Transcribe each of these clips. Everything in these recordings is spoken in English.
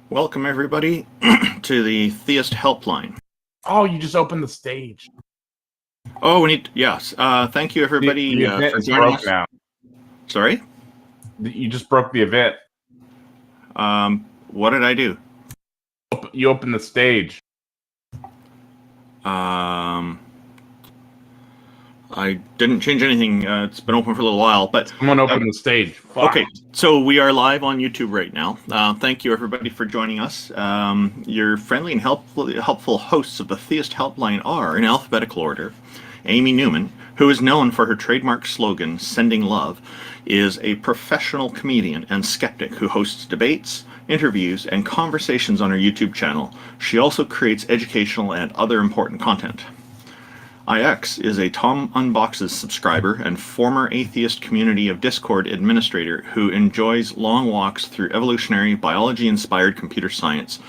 Welcome, everybody, to the Theist Helpline. Oh, you just opened the stage. Oh, we need... Yes. Thank you, everybody, The event for is joining broke us. now. Sorry? You just broke the event. What did I do? You opened the stage. I didn't change anything. It's been open for a little while, but... Someone opened the stage. Fuck. Okay, so we are live on YouTube right now. Thank you, everybody, for joining us. Your friendly and helpful hosts of the Theist Helpline are, in alphabetical order, Amy Newman, who is known for her trademark slogan, Sending Love, is a professional comedian and skeptic who hosts debates, interviews, and conversations on her YouTube channel. She also creates educational and other important content. IX is a Tom Unboxes subscriber and former atheist community of Discord administrator who enjoys long walks through evolutionary, biology-inspired computer science,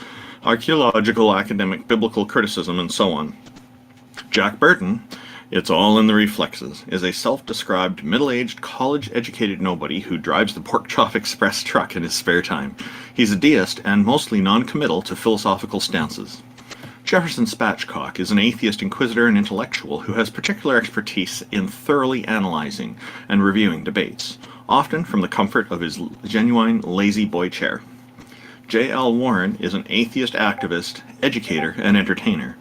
archaeological, academic, biblical criticism, and so on. Jack Burton, it's all in the reflexes, is a self-described middle-aged, college-educated nobody who drives the Pork Chop Express truck in his spare time. He's a deist and mostly non-committal to philosophical stances. Jefferson Spatchcock is an atheist inquisitor and intellectual who has particular expertise in thoroughly analyzing and reviewing debates, often from the comfort of his genuine lazy boy chair. J.L. Warren is an atheist activist, educator, and entertainer.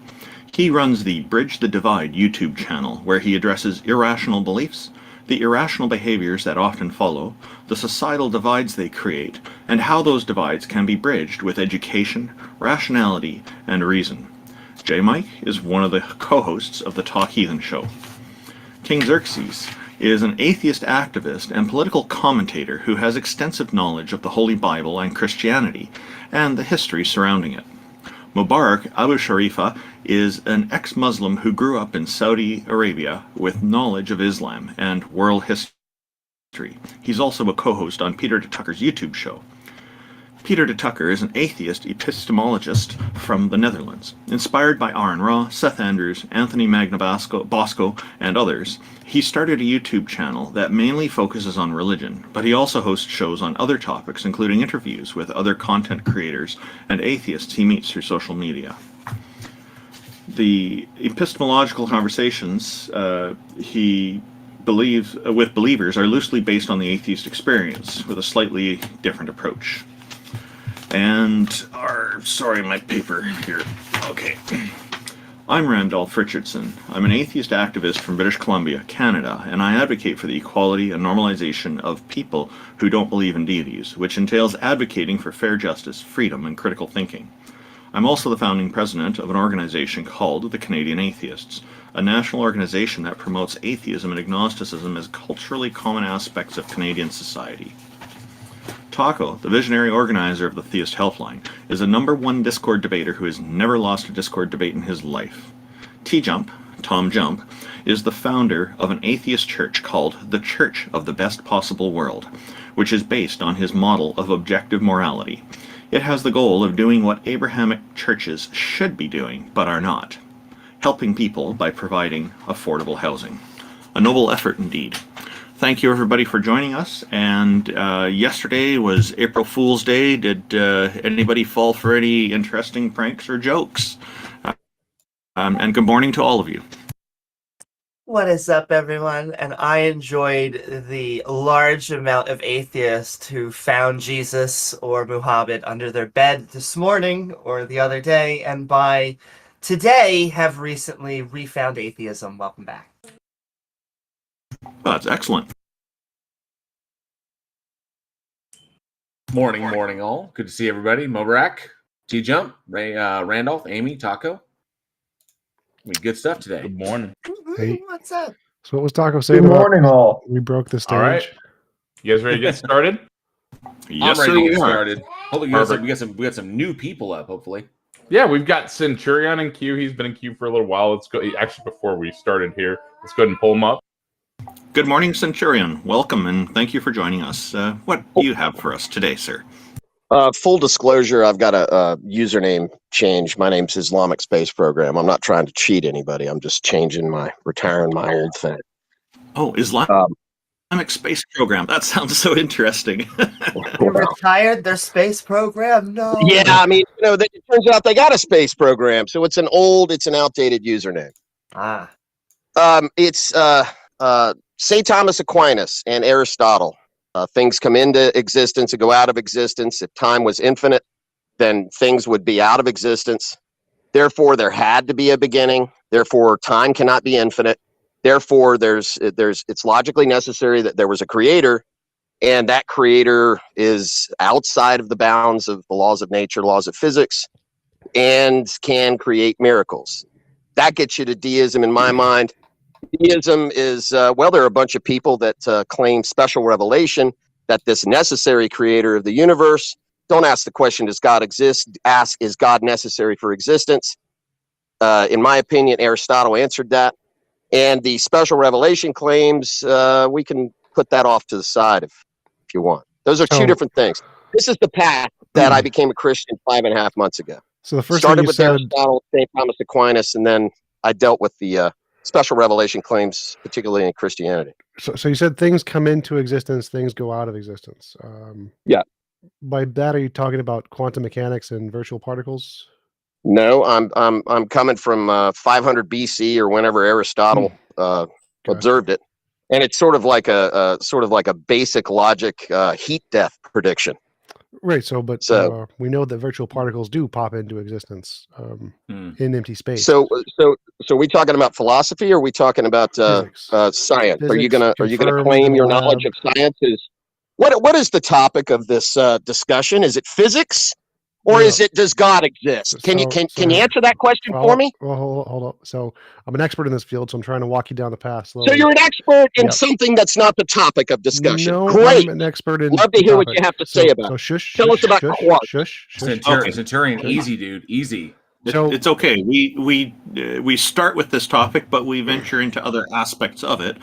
He runs the Bridge the Divide YouTube channel, where he addresses irrational beliefs, the irrational behaviors that often follow, the societal divides they create, and how those divides can be bridged with education, rationality, and reason. J. Mike is one of the co-hosts of the Talk Heathen show. King Xerxes is an atheist activist and political commentator who has extensive knowledge of the Holy Bible and Christianity, and the history surrounding it. Mubarak Abu Sharifa is an ex-Muslim who grew up in Saudi Arabia with knowledge of Islam and world history. He's also a co-host on Peter de Tucker's YouTube show. Peter de Tucker is an atheist epistemologist from the Netherlands. Inspired by Aaron Ra, Seth Andrews, Anthony Bosco, and others, he started a YouTube channel that mainly focuses on religion, but he also hosts shows on other topics, including interviews with other content creators and atheists he meets through social media. The epistemological conversations he believes with believers are loosely based on the atheist experience, with a slightly different approach. And sorry, my paper here. Okay. I'm Randolph Richardson. I'm an atheist activist from British Columbia, Canada, and I advocate for the equality and normalization of people who don't believe in deities, which entails advocating for fair justice, freedom, and critical thinking. I'm also the founding president of an organization called the Canadian Atheists, a national organization that promotes atheism and agnosticism as culturally common aspects of Canadian society. Taco, the visionary organizer of the Theist Helpline, is a #1 Discord debater who has never lost a Discord debate in his life. Tom Jump, is the founder of an atheist church called the Church of the Best Possible World, which is based on his model of objective morality. It has the goal of doing what Abrahamic churches should be doing, but are not: helping people by providing affordable housing. A noble effort indeed. Thank you, everybody, for joining us. And yesterday was April Fool's Day. Did anybody fall for any interesting pranks or jokes? And good morning to all of you. What is up, everyone? And I enjoyed the large amount of atheists who found Jesus or Muhammad under their bed this morning or the other day, and by today have recently refound atheism. Welcome back. That's excellent. Morning, all. Good to see everybody. Mubarak, T-Jump, Randolph, Amy, Taco. Good stuff today. Good morning. Hey. What's up? So what was Taco saying Good about morning, all. we broke the stage? All right. You guys ready to get started? Yes, I'm ready to get sir. started. Hopefully, we got some new people up. Hopefully, Yeah, we've got Centurion in queue. He's been in queue for a little while. Let's go. Actually, before we started here, let's go ahead and pull him up. Good morning, Centurion. Welcome, and thank you for joining us. What do you have for us today, sir? Full disclosure, I've got a username change. My name's Islamic Space Program. I'm not trying to cheat anybody. I'm just retiring my old thing. Oh, Islamic Dynamic space program. That sounds so interesting. They retired their space program? No. Yeah, I mean, it turns out they got a space program, so it's an outdated username. Ah. It's St. Thomas Aquinas and Aristotle. Things come into existence and go out of existence. If time was infinite, then things would be out of existence. Therefore, there had to be a beginning. Therefore, time cannot be infinite. Therefore, it's logically necessary that there was a creator, and that creator is outside of the bounds of the laws of nature, laws of physics, and can create miracles. That gets you to deism in my mind. Deism is, there are a bunch of people that claim special revelation, that this necessary creator of the universe. Don't ask the question, does God exist? Ask, is God necessary for existence? In my opinion, Aristotle answered that. And the special revelation claims, we can put that off to the side if you want. Those are two different things. This is the path that I became a Christian 5.5 months ago. So the first started thing you with said, Aristotle, St. Thomas Aquinas, and then I dealt with the special revelation claims, particularly in Christianity. so you said things come into existence, things go out of existence. Yeah. By that, are you talking about quantum mechanics and virtual particles? No, I'm coming from 500 BC or whenever Aristotle observed it, and it's sort of like a basic logic heat death prediction. Right. So we know that virtual particles do pop into existence in empty space. So are we talking about philosophy, or are we talking about science? Physics, are you gonna claim your knowledge of science is what is the topic of this discussion? Is it physics, or is it does God exist? Can you answer that question for me? Well, hold on. So I'm an expert in this field, so I'm trying to walk you down the path slowly. So you're an expert in something that's not the topic of discussion. No, great. I'm an expert in. Love to hear what you have to say about it. So shush. Tell us about quarks. Centurion, easy, dude, easy. So it's okay. We start with this topic, but we venture into other aspects of it,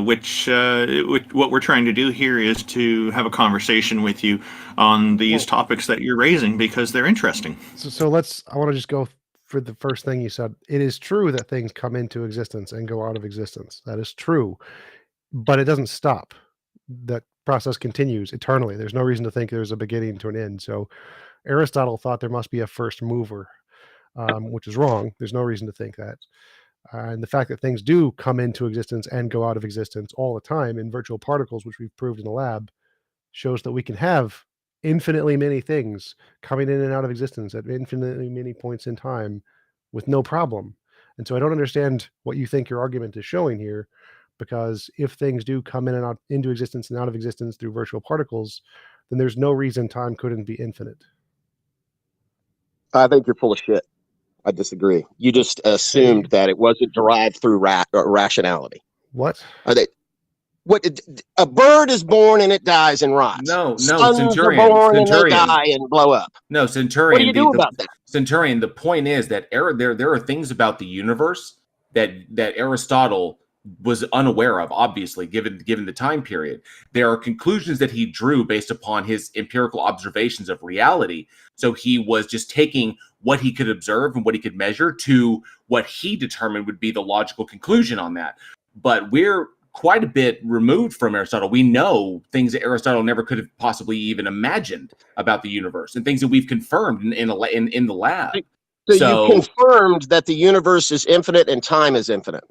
which what we're trying to do here is to have a conversation with you on these topics that you're raising because they're interesting. So I want to just go for the first thing you said. It is true that things come into existence and go out of existence. That is true, but it doesn't stop. That process continues eternally. There's no reason to think there's a beginning to an end. So Aristotle thought there must be a first mover. Which is wrong. There's no reason to think that. And the fact that things do come into existence and go out of existence all the time in virtual particles, which we've proved in the lab, shows that we can have infinitely many things coming in and out of existence at infinitely many points in time with no problem. And so I don't understand what you think your argument is showing here, because if things do come in and out into existence and out of existence through virtual particles, then there's no reason time couldn't be infinite. I think you're full of shit. I disagree. You just assumed that it wasn't derived through rationality. What? A bird is born and it dies and rots. No, Suns Centurion. are born and they die and blow up. No, Centurion. What do you do about that? Centurion, the point is that there are things about the universe that Aristotle was unaware of, obviously, given the time period. There are conclusions that he drew based upon his empirical observations of reality. So he was just taking what he could observe and what he could measure to what he determined would be the logical conclusion on that. But we're quite a bit removed from Aristotle. We know things that Aristotle never could have possibly even imagined about the universe, and things that we've confirmed in the lab. So you confirmed that the universe is infinite and time is infinite.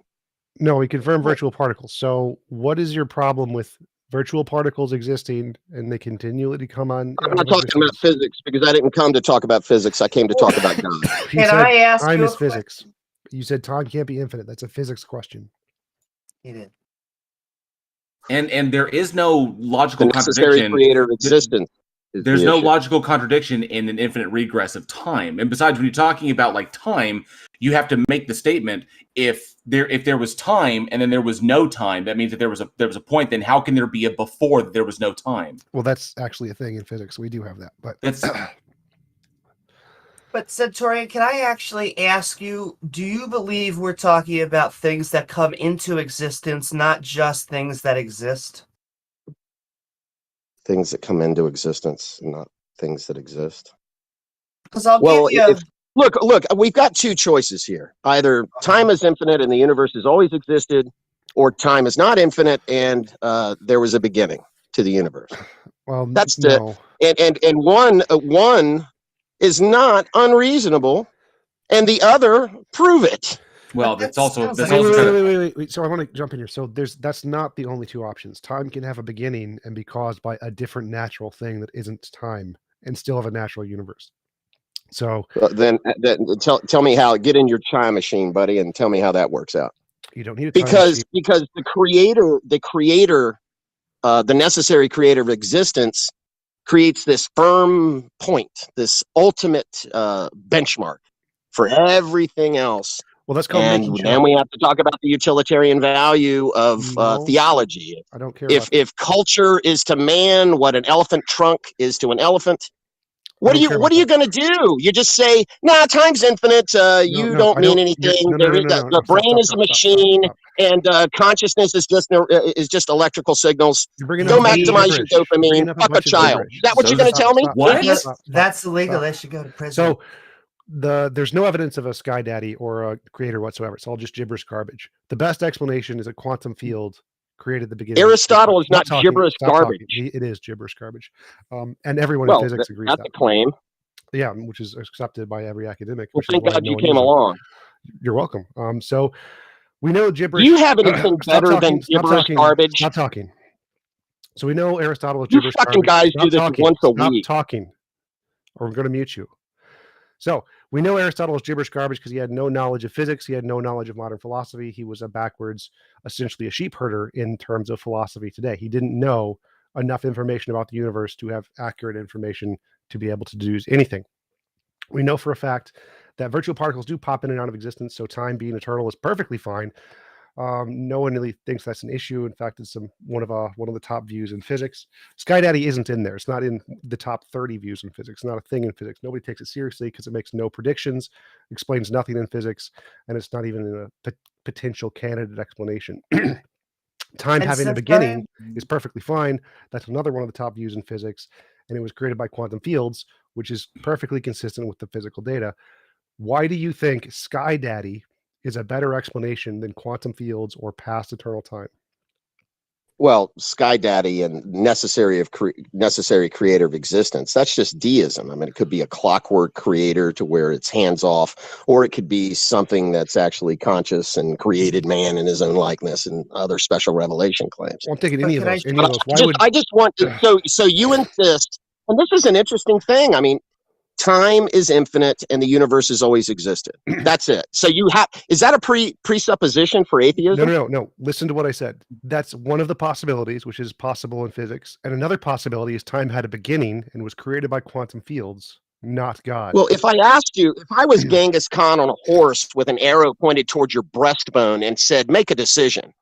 No, we confirmed virtual particles. So what is your problem with virtual particles existing and they continually come on? I'm not talking about physics because I didn't come to talk about physics. I came to talk about God. Can I ask time you is physics. You said time can't be infinite. That's a physics question. He did. And there is no logical The necessary contradiction. Creator of existence. There's no logical contradiction in an infinite regress of time. And besides, when you're talking about like time, you have to make the statement: if there was time and then there was no time, that means that there was a point. Then how can there be a before that there was no time? Well, that's actually a thing in physics. We do have that, but That's But Centurion, can I actually ask you, do you believe we're talking about things that come into existence, not just things that exist? Things that come into existence, not things that exist. Because I'll Well, give you... look, we've got two choices here. Either time is infinite and the universe has always existed, or time is not infinite, and there was a beginning to the universe. Well, That's no. and one is not unreasonable, and the other prove it. Well, But that's also sounds that's like- also kind of Wait. So I want to jump in here. So that's not the only two options. Time can have a beginning and be caused by a different natural thing that isn't time, and still have a natural universe. So Then tell me how. Get in your time machine, buddy, and tell me how that works out. you don't need a time machine. Because the creator, the necessary creator of existence, creates this firm point, this ultimate benchmark for everything else. Well, that's called And making then we have to talk about the utilitarian value of No. theology. I don't care. If culture is to man what an elephant trunk is to an elephant, what don't care are about you going to do? You just say, "Nah, time's infinite. You no, don't I mean don't- anything. no, The stop, brain is a stop, machine, stop. and consciousness is just electrical signals. You're bringing Go up a bunch of maximize your gibberish. You're dopamine. bringing up Fuck a bunch of child." gibberish. Is that what So you're going to tell me? Stop, What? stop, Idiot? stop, stop, That's illegal. stop. They should go to prison. So there's no evidence of a sky daddy or a creator whatsoever. It's all just gibberish garbage. The best explanation is a quantum field created the beginning. Aristotle is not talking, gibberish stop garbage. talking. It is gibberish garbage. And everyone Well, in physics agrees that's that. a claim. Yeah, which is accepted by every academic. Well, which is thank why God no you one came uses them. along. You're welcome. So we know Do gibberish. you have anything Stop better than talking, stop gibberish talking, garbage? Stop talking. So we know Aristotle is You gibberish fucking garbage. guys Stop do this talking. once a Stop week. talking, or I'm going to mute you. So we know Aristotle was gibberish garbage because he had no knowledge of physics. He had no knowledge of modern philosophy. He was essentially a sheep herder in terms of philosophy today. He didn't know enough information about the universe to have accurate information to be able to deduce anything. We know for a fact that virtual particles do pop in and out of existence, so time being eternal is perfectly fine. No one really thinks that's an issue. In fact, it's one of the top views in physics. Sky Daddy isn't in there. It's not in the top 30 views in physics. It's not a thing in physics. Nobody takes it seriously because it makes no predictions, explains nothing in physics, and it's not even in a potential candidate explanation. Time And having a since beginning is perfectly fine. That's another one of the top views in physics, and it was created by quantum fields, which is perfectly consistent with the physical data. Why do you think Sky Daddy is a better explanation than quantum fields or past eternal time? Well, Sky Daddy and necessary creator of existence. That's just deism. I mean, it could be a clockwork creator to where it's hands off, or it could be something that's actually conscious and created man in his own likeness and other special revelation claims. Well, I'm thinking But any of can I- those. Any of those. Why would I just want to, so you insist, and this is an interesting thing. I mean, time is infinite and the universe has always existed. That's it. So is that a presupposition for atheism? No. Listen to what I said. That's one of the possibilities, which is possible in physics. And another possibility is time had a beginning and was created by quantum fields, not God. Well, if I asked you, if I was Genghis Khan on a horse with an arrow pointed towards your breastbone and said, make a decision,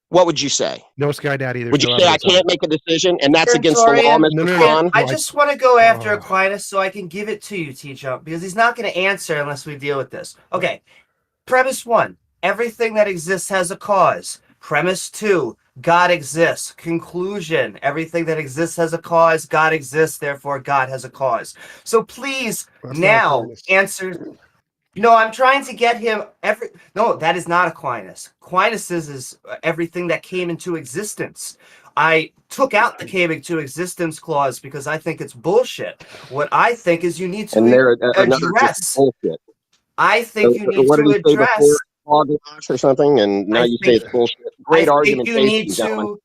what would you say? No Sky Daddy. Would you say I can't make a decision and that's against the law, Victorian? Mr. No. Khan? I just want to go after Oh. Aquinas so I can give it to you, T-Jump, because he's not going to answer unless we deal with this. Okay, premise 1, everything that exists has a cause. Premise 2, God exists. Conclusion, everything that exists has a cause. God exists, therefore God has a cause. So please, That's not now, Aquinas. answer... No, I'm trying to get him No, that is not Aquinas. Aquinas is everything that came into existence. I took out the came into existence clause because I think it's bullshit. What I think is you need to And there another address. bullshit. I think you need What did to he say address. before? Hogwash or something, and now I you say think- it's bullshit. Great I argument. think you need to.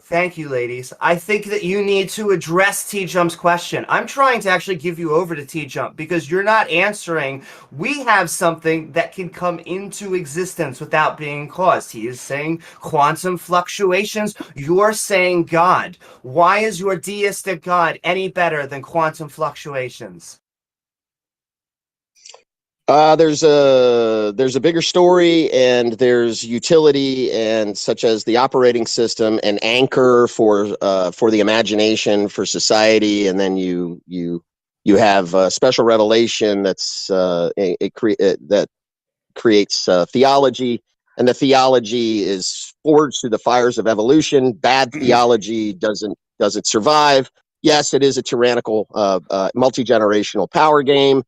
Thank you, ladies. I think that you need to address T-Jump's question. I'm trying to actually give you over to T-Jump because you're not answering. We have something that can come into existence without being caused. He is saying quantum fluctuations. You're saying God. Why is your deistic God any better than quantum fluctuations? There's a bigger story, and there's utility, and such as the operating system, an anchor for the imagination for society, and then you have special revelation that creates theology, and the theology is forged through the fires of evolution. Bad theology doesn't survive. Yes, it is a tyrannical, multi-generational power game.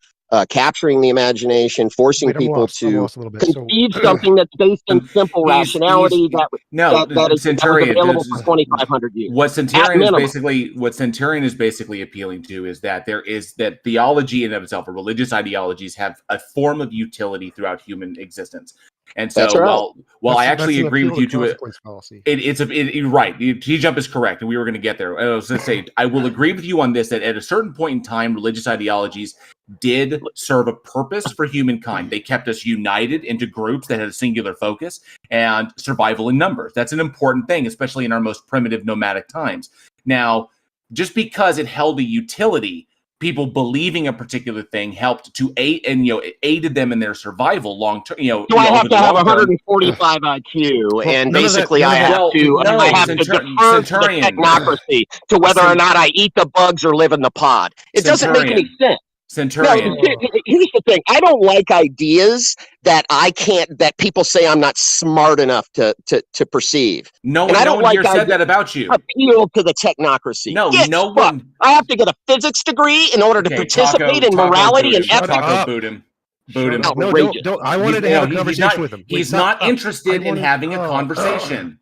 capturing the imagination, forcing Wait, I'm people lost. I'm to lost a little bit. So conceive something that's based in simple rationality that was available for 2,500 years. What Centurion is basically appealing to is that that theology in and of itself, or religious ideologies, have a form of utility throughout human existence. And so, while I actually agree with you to it, you're right. T-Jump is correct, and we were going to get there. I was going to say, I will agree with you on this, that at a certain point in time, religious ideologies did serve a purpose for humankind. They kept us united into groups that had a singular focus and survival in numbers. That's an important thing, especially in our most primitive nomadic times. Now, just because it held a utility, people believing a particular thing helped to aided them in their survival long term. Do I have to have 145 IQ, and basically I have to defer to the technocracy to whether or not I eat the bugs or live in the pod? It doesn't make any sense. Centurion. No, here's the thing. I don't like ideas that people say I'm not smart enough to perceive. No one here said that about you. Appeal to the technocracy. No one. I have to get a physics degree in order to participate in morality and ethics. Boot him. No, don't. I wanted to have a conversation with him. He's not interested in having a conversation.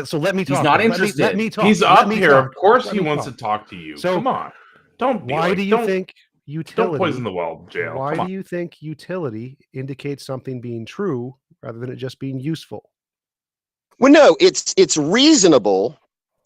So let me talk. He's not interested. Let me talk. He's up here. Of course he wants to talk to you. So come on. Don't be why do you think utility? Don't poison the well, jail. Why do you think utility indicates something being true rather than it just being useful? Well, no, it's reasonable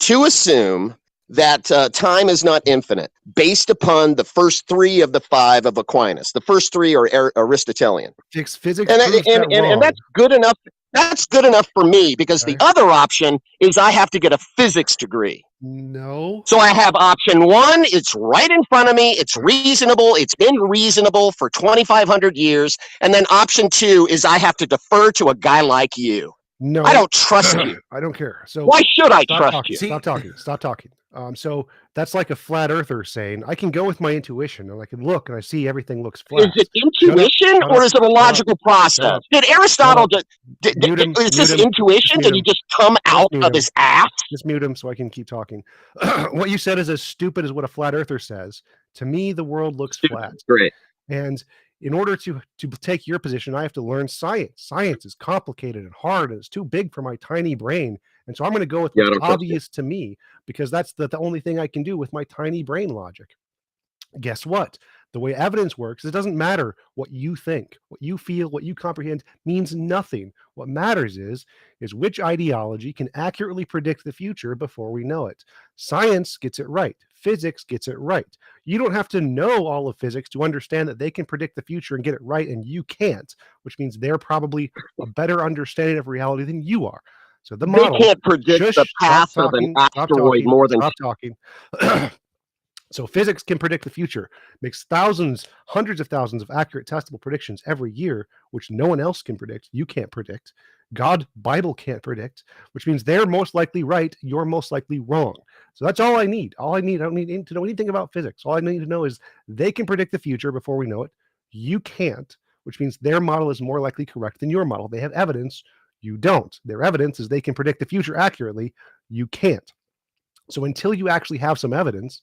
to assume that time is not infinite, based upon the first three of the five of Aquinas. The first three are Aristotelian. Physics, and that's good enough. That's good enough for me, because the other option is I have to get a physics degree. No. So I have option one. It's right in front of me. It's reasonable. It's been reasonable for 2,500 years. And then option two is I have to defer to a guy like you. No, I don't trust you. I don't care. So why should I trust you? Stop talking. Stop talking. So that's like a flat earther saying, I can go with my intuition and I can look and I see everything looks flat. Is it intuition or is it a logical process? Did Aristotle, is this intuition? Did he just come out of his ass? Just mute him so I can keep talking. What you said is as stupid as what a flat earther says. To me, the world looks flat. Great. And in order to take your position, I have to learn science. Science is complicated and hard, and it's too big for my tiny brain. And so I'm going to go with what's obvious to me, because that's the only thing I can do with my tiny brain logic. Guess what? The way evidence works, it doesn't matter what you think, what you feel, what you comprehend means nothing. What matters is which ideology can accurately predict the future before we know it. Science gets it right. Physics gets it right. You don't have to know all of physics to understand that they can predict the future and get it right, and you can't, which means they're probably a better understanding of reality than you are. So the model, they can't predict the path of an asteroid more than... Stop talking. So physics can predict the future, makes thousands, hundreds of thousands of accurate testable predictions every year, which no one else can predict. You can't predict. Bible can't predict, which means they're most likely right. You're most likely wrong. So that's all I need. I don't need to know anything about physics. All I need to know is they can predict the future before we know it. You can't, which means their model is more likely correct than your model. They have evidence. You don't. Their evidence is they can predict the future accurately. You can't. So until you actually have some evidence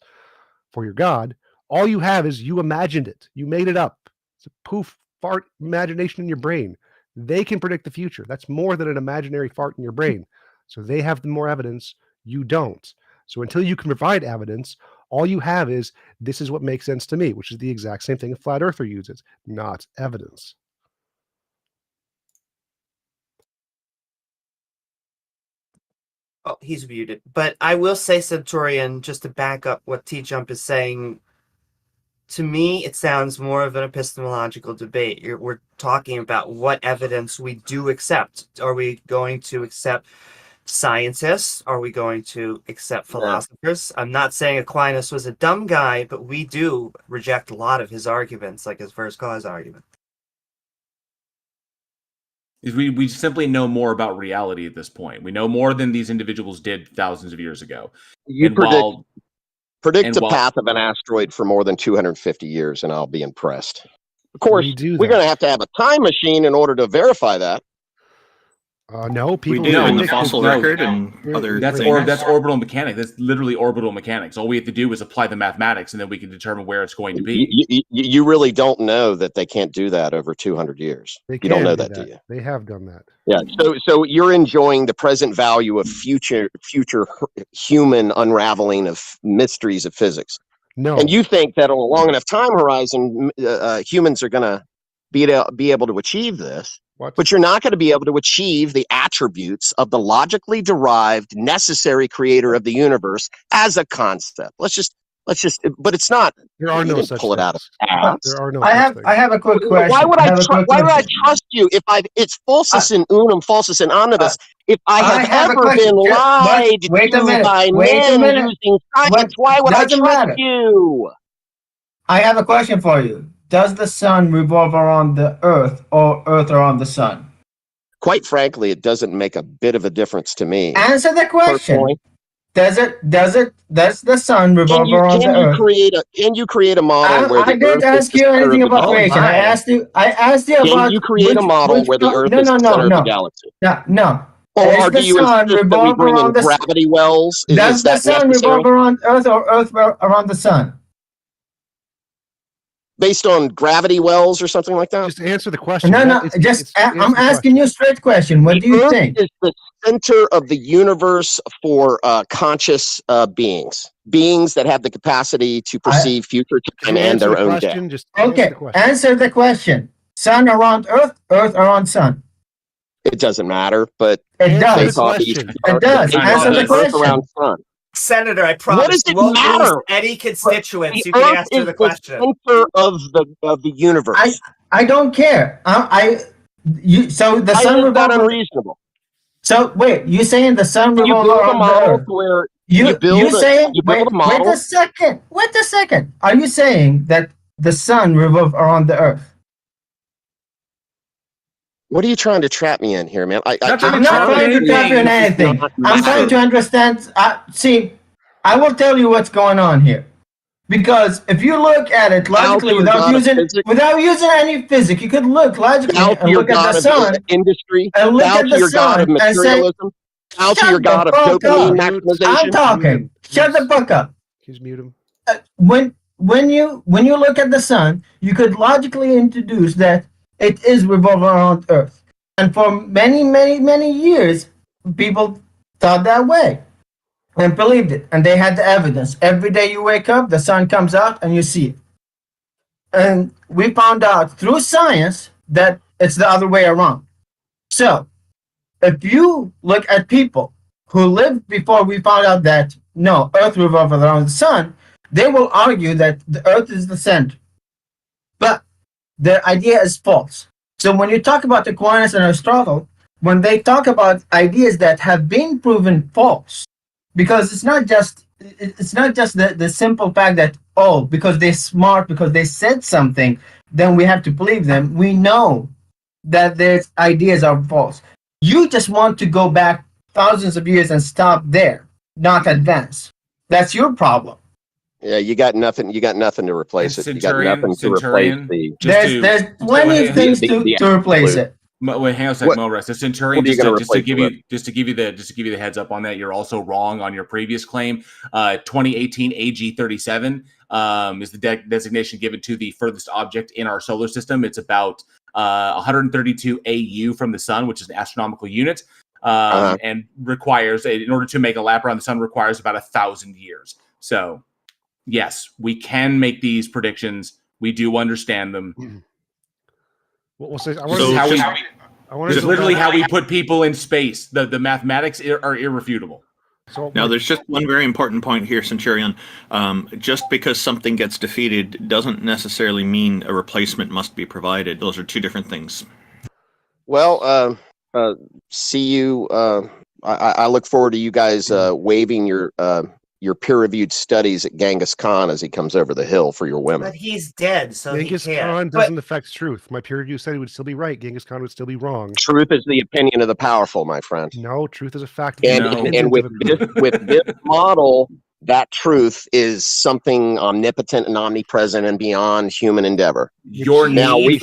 for your God, all you have is you imagined it. You made it up. It's a poof, fart imagination in your brain. They can predict the future. That's more than an imaginary fart in your brain. So they have the more evidence. You don't. So until you can provide evidence, all you have is, this is what makes sense to me, which is the exact same thing a flat earther uses, not evidence. Oh, he's muted. But I will say, Centurion, just to back up what T-Jump is saying, to me, it sounds more of an epistemological debate. We're talking about what evidence we do accept. Are we going to accept scientists? Are we going to accept philosophers? I'm not saying Aquinas was a dumb guy, but we do reject a lot of his arguments, like his first cause argument. We simply know more about reality at this point. We know more than these individuals did thousands of years ago. You predict the path of an asteroid for more than 250 years, and I'll be impressed. Of course, we're going to have a time machine in order to verify that. No, We people do in the predicted- fossil no. record and That's other That's things. that's orbital mechanics. That's literally orbital mechanics. All we have to do is apply the mathematics, and then we can determine where it's going to be. You really don't know that they can't do that over 200 years. They You don't can know do that, do you? They have done that. Yeah. So you're enjoying the present value of future human unraveling of mysteries of physics, No, and you think that on a long enough time horizon, humans are going to be able to achieve this. what? But you're not going to be able to achieve the attributes of the logically derived necessary creator of the universe as a concept. Let's just, but it's not. There are You no didn't such pull it out of things. ass. There are no I such have things. I have a quick question. Why would I have a quick why would I question. trust you if it's falsus in unum, falsus in omnibus? If I I have have a ever question. been lied Wait a to minute. by Wait a men minute. using science, why would I Doesn't trust matter. you? I have a question for you. Does the sun revolve around the Earth or Earth around the sun? Quite frankly, it doesn't make a bit of a difference to me. Answer the question. Personally. Does the sun revolve around the Earth? Can you create a model where I the didn't Earth is ask the you center anything of the about galaxy? creation. I asked you Can about you create a model where the Earth is the center of the galaxy? No. Or Does do you the sun insist that we revolve bring in around the gravity wells? Does Is the that sun necessary? revolve around Earth or Earth around the sun? Based on gravity wells or something like that? Just answer the question. No. Answer I'm the asking you a straight question. What do you Earth think? is the center of the universe for conscious beings that have the capacity to perceive future time and answer their the own death. question. Just answer Okay, the question. answer the question. Sun around Earth, Earth around sun. It doesn't matter, but It Answer they the does. thought question. It does. they Answer thought the Earth question. around sun. Senator, I What promise does you it won't lose matter? any constituents. The You can Earth answer is the question. center of the universe. I don't care. So the Why sun is that revolves. unreasonable? So wait, you saying the sun You revolves build a around the model Earth? where You saying? you build a Wait model. a second. Wait a second. Are you saying that the sun revolves around the Earth? What are you trying to trap me in here, man? I'm not trying to trap you in anything. I'm trying to understand. See, I will tell you what's going on here. Because if you look at it logically without using any physics, you could look logically and look at the sun industry, and look at the your god sun of and say, materialism, bow to "Shut your god of the fuck dopamine up. maximization. I'm talking. Shut the fuck up." Just mute him. When you look at the sun, you could logically introduce that it is revolving around Earth, and for many years, people thought that way and believed it, and they had the evidence. Every day you wake up, the sun comes out, and you see it. And we found out through science that it's the other way around. So, if you look at people who lived before we found out that no, Earth revolves around the sun, they will argue that the Earth is the center. But their idea is false. So when you talk about Aquinas and Aristotle, when they talk about ideas that have been proven false, because it's not just the simple fact that, oh, because they're smart, because they said something, then we have to believe them. We know that their ideas are false. You just want to go back thousands of years and stop there, not advance. That's your problem. Yeah, you got nothing. You got nothing to replace it. You got nothing to replace the. There's plenty of things to replace it. Wait, hang on a second, Mo-Rest. The Centurion, just to give you the heads up on that, you're also wrong on your previous claim. 2018 AG 37 is the designation given to the furthest object in our solar system. It's about 132 AU from the sun, which is an astronomical unit, and requires, in order to make a lap around the sun, requires about 1,000 years. So, yes, we can make these predictions. We do understand them. It's literally how we put people in space. The mathematics are irrefutable. Now, there's just one very important point here, Centurion. Just because something gets defeated doesn't necessarily mean a replacement must be provided. Those are two different things. Well, see you. I look forward to you guys waving your peer-reviewed studies at Genghis Khan as he comes over the hill for your women. But he's dead, so Genghis he can't. Khan doesn't affect truth. My peer review study would still be right. Genghis Khan would still be wrong. Truth is the opinion of the powerful, my friend. No, truth is a fact. And with this model, that truth is something omnipotent and omnipresent and beyond human endeavor. Your need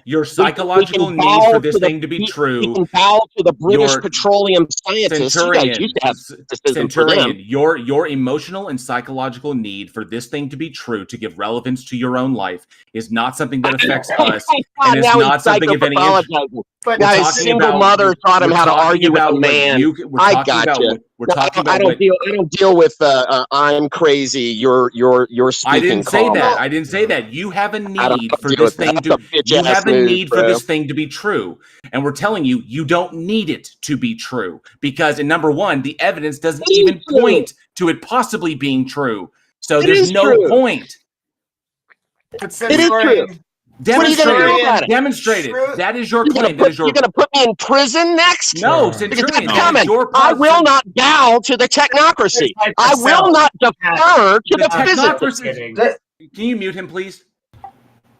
Your psychological need for this thing to be We true. can bow to the British Your petroleum scientists. You guys used to have criticism for them. Centurion, your emotional and psychological need for this thing to be true, to give relevance to your own life, is not something that affects us, and it's Now not he's something of any interest. psychopathologizing. But Now We're his talking single about- mother taught him we're how to talking argue with about a what man. we're I talking about gotcha. what we're No, talking I about. don't deal. I don't deal with. I'm crazy. You're speaking. I didn't say calm. that. I didn't say that. You have a I don't need for deal this with that. thing That's to. a bitch You ass have a move, need for bro. this thing to be true, and we're telling you, you don't need it to be true because, in number one, the evidence doesn't It is even true. point to it possibly being true. So It there's is no true. point. But It is Centurion, true. What are you going to do about it? Demonstrate it. True. That is your You're claim. That is your. going to put me in prison next? No, Because Because Centurion. that's That coming. is your. I will not bow to the technocracy. I will not defer to The the technocracy- physicists. kidding. Can you mute him, please?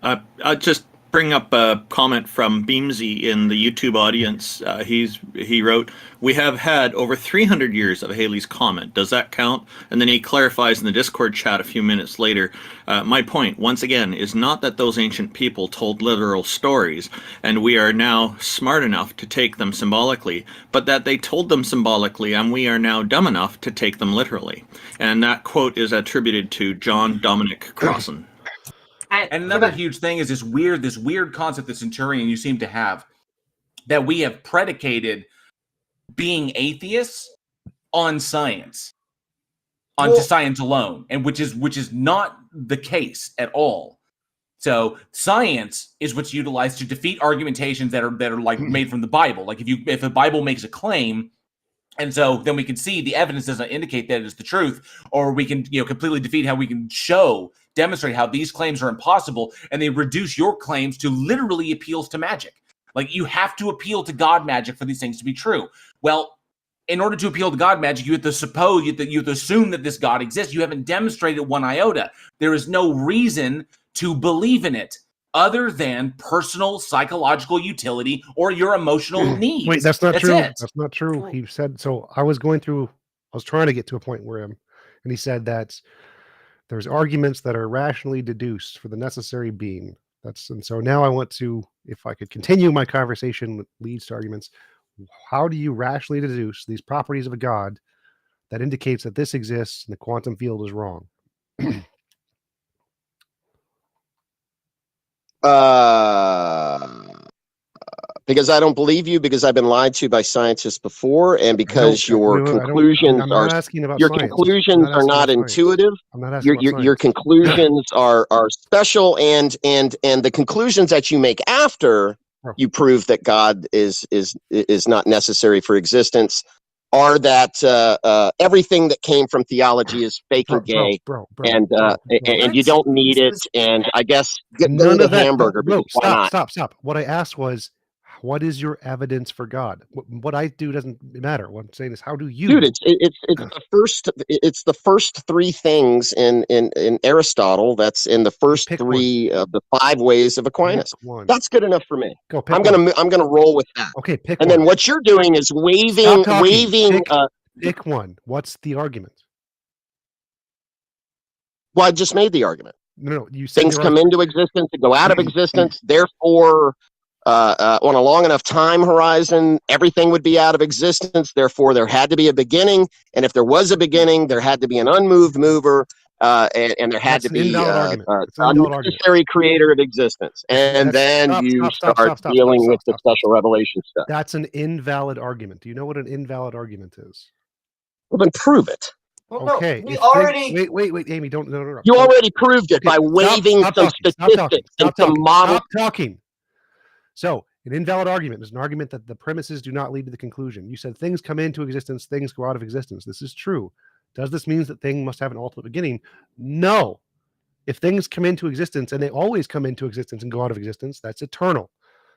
I'll just bring up a comment from Beamsy in the YouTube audience. He wrote, "We have had over 300 years of Halley's Comet. Does that count?" And then he clarifies in the Discord chat a few minutes later, "My point, once again, is not that those ancient people told literal stories, and we are now smart enough to take them symbolically, but that they told them symbolically, and we are now dumb enough to take them literally." And that quote is attributed to John Dominic Crossan. And another huge thing is this weird concept that Centurion you seem to have, that we have predicated being atheists on science, onto science alone, and which is not the case at all. So science is what's utilized to defeat argumentations that are like made from the Bible. Like if the Bible makes a claim, and so then we can see the evidence doesn't indicate that it is the truth, or we can completely defeat how we can demonstrate how these claims are impossible, and they reduce your claims to literally appeals to magic. Like you have to appeal to God magic for these things to be true. Well, in order to appeal to God magic, you have to assume that this God exists. You haven't demonstrated one iota. There is no reason to believe in it other than personal psychological utility or your emotional needs. Wait, that's not true. It. That's not true. He said so. I was trying to get to a point where and he said that there's arguments that are rationally deduced for the necessary being. And so now I want to, if I could continue my conversation that leads to arguments, how do you rationally deduce these properties of a God that indicates that this exists and the quantum field is wrong? Because I don't believe you, because I've been lied to by scientists before, and because your conclusions are not intuitive. I'm not asking your conclusions are special, and the conclusions that you make after you prove that God is not necessary for existence are that everything that came from theology is fake and gay, and you don't need it. And I guess go to the hamburger. Stop. What I asked was, what is your evidence for God? What I do doesn't matter. What I'm saying is, how do you? Dude, it's the first three things in Aristotle. That's in the first three of the 5 ways of Aquinas. That's good enough for me. I'm gonna roll with that. Okay, pick and one. then what you're doing is waving. Pick one. What's the argument? Well, I just made the argument. No, you said things come into existence and go out of existence. Therefore, on a long enough time horizon, everything would be out of existence. Therefore, there had to be a beginning, and if there was a beginning, there had to be an unmoved mover, and there had to be a necessary creator of existence. And then you start dealing with the special revelation stuff. That's an invalid argument. Do you know what an invalid argument is? Well, then prove it. Well, Okay. No, we already wait, Amy, don't interrupt. You already proved it by waving some statistics and some models. Stop talking. So, an invalid argument is an argument that the premises do not lead to the conclusion. You said things come into existence, things go out of existence. This is true. Does this mean that thing must have an ultimate beginning? No. If things come into existence, and they always come into existence and go out of existence, that's eternal.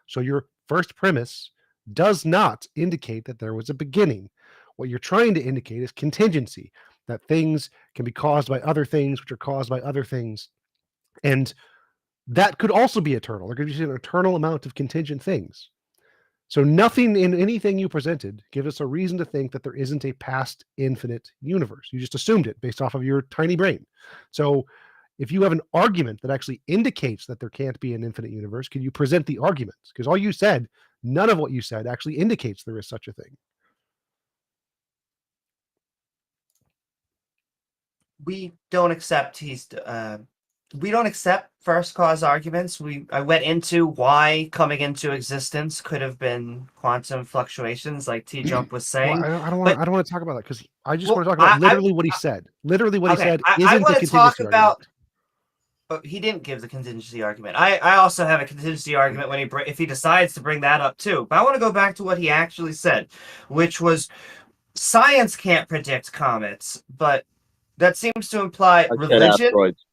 So your first premise does not indicate that there was a beginning. What you're trying to indicate is contingency, that things can be caused by other things, which are caused by other things. And that could also be eternal. There could be an eternal amount of contingent things. So nothing in anything you presented gives us a reason to think that there isn't a past infinite universe. You just assumed it based off of your tiny brain. So If you have an argument that actually indicates that there can't be an infinite universe, can you present the arguments? Because all you said, none of what you said actually indicates there is such a thing. We don't accept we don't accept first cause arguments. I went into why coming into existence could have been quantum fluctuations, like T-Jump was saying. Well, I don't but- want to talk about that because I just Well, want to talk about I- literally what he said. Literally what he Okay, said I isn't the wanna contingency talk argument. about- He didn't give the contingency argument. I also have a contingency argument when if he decides to bring that up too. But I want to go back to what he actually said, which was science can't predict comets, but that seems to imply I said religion. asteroids.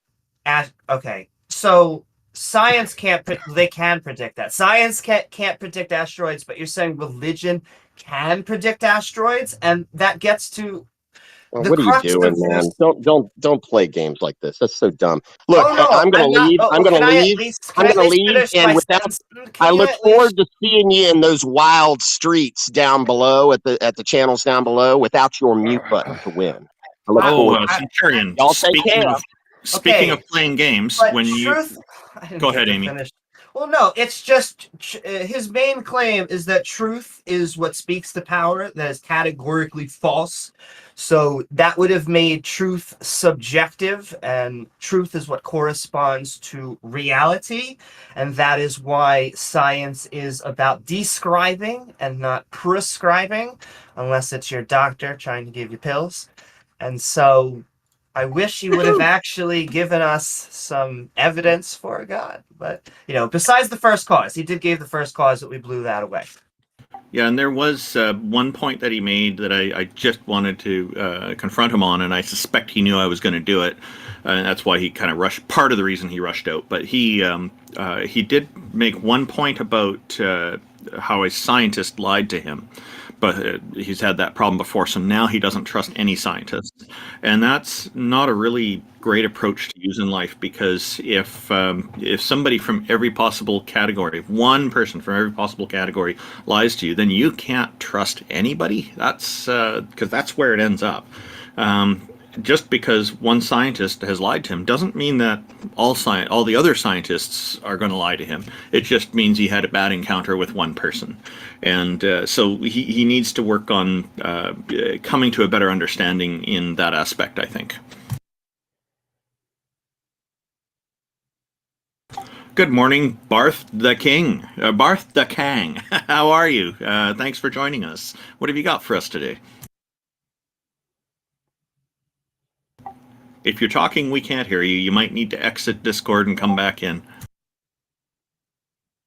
Okay, so science can't. They can predict that. Science can't predict asteroids, but you're saying religion can predict asteroids, and that gets to. Well, The what are you crux of doing, man? this- Don't play games like this. That's so dumb. Look, Oh, no, I'm going to not- leave. oh, I'm going can to I at leave. least- I'm can I going at to least leave, finish and my without, sentence? Can I you look at least- forward to seeing you in those wild streets down below at the channels down below without your mute button to win. I look forward. Centurion, Y'all take care. speaking Okay, of playing games, But when truth. I didn't Go get ahead, to Amy. finish. Well, no, it's just his main claim is that truth is what speaks to power. That is categorically false. So that would have made truth subjective, and truth is what corresponds to reality, and that is why science is about describing and not prescribing, unless it's your doctor trying to give you pills. And so I wish he would have actually given us some evidence for God. But, besides the first cause, he did give the first cause, that we blew that away. Yeah, and there was one point that he made that I just wanted to confront him on, and I suspect he knew I was going to do it, and that's why he kind of rushed. Part of the reason he rushed out, but he did make one point about how a scientist lied to him, but he's had that problem before, so now he doesn't trust any scientists, and that's not a really great approach to use in life, because if somebody from every possible category, if one person from every possible category lies to you, then you can't trust anybody. That's because that's where it ends up. Just because one scientist has lied to him doesn't mean that all the other scientists are going to lie to him. It just means he had a bad encounter with one person, and so he needs to work on coming to a better understanding in that aspect, I think. Good morning, Barth the King. Barth the Kang. How are you? Thanks for joining us. What have you got for us today? If you're talking, we can't hear you. You might need to exit Discord and come back in.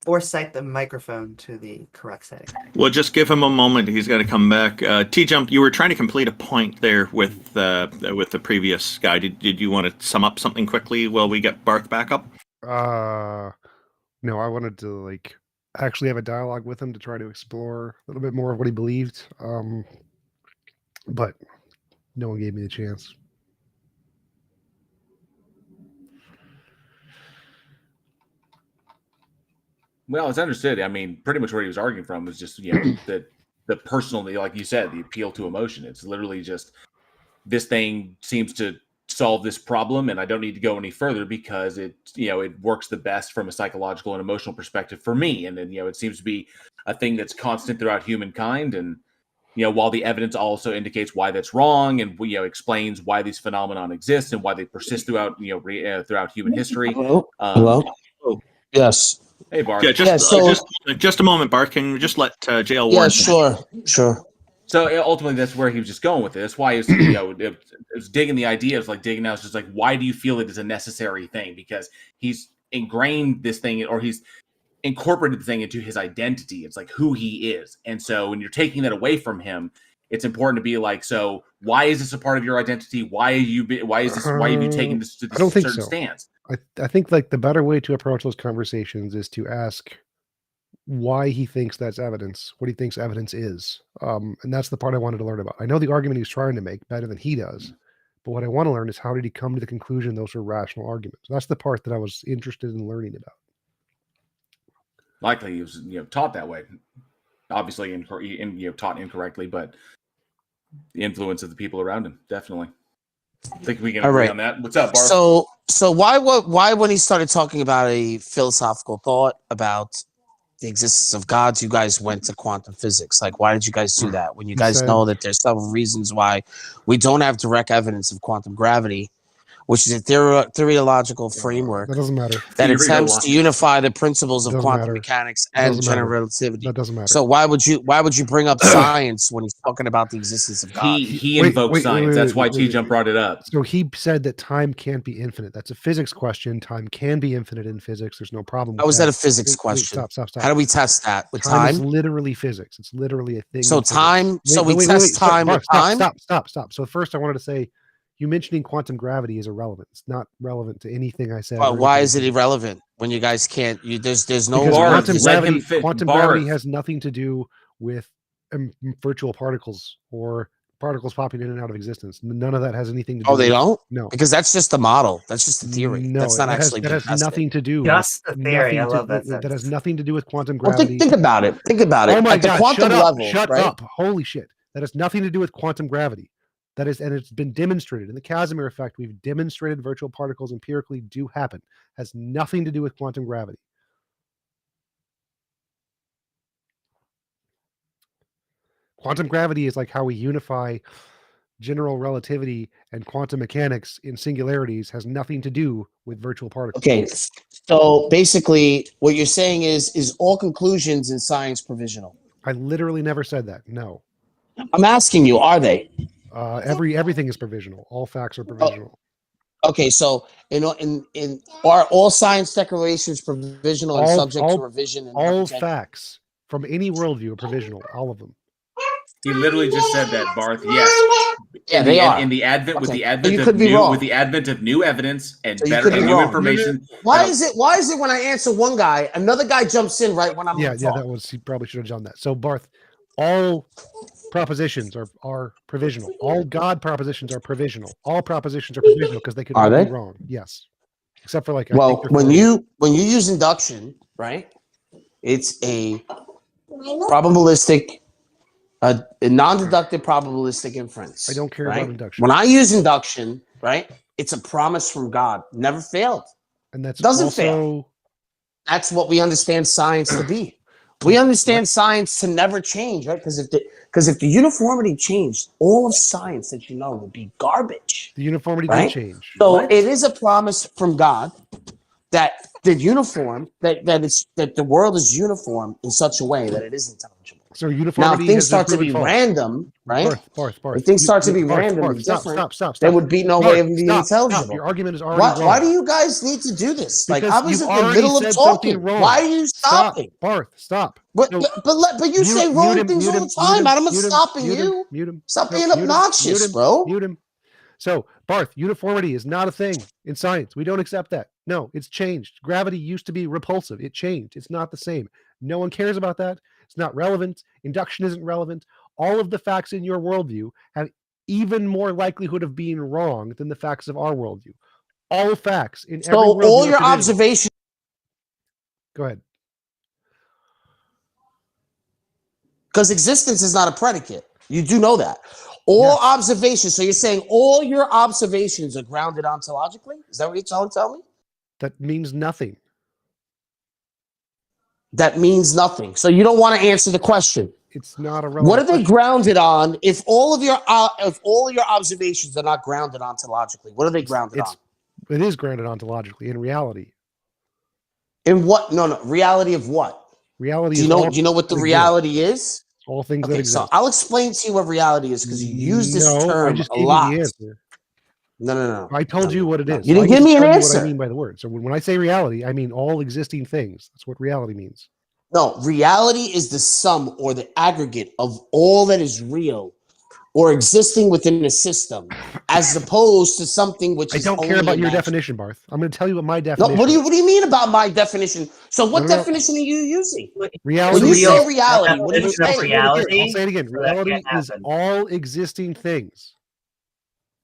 Or set the microphone to the correct setting. Well, just give him a moment. He's got to come back. T-Jump, you were trying to complete a point there with the previous guy. Did you want to sum up something quickly while we get Barth back up? No, I wanted to actually have a dialogue with him to try to explore a little bit more of what he believed. But no one gave me the chance. Well, it's understood. I mean, pretty much where he was arguing from was just, the personal, like you said, the appeal to emotion. It's literally just, this thing seems to solve this problem, and I don't need to go any further because it works the best from a psychological and emotional perspective for me. And then, it seems to be a thing that's constant throughout humankind. And, while the evidence also indicates why that's wrong, and explains why these phenomenon exist and why they persist throughout throughout human history. Hello. Yes. Hey, Bart. Yeah, Yeah, just a moment, Barth. Can you just let JL Yeah, Warren? sure. So ultimately, that's where he was just going with it. That's why it was, it was digging the idea. It's like digging out. It's just like, why do you feel it is a necessary thing? Because he's ingrained this thing, or he's incorporated the thing into his identity. It's like who he is. And so when you're taking that away from him, it's important to be like, so why is this a part of your identity? Why have you taken this to this certain stance? I think the better way to approach those conversations is to ask why he thinks that's evidence, what he thinks evidence is. And that's the part I wanted to learn about. I know the argument he's trying to make better than he does, but what I want to learn is how did he come to the conclusion those were rational arguments? That's the part that I was interested in learning about. Likely he was taught that way, obviously, taught incorrectly, but the influence of the people around him, definitely. I think we can All agree right. on that. What's up, Bart? So why when he started talking about a philosophical thought about the existence of gods, you guys went to quantum physics? Like, why did you guys do that when you guys know that there's several reasons why we don't have direct evidence of quantum gravity, which is a theological framework That doesn't matter. that attempts to unify the principles of Doesn't quantum matter. mechanics and Doesn't general matter. relativity. That doesn't matter. So why would you bring up science when he's talking about the existence of God? He invoked science. That's why T-Jump brought it up. So he said that time can't be infinite. That's a physics question. Time can be infinite in physics. There's no problem with How is that. that a physics question? Stop. How do we test that with Time is time? literally physics. It's literally a thing. So in physics. time. So we test time with time. Stop. So first, I wanted to say, you mentioning quantum gravity is irrelevant. It's not relevant to anything I said. Well, why is it irrelevant when you guys can't? There's no quantum gravity has nothing to do with virtual particles or particles popping in and out of existence. None of that has anything to do. Oh, they don't? No, because that's just a model. That's just a theory. No, that's not actually. That has nothing to do. Just the theory. I love that. That has nothing to do with quantum Well, gravity. think about it. Think about it. Oh my At the God! quantum Shut up! level, Shut right? up! Holy shit! That has nothing to do with quantum gravity. That is, and it's been demonstrated in the Casimir effect. We've demonstrated virtual particles empirically do happen. Has nothing to do with quantum gravity. Quantum gravity is like how we unify general relativity and quantum mechanics in singularities. Has nothing to do with virtual particles. Okay, so basically, what you're saying is all conclusions in science provisional? I literally never said that. No. I'm asking you, are they? Everything is provisional. All facts are provisional. Okay, so in are all science declarations provisional and subject to revision? And all facts from any worldview are provisional. All of them. He literally just said that, Barth. Yes. Yeah, they are. In the advent with the advent of new evidence and better and new information. Why is it when I answer one guy, another guy jumps in right when I'm he probably should have done that. So Barth, all propositions are provisional. All God propositions are provisional. All propositions are provisional because they could all be wrong. Yes, except for like. When you use induction, right? It's a probabilistic, a non-deductive probabilistic inference. I don't care about induction. When I use induction, right? It's a promise from God, never failed, and that doesn't fail. That's what we understand science to be. We understand science to never change, right? Because if the uniformity changed, all of science that you know would be garbage. The uniformity did change. So it is a promise from God that the world is uniform in such a way that it is intelligible. So uniformity. Now, if things start to be random, right? Barth, if things start to be random and different, stop. there would be no way of being intelligible. Your argument is already wrong. Why do you guys need to do this? Because like I was in the middle of talking. Why are you stopping? Barth, stop. But you say wrong things all the time. I'm not stopping you. Mute him. Stop being obnoxious, bro. Mute him. So, Barth, uniformity is not a thing in science. We don't accept that. No, it's changed. Gravity used to be repulsive. It changed. It's not the same. No one cares about that. It's not relevant. Induction isn't relevant. All of the facts in your worldview have even more likelihood of being wrong than the facts of our worldview. All facts in every worldview. So all your observations. Go ahead. Because existence is not a predicate. You do know that. All observations. So you're saying all your observations are grounded ontologically? Is that what you're trying to tell me? That means nothing. That means nothing. So you don't want to answer the question. It's not a relevant. What are they grounded on? If all of your observations are not grounded ontologically, what are they grounded on? It is grounded ontologically in reality. In what? No. Reality of what? Reality. Do you know what the reality is? All things that exist. So I'll explain to you what reality is because you use this term a lot. No. I told you what it is. You didn't give me an answer. What I mean by the word. So when I say reality, I mean all existing things. That's what reality means. No, reality is the sum or the aggregate of all that is real or existing within a system, as opposed to something which is. I don't care about your definition, Barth. I'm going to tell you what my definition. No, what do you mean about my definition? So what definition are you using? Reality. When you say reality, what are you saying? I'll say it again. Reality is all existing things.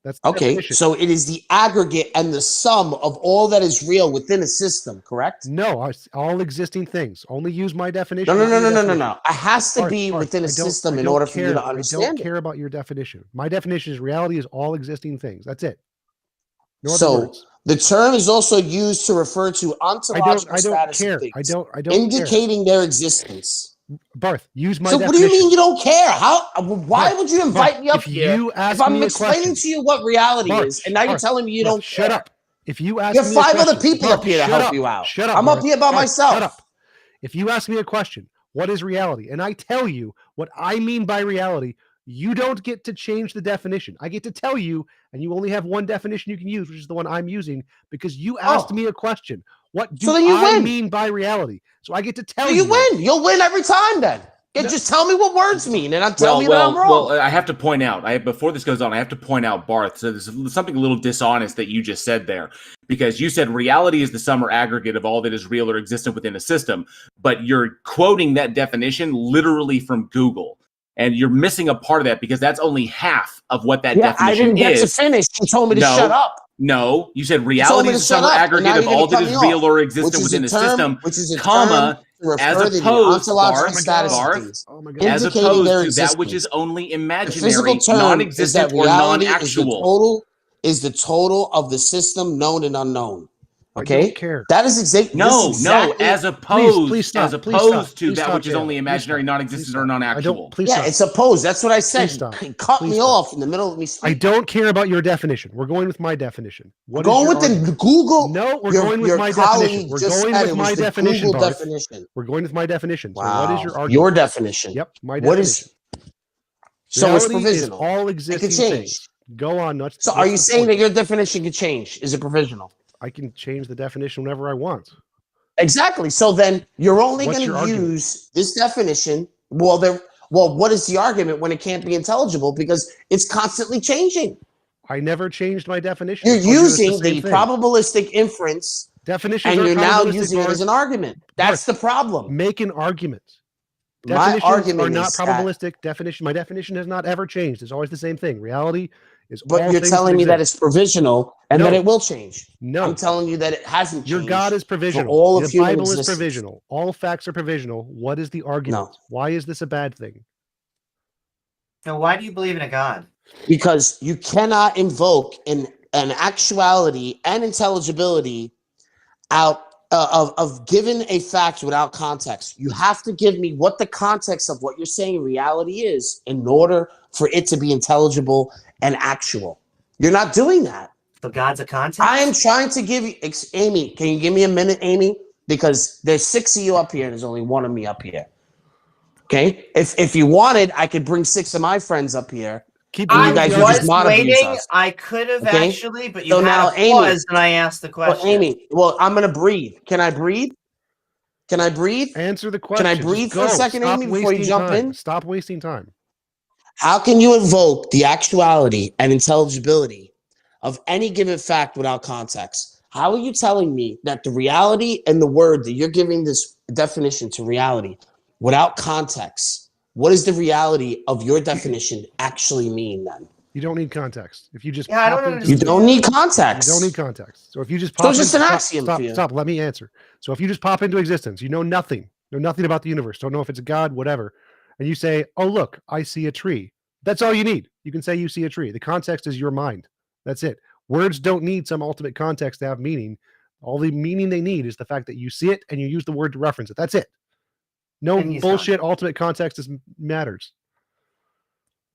That's the Okay, definition. so it is the aggregate and the sum of all that is real within a system, correct? No, all existing things. Only use my definition. No. not your definition. It has to Barth, be Barth, within a I don't- system I in don't order for you care. to I understand don't it. care about your definition. My definition is reality is all existing things. That's it. No other So words. the term is also used to refer to ontological I don't status care. of things, I don't care. indicating their existence. Barth, use my So definition. what do you mean you don't care? How? Why Barth, would you invite Barth, me up if here you ask if I'm me a explaining question- to you what reality Barth, is, and now you're Barth, telling me you Barth, don't shut care? up. If you ask You have me a 5 other question- people Barth, up here to shut help you out. Shut up. I'm Barth. up here by Barth, myself. Shut up. If you ask me a question, what is reality? And I tell you what I mean by reality, you don't get to change the definition. I get to tell you, and you only have one definition you can use, which is the one I'm using, because you asked me a question. What do So then you I win. mean by reality? So I get to tell So you. you win. You'll win every time then. Yeah, just tell me what words mean, and tell me that I'm wrong. Well, I have to point out, before this goes on, I have to point out, Barth, so there's something a little dishonest that you just said there, because you said reality is the sum or aggregate of all that is real or existent within a system, but you're quoting that definition literally from Google. And you're missing a part of that because that's only half of what that definition is. I didn't get to finish. You told me to shut up. No, you said reality is the sum or aggregate of all that is real or existent within a system, comma, as opposed, Barth, as opposed to that which is only imaginary, non-existent, or non-actual. Is the total of the system known and unknown. Okay, I don't care. That is exactly as opposed, please stop. as Please opposed stop. to Please that stop, which is Jalen. only Please imaginary, stop. non-existent, or I non-actual. don't. Please Yeah, stop. it's opposed. That's what I said. Please stop. You cut Please me stop. off in the middle of me speaking. I don't care about your definition. We're going with my definition. We're going with the Google. No, we're going with my definition. We're going with my definition, Barth. We're going with my definition. So what is your argument? Your definition. Yep, my What definition. is? So it's Reality is provisional. all It existing can change. things. Go on. So are you saying that your definition can change? Is it provisional? I can change the definition whenever I want. Exactly. So then you're only What's going your to argument? use this definition. Well, what is the argument when it can't be intelligible because it's constantly changing? I never changed my definition. You're I told you it's using the same thing. probabilistic inference, definitions, and are you're now probabilistic, using it as an argument. That's the problem. Make an argument. My Definitions argument are not is that- probabilistic. Definition. My definition has not ever changed. It's always the same thing. Reality is. But all you're things telling me that exist. it's provisional and No. that it will change. No. I'm telling you that it hasn't changed. Your God is provisional. For all the of human Bible existence. is provisional. All facts are provisional. What is the argument? No. Why is this a bad thing? Now, why do you believe in a God? Because you cannot invoke an actuality and intelligibility out of given a fact without context. You have to give me what the context of what you're saying reality is in order for it to be intelligible and actual. You're not doing that. So God's a context? I am trying to give you, Amy, can you give me a minute, Amy? Because there's 6 of you up here and there's only 1 of me up here. Okay? If you wanted, I could bring 6 of my friends up here. I you guys would was just monoabuse waiting. us. I could have Okay? actually, but you So had now, a Amy- pause and I asked the question. Well, Amy, I'm going to breathe. Can I breathe? Can I breathe? Answer the question. Can I Just breathe for a go. second, Stop Amy, before you wasting jump time. in? Stop wasting time. How can you invoke the actuality and intelligibility of any given fact without context? How are you telling me that the reality and the word that you're giving this definition to reality without context? What does the reality of your definition actually mean then? You don't need context. If you just Yeah, I pop don't into You the- don't need context. You don't need context. So if you just So pop it's just into- an stop, axiom stop, for you. stop, let me answer. So if you just pop into existence, you know nothing about the universe, don't know if it's a God, whatever, and you say, "Oh look, I see a tree." That's all you need. You can say you see a tree. The context is your mind. That's it. Words don't need some ultimate context to have meaning. All the meaning they need is the fact that you see it and you use the word to reference it. That's it. No And he's bullshit. Ultimate context matters.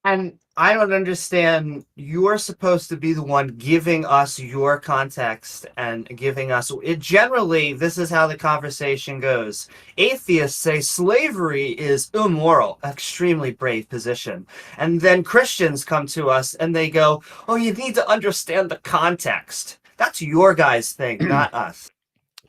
And I don't understand. You're supposed to be the one giving us your context and giving us it. Generally, this is how the conversation goes. Atheists say slavery is immoral, extremely brave position. And then Christians come to us and they go, "Oh, you need to understand the context." That's your guys' thing, not us.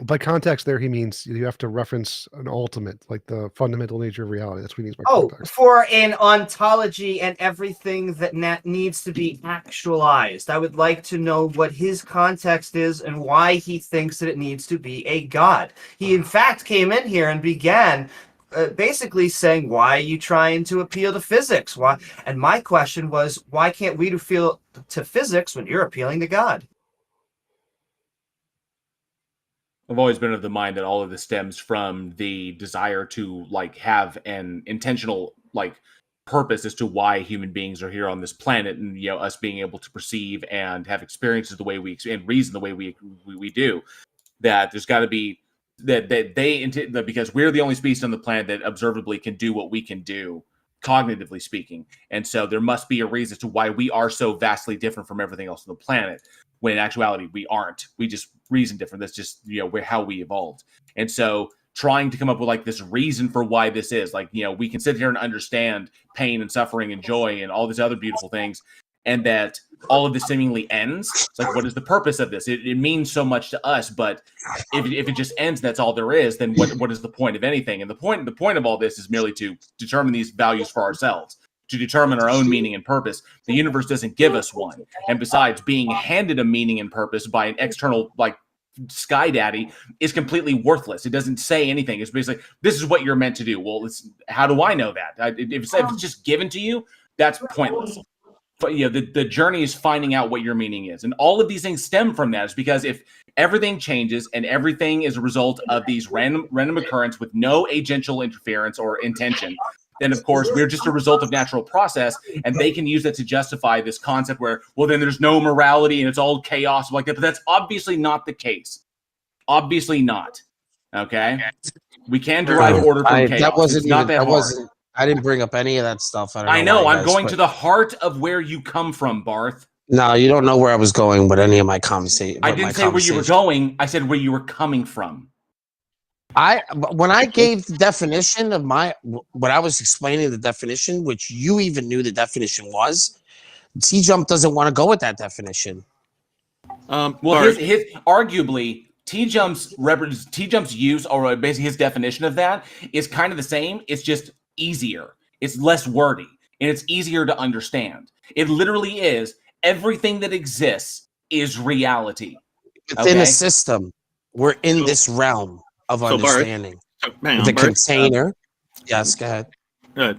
By context, there he means you have to reference an ultimate, like the fundamental nature of reality. That's what he means by Oh, context. for an ontology and everything that needs to be actualized. I would like to know what his context is and why he thinks that it needs to be a God. He, in fact, came in here and began basically saying, why are you trying to appeal to physics? Why? And my question was, why can't we appeal to physics when you're appealing to God? I've always been of the mind that all of this stems from the desire to like have an intentional like purpose as to why human beings are here on this planet, and you know, us being able to perceive and have experiences the way we and reason the way we do. That there's got to be that because we're the only species on the planet that observably can do what we can do, cognitively speaking, and so there must be a reason as to why we are so vastly different from everything else on the planet. When in actuality we aren't. We just reason different. That's just, you know, how we evolved. And so trying to come up with like this reason for why this is, like, you know, we can sit here and understand pain and suffering and joy and all these other beautiful things, and that all of this seemingly ends. It's like, what is the purpose of this? It means so much to us, but if it just ends, that's all there is, then what is the point of anything? And the point of all this is merely to determine these values for ourselves, to determine our own meaning and purpose. The universe doesn't give us one. And besides, being handed a meaning and purpose by an external, like, sky daddy is completely worthless. It doesn't say anything. It's basically, this is what you're meant to do. Well, how do I know that? If it's just given to you, that's pointless. But, you know, the journey is finding out what your meaning is. And all of these things stem from that. Is because if everything changes and everything is a result of these random occurrence with no agential interference or intention, then of course we're just a result of natural process, and they can use that to justify this concept where, well, then there's no morality and it's all chaos like that. But that's obviously not the case. Obviously not. Okay, we can derive order from chaos. That wasn't it's not that hard. I didn't bring up any of that stuff. I know. I'm going to the heart of where you come from, Barth. No, you don't know where I was going with any of my conversation. I didn't say where you were going. I said where you were coming from. When I gave the definition of when I was explaining the definition, which you even knew the definition was, T-Jump doesn't want to go with that definition. Well, his arguably T-Jump's use, or basically his definition of that, is kind of the same. It's just easier. It's less wordy, and it's easier to understand. It literally is everything that exists is reality. Within a system, we're in this realm of understanding. The container. Yes, go ahead. There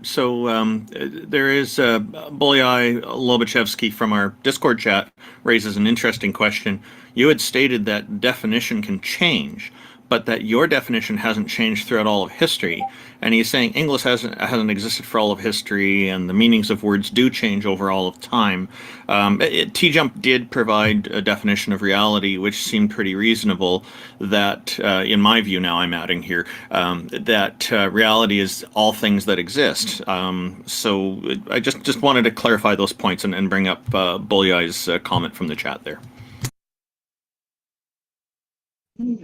is Bolyai Lobachevsky from our Discord chat raises an interesting question. You had stated that definition can change, but that your definition hasn't changed throughout all of history. And he's saying English hasn't existed for all of history, and the meanings of words do change over all of time. T-Jump did provide a definition of reality, which seemed pretty reasonable, that, in my view now I'm adding here, that reality is all things that exist. So I just wanted to clarify those points and bring up Bolyai's comment from the chat there.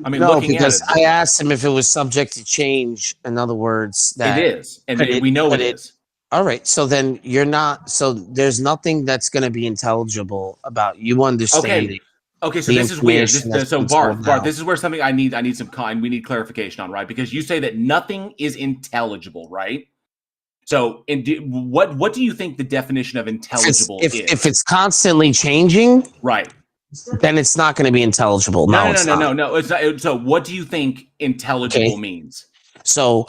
I mean, no, because I asked him if it was subject to change. In other words, that it is, and we know it is. All right, so then you're not. So there's nothing that's going to be intelligible about you understanding. Okay, so this is weird. So Bart, this is where something I need we need clarification on, right? Because you say that nothing is intelligible, right? So, what do you think the definition of intelligible is? If it's constantly changing, right? Then it's not going to be intelligible. No. It's not. So what do you think intelligible means? So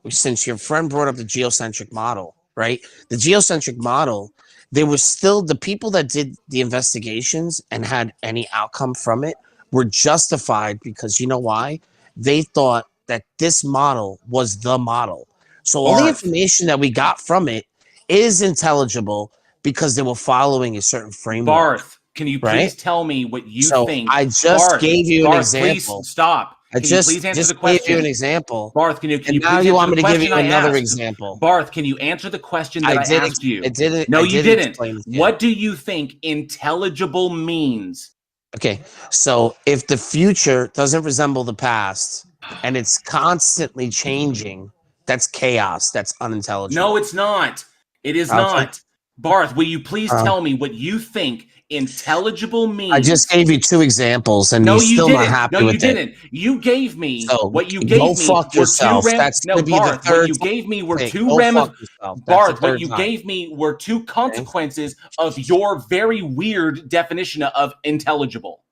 since your friend brought up the geocentric model, right? The geocentric model, there was still the people that did the investigations and had any outcome from it were justified because you know why? They thought that this model was the model. So all the information that we got from it is intelligible because they were following a certain framework. Barth. Can you please tell me what you think? I just gave you an example. Please stop. Can you please answer the question? Gave you an example. Barth, can you now you want me to give you another example? Barth, can you answer the question that I asked you? No, you didn't. What do you think intelligible means? Okay, so if the future doesn't resemble the past and it's constantly changing, that's chaos. That's unintelligible. No, it's not. It is not. Barth, will you please tell me what you think intelligible means? I just gave you two examples, and you're still not happy with it. No, you didn't. You gave me what you gave me. Go fuck yourself. That's going to be the third. What you gave me were two Barth, what you gave me were two consequences of your very weird definition of intelligible.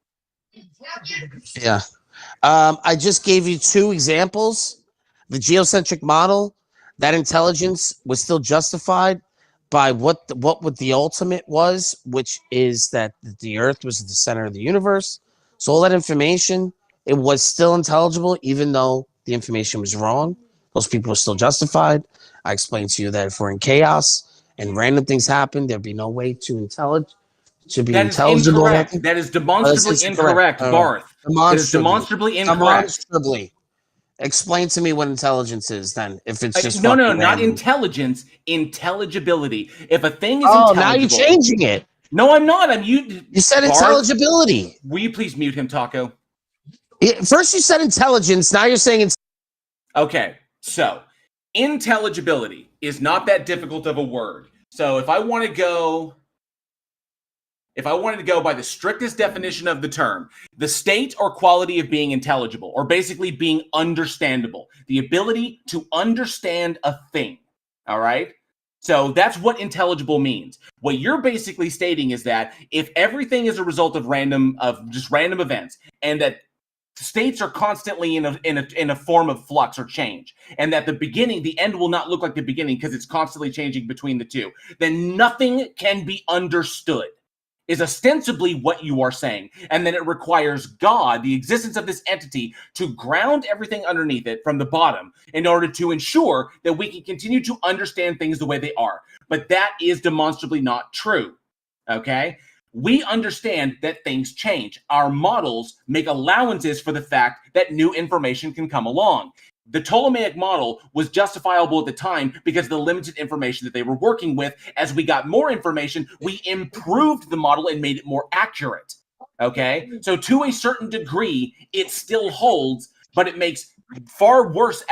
Yeah. I just gave you two examples the geocentric model, that intelligence was still justified by what the ultimate was, which is that the Earth was the center of the universe. So all that information, it was still intelligible, even though the information was wrong. Those people were still justified. I explained to you that if we're in chaos and random things happen, there'd be no way to be That is intelligible. incorrect. That is demonstrably incorrect, Barth. That is demonstrably incorrect. Demonstrably. Explain to me what intelligence is then. If it's just no, random. not intelligence, intelligibility. If a thing is intelligible, now you're changing it. No, I'm not. I'm you. You said Barth, intelligibility. Will you please mute him, Taco? First you said intelligence. Now you're saying it's okay. So intelligibility is not that difficult of a word. So if I wanted to go by the strictest definition of the term, the state or quality of being intelligible, or basically being understandable, the ability to understand a thing. All right. So that's what intelligible means. What you're basically stating is that if everything is a result of random events, and that states are constantly in a form of flux or change, and that the end will not look like the beginning because it's constantly changing between the two, then nothing can be understood, is ostensibly what you are saying. And then it requires God, the existence of this entity, to ground everything underneath it from the bottom in order to ensure that we can continue to understand things the way they are. But that is demonstrably not true. Okay? We understand that things change. Our models make allowances for the fact that new information can come along. The Ptolemaic model was justifiable at the time because of the limited information that they were working with. As we got more information, we improved the model and made it more accurate. Okay? So to a certain degree, it still holds, but it makes far worse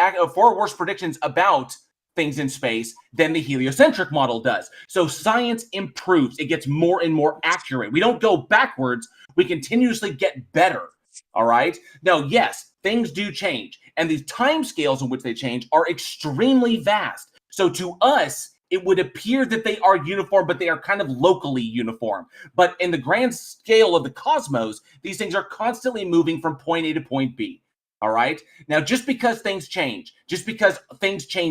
predictions about things in space than the heliocentric model does. So science improves. It gets more and more accurate. We don't go backwards. We continuously get better. All right? Now, yes, things do change, and the time scales in which they change are extremely vast. So to us, it would appear that they are uniform, but they are kind of locally uniform. But in the grand scale of the cosmos, these things are constantly moving from point A to point B. All right? Now, just because things change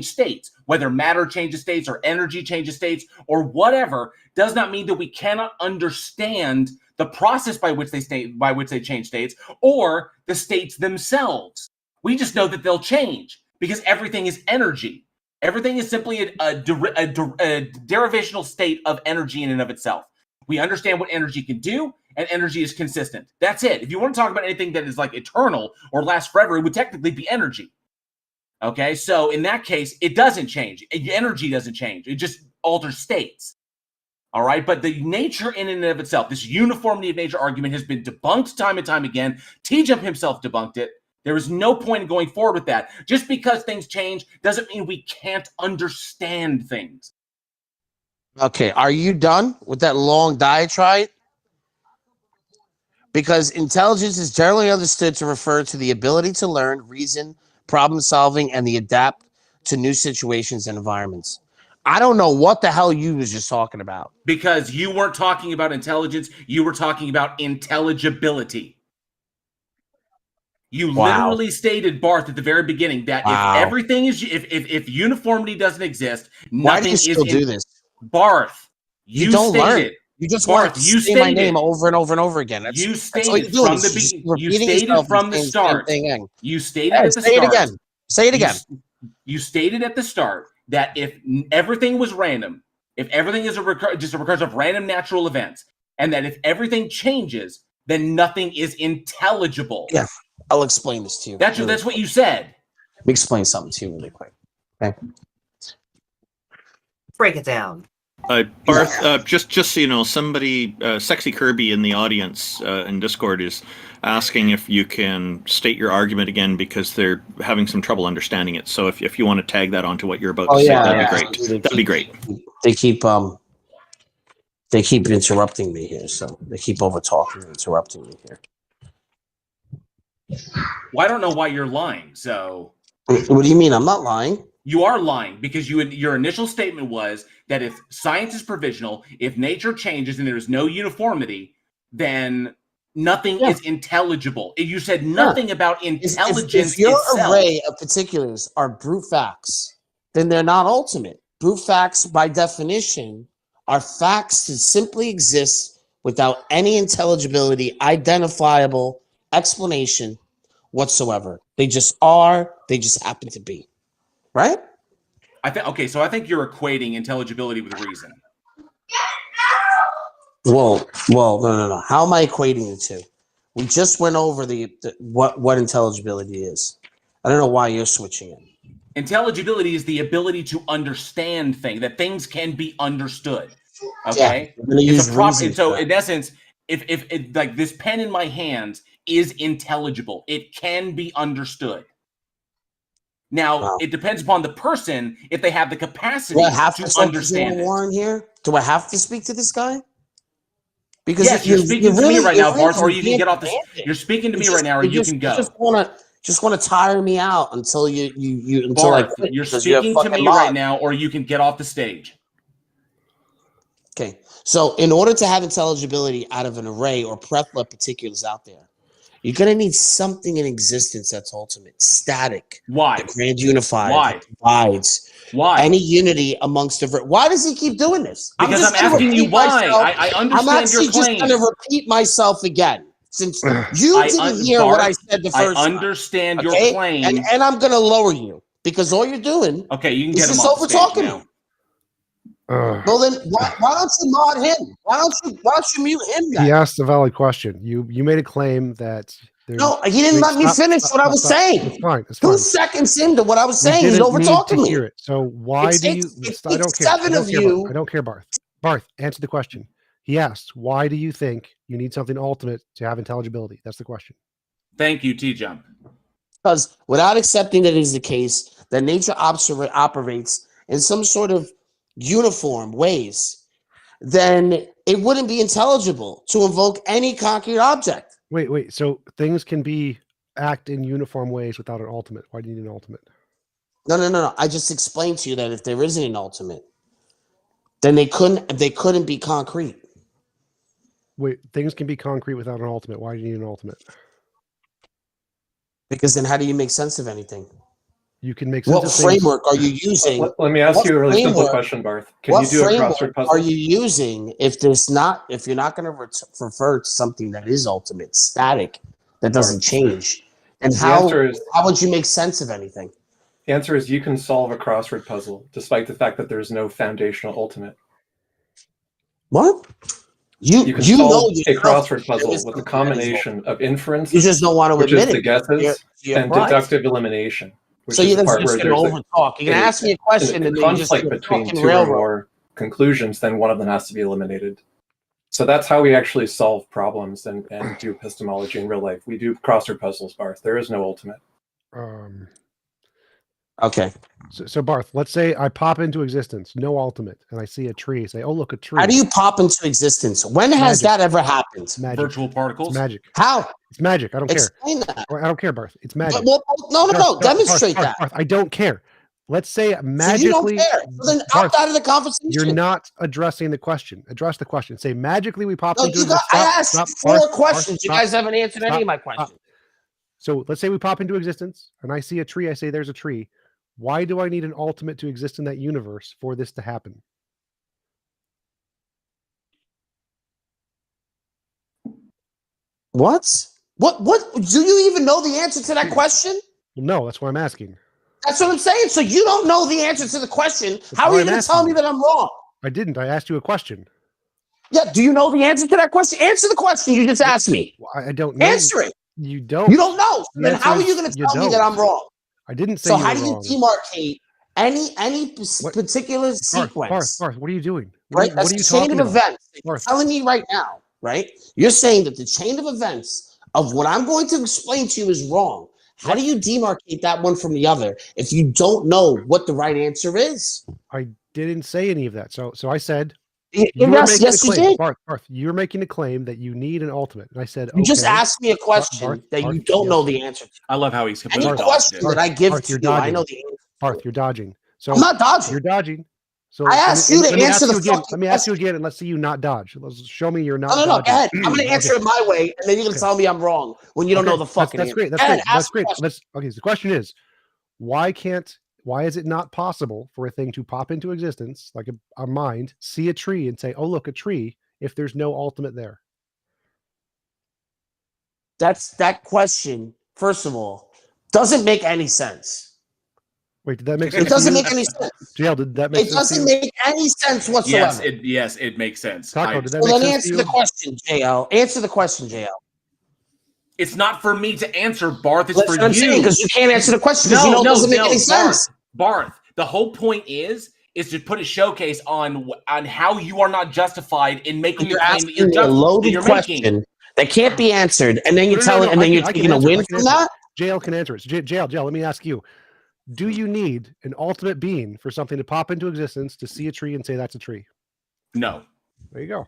states, whether matter changes states or energy changes states or whatever, does not mean that we cannot understand the process by which they change states or the states themselves. We just know that they'll change because everything is energy. Everything is simply a derivational state of energy in and of itself. We understand what energy can do, and energy is consistent. That's it. If you want to talk about anything that is like eternal or lasts forever, it would technically be energy. Okay, so in that case, it doesn't change. Energy doesn't change. It just alters states. All right, but the nature in and of itself, this uniformity of nature argument has been debunked time and time again. TJump himself debunked it. There is no point in going forward with that. Just because things change doesn't mean we can't understand things. Okay, are you done with that long diatribe? Because intelligence is generally understood to refer to the ability to learn, reason, problem solving, and the adapt to new situations and environments. I don't know what the hell you was just talking about. Because you weren't talking about intelligence, you were talking about intelligibility. You literally stated, Barth, at the very beginning that if everything is, if uniformity doesn't exist, nothing is. Why do you still do this, Barth? You don't learn. You just want to say my name over and over and over again. You stated from the beginning. You stated from the start. You stated at the start. Say it again. Say it again. You stated at the start that if everything was random, if everything is just a recurrence of random natural events, and that if everything changes, then nothing is intelligible. Yeah, I'll explain this to you. That's what you said. Let me explain something to you really quick. Okay. Break it down. Barth, just so you know, somebody, Sexy Kirby in the audience in Discord is asking if you can state your argument again because they're having some trouble understanding it. So if you want to tag that onto what you're about to say, that'd be great. That'd be great. They keep interrupting me here, so they keep over talking and interrupting me here. Well, I don't know why you're lying. So what do you mean? I'm not lying. You are lying because your initial statement was that if science is provisional, if nature changes and there is no uniformity, then nothing is intelligible. You said nothing about intelligence If your itself. array of particulars are brute facts, then they're not ultimate. Brute facts, by definition, are facts that simply exist without any intelligibility, identifiable explanation whatsoever. They just are. They just happen to be. Right? So I think you're equating intelligibility with reason. Well, no. How am I equating the two? We just went over what intelligibility is. I don't know why you're switching it. Intelligibility is the ability to understand things, that things can be understood. Okay? So in essence, if like this pen in my hand is intelligible, it can be understood. Now, it depends upon the person if they have the capacity to understand it. Warren here? Do I have to speak to this guy? Because yes, you're speaking to me right now, Barth, or you can get off this. You're speaking to me right now, or you can go. Just want to tire me out until you Barth, you're speaking to me right now, or you can get off the stage. Okay, so in order to have intelligibility out of an array or plethora of particulars out there, you're going to need something in existence that's ultimate, static. Why? The grand unifier. Why? Divides. Why? Any unity amongst the... Why does he keep doing this? Because I'm asking you why. I understand your claim. I'm actually just going to repeat myself again. Since you didn't hear what I said the first time. I understand your claim. And I'm going to lower you. Because all you're doing... Okay, you can get him off the stage now. Well then, why don't you mod him? Why don't you mute him then? He asked a valid question. You made a claim that no, he didn't let me finish what I was saying. It's fine. 2 seconds into what I was saying, he's over talking me. Hear it. So why do you? I don't care. Seven of you. I don't care, Barth. Barth, answer the question. He asked, "Why do you think you need something ultimate to have intelligibility?" That's the question. Thank you, T-Jump. Because without accepting that it is the case that nature operates in some sort of uniform ways, then it wouldn't be intelligible to invoke any concrete object. Wait. So things can act in uniform ways without an ultimate. Why do you need an ultimate? No. I just explained to you that if there isn't an ultimate, then they couldn't be concrete. Wait, things can be concrete without an ultimate. Why do you need an ultimate? Because then how do you make sense of anything? You can make sense of things. What framework are you using? Let me ask you a really simple question, Barth. Can you do a crossword puzzle? Are you using if you're not going to refer to something that is ultimate, static, that doesn't change? And how would you make sense of anything? The answer is you can solve a crossword puzzle despite the fact that there's no foundational ultimate. What? You can solve a crossword puzzle with a combination of inference, you just don't want to admit the guesses, and deductive elimination. So you're just going to over talk. You're going to ask me a question and then conflict between two or more conclusions, then one of them has to be eliminated. So that's how we actually solve problems and do epistemology in real life. We do crossword puzzles, Barth. There is no ultimate. Okay. So Barth, let's say I pop into existence, no ultimate, and I see a tree. Say, "Oh, look, a tree." How do you pop into existence? When has that ever happened? Magic. Virtual particles. It's magic. How? It's magic. I don't Explain care. That. I don't care, Barth. It's magic. Well, no. Demonstrate Barth, that. I don't care. Let's say magically. So you don't care. So then Barth, out of the conversation. You're not addressing the question. Address the question. Say magically we pop into. I asked 4 questions. You guys haven't answered any of my questions. So let's say we pop into existence, and I see a tree. I say, "There's a tree." Why do I need an ultimate to exist in that universe for this to happen? What? What? Do you even know the answer to that question? Well, no, that's what I'm asking. That's what I'm saying. So you don't know the answer to the question. How are you going to tell me that I'm wrong? I didn't. I asked you a question. Yeah. Do you know the answer to that question? Answer the question you just asked me. I don't know. Answer it. You don't. You don't know. So then how are you going to tell me that I'm wrong? I didn't say. So how do you demarcate any particular sequence? Barth, what are you doing? Right, that's the chain of events. You're telling me right now, right? You're saying that the chain of events of what I'm going to explain to you is wrong. How do you demarcate that one from the other if you don't know what the right answer is? I didn't say any of that. So I said. Yes, you did. Barth, you're making a claim that you need an ultimate. And I said, you just asked me a question that you don't know the answer to. I love how he's completely question that I give to you, I know the answer. Barth, you're dodging. So I'm not dodging. You're dodging. So I asked you to answer the again. fucking Let me ask you question. again, and let's see you not dodge. Let's show me you're not. No, go dodging. ahead. I'm going to answer Okay. it my way, and then you can tell me I'm wrong when you don't know the fucking That's answer. great. That's Go great. ahead, That's ask the great. question. Okay. So the question is, why is it not possible for a thing to pop into existence, like a mind, see a tree and say, "Oh, look, a tree," if there's no ultimate there? That question, first of all, doesn't make any sense. Wait, did that make sense? It doesn't to you? make any sense. JL, did that make It sense? doesn't make any sense whatsoever. Yes, it makes sense. Taco, did that Well, make then sense to answer you? the question, JL. Answer the question, JL. It's not for me to answer, Barth. It's That's for what I'm saying, you. because you can't answer the question because you know it doesn't make any sense. Barth. The whole point is to put a showcase on how you are not justified in making the You're claim that asking you're a loaded making. question that can't be answered, and then you're telling, and then you're taking a win from that. JL can answer it. So JL, let me ask you: do you need an ultimate being for something to pop into existence to see a tree and say that's a tree? No. There you go.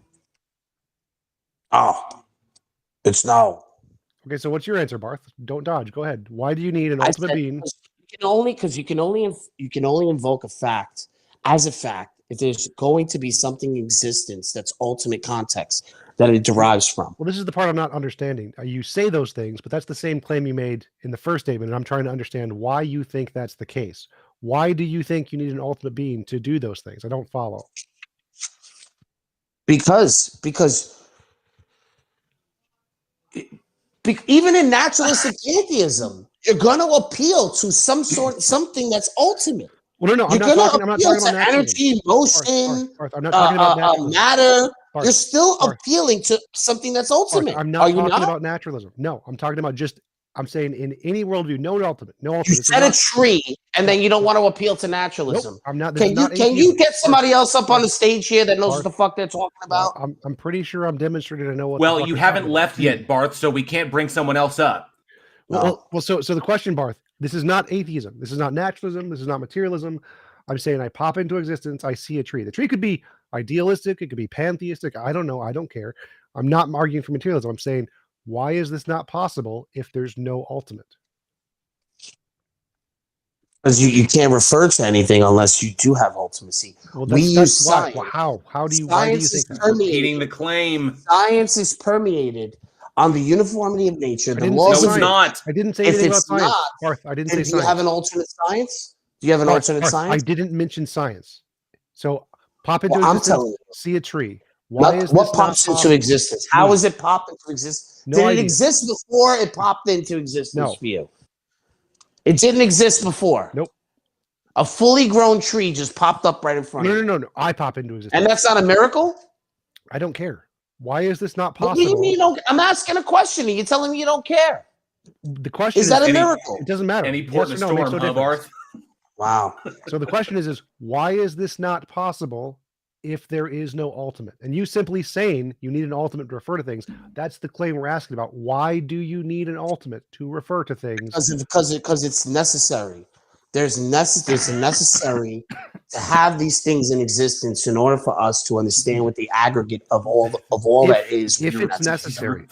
Oh, it's no. Okay, so what's your answer, Barth? Don't dodge. Go ahead. Why do you need an ultimate being? You can only invoke a fact as a fact if there's going to be something in existence that's ultimate context that it derives from. Well, this is the part I'm not understanding. You say those things, but that's the same claim you made in the first statement, and I'm trying to understand why you think that's the case. Why do you think you need an ultimate being to do those things? I don't follow. Because even in naturalistic pantheism, you're going to appeal to something that's ultimate. Well, no, I'm not talking about energy, motion, I'm not talking about naturalism. matter. Barth, you're still appealing to something that's ultimate. I'm not talking about naturalism. No, I'm talking about I'm saying in any worldview, no ultimate. You said a tree, and then you don't want to appeal to naturalism. Nope, I'm not. Can you get somebody else up on the stage here that knows what the fuck they're talking about? I'm pretty sure I'm demonstrating I know what. Well, you haven't left yet, Barth, so we can't bring someone else up. Well, so the question, Barth, this is not atheism. This is not naturalism. This is not materialism. I'm saying I pop into existence. I see a tree. The tree could be idealistic. It could be pantheistic. I don't know. I don't care. I'm not arguing for materialism. I'm saying, why is this not possible if there's no ultimate? Because you can't refer to anything unless you do have ultimacy. Well, we use science. How do you think that? Repeating the claim. Science is permeated on the uniformity of nature. The laws of not. I didn't say anything about science. Barth, I didn't say science. Do you have an alternate science? Do you have an alternate science? I didn't mention science. So pop into existence, see a tree. What pops into existence? How is it popped into existence? No Did idea. it exist before it popped into existence for you? It didn't exist before. Nope. A fully grown tree just popped up right in front of you. No. I pop into existence. And that's not a miracle? I don't care. Why is this not possible? What do you mean you don't? I'm asking a question and you're telling me you don't care. The question is that a miracle? It doesn't matter. Any port in the storm, huh, Barth? Wow. So the question is why is this not possible if there is no ultimate? And you simply saying you need an ultimate to refer to things, that's the claim we're asking about. Why do you need an ultimate to refer to things? Because it's necessary. There's necessary to have these things in existence in order for us to understand what the aggregate of all that is. If it's necessary.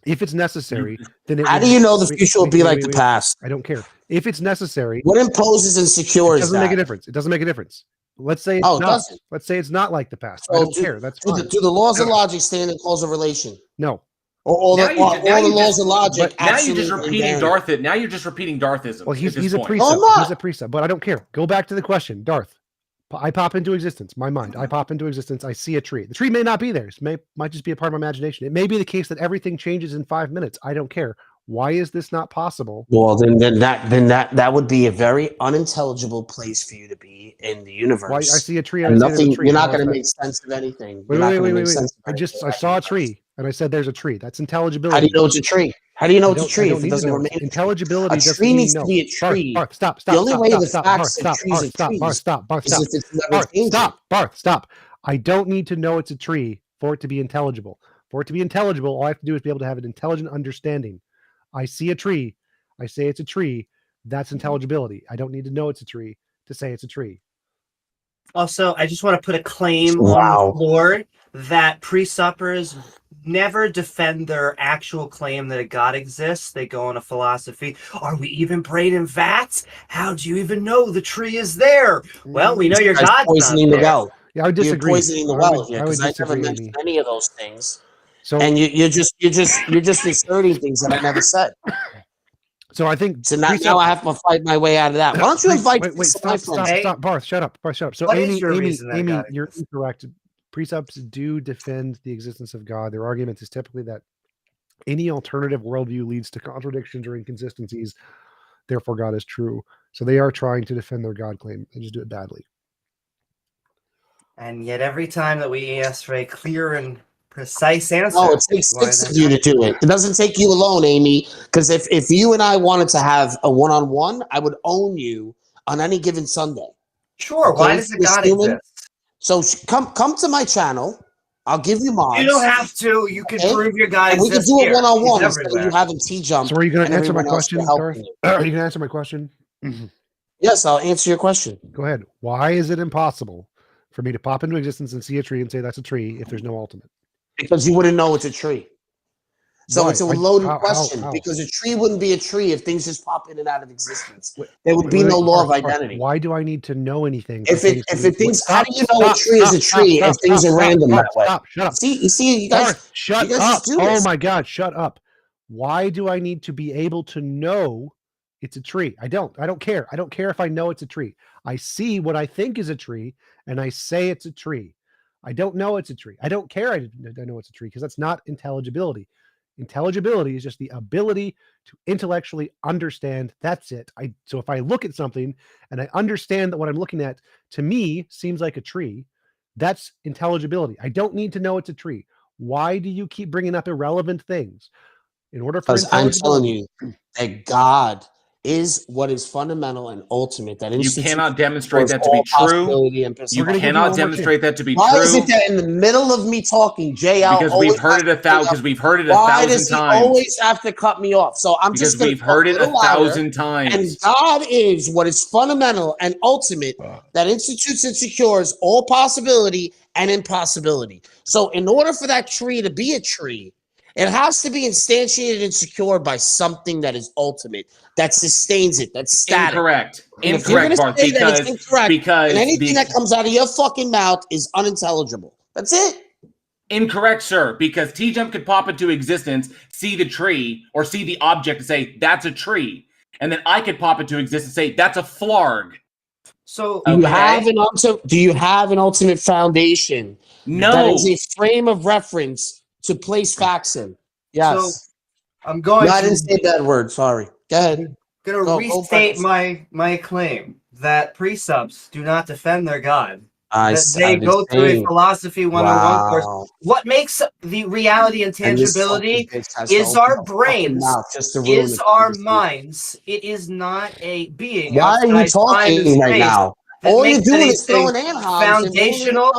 If it's necessary, then how do you know the future will be like the past? I don't care. If it's necessary, what imposes and secures it doesn't make a difference. It doesn't make a difference. Let's say it's not. Let's say it's not like the past. I don't care. That's fine. Do the laws of logic stand in causal relation? No. Or all the laws of logic. Now you're just repeating Darth. Now you're just repeating Darthism. Well, he's a precept. He's a precept, but I don't care. Go back to the question, Darth. I pop into existence, my mind. I pop into existence. I see a tree. The tree may not be there. It might just be a part of my imagination. It may be the case that everything changes in 5 minutes. I don't care. Why is this not possible? Well, then that would be a very unintelligible place for you to be in the universe. Why I see a tree and nothing. You're not going to make sense of anything. Wait. I saw a tree and I said there's a tree. That's intelligibility. How do you know it's a tree? How do you know it's a tree if it doesn't remain? Intelligibility. A tree needs to be a tree. Barth, stop. The only way the facts of trees are trees is if it's never changing. Stop. I don't need to know it's a tree for it to be intelligible. For it to be intelligible, all I have to do is be able to have an intelligent understanding. I see a tree. I say it's a tree. That's intelligibility. I don't need to know it's a tree to say it's a tree. Also, I just want to put a claim on Wow. the floor that pre-suppers never defend their actual claim that a God exists. They go on a philosophy. Are we even brain in vats? How do you even know the tree is there? Well, we know your Guy's God's not poisoning the there. well. Yeah, I would You're disagree. poisoning the I well would- here I would because I never disagree, mentioned Amy. any of those things. So, And you're just inserting things that I never said. so I think So now I have to fight my way out of that. Why don't you invite Wait, my stop, friends? stop, Barth, shut up, Barth, shut up. So What is Amy, your reason that God you're exists? incorrect. Precepts do defend the existence of God. Their argument is typically that any alternative worldview leads to contradictions or inconsistencies. Therefore, God is true. So they are trying to defend their God claim. They just do it badly. And yet every time that we ask for a clear and precise answer. No, it takes six of you to do it. It doesn't take you alone, Amy. Because if you and I wanted to have a one-on-one, I would own you on any given Sunday. Sure. Okay? Why does a God exist? So come to my channel. I'll give you mods. You don't have to. You can prove your God and we exists. can do it here. one-on-one He's instead of you everywhere. having T-Jump. So are you going and to answer my everyone else question, helping Darth? you. Are you going to answer my question? Yes, I'll answer your question. Go ahead. Why is it impossible for me to pop into existence and see a tree and say that's a tree if there's no ultimate? Because you wouldn't know it's a tree. So Why? it's a loaded How? question because a tree wouldn't be a tree if things just pop in and out of existence. Wait, There would be wait, no law of Barth, identity. Why do I need to know anything? If how do you know a tree is a tree if things are random that way? Stop, shut up. See, you guys, Barth, shut you guys up. just do Oh this. my God, shut up. Why do I need to be able to know it's a tree? I don't care. I don't care if I know it's a tree. I see what I think is a tree and I say it's a tree. I don't know it's a tree. I don't care. I know it's a tree because that's not intelligibility. Intelligibility is just the ability to intellectually understand. That's it. So if I look at something and I understand that what I'm looking at to me seems like a tree, that's intelligibility. I don't need to know it's a tree. Why do you keep bringing up irrelevant things? In order for Because I'm telling intelligibility, you that God is what is fundamental and ultimate. That You cannot demonstrate that to be true. You cannot demonstrate that to be Why true. is it that in the middle of me talking, JL Because we've heard it a thousand. We've heard it a why thousand does he times. always have to cut me off? So I'm Because just going we've heard it a thousand times. And God is what is fundamental and ultimate that institutes and secures all possibility and impossibility. So in order for that tree to be a tree, it has to be instantiated and secured by something that is ultimate, that sustains it, that's static. Incorrect. And if you're Incorrect, gonna Barth. say that it's incorrect, Because and anything that comes out of your fucking mouth is unintelligible. That's it. Incorrect, sir. Because T-Jump could pop into existence, see the tree, or see the object and say, that's a tree. And then I could pop into existence and say, that's a flarg. So do you have an ultimate foundation? No. That is a frame of reference to place facts in. Yes. So I'm going No, I to didn't say that word. Sorry. Go ahead. Go restate my claim that precepts do not defend their God. They go through a philosophy 101 course. What makes the reality and tangibility is our brains, is our minds. It is not a being. Why are you talking right now? All you're doing is throwing foundational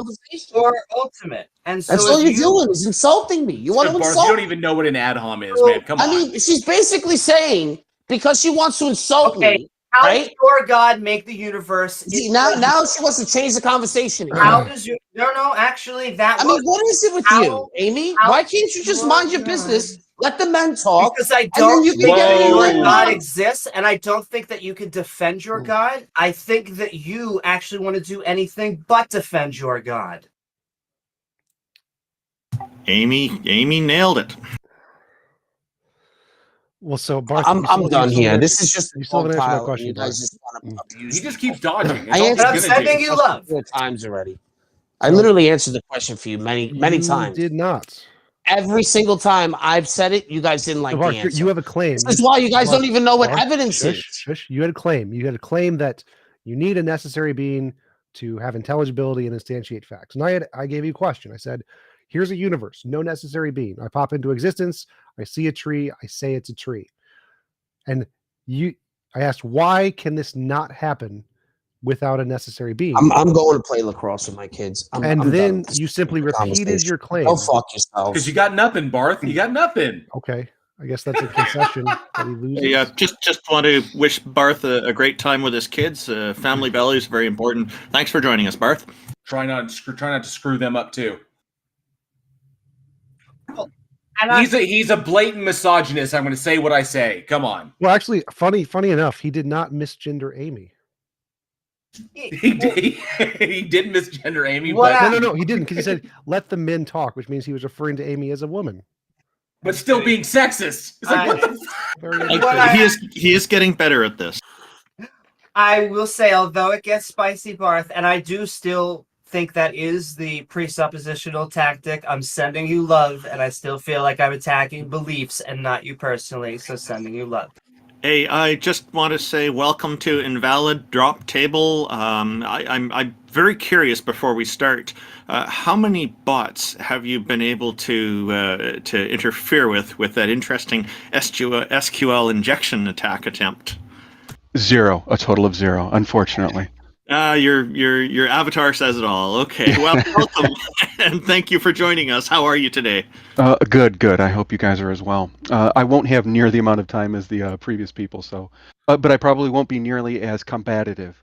or ultimate. And so that's all you're doing is insulting me. You want to insult? You don't even know what an ad hom is, man. Come on. I mean, she's basically saying because she wants to insult me. How right? does your God make the universe? See, now she wants to change the conversation again. How does you? No. Actually, that. I mean, what is it with you, Amy? Why can't you just mind your business? Let the men talk. Because I don't think that your God on. exists, and I don't think that you can defend your God. I think that you actually want to do anything but defend your God. Amy nailed it. Well, so Barth, I'm done here. This is just you still haven't answered my question. You guys just want to abuse. He just keeps dodging. I answered I'm sending you love 4 times already. I literally answered the question for you many times. Did not. Every single time I've said it, you guys didn't like the answer. You have a claim. This is why you guys don't even know what evidence is. Shush. You had a claim. You had a claim that you need a necessary being to have intelligibility and instantiate facts. And I gave you a question. I said, here's a universe, no necessary being. I pop into existence. I see a tree. I say it's a tree. And I asked, why can this not happen without a necessary being? I'm going to play lacrosse with my kids. I'm then you simply repeated your claim. Go fuck yourself. Because you got nothing, Barth. You got nothing. Okay. I guess that's a concession that he loses. Yeah, just want to wish Barth a great time with his kids. Family values very important. Thanks for joining us, Barth. Try not to screw them up too. And He's a blatant misogynist. I'm going to say what I say. Come on. Well, actually, funny enough, he did not misgender Amy. He did misgender Amy, No, he didn't, because he said let the men talk, which means he was referring to Amy as a woman. but still being sexist. It's like, what the He is getting better at this. I will say, although it gets spicy, Barth, and I do still think that is the presuppositional tactic. I'm sending you love, and I still feel like I'm attacking beliefs and not you personally. So sending you love. Hey, I just want to say welcome to Invalid Drop Table. I'm very curious before we start. How many bots have you been able to interfere with that interesting SQL injection attack attempt? 0, a total of 0, unfortunately. Your avatar says it all. Okay, well, welcome, and thank you for joining us. How are you today? Good. I hope you guys are as well. I won't have near the amount of time as the previous people, so, but I probably won't be nearly as combative.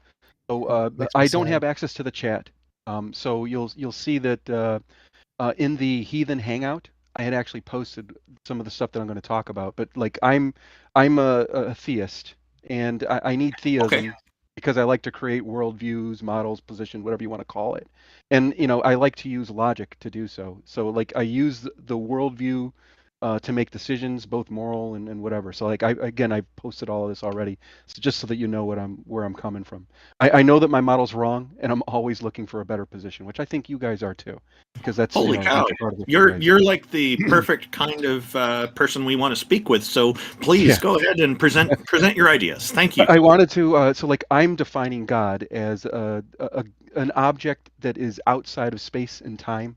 So I don't have access to the chat. So you'll see that in the Heathen Hangout, I had actually posted some of the stuff that I'm going to talk about. But like I'm a theist, and I need theism. Okay. Because I like to create worldviews, models, position, whatever you want to call it. And, I like to use logic to do so. So, like, I use the worldview to make decisions, both moral and whatever. So, like, I've posted all of this already, so just so that you know where I'm coming from. I know that my model's wrong, and I'm always looking for a better position, which I think you guys are too. Because that's holy cow! That's part of it. You're like the perfect kind of person we want to speak with. So please go ahead and present your ideas. Thank you. I wanted to. So like I'm defining God as an object that is outside of space and time.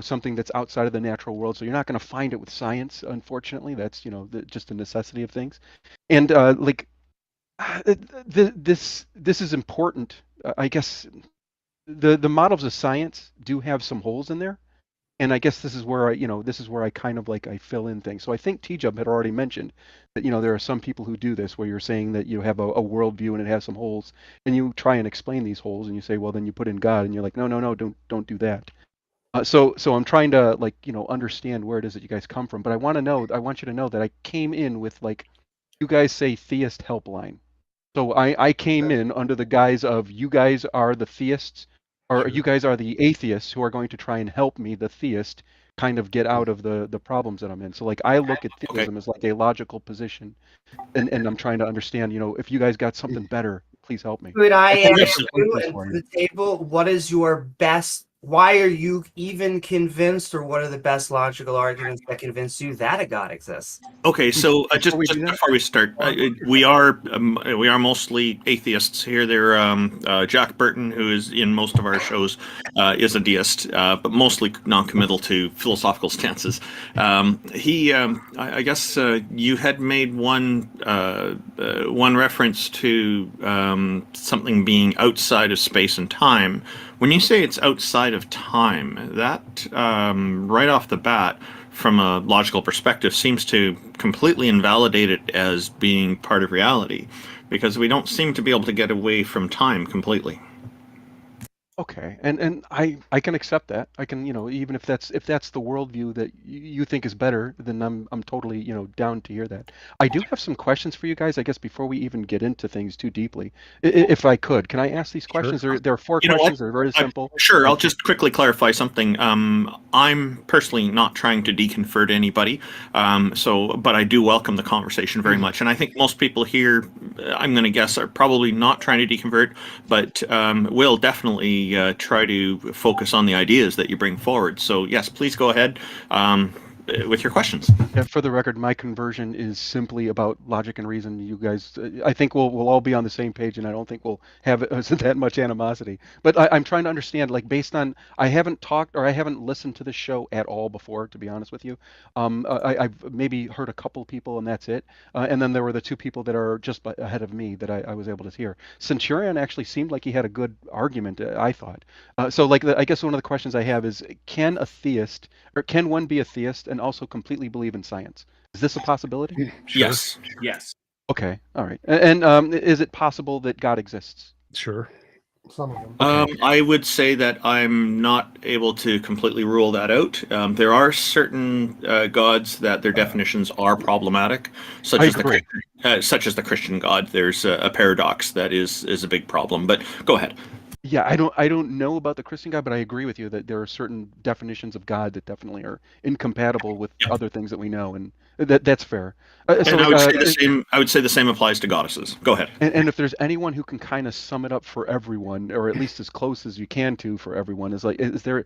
Something that's outside of the natural world. So you're not going to find it with science, unfortunately. That's just a necessity of things. And this is important. I guess the models of science do have some holes in there, and I guess this is where I kind of like I fill in things. So I think Tjump had already mentioned that there are some people who do this where you're saying that you have a worldview and it has some holes, and you try and explain these holes, and you say, well, then you put in God, and you're like, no, don't do that. So I'm trying to understand where it is that you guys come from, but I want you to know that I came in with you guys say Theist Helpline. So I came in under the guise of you guys are the theists, or you guys are the atheists who are going to try and help me, the theist, kind of get out of the problems that I'm in. So I look at theism as like a logical position, and I'm trying to understand, if you guys got something better, please help me. Could I ask you at the table, what is your best? Why are you even convinced, or what are the best logical arguments that convince you that a God exists? Okay, so just before we start, we are mostly atheists here. There, Jack Burton, who is in most of our shows, is a deist, but mostly non-committal to philosophical stances. I guess you had made one reference to something being outside of space and time. When you say it's outside of time, that right off the bat, from a logical perspective, seems to completely invalidate it as being part of reality, because we don't seem to be able to get away from time completely. Okay, and I can accept that. I can, even if that's the worldview that you think is better, then I'm totally, down to hear that. I do have some questions for you guys, I guess, before we even get into things too deeply. If I could, can I ask these questions? Sure. There are 4 questions. They're very simple. Sure, I'll just quickly clarify something. I'm personally not trying to deconvert anybody, but I do welcome the conversation very much. And I think most people here, I'm going to guess, are probably not trying to deconvert, but will definitely try to focus on the ideas that you bring forward. So yes, please go ahead with your questions. Yeah, for the record, my conversion is simply about logic and reason. You guys, I think we'll all be on the same page, and I don't think we'll have that much animosity. But I'm trying to understand, based on, I haven't talked or I haven't listened to this show at all before, to be honest with you. I've maybe heard a couple people, and that's it. And then there were the 2 people that are just ahead of me that I was able to hear. Centurion actually seemed like he had a good argument, I thought. I guess one of the questions I have is, can one be a theist and also completely believe in science. Is this a possibility? Sure. Yes. Okay, all right. And is it possible that God exists? Sure. Some of them. Okay. I would say that I'm not able to completely rule that out. There are certain gods that their definitions are problematic, such I as agree. the Christian God. There's a paradox that is a big problem. But go ahead. Yeah, I don't know about the Christian God, but I agree with you that there are certain definitions of God that definitely are incompatible with Yeah. other things that we know, and that's fair. So And I like, would say the same. I would say the same applies to goddesses. Go ahead. and if there's anyone who can kind of sum it up for everyone, or at least as close as you can to for everyone, is there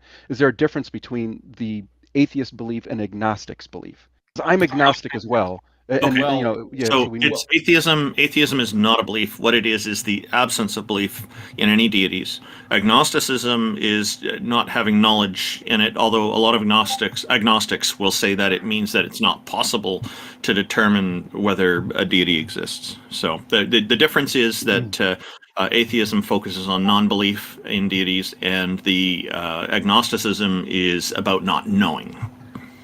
a difference between the atheist belief and agnostic's belief? 'Cause I'm agnostic as well, and Okay. you know, yeah. So So we it's atheism. Atheism is not a belief. What it is the absence of belief in any deities. Agnosticism is not having knowledge in it. Although a lot of agnostics will say that it means that it's not possible to determine whether a deity exists. So the difference is that atheism focuses on non-belief in deities, and the agnosticism is about not knowing.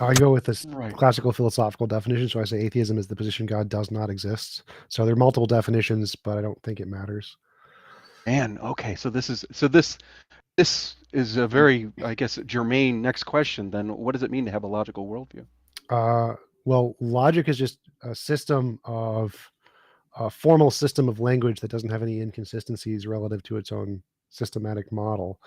I go with this Right. classical philosophical definition. So I say atheism is the position God does not exist. So there are multiple definitions, but I don't think it matters. Man, okay. So this is a very, I guess, germane next question. Then, what does it mean to have a logical worldview? Well, logic is just a system of a formal system of language that doesn't have any inconsistencies relative to its own systematic model.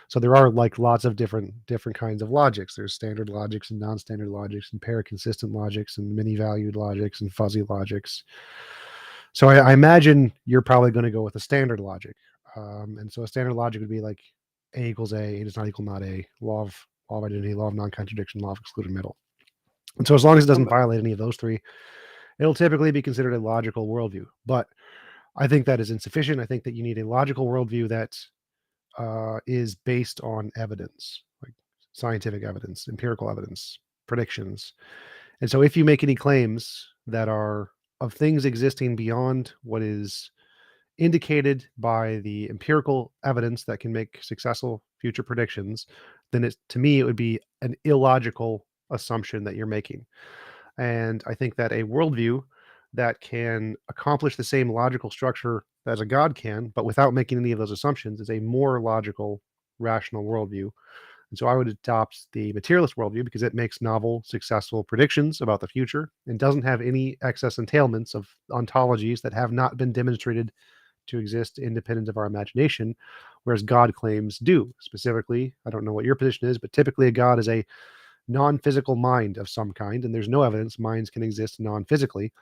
So there are like lots of different kinds of logics. There's standard logics and non-standard logics and pair-consistent logics and many-valued logics and fuzzy logics. So I imagine you're probably going to go with a standard logic. And so a standard logic would be like A equals A does not equal not A, law of identity, law of non-contradiction, law of excluded middle. And so as long as it doesn't violate any of those three, it'll typically be considered a logical worldview. But I think that is insufficient. I think that you need a logical worldview that is based on evidence, like scientific evidence, empirical evidence, predictions. And so if you make any claims that are of things existing beyond what is indicated by the empirical evidence that can make successful future predictions, then to me, it would be an illogical assumption that you're making. And I think that a worldview that can accomplish the same logical structure as a god can, but without making any of those assumptions, is a more logical, rational worldview. And so I would adopt the materialist worldview because it makes novel, successful predictions about the future and doesn't have any excess entailments of ontologies that have not been demonstrated to exist independent of our imagination, whereas God claims do. Specifically, I don't know what your position is, but typically a god is a non-physical mind of some kind, and there's no evidence minds can exist non-physically.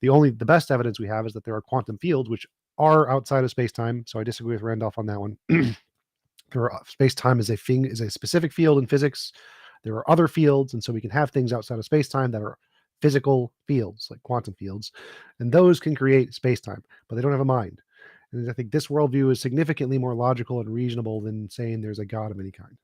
The best evidence we have is that there are quantum fields which are outside of space-time. So I disagree with Randolph on that one. Space-time is a specific field in physics. There are other fields, and so we can have things outside of space-time that are physical fields, like quantum fields, and those can create space-time, but they don't have a mind. And I think this worldview is significantly more logical and reasonable than saying there's a god of any kind.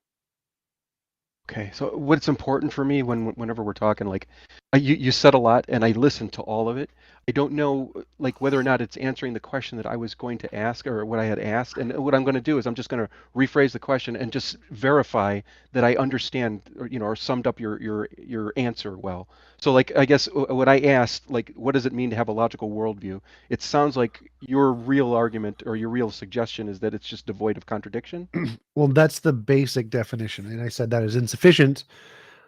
Okay, so what's important for me whenever we're talking, like, you said a lot, and I listened to all of it. I don't know, like, whether or not it's answering the question that I was going to ask or what I had asked. And what I'm going to do is I'm just going to rephrase the question and just verify that I understand, or summed up your answer well. So, like, I guess what I asked, like, what does it mean to have a logical worldview? It sounds like your real argument or your real suggestion is that it's just devoid of contradiction. Well, that's the basic definition, and I said that is insufficient.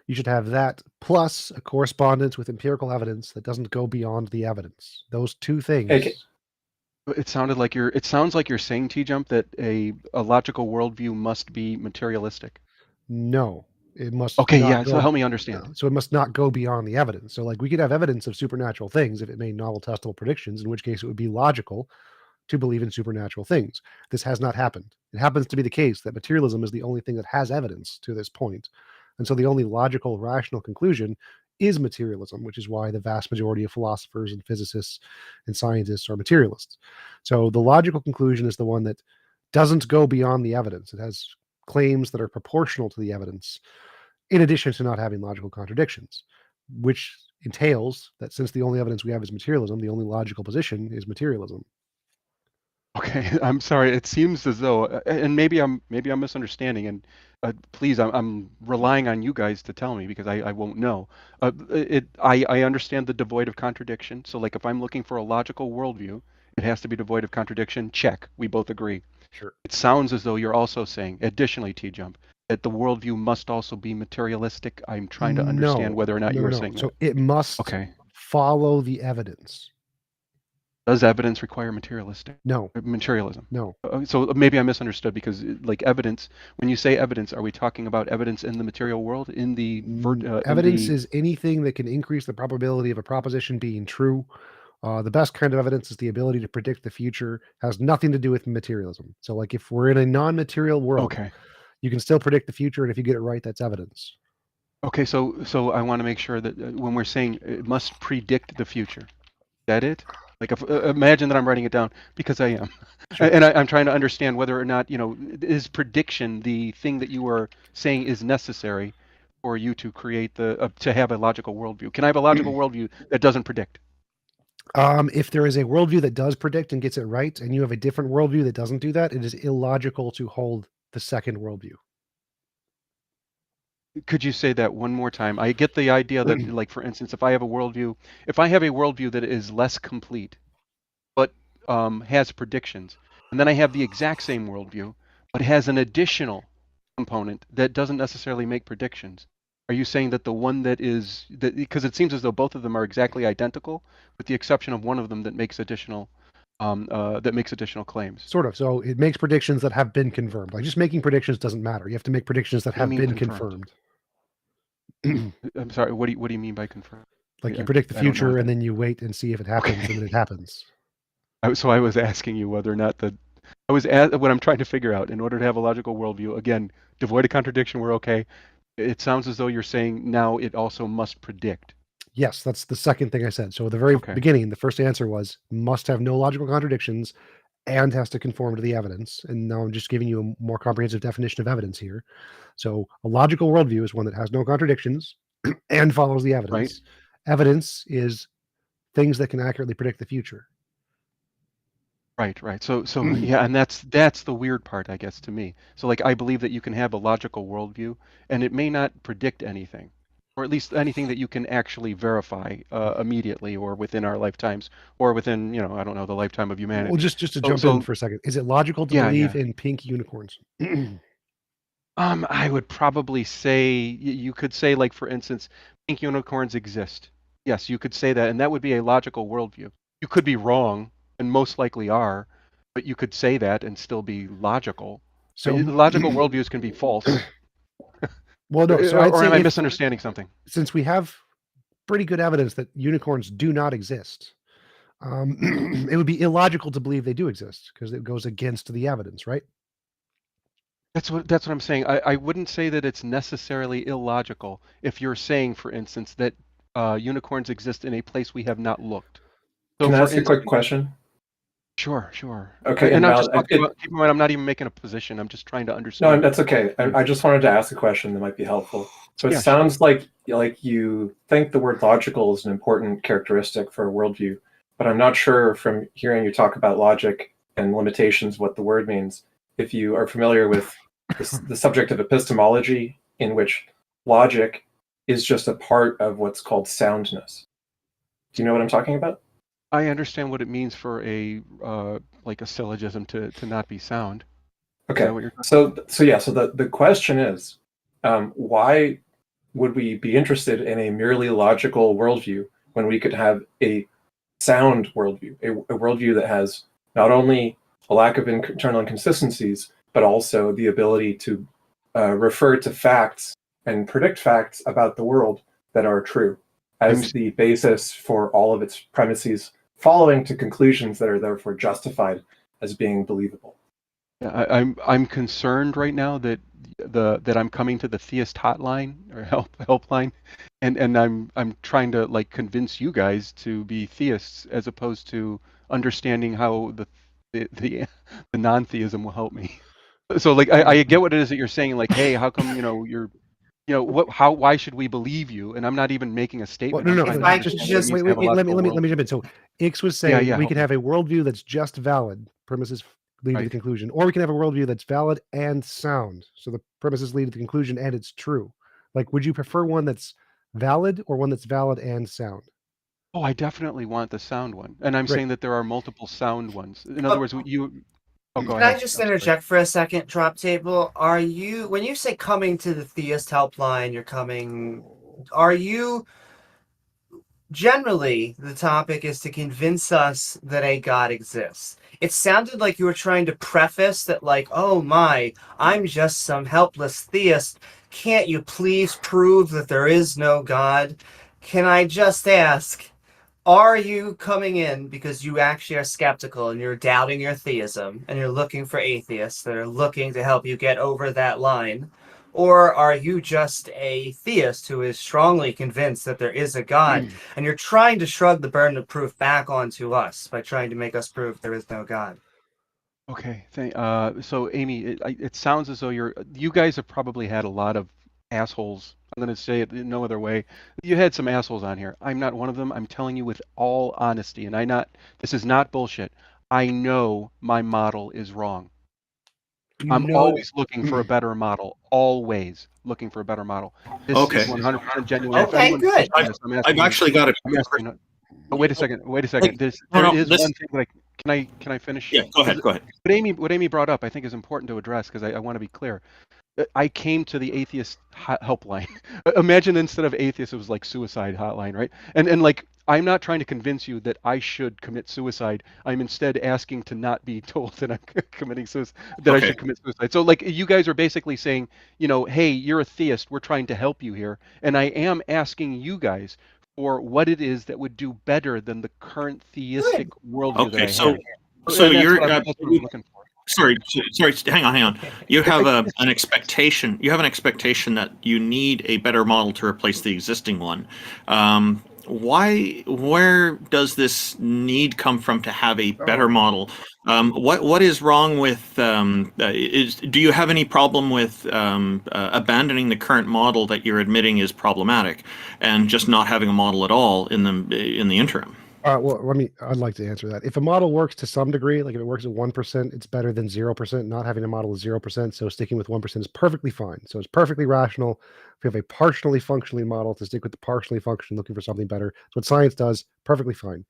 You should have that plus a correspondence with empirical evidence that doesn't go beyond the evidence. Those two things. Okay. It sounds like you're saying, T-Jump, that a logical worldview must be materialistic. No, it must. Okay, not yeah. go- So help me understand. So it must not go beyond the evidence. So, like, we could have evidence of supernatural things if it made novel, testable predictions, in which case it would be logical to believe in supernatural things. This has not happened. It happens to be the case that materialism is the only thing that has evidence to this point. And so the only logical, rational conclusion is materialism, which is why the vast majority of philosophers and physicists and scientists are materialists. So the logical conclusion is the one that doesn't go beyond the evidence. It has claims that are proportional to the evidence, in addition to not having logical contradictions, which entails that since the only evidence we have is materialism, the only logical position is materialism. Okay, I'm sorry. It seems as though, and maybe I'm misunderstanding. And please, I'm relying on you guys to tell me because I won't know. I understand the devoid of contradiction. So like if I'm looking for a logical worldview, it has to be devoid of contradiction. Check. We both agree. Sure. It sounds as though you're also saying, additionally, T-Jump, that the worldview must also be materialistic. I'm trying to understand whether or not you are saying So that. it must Okay. follow the evidence. Does evidence require materialism? No. No. So maybe I misunderstood because, like evidence, when you say evidence, are we talking about evidence in the material world? In the evidence is anything that can increase the probability of a proposition being true. The best kind of evidence is the ability to predict the future. Has nothing to do with materialism. So, like, if we're in a non-material world, okay. you can still predict the future, and if you get it right, that's evidence. Okay, so I want to make sure that when we're saying it must predict the future, is that it? Like, if, imagine that I'm writing it down because I am, Sure. and I'm trying to understand whether or not is prediction the thing that you are saying is necessary for you to create to have a logical worldview. Can I have a logical worldview that doesn't predict? If there is a worldview that does predict and gets it right, and you have a different worldview that doesn't do that, it is illogical to hold the second worldview. Could you say that one more time? I get the idea that, like, for instance, if I have a worldview that is less complete, but has predictions, and then I have the exact same worldview, but has an additional component that doesn't necessarily make predictions. Are you saying that the one because it seems as though both of them are exactly identical, with the exception of one of them that makes additional claims? Sort of. So it makes predictions that have been confirmed. Like, just making predictions doesn't matter. You have to make predictions that have been confirmed. I'm sorry. What do you mean by confirmed? Like, you predict the future and then you wait and see if it happens, and then it happens. So I was asking you whether or not what I'm trying to figure out in order to have a logical worldview. Again, devoid of contradiction, we're okay. It sounds as though you're saying now it also must predict. Yes, that's the second thing I said. So at the very beginning, the first answer was must have no logical contradictions and has to conform to the evidence. And now I'm just giving you a more comprehensive definition of evidence here. So a logical worldview is one that has no contradictions and follows the evidence. Right. Evidence is things that can accurately predict the future. Right. So yeah, and that's the weird part, I guess, to me. So like, I believe that you can have a logical worldview, and it may not predict anything, or at least anything that you can actually verify immediately, or within our lifetimes, or within I don't know, the lifetime of humanity. Well, just to jump in for a second, is it logical to believe in pink unicorns? I would probably say you could say, like, for instance, pink unicorns exist. Yes, you could say that, and that would be a logical worldview. You could be wrong, and most likely are, but you could say that and still be logical. So logical worldviews can be false. Well, no. So or am I misunderstanding something? Since we have pretty good evidence that unicorns do not exist, it would be illogical to believe they do exist because it goes against the evidence, right? That's what I'm saying. I wouldn't say that it's necessarily illogical if you're saying, for instance, that unicorns exist in a place we have not looked. So can I ask a quick question? Sure. Okay. And I'm just talking about, keep in mind, I'm not even making a position. I'm just trying to understand. No, that's okay. I just wanted to ask a question that might be helpful. So it sounds like you think the word logical is an important characteristic for a worldview, but I'm not sure from hearing you talk about logic and limitations what the word means. If you are familiar with the subject of epistemology, in which logic is just a part of what's called soundness. Do you know what I'm talking about? I understand what it means for like a syllogism to not be sound. Okay. So the question is, why would we be interested in a merely logical worldview when we could have a sound worldview, a worldview that has not only a lack of internal inconsistencies, but also the ability to refer to facts and predict facts about the world that are true as the basis for all of its premises, following to conclusions that are therefore justified as being believable. I'm concerned right now that I'm coming to the Theist hotline or helpline, and I'm trying to, like, convince you guys to be theists as opposed to understanding how the non-theism will help me. So, like, I get what it is that you're saying, like, hey, how come you're you know, why should we believe you? And I'm not even making a Well, statement. no, I'm no, trying If to I understand could what it just means wait, to have a wait, let me logical jump in. So Ix was Yeah, saying yeah. we could have a worldview that's just valid, premises lead to the Right. conclusion, or we can have a worldview that's valid and sound. So the premises lead to the conclusion and it's true. Like, would you prefer one that's valid or one that's valid and sound? Oh, I definitely want the sound one. And I'm Great. saying that there are multiple sound ones. In Oh, other words, you oh, go Can I ahead. just I'm sorry. interject for a second, Drop Table? Are you, when you say coming to the Theist Helpline, are you, generally, the topic is to convince us that a God exists. It sounded like you were trying to preface that, like, oh my, I'm just some helpless theist. Can't you please prove that there is no God? Can I just ask, are you coming in because you actually are skeptical and you're doubting your theism and you're looking for atheists that are looking to help you get over that line? Or are you just a theist who is strongly convinced that there is a God and you're trying to shrug the burden of proof back onto us by trying to make us prove there is no God? Okay. So Amy, it sounds as though you guys have probably had a lot of assholes. I'm going to say it in no other way. You had some assholes on here. I'm not one of them. I'm telling you with all honesty, and this is not bullshit. I know my model is wrong. You I'm know, always looking for a better model. Always looking for a better model. This Okay. is 100% genuine. If Okay, anyone good. questions this, I'm I've asking you. actually got it. I'm asking. Oh, wait a second. Wait a Like, second. no, There no, is this. one thing that can I finish? Yeah, go ahead. Go ahead. What Amy brought up, I think, is important to address because I want to be clear. I came to the atheist helpline. Imagine instead of atheist, it was like suicide hotline, right? And like, I'm not trying to convince you that I should commit suicide. I'm instead asking to not be told that I'm committing suicide, that I Okay. should commit suicide. So like, you guys are basically saying, you know, hey, you're a theist. We're trying to help you here, and I am asking you guys for what it is that would do better than the current theistic worldview that Okay. I So, have. so And you're. that's what I'm looking for. Sorry, hang on. You have an expectation. You have an expectation that you need a better model to replace the existing one. Where does this need come from to have a better model? What is wrong with? Do you have any problem with abandoning the current model that you're admitting is problematic, and just not having a model at all in the interim? well, I'd like to answer that. If a model works to some degree, like if it works at 1%, it's better than 0%. Not having a model is 0%. So sticking with 1% is perfectly fine. So it's perfectly rational. If you have a partially functioning model, to stick with the partially functioning, looking for something better. That's what science does. Perfectly fine.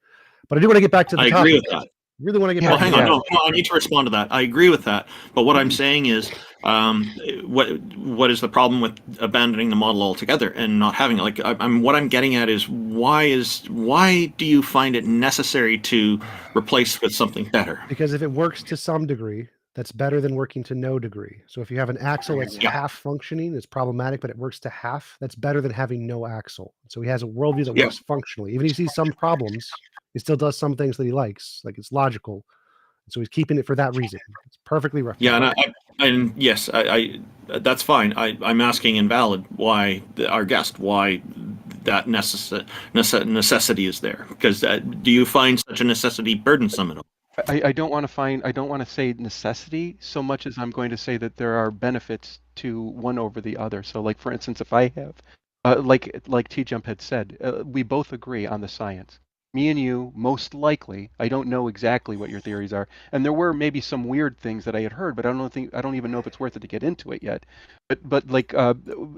But I do want to get back to the I topic. agree with that. Really want to get Yeah, Well, back hang to on. that. No, I need to respond to that. I agree with that. But what I'm saying is, what is the problem with abandoning the model altogether and not having it? Like, what I'm getting at is why do you find it necessary to replace with something better? Because if it works to some degree, that's better than working to no degree. So if you have an axle that's Yeah. half functioning, it's problematic, but it works to half, that's better than having no axle. So he has a worldview that Yeah. works functionally. Even if he sees some problems, he still does some things that he likes, like it's logical. So he's keeping it for that reason. It's perfectly right. Yeah, and yes, I that's fine. I'm asking invalid why why that necessity is there, because do you find such a necessity burdensome at all? I don't want to say necessity so much as I'm going to say that there are benefits to one over the other. So like, for instance, if I have, like T-Jump had said, we both agree on the science. Me and you, most likely, I don't know exactly what your theories are, and there were maybe some weird things that I had heard, but I don't even know if it's worth it to get into it yet. But like,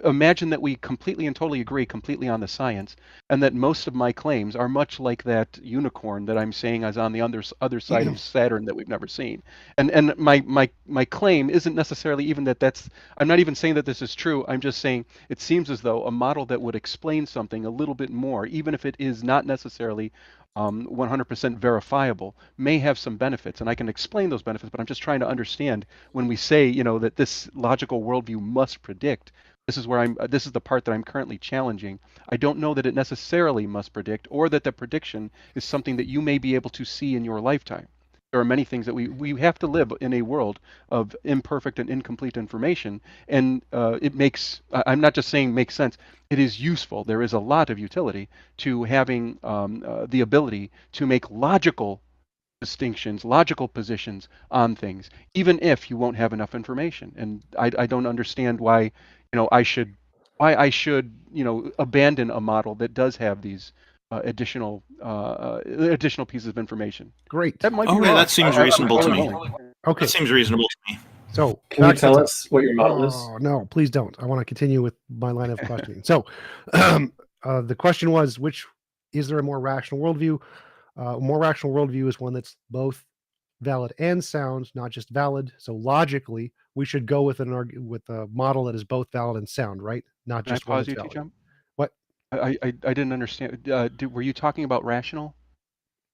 imagine that we completely and totally agree completely on the science, and that most of my claims are much like that unicorn that I'm saying is on the other side of Saturn that we've never seen. And my claim isn't necessarily even that's. I'm not even saying that this is true. I'm just saying it seems as though a model that would explain something a little bit more, even if it is not necessarily 100% verifiable, may have some benefits, and I can explain those benefits. But I'm just trying to understand when we say, you know, that this logical worldview must predict. This is where this is the part that I'm currently challenging. I don't know that it necessarily must predict, or that the prediction is something that you may be able to see in your lifetime. There are many things that we have to live in a world of imperfect and incomplete information, and it makes, I'm not just saying makes sense, it is useful. There is a lot of utility to having the ability to make logical distinctions, logical positions on things, even if you won't have enough information. And I don't understand why, you know, I should why I should, abandon a model that does have these additional pieces of information. Great. That might be Okay, wrong. that seems reasonable to me. Okay. That seems reasonable to me. So Can you back to tell the- us what your model is? Oh, no, please don't. I want to continue with my line of questioning. So the question was, is there a more rational worldview? A more rational worldview is one that's both valid and sound, not just valid. So logically, we should go with with a model that is both valid and sound, right? Not Can I just one pause that's you, valid. T-Jump? What? I didn't understand. Were you talking about rational?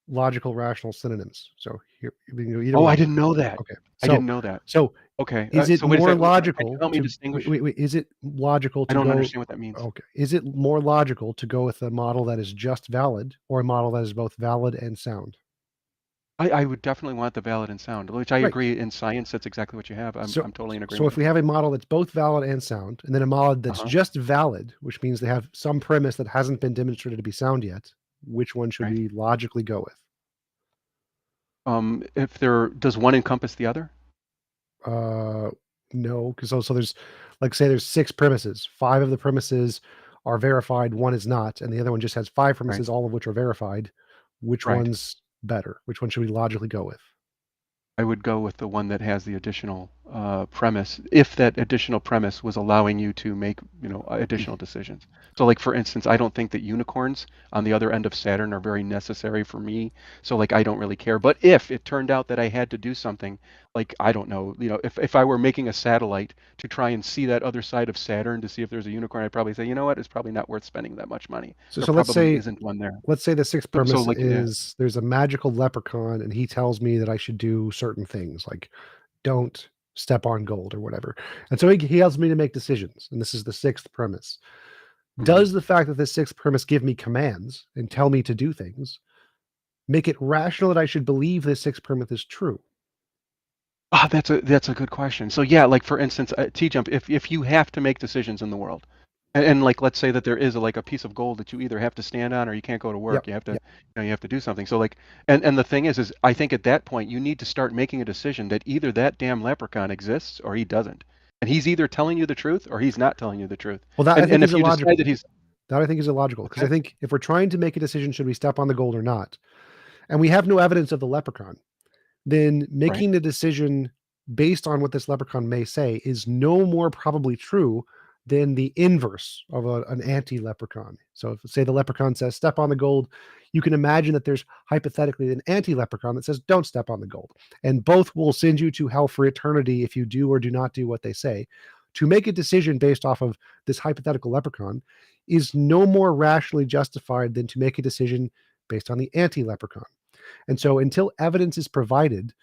Logical, rational synonyms. So here, we can go either Oh, way. I didn't know that. Okay. I didn't know that. So Okay. is it so wait a more second. logical Help me to distinguish. wait, is it logical to I don't go understand what that means. Okay. Is it more logical to go with a model that is just valid or a model that is both valid and sound? I would definitely want the valid and sound, which I Right. agree in science. That's exactly what you have. I'm totally in agreement. So if we have a model that's both valid and sound, and then a model that's just valid, which means they have some premise that hasn't been demonstrated to be sound yet, which one should we logically go with? Does one encompass the other? No, because so there's say there's 6 premises. 5 of the premises are verified, one is not, and the other one just has 5 premises, all of which are verified. Which one's better? Which one should we logically go with? I would go with the one that has the additional premise, if that additional premise was allowing you to make, additional decisions. So, like for instance, I don't think that unicorns on the other end of Saturn are very necessary for me. So, I don't really care. But if it turned out that I had to do something, I don't know, if I were making a satellite to try and see that other side of Saturn to see if there's a unicorn, I'd probably say, you know what, it's probably not worth spending that much money. So There let's probably say isn't one there. Let's say the 6th premise So, is there's a magical leprechaun and he tells me that I should do certain things, like don't step on gold or whatever. And so he helps me to make decisions. And this is the 6th premise. Does the fact that the 6th premise give me commands and tell me to do things make it rational that I should believe this 6th premise is true? That's a good question. So yeah, for instance, T-Jump, if you have to make decisions in the world, and let's say that there is a piece of gold that you either have to stand on or you can't go to work. You have to, you have to do something. So and the thing is I think at that point you need to start making a decision that either that damn leprechaun exists or he doesn't, and he's either telling you the truth or he's not telling you the truth. Well, that I think is if you illogical. decide that that I think is illogical because I think if we're trying to make a decision, should we step on the gold or not, and we have no evidence of the leprechaun, then making the decision based on what this leprechaun may say is no more probably true than the inverse of an anti-leprechaun. So if say the leprechaun says step on the gold, you can imagine that there's hypothetically an anti-leprechaun that says don't step on the gold, and both will send you to hell for eternity if you do or do not do what they say. To make a decision based off of this hypothetical leprechaun is no more rationally justified than to make a decision based on the anti-leprechaun. And so until evidence is provided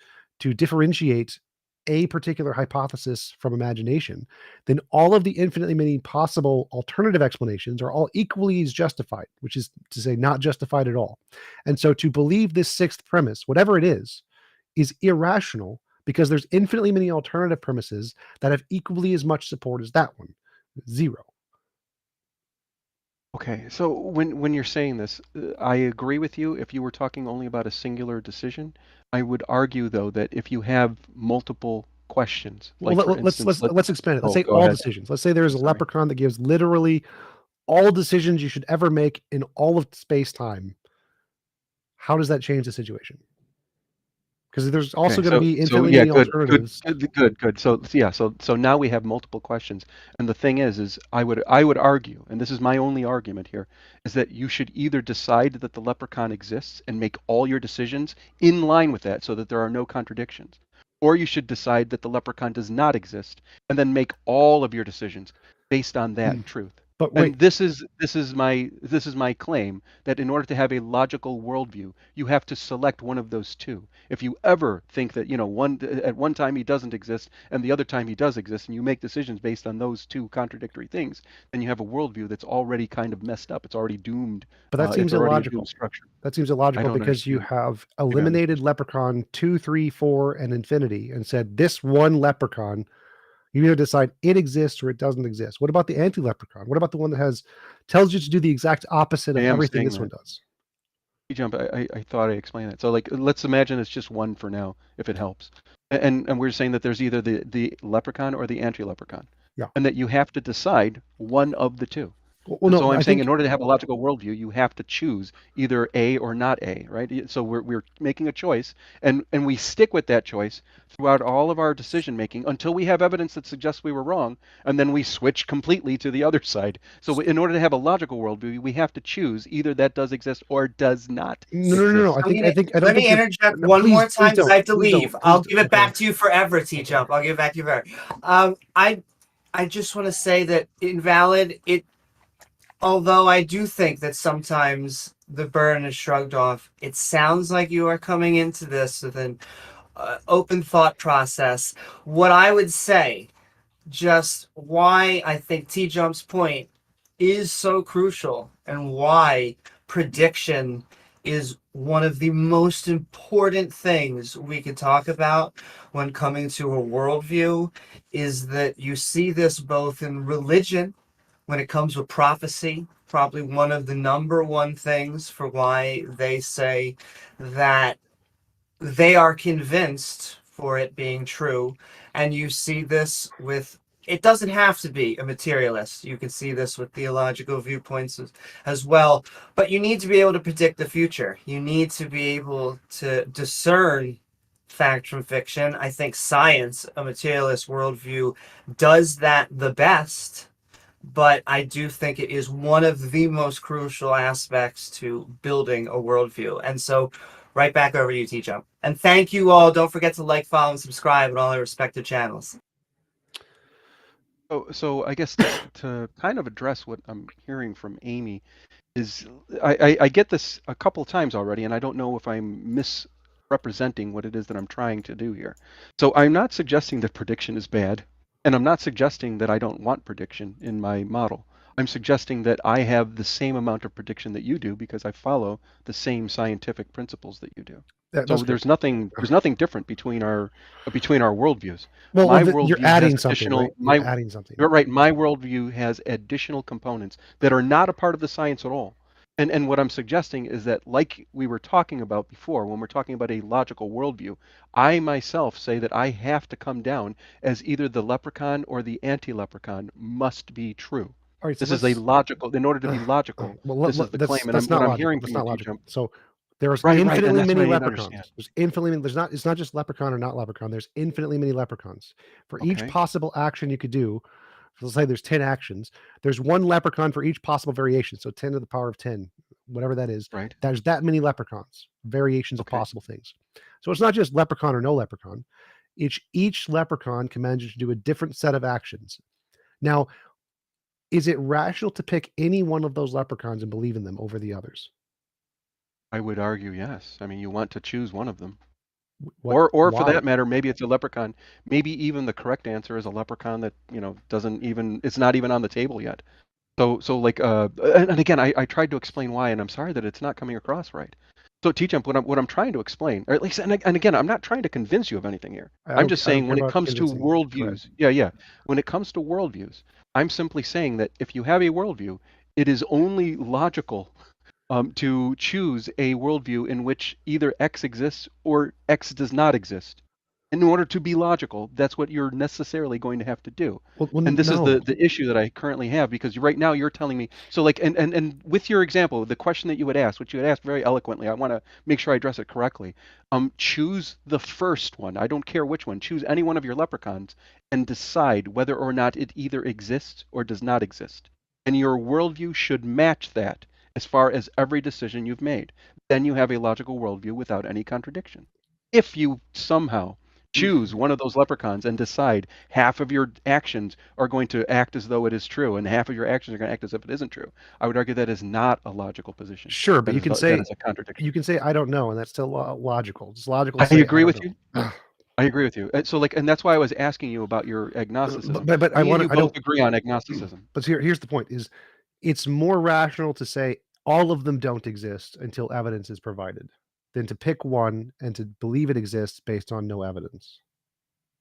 to differentiate a particular hypothesis from imagination, then all of the infinitely many possible alternative explanations are all equally as justified, which is to say not justified at all. And so to believe this 6th premise, whatever it is irrational because there's infinitely many alternative premises that have equally as much support as that one. 0. Okay, so when you're saying this, I agree with you if you were talking only about a singular decision. I would argue though that if you have multiple questions, Well, for instance, let's expand it. Let's say go all ahead. decisions. Let's say there's a leprechaun that gives literally all decisions you should ever make in all of space-time. How does that change the situation? Because there's also going to be infinitely many alternatives. Good. So now we have multiple questions, and the thing is I would argue, and this is my only argument here, is that you should either decide that the leprechaun exists and make all your decisions in line with that, so that there are no contradictions, or you should decide that the leprechaun does not exist and then make all of your decisions based on that truth. But wait, and this is my claim that in order to have a logical worldview, you have to select one of those two. If you ever think that at one time he doesn't exist and the other time he does exist, and you make decisions based on those two contradictory things, then you have a worldview that's already kind of messed up. It's already doomed. But that seems illogical. That seems illogical because you have eliminated leprechaun 2, 3, 4, and infinity, and said this one leprechaun. You either decide it exists or it doesn't exist. What about the anti-leprechaun? What about the one that tells you to do the exact opposite of everything this one does? Jump, I thought I explained that. So let's imagine it's just one for now, if it helps. And we're saying that there's either the leprechaun or the anti-leprechaun. Yeah. and that you have to decide one of the two. Well, And no, so I'm I saying think in order to have a logical worldview, you have to choose either A or not A, right? So we're making a choice, and we stick with that choice throughout all of our decision making until we have evidence that suggests we were wrong, and then we switch completely to the other side. So in order to have a logical worldview, we have to choose either that does exist or does not no. exist. I don't Let think me you're. interject No, one more please time because I have to please leave. don't, I'll please. give it Okay. back to you forever, T-Jump. I'll give it back to you forever. I just want to say that invalid. Although I do think that sometimes the burden is shrugged off, it sounds like you are coming into this with an open thought process. What I would say, just why I think T-Jump's point is so crucial and why prediction is one of the most important things we could talk about when coming to a worldview is that you see this both in religion when it comes with prophecy, probably one of the number one things for why they say that they are convinced for it being true. And you see this with, it doesn't have to be a materialist. You can see this with theological viewpoints as well. But you need to be able to predict the future. You need to be able to discern fact from fiction. I think science, a materialist worldview, does that the best. But I do think it is one of the most crucial aspects to building a worldview. And so, right back over to you, T-Jump. And thank you all. Don't forget to like, follow, and subscribe on all our respective channels. So I guess to kind of address what I'm hearing from Amy is I get this a couple of times already, and I don't know if I'm misrepresenting what it is that I'm trying to do here. So I'm not suggesting that prediction is bad, and I'm not suggesting that I don't want prediction in my model. I'm suggesting that I have the same amount of prediction that you do because I follow the same scientific principles that you do. So there's nothing different between our worldviews. Well, My you're worldview adding has something, additional right? You're adding something. You're right. My worldview has additional components that are not a part of the science at all. And what I'm suggesting is that, like we were talking about before, when we're talking about a logical worldview, I myself say that I have to come down as either the leprechaun or the anti-leprechaun must be true. All right, so This is a logical. In order to be logical, this is the claim. And what I'm hearing from you, logical. So there's right, infinitely and that's many what I didn't leprechauns. understand. There's infinitely. There's not. It's not just leprechaun or not leprechaun. There's infinitely many leprechauns. For each Okay. possible action you could do, let's say there's 10 actions. There's one leprechaun for each possible variation. So 10 to the power of 10, whatever that is. Right. There's that many leprechauns, variations of Okay. possible things. So it's not just leprechaun or no leprechaun. Each leprechaun can manage to do a different set of actions. Now, is it rational to pick any one of those leprechauns and believe in them over the others? I would argue yes. I mean, you want to choose one of them. What, Or for why? that matter, maybe it's a leprechaun. Maybe even the correct answer is a leprechaun that, doesn't even, it's not even on the table yet. So like, and again, I tried to explain why, and I'm sorry that it's not coming across right. So T-Jump, what I'm trying to explain, or at least, and again, I'm not trying to convince you of anything here. I'm just saying when it comes to worldviews, when it comes to worldviews, I'm simply saying that if you have a worldview, it is only logical to choose a worldview in which either X exists or X does not exist. In order to be logical, that's what you're necessarily going to have to do. And this is the issue that I currently have, because right now you're telling me, so like, and with your example, the question that you would ask, which you had asked very eloquently, I want to make sure I address it correctly. Choose the first one. I don't care which one. Choose any one of your leprechauns and decide whether or not it either exists or does not exist. And your worldview should match that as far as every decision you've made. Then you have a logical worldview without any contradiction. If you somehow choose one of those leprechauns and decide half of your actions are going to act as though it is true and half of your actions are going to act as if it isn't true, I would argue that is not a logical position. Sure, but you can say that is a contradiction. You can say I don't know, and that's still logical. It's logical. I agree with you. I agree with you. So like, and that's why I was asking you about your agnosticism. But I want to. I don't agree on agnosticism. But here's the point: is it's more rational to say all of them don't exist until evidence is provided than to pick one and to believe it exists based on no evidence.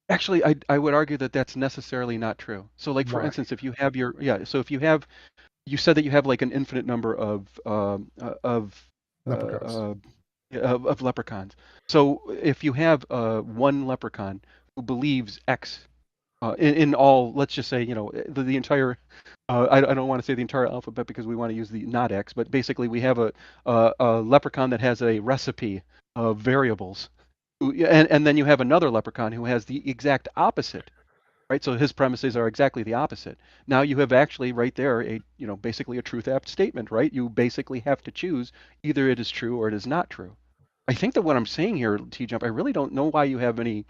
Actually, I would argue that that's necessarily not true. So like, for instance, if you have so if you have, you said that you have like an infinite number of leprechauns. So if you have one leprechaun who believes X, in all, let's just say, the entire, I don't want to say the entire alphabet because we want to use the not X, but basically we have a leprechaun that has a recipe of variables, and then you have another leprechaun who has the exact opposite, right? So his premises are exactly the opposite. Now you have actually right there basically a truth apt statement, right? You basically have to choose either it is true or it is not true. I think that what I'm saying here, T-Jump, I really don't know why you have any.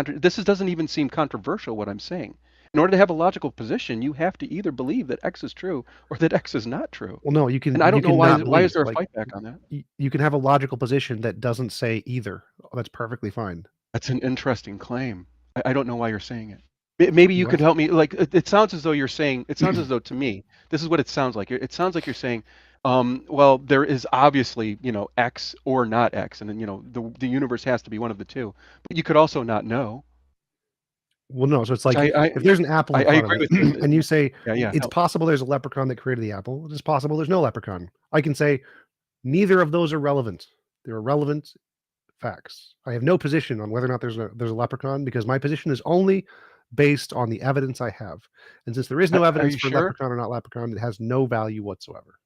This doesn't even seem controversial. What I'm saying. In order to have a logical position, you have to either believe that X is true or that X is not true. Well, no, you can. And I don't know why. Why is there a like, fight back on that? You can have a logical position that doesn't say either. That's perfectly fine. That's an interesting claim. I don't know why you're saying it. Maybe you could help me. Like it sounds as though you're saying. It sounds as though to me, this is what it sounds like. It sounds like you're saying, well, there is obviously X or not X, and then the universe has to be one of the two. But you could also not know. Well, no. So it's like if there's an apple in front of it, and you say it's possible there's a leprechaun that created the apple. It's possible there's no leprechaun. I can say neither of those are relevant. They're irrelevant facts. I have no position on whether or not there's a leprechaun because my position is only based on the evidence I have. And since there is no evidence for leprechaun or not leprechaun, it has no value whatsoever.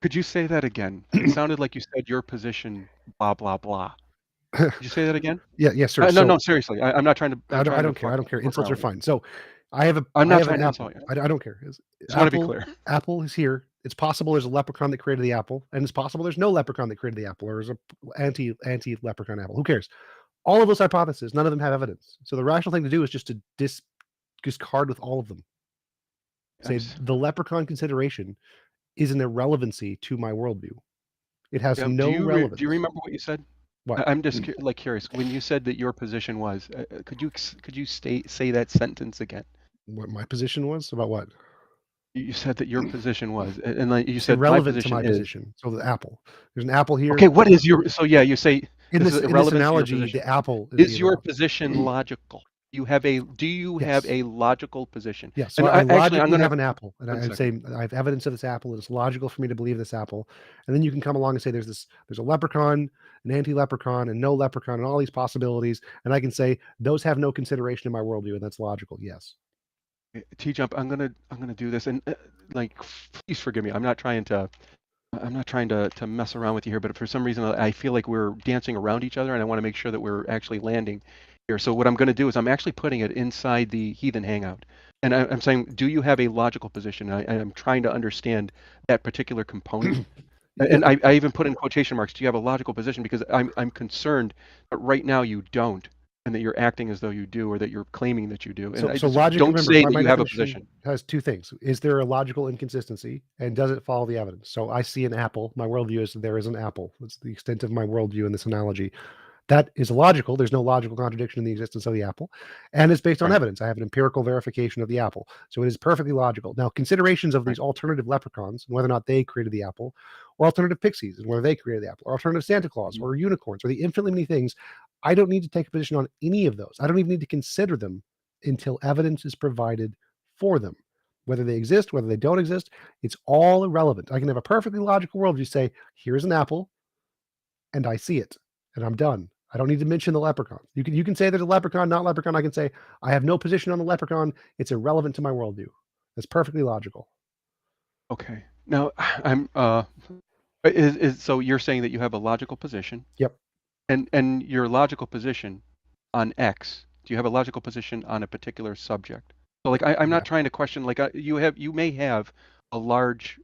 Could you say that again? It sounded like you said your position, blah blah blah. Could you say that again? Yes, sir. No, seriously. I'm not trying to. I don't care. I don't care. Insults are fine. So I have a. I'm not trying to insult you. I don't care. Just want to be clear. Apple is here. It's possible there's a leprechaun that created the apple, and it's possible there's no leprechaun that created the apple, or there's a anti leprechaun apple. Who cares? All of those hypotheses, none of them have evidence. So the rational thing to do is just to discard with all of them. Say the leprechaun consideration is an irrelevancy to my worldview. It has no relevance. Do you remember what you said? What? I'm just curious. When you said that your position was, could you say that sentence again? What my position was about what? You said that your position was, and like you said, relevant to my position. So the apple. There's an apple here. Okay, what is your? So yeah, you say in this analogy, the apple is your position logical. You have a. Do you have a logical position? Yes. So I'm going to have an apple, and I'd say I have evidence of this apple, and it's logical for me to believe this apple. And then you can come along and say there's a leprechaun, an anti-leprechaun, and no leprechaun, and all these possibilities, and I can say those have no consideration in my worldview, and that's logical. Yes. T-Jump, I'm gonna do this, and please forgive me. I'm not trying to mess around with you here, but for some reason I feel like we're dancing around each other, and I want to make sure that we're actually landing here. So what I'm going to do is I'm actually putting it inside the Heathen Hangout, and I'm saying, do you have a logical position? I'm trying to understand that particular component, and I even put in quotation marks. Do you have a logical position? Because I'm concerned that right now you don't, and that you're acting as though you do, or that you're claiming that you do. And so logic, don't remember, say that you have a position. Has two things. Is there a logical inconsistency, and does it follow the evidence? So I see an apple. My worldview is that there is an apple. That's the extent of my worldview in this analogy. That is logical. There's no logical contradiction in the existence of the apple, and it's based on evidence. I have an empirical verification of the apple, so it is perfectly logical. Now, considerations of these alternative leprechauns and whether or not they created the apple, or alternative pixies and whether they created the apple, or alternative Santa Claus, or unicorns, or the infinitely many things, I don't need to take a position on any of those. I don't even need to consider them until evidence is provided for them. Whether they exist, whether they don't exist, it's all irrelevant. I can have a perfectly logical worldview. Say, here's an apple, and I see it, and I'm done. I don't need to mention the leprechaun. You can say there's a leprechaun, not leprechaun. I can say I have no position on the leprechaun. It's irrelevant to my worldview. That's perfectly logical. Okay. Now I'm so you're saying that you have a logical position. Yep. And your logical position on X. Do you have a logical position on a particular subject? So like I'm not trying to question. Like you may have a large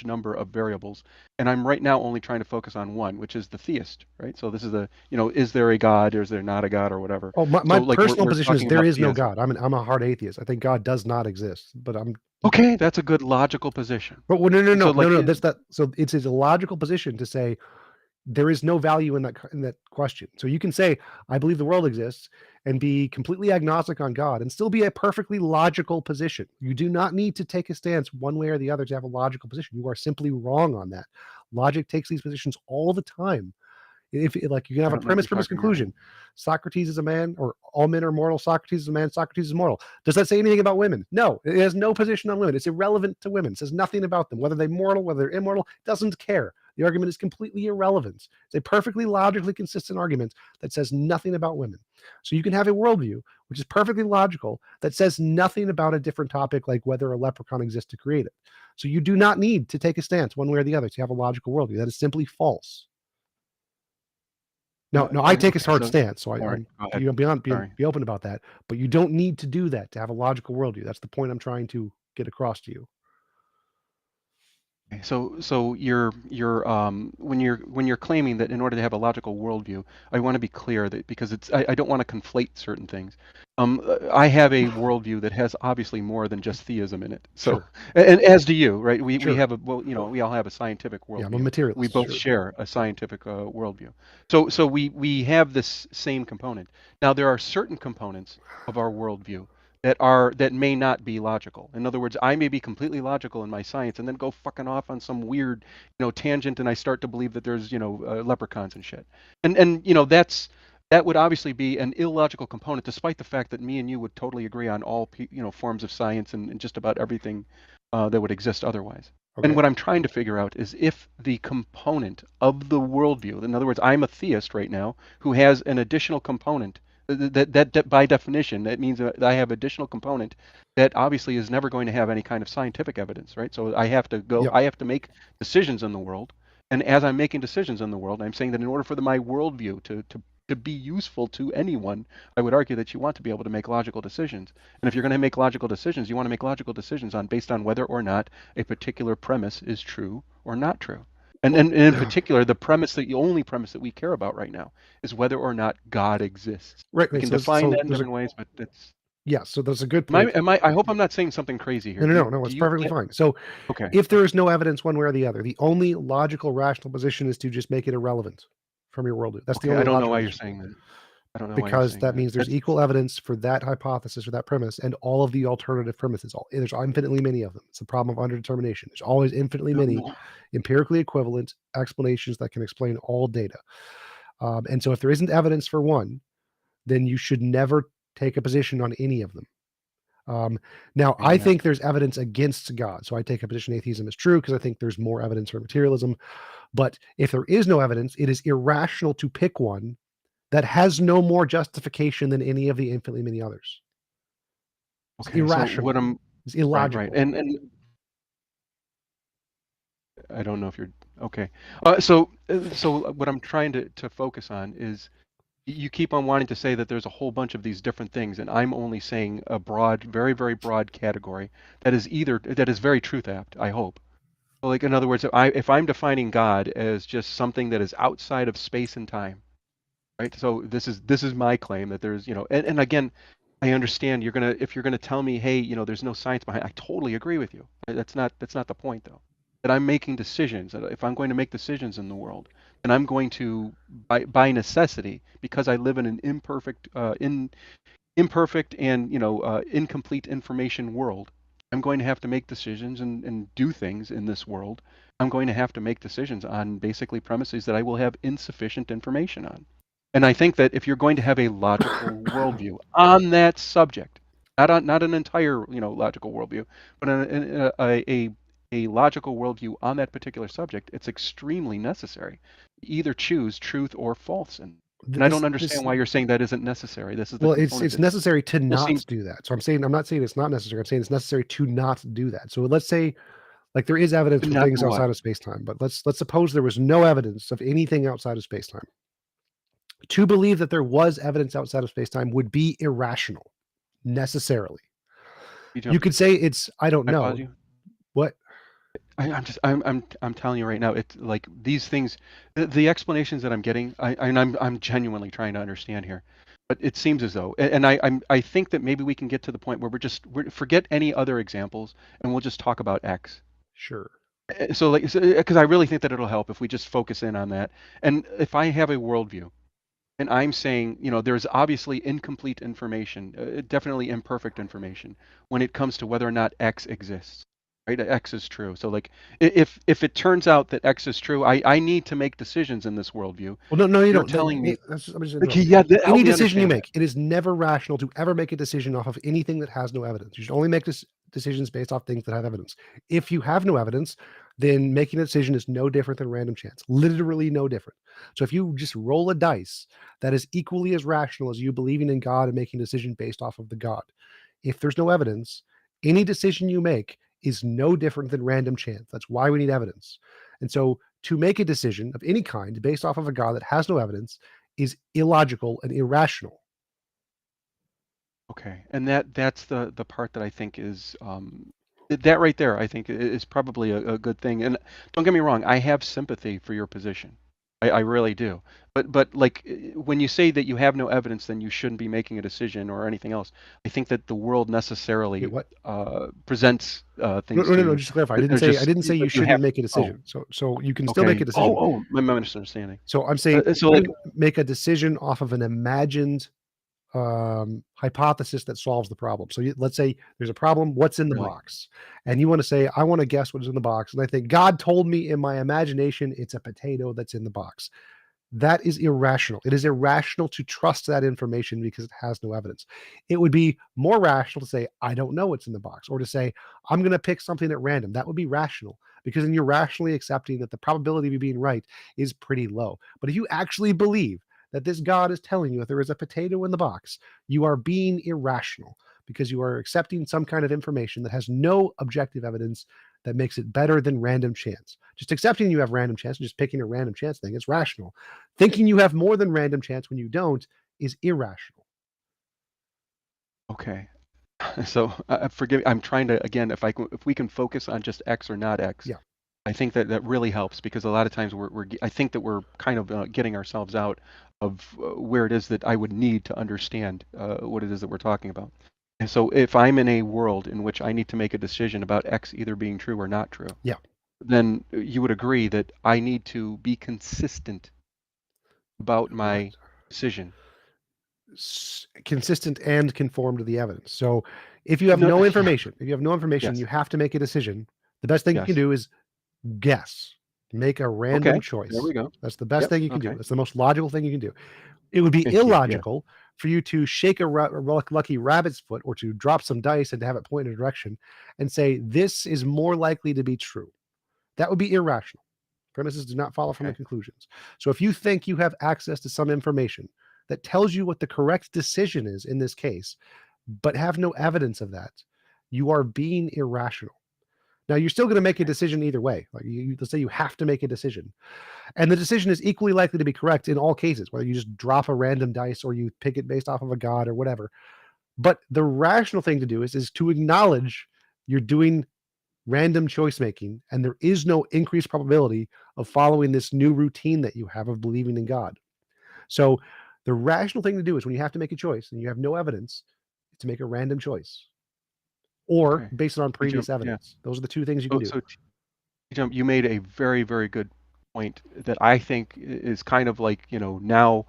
number of variables, and I'm right now only trying to focus on one, which is the theist, right? So this is the is there a God, or is there not a God, or whatever. Oh, my personal position is there is no God. I'm a hard atheist. I think God does not exist, but I'm okay. That's a good logical position. But no. That's that. So it's a logical position to say there is no value in that question. So you can say I believe the world exists and be completely agnostic on God and still be a perfectly logical position. You do not need to take a stance one way or the other to have a logical position. You are simply wrong on that. Logic takes these positions all the time. If like you can have a premise conclusion. Socrates is a man, or all men are mortal. Socrates is a man. Socrates is mortal. Does that say anything about women? No, it has no position on women. It's irrelevant to women. It says nothing about them, whether they're mortal, whether they're immortal. It doesn't care. The argument is completely irrelevant. It's a perfectly logically consistent argument that says nothing about women. So you can have a worldview which is perfectly logical that says nothing about a different topic, like whether a leprechaun exists to create it. So you do not need to take a stance one way or the other to have a logical worldview. That is simply false. No, I take a hard stance, so I'm be open about that. But you don't need to do that to have a logical worldview. That's the point I'm trying to get across to you. So you're when you're claiming that in order to have a logical worldview, I want to be clear that because I don't want to conflate certain things. I have a worldview that has obviously more than just theism in it. So, Sure. and as do you, right? We Sure. have we all have a scientific worldview. Yeah, I'm a materialist. We both share a scientific worldview. So we have this same component. Now there are certain components of our worldview that may not be logical. In other words, I may be completely logical in my science and then go fucking off on some weird, tangent, and I start to believe that there's, leprechauns and shit. And that would obviously be an illogical component, despite the fact that me and you would totally agree on all, forms of science and just about everything that would exist otherwise. Okay. And what I'm trying to figure out is if the component of the worldview, in other words, I'm a theist right now who has an additional component that by definition, that means that I have additional component that obviously is never going to have any kind of scientific evidence, right? So I have to go, I have to make decisions in the world. And as I'm making decisions in the world, I'm saying that in order for my worldview to be useful to anyone, I would argue that you want to be able to make logical decisions. And if you're going to make logical decisions, you want to make logical decisions based on whether or not a particular premise is true or not true. And in particular, the only premise that we care about right now is whether or not God exists. Right. We can define that in different ways, but it's... Yeah, so that's a good point. I hope I'm not saying something crazy here. No, it's perfectly fine. So okay. If there is no evidence one way or the other, the only logical, rational position is to just make it irrelevant from your worldview. That's the only I don't know logical why you're position. saying that. I don't know Because why that means there's equal evidence for that hypothesis or that premise and all of the alternative premises. There's infinitely many of them. It's a problem of underdetermination. There's always infinitely many empirically equivalent explanations that can explain all data. And so if there isn't evidence for one, then you should never take a position on any of them. Now, I think there's evidence against God. So I take a position atheism is true because I think there's more evidence for materialism. But if there is no evidence, it is irrational to pick one that has no more justification than any of the infinitely many others. It's irrational. So it's illogical. Right. And I don't know if you're okay. So what I'm trying to focus on is you keep on wanting to say that there's a whole bunch of these different things, and I'm only saying a broad, very, very broad category that is very truth apt, I hope. So like, in other words, if I'm defining God as just something that is outside of space and time, right? So this is my claim that there's, and again, I understand if you're gonna tell me, hey, there's no science behind it, I totally agree with you. That's not the point though. That I'm making decisions. That if I'm going to make decisions in the world, then I'm going to, by necessity, because I live in an imperfect and incomplete information world, I'm going to have to make decisions and do things in this world. I'm going to have to make decisions on basically premises that I will have insufficient information on. And I think that if you're going to have a logical worldview on that subject, not an entire logical worldview, but a logical worldview on that particular subject, it's extremely necessary to either choose truth or false. And I don't understand why you're saying that isn't necessary. This is it's necessary to not do that. So I'm not saying it's not necessary. I'm saying it's necessary to not do that. So let's say, like, there is evidence for things outside of space-time, but let's suppose there was no evidence of anything outside of space-time. To believe that there was evidence outside of space-time would be irrational, necessarily. You could say it's, I don't know. What? I'm telling you right now, it's like these things, the explanations that I'm getting, I'm genuinely trying to understand here, but it seems as though, and I think that maybe we can get to the point where we forget any other examples and we'll just talk about X. Sure. So because I really think that it'll help if we just focus in on that. And if I have a worldview, and I'm saying, there's obviously incomplete information, definitely imperfect information when it comes to whether or not X exists. Right, X is true. So, like, if it turns out that X is true, I need to make decisions in this worldview. Well, no, you don't. Telling me, any decision you make, it is never rational to ever make a decision off of anything that has no evidence. You should only make decisions based off things that have evidence. If you have no evidence, then making a decision is no different than random chance. Literally no different. So if you just roll a dice, that is equally as rational as you believing in God and making a decision based off of the God. If there's no evidence, any decision you make is no different than random chance. That's why we need evidence. And so to make a decision of any kind based off of a God that has no evidence is illogical and irrational. Okay, and that's the part that I think is that right there. I think is probably a good thing. And don't get me wrong, I have sympathy for your position. I really do. But like when you say that you have no evidence, then you shouldn't be making a decision or anything else. I think that the world necessarily Wait, what? presents No, things no, to no, no. you. Just to clarify, I that didn't are say just you that you shouldn't have. make a Oh, decision. So you can still make okay. a decision. My misunderstanding. So I'm saying So you like, can make a decision off of an imagined hypothesis that solves the problem. So let's say there's a problem. What's in the really? box? And you want to say, I want to guess what's in the box. And I think God told me in my imagination it's a potato that's in the box. That is irrational. It is irrational to trust that information because it has no evidence. It would be more rational to say, I don't know what's in the box, or to say, I'm going to pick something at random. That would be rational because then you're rationally accepting that the probability of you being right is pretty low. But if you actually believe that this God is telling you that there is a potato in the box, you are being irrational because you are accepting some kind of information that has no objective evidence that makes it better than random chance. Just accepting you have random chance and just picking a random chance thing is rational. Thinking you have more than random chance when you don't is irrational. Okay. So forgive me. I'm trying to again, if we can focus on just X or not X, Yeah. I think that really helps because a lot of times I think that we're kind of getting ourselves out of where it is that I would need to understand what it is that we're talking about. And so if I'm in a world in which I need to make a decision about X either being true or not true, Yeah. then you would agree that I need to be consistent about my Correct. decision. Consistent and conform to the evidence. So if you have No, no yeah, information, yes, you have to make a decision. The best thing you can yes. do is guess. Make a random Okay, there choice. we go. That's the best Yep. thing you can do. Okay. That's the most logical thing you can do. It would be Thank you. Yeah. illogical for you to shake a lucky rabbit's foot or to drop some dice and to have it point in a direction and say, this is more likely to be true. That would be irrational. Premises do not follow from the Okay. conclusions. So if you think you have access to some information that tells you what the correct decision is in this case, but have no evidence of that, you are being irrational. Now, you're still going to make a decision either way. Like let's say you have to make a decision. And the decision is equally likely to be correct in all cases, whether you just drop a random dice or you pick it based off of a God or whatever. But the rational thing to do is to acknowledge you're doing random choice making and there is no increased probability of following this new routine that you have of believing in God. So the rational thing to do is when you have to make a choice and you have no evidence, to make a random choice or Okay. based on previous Yeah. evidence. Those are the two things you can do. So you made a very, very good point that I think is kind of like, now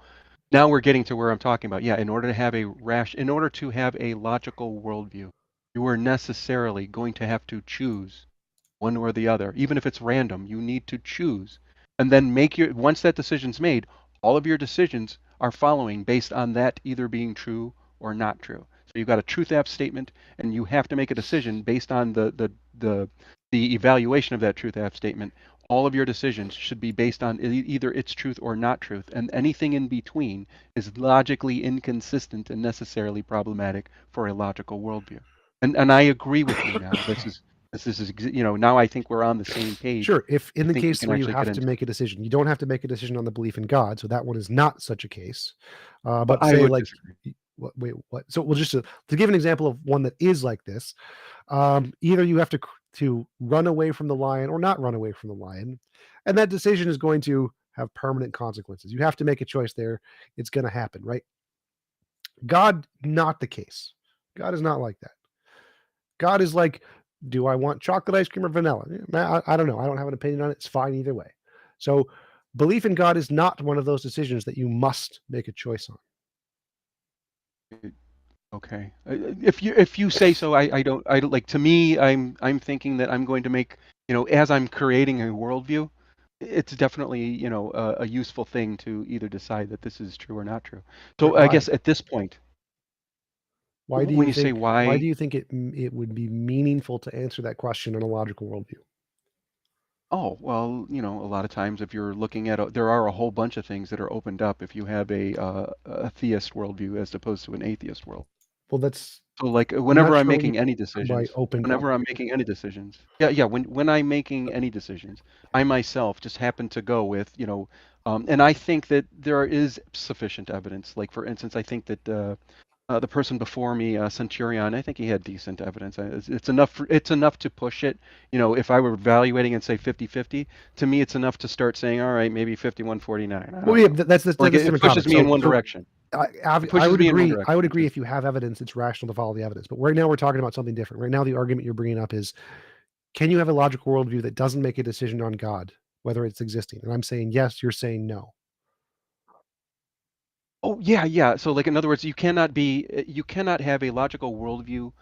we're getting to where I'm talking about. Yeah, in order to have a logical worldview, you are necessarily going to have to choose one or the other. Even if it's random, you need to choose. And then once that decision's made, all of your decisions are following based on that either being true or not true. So you've got a truth app statement, and you have to make a decision based on the evaluation of that truth app statement. All of your decisions should be based on either its truth or not truth, and anything in between is logically inconsistent and necessarily problematic for a logical worldview. And I agree with you now. This is now I think we're on the same page. Sure. If in I the think we case can where you actually have get to into. make a decision, you don't have to make a decision on the belief in God. So that one is not such a case. But I say would like, disagree. wait, what? So we'll just to give an example of one that is like this. Either you have to run away from the lion or not run away from the lion, and that decision is going to have permanent consequences. You have to make a choice there. It's going to happen, right? God, not the case. God is not like that. God is like, do I want chocolate ice cream or vanilla? I don't know. I don't have an opinion on it. It's fine either way. So belief in God is not one of those decisions that you must make a choice on. Okay. If you say so, I don't like. To me, I'm thinking that I'm going to make, as I'm creating a worldview, it's definitely, a useful thing to either decide that this is true or not true. So I Why? guess at this point, Why do when you you say think? Why do why, you think it would be meaningful to answer that question in a logical worldview? Oh, well, a lot of times if you're looking at there are a whole bunch of things that are opened up if you have a theist worldview as opposed to an atheist world. Well, that's So like I'm not whenever I'm sure what you making any mean by decisions, opened up. whenever I'm making any decisions, yeah, when I'm making any decisions, I myself just happen to go with, and I think that there is sufficient evidence. Like for instance, I think that the person before me, Centurion, I think he had decent evidence. It's enough. It's enough to push it. If I were evaluating and say 50-50, to me, it's enough to start saying, all right, maybe 51-49. I Well, don't yeah, know. that's Like a it different pushes topic. me in one direction. I It pushes would me in one agree. direction. I would agree if you have evidence, it's rational to follow the evidence. But right now we're talking about something different. Right now, the argument you're bringing up is, can you have a logical worldview that doesn't make a decision on God, whether it's existing? And I'm saying yes. You're saying no. Oh yeah, yeah. So like in other words, you cannot have a logical worldview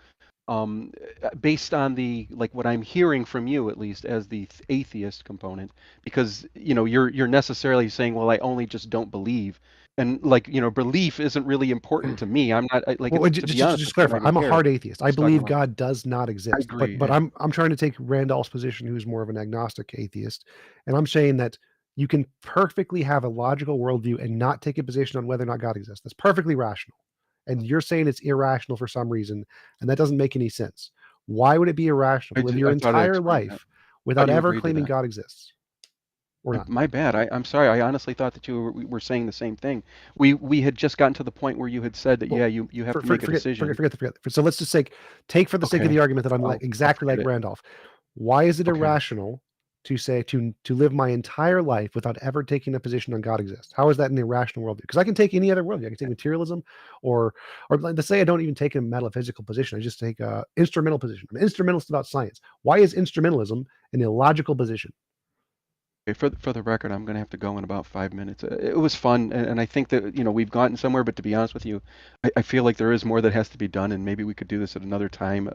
based on the like what I'm hearing from you at least as the atheist component, because you're necessarily saying, well, I only just don't believe, and like belief isn't really important to me. I'm not like Well, it's, to be honest just with you, I clarify. don't even I'm a care. hard atheist. I Just talking believe about. God does not I exist. agree. But I'm trying to take Randolph's position, who's more of an agnostic atheist, and I'm saying that you can perfectly have a logical worldview and not take a position on whether or not God exists. That's perfectly rational. And you're saying it's irrational for some reason, and that doesn't make any sense. Why would it be irrational to live your I thought I entire explained that. life I thought without you ever agreed to claiming that. God exists or not? My bad. I'm sorry. I honestly thought that we were saying the same thing. We had just gotten to the point where you had said that Well, yeah, you have to make a decision. forget. So let's just take for the sake of Okay. the argument that I'm like I'll exactly like forget it. Randolph. Why is it Okay. irrational to say to live my entire life without ever taking a position on God exists? How is that an irrational worldview? Because I can take any other worldview. I can take materialism, or let's say I don't even take a metaphysical position. I just take a instrumental position. I'm an instrumentalist about science. Why is instrumentalism an illogical position? Okay, for the record, I'm going to have to go in about 5 minutes. It was fun, and I think that we've gotten somewhere. But to be honest with you, I feel like there is more that has to be done, and maybe we could do this at another time.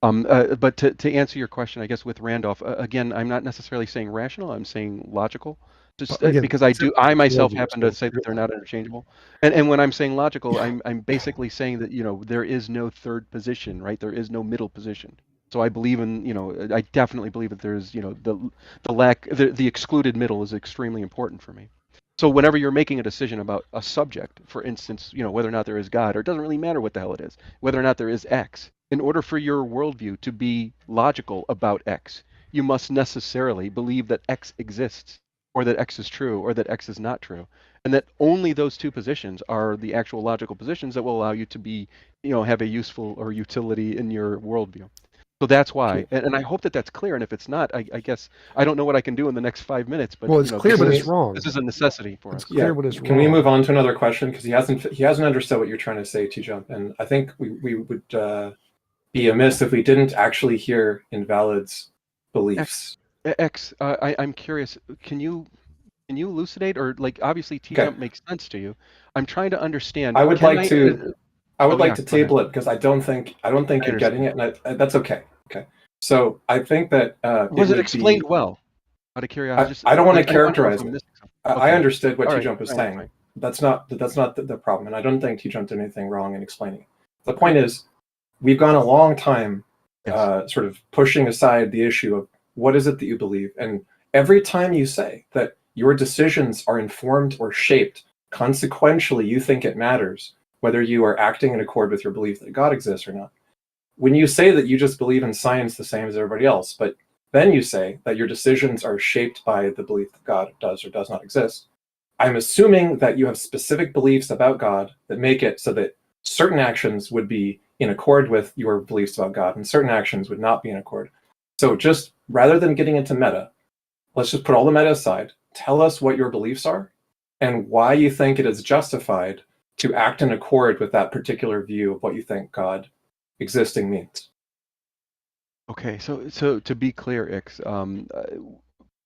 But to answer your question, I guess with Randolph, again, I'm not necessarily saying rational. I'm saying logical. Just Again, because I myself worldview, happen so to say that forget they're that. not interchangeable. And when I'm saying logical, I'm basically saying that there is no third position, right? There is no middle position. So I believe in, I definitely believe that there's, the excluded middle is extremely important for me. So whenever you're making a decision about a subject, for instance, whether or not there is God, or it doesn't really matter what the hell it is, whether or not there is X, in order for your worldview to be logical about X, you must necessarily believe that X exists, or that X is true, or that X is not true, and that only those two positions are the actual logical positions that will allow you to be, have a useful or utility in your worldview. So that's why, and I hope that that's clear. And if it's not, I guess I don't know what I can do in the next 5 minutes. But Well, it's clear, but this it's is wrong. this is a necessity for It's us. clear, Yeah. but it's Can we wrong. move on to another question? Because he hasn't understood what you're trying to say, T-Jump, and I think we would be amiss if we didn't actually hear Invalid's beliefs. I'm curious. Can you elucidate, or like obviously Okay. T-Jump makes sense to you? I'm trying to understand. I would Can like to oh, yeah, go table ahead. it because I don't think you're getting understand. it, and that's okay. Okay. So I think that Was it would explained be. well? Out of curiosity, just I don't want to like I want to know if characterize I'm it. missing something. I Okay. understood what All right. T-Jump was All right. saying. Fine. That's not the problem, and I don't think T-Jump did anything wrong in explaining it. The point is, we've gone a long time Yes. sort of pushing aside the issue of what is it that you believe, and every time you say that your decisions are informed or shaped, consequentially you think it matters whether you are acting in accord with your belief that God exists or not. When you say that you just believe in science the same as everybody else, but then you say that your decisions are shaped by the belief that God does or does not exist, I'm assuming that you have specific beliefs about God that make it so that certain actions would be in accord with your beliefs about God and certain actions would not be in accord. So just rather than getting into meta, let's just put all the meta aside. Tell us what your beliefs are and why you think it is justified to act in accord with that particular view of what you think God existing means. Okay. So to be clear, Ix,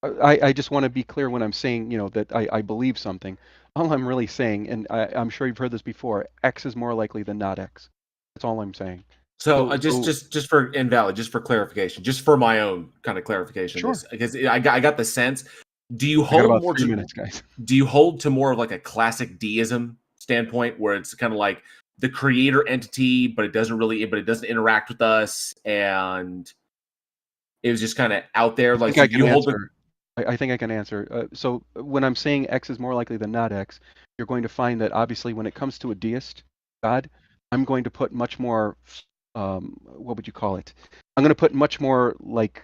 I just want to be clear when I'm saying, that I believe something. All I'm really saying, and I'm sure you've heard this before, X is more likely than not X. That's all I'm saying. So So just for Invalid, just for clarification, just for my own kind of clarification, sure. this because I got the sense. Do you I got hold about more 3 to minutes, guys. do you hold to more of like a classic deism standpoint where it's kind of like the creator entity, but it doesn't interact with us, and It was just kind of out there. I Like, think so I can you hold the answer. I think I can answer. So when I'm saying X is more likely than not X, you're going to find that obviously when it comes to a deist God, I'm going to put much more, what would you call it? I'm going to put much more like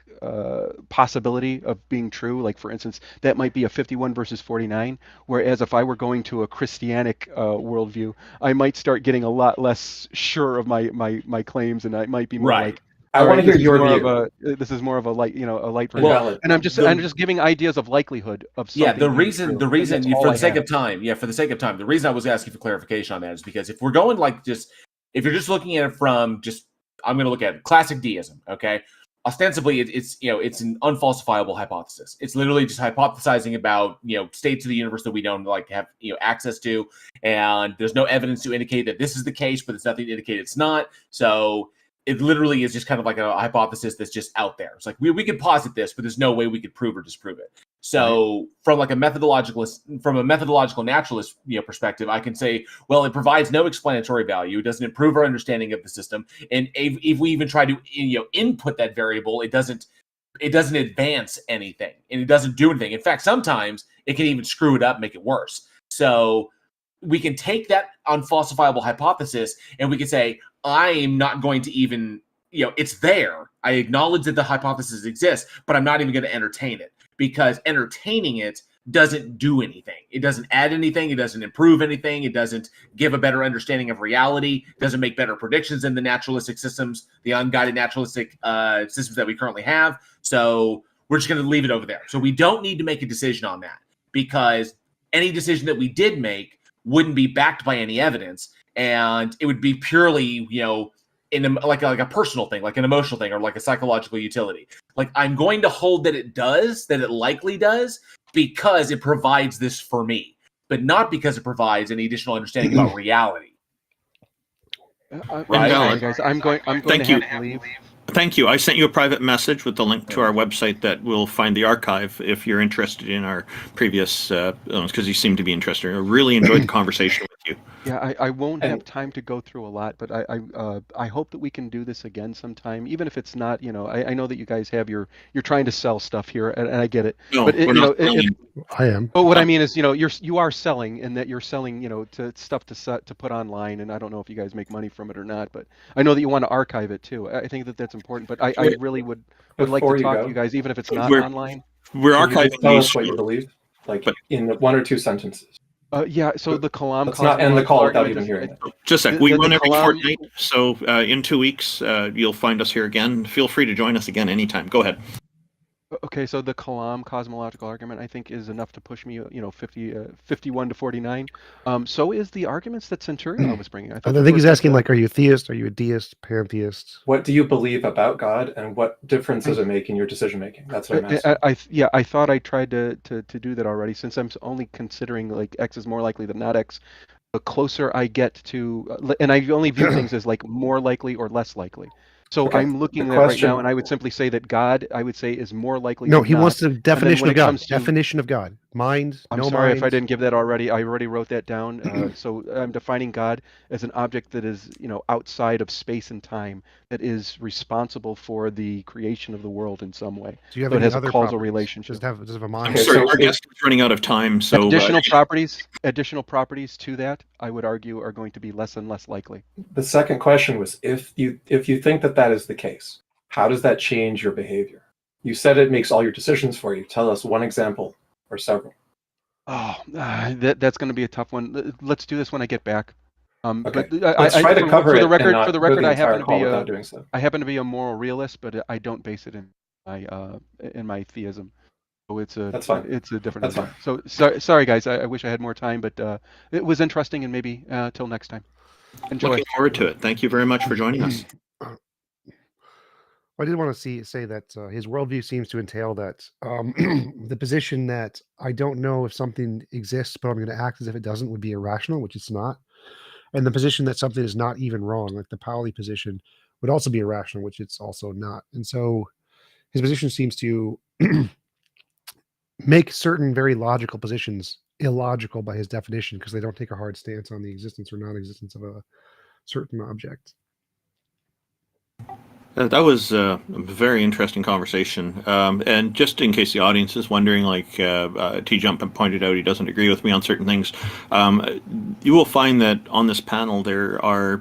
possibility of being true. Like for instance, that might be a 51 versus 49. Whereas if I were going to a Christianic worldview, I might start getting a lot less sure of my claims, and I might be more right. like, I all want right, to hear your view. this is more of a light, a light version. Well, Invalid. And I'm just giving ideas of likelihood of something. Yeah, the being reason true, the and reason that's all for I the sake have. of time, the reason I was asking for clarification on that is because if we're going like just if you're just looking at it from just I'm going to look at classic deism, okay? Ostensibly, it's it's an unfalsifiable hypothesis. It's literally just hypothesizing about states of the universe that we don't like have access to, and there's no evidence to indicate that this is the case, but there's nothing to indicate it's not. So it literally is just kind of like a hypothesis that's just out there. It's like we could posit this, but there's no way we could prove or disprove it. So from like a methodological naturalist perspective, I can say, well, it provides no explanatory value. It doesn't improve our understanding of the system, and if we even try to input that variable, it doesn't advance anything, and it doesn't do anything. In fact, sometimes it can even screw it up, make it worse. So we can take that unfalsifiable hypothesis and we can say, I'm not going to even, it's there. I acknowledge that the hypothesis exists, but I'm not even going to entertain it, because entertaining it doesn't do anything. It doesn't add anything. It doesn't improve anything. It doesn't give a better understanding of reality. It doesn't make better predictions than the naturalistic systems, the unguided naturalistic systems that we currently have. So we're just going to leave it over there. So we don't need to make a decision on that, because any decision that we did make wouldn't be backed by any evidence, and it would be purely, like a personal thing, like an emotional thing, or like a psychological utility. Like, I'm going to hold that it likely does, because it provides this for me, but not because it provides any additional understanding about reality. Right, sorry, guys. I'm going Thank to you. have to leave. Thank you. I sent you a private message with the link to our website that will find the archive if you're interested in our previous, because you seem to be interested. I really enjoyed the conversation with you. Yeah, I won't have time to go through a lot, but I hope that we can do this again sometime, even if it's not, I know that you guys have you're trying to sell stuff here, and I get it. No, but we're not selling. I am. But what I mean is, you are selling, and that you're selling, to stuff to put online, and I don't know if you guys make money from it or not, but I know that you want to archive it too. I think that that's important, but I really would like to talk to you guys, even if it's not online. We're Can you archiving just tell these. us what you believe, in 1 or 2 sentences. Yeah, so the Kalam. Let's not end the call without even hearing it. Just a sec. We run every Kalam- fortnight, so in 2 weeks you'll find us here again. Feel free to join us again anytime. Go ahead. Okay, so the Kalam cosmological argument, I think, is enough to push me, 51 to 49. So is the arguments that Centurion was bringing. I think he's asking, like, are you a theist? Are you a deist? Pantheist? What do you believe about God, and what difference does it make in your decision making? That's what I'm asking. I thought I tried to do that already, since I'm only considering like X is more likely than not X. The closer I get to, and I only view things as like more likely or less likely. So Okay. I'm looking The at right question- now, and I would simply say that God, I would say, is more likely. No, than he not. wants the And then definition when of it God. comes to- Definition of God. Mind, I'm no sorry mind. if I didn't give that already. I already wrote that down. So I'm defining God as an object that is, outside of space and time, that is responsible for the creation of the world in some way. Do you have So it any has a other causal properties? relationship. Does it have a mind? I'm sorry, our guest is running out of time. So Additional properties to that, I would argue, are going to be less and less likely. The second question was, if you think that is the case, how does that change your behavior? You said it makes all your decisions for you. Tell us one example or several. Oh, that's going to be a tough one. Let's do this when I get back. Okay. But Let's try to cover for it the and record, not for the go record, the I happen entire to call be without doing so. I happen to be a moral realist, but I don't base it in my theism. So That's fine. It's a different. That's fine. So sorry, guys. I wish I had more time, but it was interesting, and maybe till next time. Enjoy. Looking forward to it. Thank you very much for joining us. I did want to say that his worldview seems to entail that the position that I don't know if something exists, but I'm going to act as if it doesn't, would be irrational, which it's not. And the position that something is not even wrong, like the Pauli position, would also be irrational, which it's also not. And so his position seems to make certain very logical positions illogical by his definition, because they don't take a hard stance on the existence or non-existence of a certain object. That was a very interesting conversation. And just in case the audience is wondering, like T-Jump pointed out, he doesn't agree with me on certain things. You will find that on this panel there are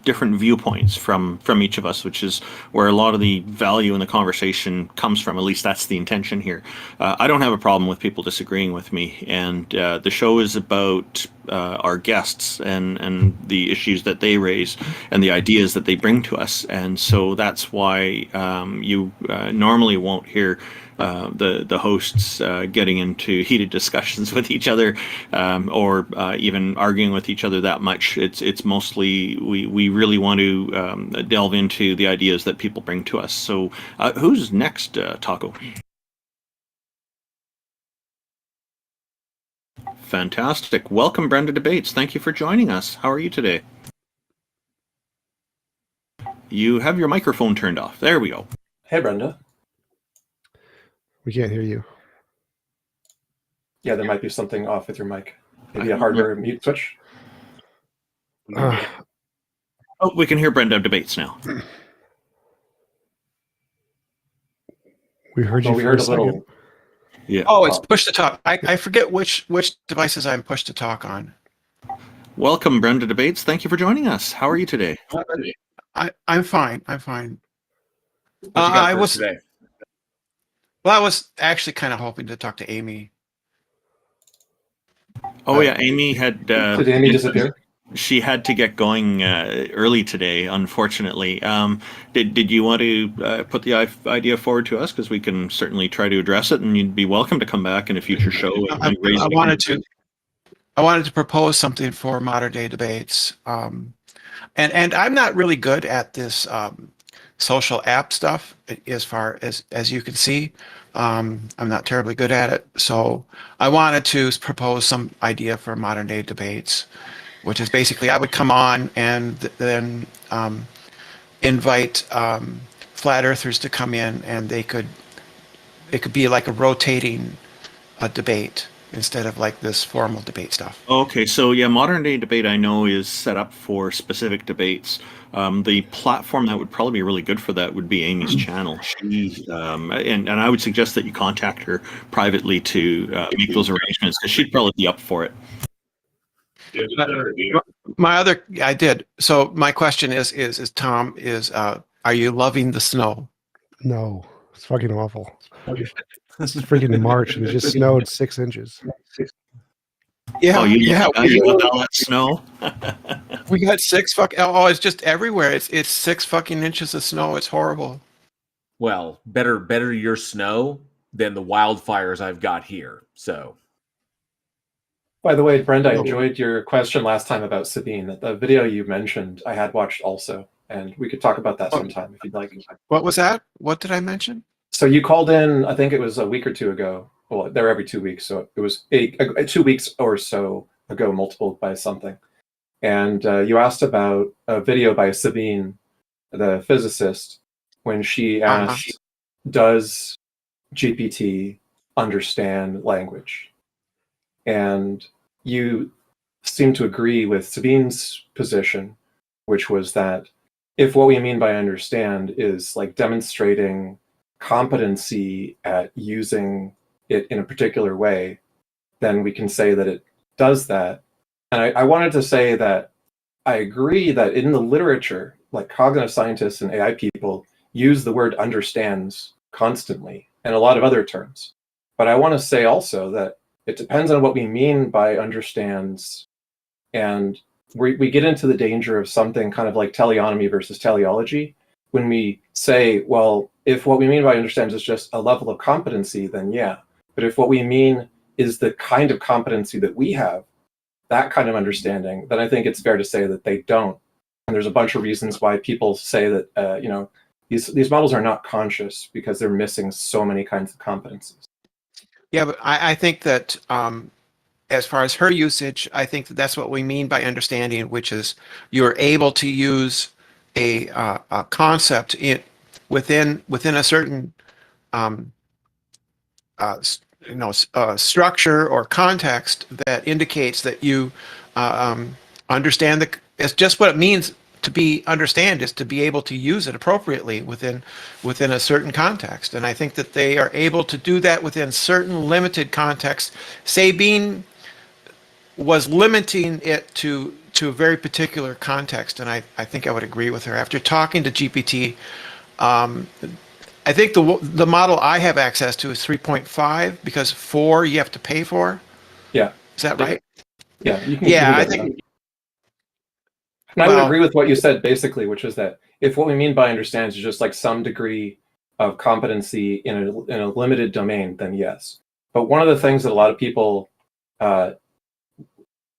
different viewpoints from each of us, which is where a lot of the value in the conversation comes from. At least that's the intention here. I don't have a problem with people disagreeing with me, and the show is about our guests and the issues that they raise and the ideas that they bring to us. And so that's why you normally won't hear the hosts getting into heated discussions with each other or even arguing with each other that much. It's mostly we really want to delve into the ideas that people bring to us. So who's next, Taco? Fantastic. Welcome, Brenda Debates. Thank you for joining us. How are you today? You have your microphone turned off. There we go. Hey, Brenda. We can't hear you. Yeah, there might be something off with your mic. Maybe a hardware mute switch. Oh, we can hear Brenda Debates now. We heard you. Well, we heard a little. Yeah. Oh, it's push to talk. I forget which devices I'm push to talk on. Welcome, Brenda Debates. Thank you for joining us. How are you today? I'm fine. I'm fine. What you got for us today? Well, I was actually kind of hoping to talk to Amy. Oh yeah, Amy had. Did Amy disappear? She had to get going early today, unfortunately. Did you want to put the idea forward to us? Because we can certainly try to address it, and you'd be welcome to come back in a future show. I wanted to propose something for modern day debates, and I'm not really good at this social app stuff, as far as you can see. I'm not terribly good at it, so I wanted to propose some idea for modern day debates, which is basically I would come on and then invite flat earthers to come in, and it could be like a rotating debate instead of like this formal debate stuff. Okay, so yeah, modern day debate I know is set up for specific debates. The platform that would probably be really good for that would be Amy's channel. She and I would suggest that you contact her privately to make those arrangements, because she'd probably be up for it. I did. So my question is Tom, are you loving the snow? No, it's fucking awful. This is freaking March, and it just snowed 6 inches. Yeah, you love all that snow? We got it's just everywhere. It's 6 fucking inches of snow. It's horrible. Well, better your snow than the wildfires I've got here. So. By the way, Brenda, I enjoyed your question last time about Sabine. The video you mentioned, I had watched also, and we could talk about that sometime if you'd like. What was that? What did I mention? So you called in, I think it was a week or two ago. Well, they're every 2 weeks, so it was 2 weeks or so ago, multiplied by something. And you asked about a video by Sabine, the physicist, when she asked, does GPT understand language? And you seem to agree with Sabine's position, which was that if what we mean by understand is like demonstrating competency at using it in a particular way, then we can say that it does that. And I wanted to say that I agree that in the literature, like cognitive scientists and AI people use the word understands constantly and a lot of other terms. But I want to say also that it depends on what we mean by understands. And we get into the danger of something kind of like teleonomy versus teleology. When we say, well, if what we mean by understands is just a level of competency, then yeah. But if what we mean is the kind of competency that we have, that kind of understanding, then I think it's fair to say that they don't. And there's a bunch of reasons why people say that, these models are not conscious because they're missing so many kinds of competencies. Yeah, but I think that as far as her usage, I think that that's what we mean by understanding, which is you're able to use a concept within a certain structure or context that indicates that you understand it's just what it means to be understand is to be able to use it appropriately within a certain context. And I think that they are able to do that within certain limited contexts. Sabine was limiting it to a very particular context, and I think I would agree with her. After talking to GPT, I think the model I have access to is 3.5 because 4 you have to pay for. Yeah. Is that right? Yeah. You can. Yeah, I think. And I would agree with what you said basically, which is that if what we mean by understands is just like some degree of competency in a limited domain, then yes. But one of the things that a lot of people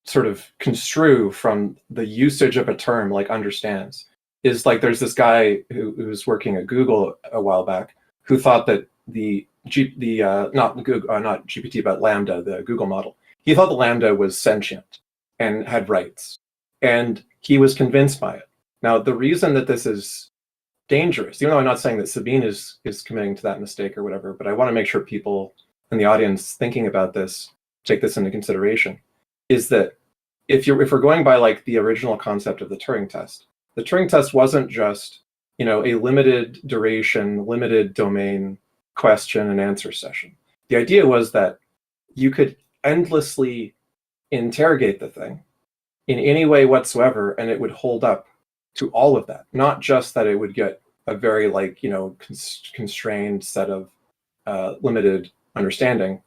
sort of construe from the usage of a term like understands is like there's this guy who was working at Google a while back who thought that not GPT but Lambda, the Google model, he thought the Lambda was sentient and had rights, and he was convinced by it. Now the reason that this is dangerous, even though I'm not saying that Sabine is committing to that mistake or whatever, but I want to make sure people in the audience thinking about this take this into consideration, is that if we're going by like the original concept of the Turing test wasn't just, a limited duration, limited domain question and answer session. The idea was that you could endlessly interrogate the thing in any way whatsoever, and it would hold up to all of that. Not just that it would get a very constrained set of limited understanding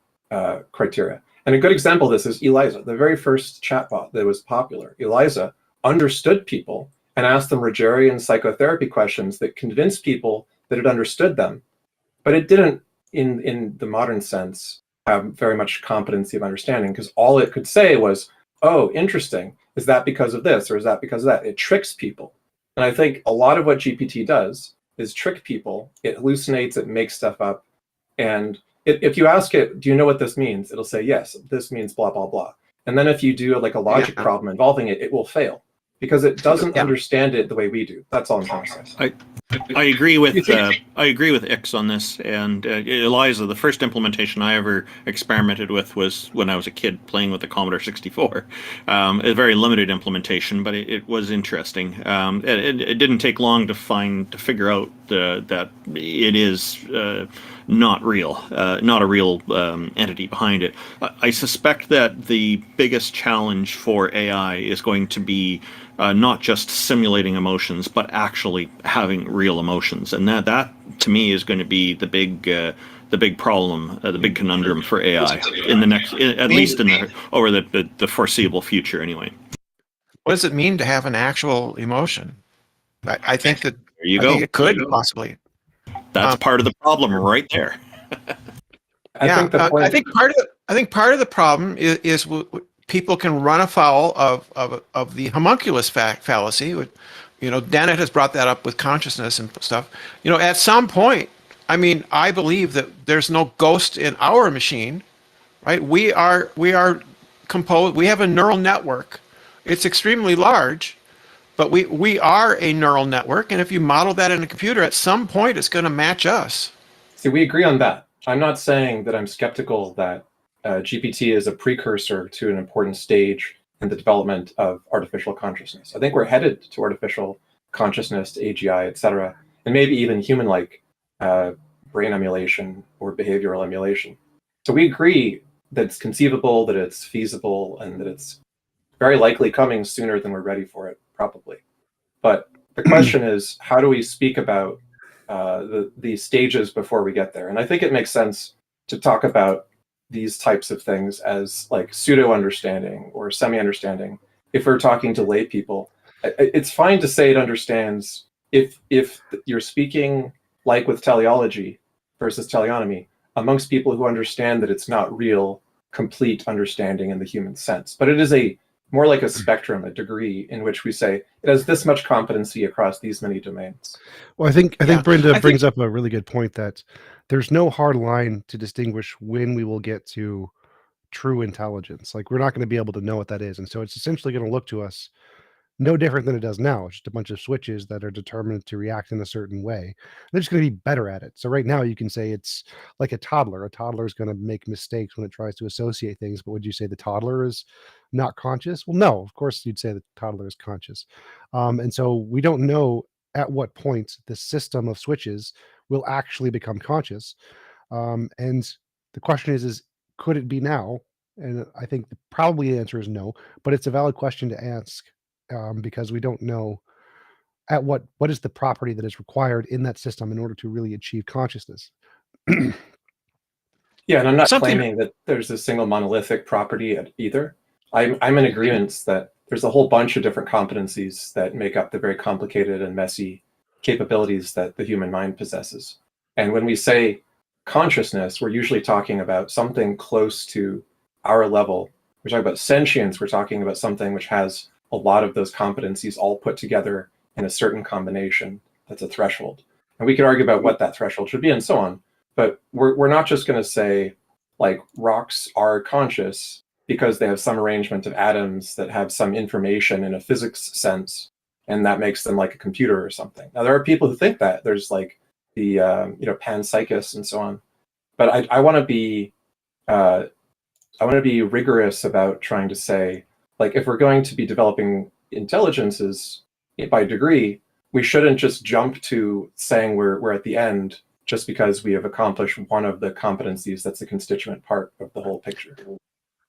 criteria. And a good example of this is Eliza, the very first chatbot that was popular. Eliza understood people and asked them Rogerian psychotherapy questions that convinced people that it understood them. But it didn't, in the modern sense, have very much competency of understanding, because all it could say was, oh, interesting. Is that because of this, or is that because of that? It tricks people. And I think a lot of what GPT does is trick people. It hallucinates, it makes stuff up. And if you ask it, do you know what this means? It'll say, yes, this means blah, blah, blah. And then if you do like a logic problem involving it, it will fail because it doesn't understand it the way we do. That's all I'm trying to say. I agree with Ix on this, and Eliza. The first implementation I ever experimented with was when I was a kid playing with the Commodore 64. A very limited implementation, but it was interesting. It didn't take long to figure out that it is not real, not a real entity behind it. I suspect that the biggest challenge for AI is going to be not just simulating emotions, but actually having real emotions, and that to me is going to be the big problem, the big conundrum for AI in the next, at least over the foreseeable future, anyway. What does it mean to have an actual emotion? I think that there you go. Think it could possibly. That's part of the problem, right there. I think part of the problem is people can run afoul of the homunculus fallacy. Dennett has brought that up with consciousness and stuff. At some point, I believe that there's no ghost in our machine, right? We are composed. We have a neural network. It's extremely large, but we are a neural network. And if you model that in a computer, at some point, it's going to match us. See, we agree on that. I'm not saying that I'm skeptical that GPT is a precursor to an important stage in the development of artificial consciousness. I think we're headed to artificial consciousness, to AGI, etc., and maybe even human-like brain emulation or behavioral emulation. So we agree that it's conceivable, that it's feasible, and that it's very likely coming sooner than we're ready for it, probably. But the question is, how do we speak about the stages before we get there? And I think it makes sense to talk about these types of things as like pseudo-understanding or semi-understanding. If we're talking to lay people, it's fine to say it understands if you're speaking like with teleology versus teleonomy amongst people who understand that it's not real, complete understanding in the human sense. But it is more like a spectrum, a degree in which we say it has this much competency across these many domains. Well, I think Brenda brings up a really good point that there's no hard line to distinguish when we will get to true intelligence. Like, we're not going to be able to know what that is. And so it's essentially going to look to us no different than it does now. It's just a bunch of switches that are determined to react in a certain way. They're just going to be better at it. So right now you can say it's like a toddler. A toddler is going to make mistakes when it tries to associate things. But would you say the toddler is not conscious? Well, no, of course you'd say the toddler is conscious. And so we don't know at what point the system of switches will actually become conscious. And the question is could it be now? And I think probably the answer is no, but it's a valid question to ask because we don't know at what is the property that is required in that system in order to really achieve consciousness. Yeah, and I'm not Something- claiming that there's a single monolithic property either. I'm in agreement that there's a whole bunch of different competencies that make up the very complicated and messy capabilities that the human mind possesses. And when we say consciousness, we're usually talking about something close to our level. We're talking about sentience. We're talking about something which has a lot of those competencies all put together in a certain combination. That's a threshold. And we could argue about what that threshold should be and so on. But we're not just going to say, like, rocks are conscious because they have some arrangement of atoms that have some information in a physics sense, and that makes them like a computer or something. Now, there are people who think that. There's like the panpsychists and so on. But I want to be rigorous about trying to say, like, if we're going to be developing intelligences by degree, we shouldn't just jump to saying we're at the end just because we have accomplished one of the competencies that's a constituent part of the whole picture.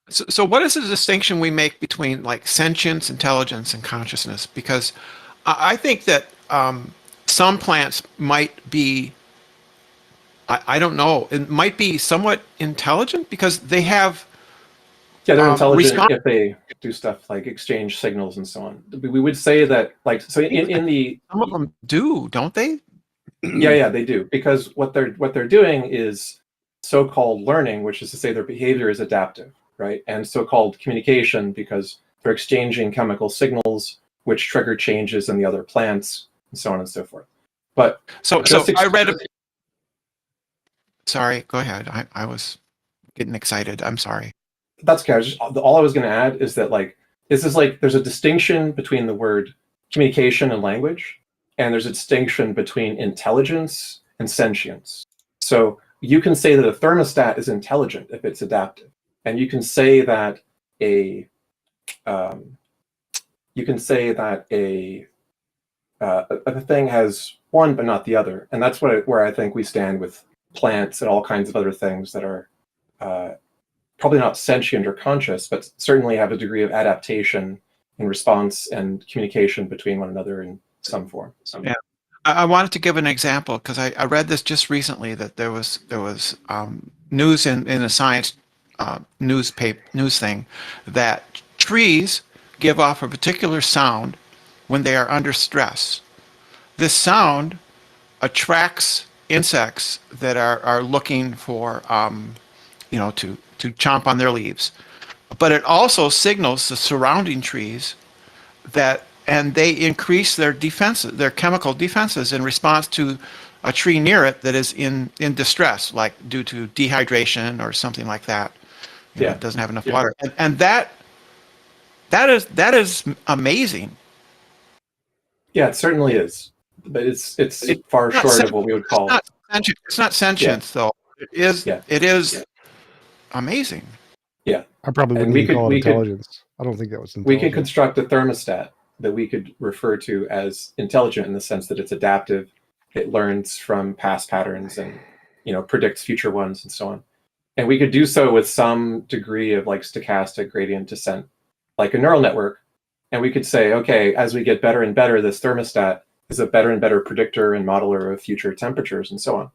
So what is the distinction we make between like sentience, intelligence, and consciousness? Because I think that some plants might be, I don't know, it might be somewhat intelligent because they have. Yeah, they're intelligent if they do stuff like exchange signals and so on. We would say that, like, so in the some of them do, don't they? Yeah, they do, because what they're doing is so-called learning, which is to say their behavior is adaptive, right? And so-called communication, because they're exchanging chemical signals which trigger changes in the other plants and so on and so forth. But so I read a. Sorry, go ahead. I was getting excited. I'm sorry. That's okay. All I was going to add is that, like, this is like there's a distinction between the word communication and language, and there's a distinction between intelligence and sentience. So you can say that a thermostat is intelligent if it's adaptive, and you can say that a thing has one but not the other, and that's where I think we stand with plants and all kinds of other things that are probably not sentient or conscious, but certainly have a degree of adaptation in response and communication between one another in some form. Yeah, I wanted to give an example because I read this just recently that there was news in a science news thing that trees give off a particular sound when they are under stress. This sound attracts insects that are looking for to chomp on their leaves, but it also signals the surrounding trees and they increase their defenses, their chemical defenses, in response to a tree near it that is in distress, like due to dehydration or something like that. It doesn't have enough water, and that is amazing. Yeah, it certainly is, but it's far short of what we would call. It's not sentience though. It is amazing. Yeah, I probably wouldn't even call it intelligence. I don't think that was intelligence. We can construct a thermostat that we could refer to as intelligent in the sense that it's adaptive, it learns from past patterns and predicts future ones and so on. And we could do so with some degree of like stochastic gradient descent, like a neural network. And we could say, okay, as we get better and better, this thermostat is a better and better predictor and modeler of future temperatures and so on.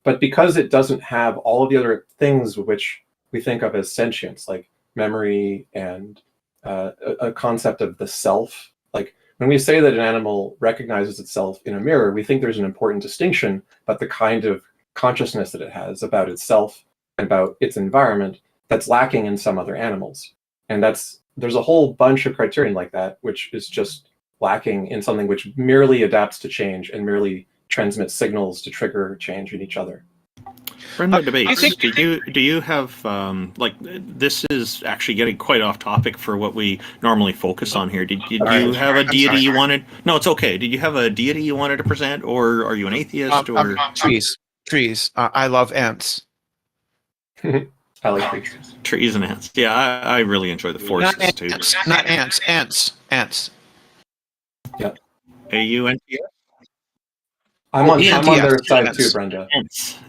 But because it doesn't have all of the other things which we think of as sentience, like memory and a concept of the self. Like when we say that an animal recognizes itself in a mirror, we think there's an important distinction about the kind of consciousness that it has about itself and about its environment that's lacking in some other animals. And there's a whole bunch of criterion like that, which is just lacking in something which merely adapts to change and merely transmits signals to trigger change in each other. Brenda Debates, I think- do you have like this is actually getting quite off topic for what we normally focus on here. Did you have a deity you wanted? No, it's okay. Did you have a deity you wanted to present, or are you an atheist? Or trees. I love ants. I like trees. Trees and ants. Yeah, I really enjoy the forests Not too. ants. Not ants. Ants. Yep. A-U-N-T-S? I'm on ENTS. their side too, Brenda.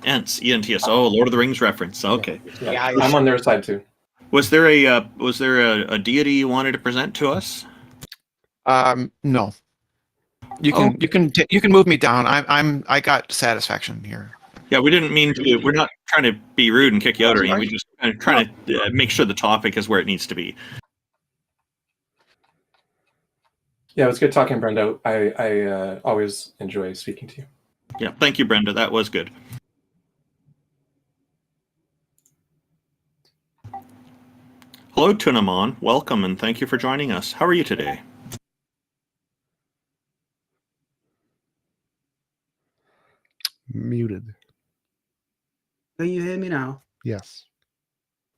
Ents, E-N-T-S. Oh, Lord of the Rings reference. Okay. Yeah, I'm on their side too. Was there a deity you wanted to present to us? No. You can move me down. I got satisfaction here. Yeah, we didn't mean to. We're not trying to be rude and kick you out or anything. We just kind of trying to make sure the topic is where it needs to be. Yeah, it was good talking, Brenda. I always enjoy speaking to you. Yeah, thank you, Brenda. That was good. Hello, Tunamon. Welcome and thank you for joining us. How are you today? Muted. Can you hear me now? Yes.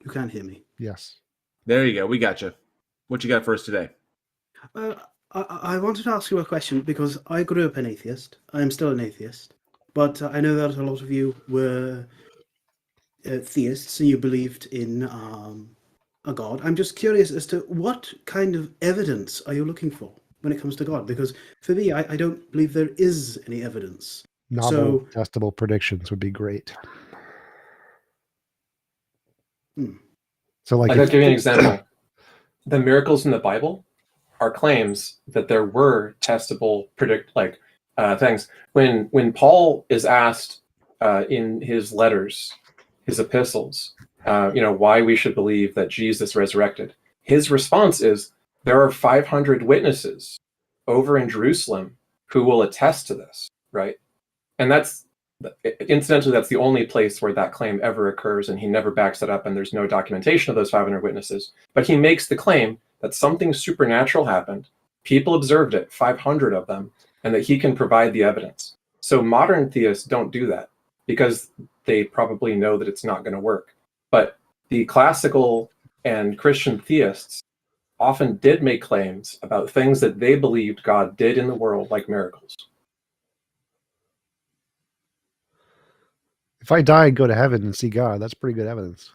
You can't hear me. Yes. There you go. We got you. What you got for us today? I wanted to ask you a question because I grew up an atheist. I'm still an atheist. But I know that a lot of you were theists and you believed in a God. I'm just curious as to what kind of evidence are you looking for when it comes to God? Because for me, I don't believe there is any evidence. Novel, testable predictions would be great. So, like, I could give you an example. The miracles in the Bible are claims that there were testable things. When Paul is asked in his letters, his epistles, why we should believe that Jesus resurrected, his response is, there are 500 witnesses over in Jerusalem who will attest to this, right? And incidentally, that's the only place where that claim ever occurs, and he never backs it up, and there's no documentation of those 500 witnesses. But he makes the claim that something supernatural happened, people observed it, 500 of them, and that he can provide the evidence. So modern theists don't do that because they probably know that it's not going to work. But the classical and Christian theists often did make claims about things that they believed God did in the world, like miracles. if I die and go to heaven and see God, that's pretty good evidence.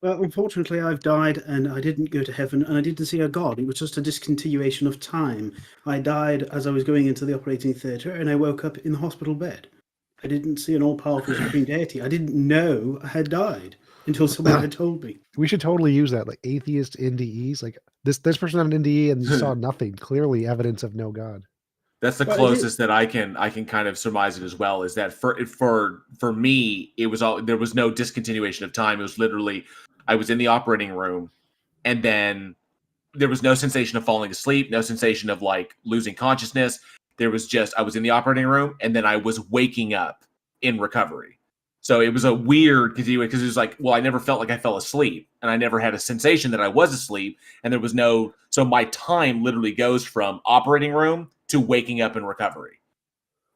Well, unfortunately, I've died and I didn't go to heaven and I didn't see a God. It was just a discontinuation of time. I died as I was going into the operating theatre and I woke up in the hospital bed. I didn't see an all-powerful supreme deity. I didn't know I had died until someone had told me. We should totally use that, like atheist NDEs. Like this person had an NDE and you saw nothing. Clearly evidence of no God. That's the closest that I can kind of surmise it as well. Is that for me, it was all, there was no discontinuation of time. It was literally, I was in the operating room, and then there was no sensation of falling asleep, no sensation of like losing consciousness. There was just, I was in the operating room, and then I was waking up in recovery. So it was a weird continuation because it was like, well, I never felt like I fell asleep, and I never had a sensation that I was asleep, and there was no. So my time literally goes from operating room to waking up in recovery,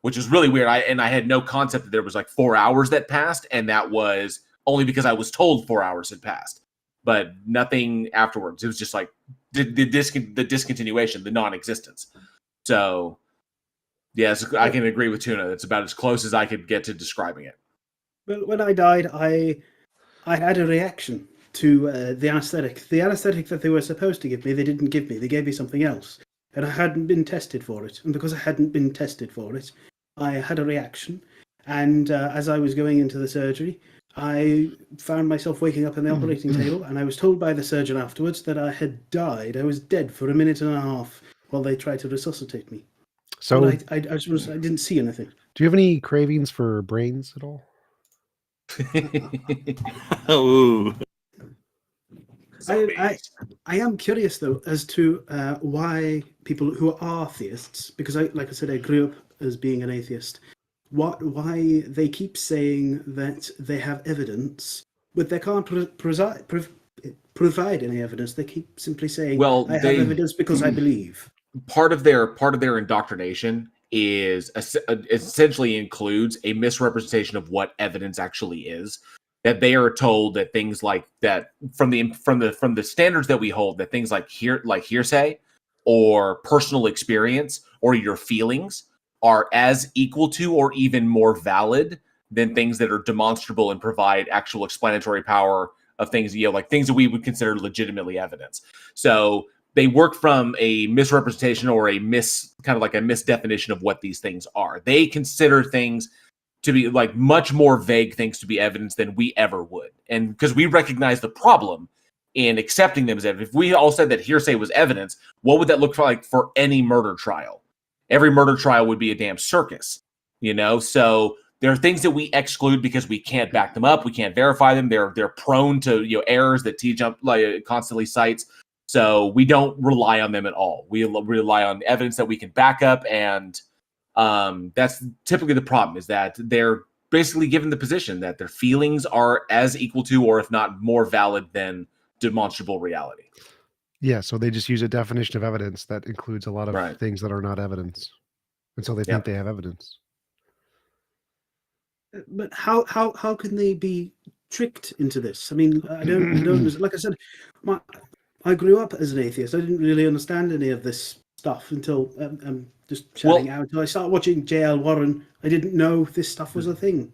which is really weird. I had no concept that there was like 4 hours that passed, and that was only because I was told 4 hours had passed, but nothing afterwards. It was just like the discontinuation, the non-existence. So yes, I can agree with Tuna. That's about as close as I could get to describing it. Well, when I died, I had a reaction to the anesthetic. The anesthetic that they were supposed to give me, they didn't give me. They gave me something else. And I hadn't been tested for it. And because I hadn't been tested for it, I had a reaction. And as I was going into the surgery, I found myself waking up on the operating table, and I was told by the surgeon afterwards that I had died. I was dead for a minute and a half while they tried to resuscitate me. So I didn't see anything. Do you have any cravings for brains at all? Oh. I am curious though as to why people who are theists, because like I said, I grew up as being an atheist. Why they keep saying that they have evidence, but they can't provide any evidence. They keep simply saying, "Well, I have evidence because I believe." Part of their indoctrination is essentially includes a misrepresentation of what evidence actually is. That they are told that things like that from the standards that we hold, that things like hearsay or personal experience or your feelings are as equal to or even more valid than things that are demonstrable and provide actual explanatory power of things, like things that we would consider legitimately evidence. So they work from a misrepresentation or a misdefinition of what these things are. They consider things to be like much more vague things to be evidence than we ever would. And because we recognize the problem in accepting them as evidence. If we all said that hearsay was evidence, what would that look like for any murder trial? Every murder trial would be a damn circus, So there are things that we exclude because we can't back them up. We can't verify them. They're prone to errors that TJump constantly cites. So we don't rely on them at all. We rely on evidence that we can back up, and that's typically the problem, is that they're basically given the position that their feelings are as equal to, or if not more valid than, demonstrable reality. Yeah, so they just use a definition of evidence that includes a lot of things that are not evidence. And so they think they have evidence. But how can they be tricked into this? I mean, I don't like I said, I grew up as an atheist. I didn't really understand any of this stuff until I'm just shouting out. Until I started watching J.L. Warren, I didn't know this stuff was a thing.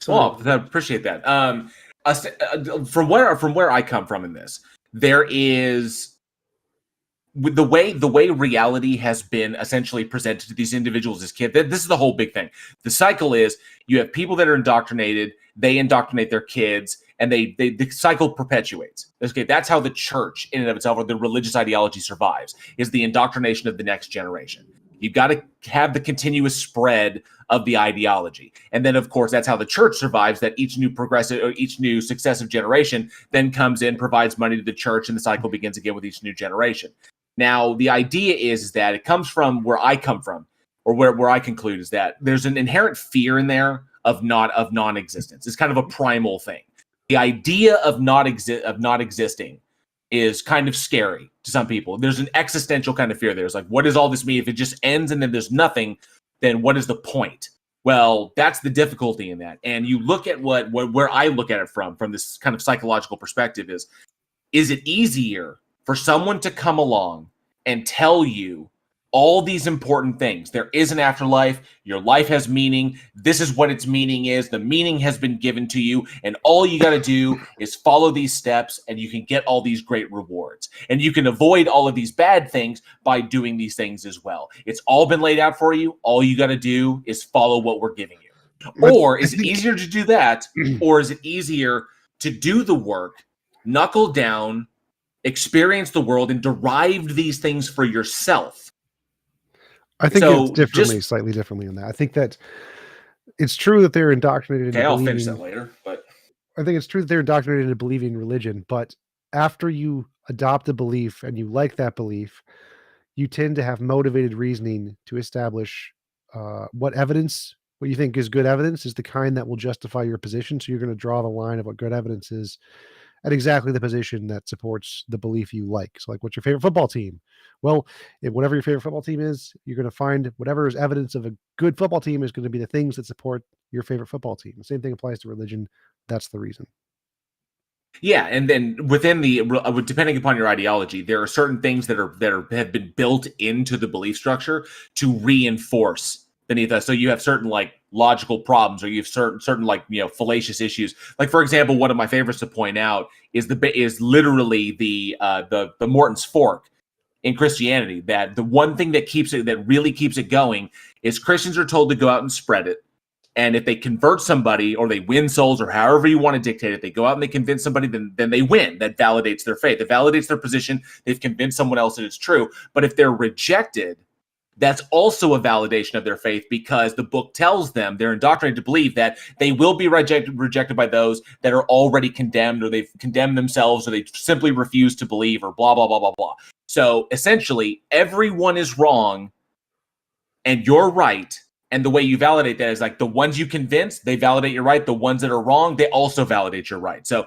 So, I appreciate that. From where I come from in this, there is with the way reality has been essentially presented to these individuals as kids. This is the whole big thing. The cycle is you have people that are indoctrinated, they indoctrinate their kids, and the cycle perpetuates. Okay, that's how the church in and of itself, or the religious ideology, survives, is the indoctrination of the next generation. You've got to have the continuous spread of the ideology. And then, of course, that's how the church survives, that each new successive generation then comes in, provides money to the church, and the cycle begins again with each new generation. Now, the idea is that it comes from where I come from, or where I conclude, is that there's an inherent fear in there of non-existence. It's kind of a primal thing. The idea of not existing is kind of scary to some people. There's an existential kind of fear there. It's like, what does all this mean? If it just ends and then there's nothing, then what is the point? Well, that's the difficulty in that. And you look at where I look at it from this kind of psychological perspective is it easier for someone to come along and tell you all these important things? There is an afterlife. Your life has meaning. This is what its meaning is. The meaning has been given to you. And all you got to do is follow these steps, and you can get all these great rewards. And you can avoid all of these bad things by doing these things as well. It's all been laid out for you. All you got to do is follow what we're giving you. Or is it easier to do that? Or is it easier to do the work, knuckle down, experience the world, and derive these things for yourself? I think it's slightly differently in that. I think that it's true that they're indoctrinated. Okay, I'll finish that later. But I think it's true that they're indoctrinated into believing religion. But after you adopt a belief and you like that belief, you tend to have motivated reasoning to establish what you think is good evidence is the kind that will justify your position. So you're going to draw the line of what good evidence is at exactly the position that supports the belief you like. So, like, what's your favorite football team? Well, whatever your favorite football team is, you're going to find whatever is evidence of a good football team is going to be the things that support your favorite football team. The same thing applies to religion. That's the reason. Yeah, and then within depending upon your ideology, there are certain things that have been built into the belief structure to reinforce beneath us. So you have certain logical problems, or you have certain fallacious issues. Like, for example, one of my favorites to point out is literally the Morton's fork in Christianity. That the one thing that really keeps it going is Christians are told to go out and spread it. And if they convert somebody, or they win souls, or however you want to dictate it, they go out and they convince somebody, then they win. That validates their faith. It validates their position. They've convinced someone else that it's true. But if they're rejected, that's also a validation of their faith, because the book tells them, they're indoctrinated to believe that they will be rejected by those that are already condemned, or they've condemned themselves, or they simply refuse to believe, or blah, blah, blah, blah, blah. So essentially, everyone is wrong and you're right. And the way you validate that is the ones you convince, they validate you're right. The ones that are wrong, they also validate you're right. So,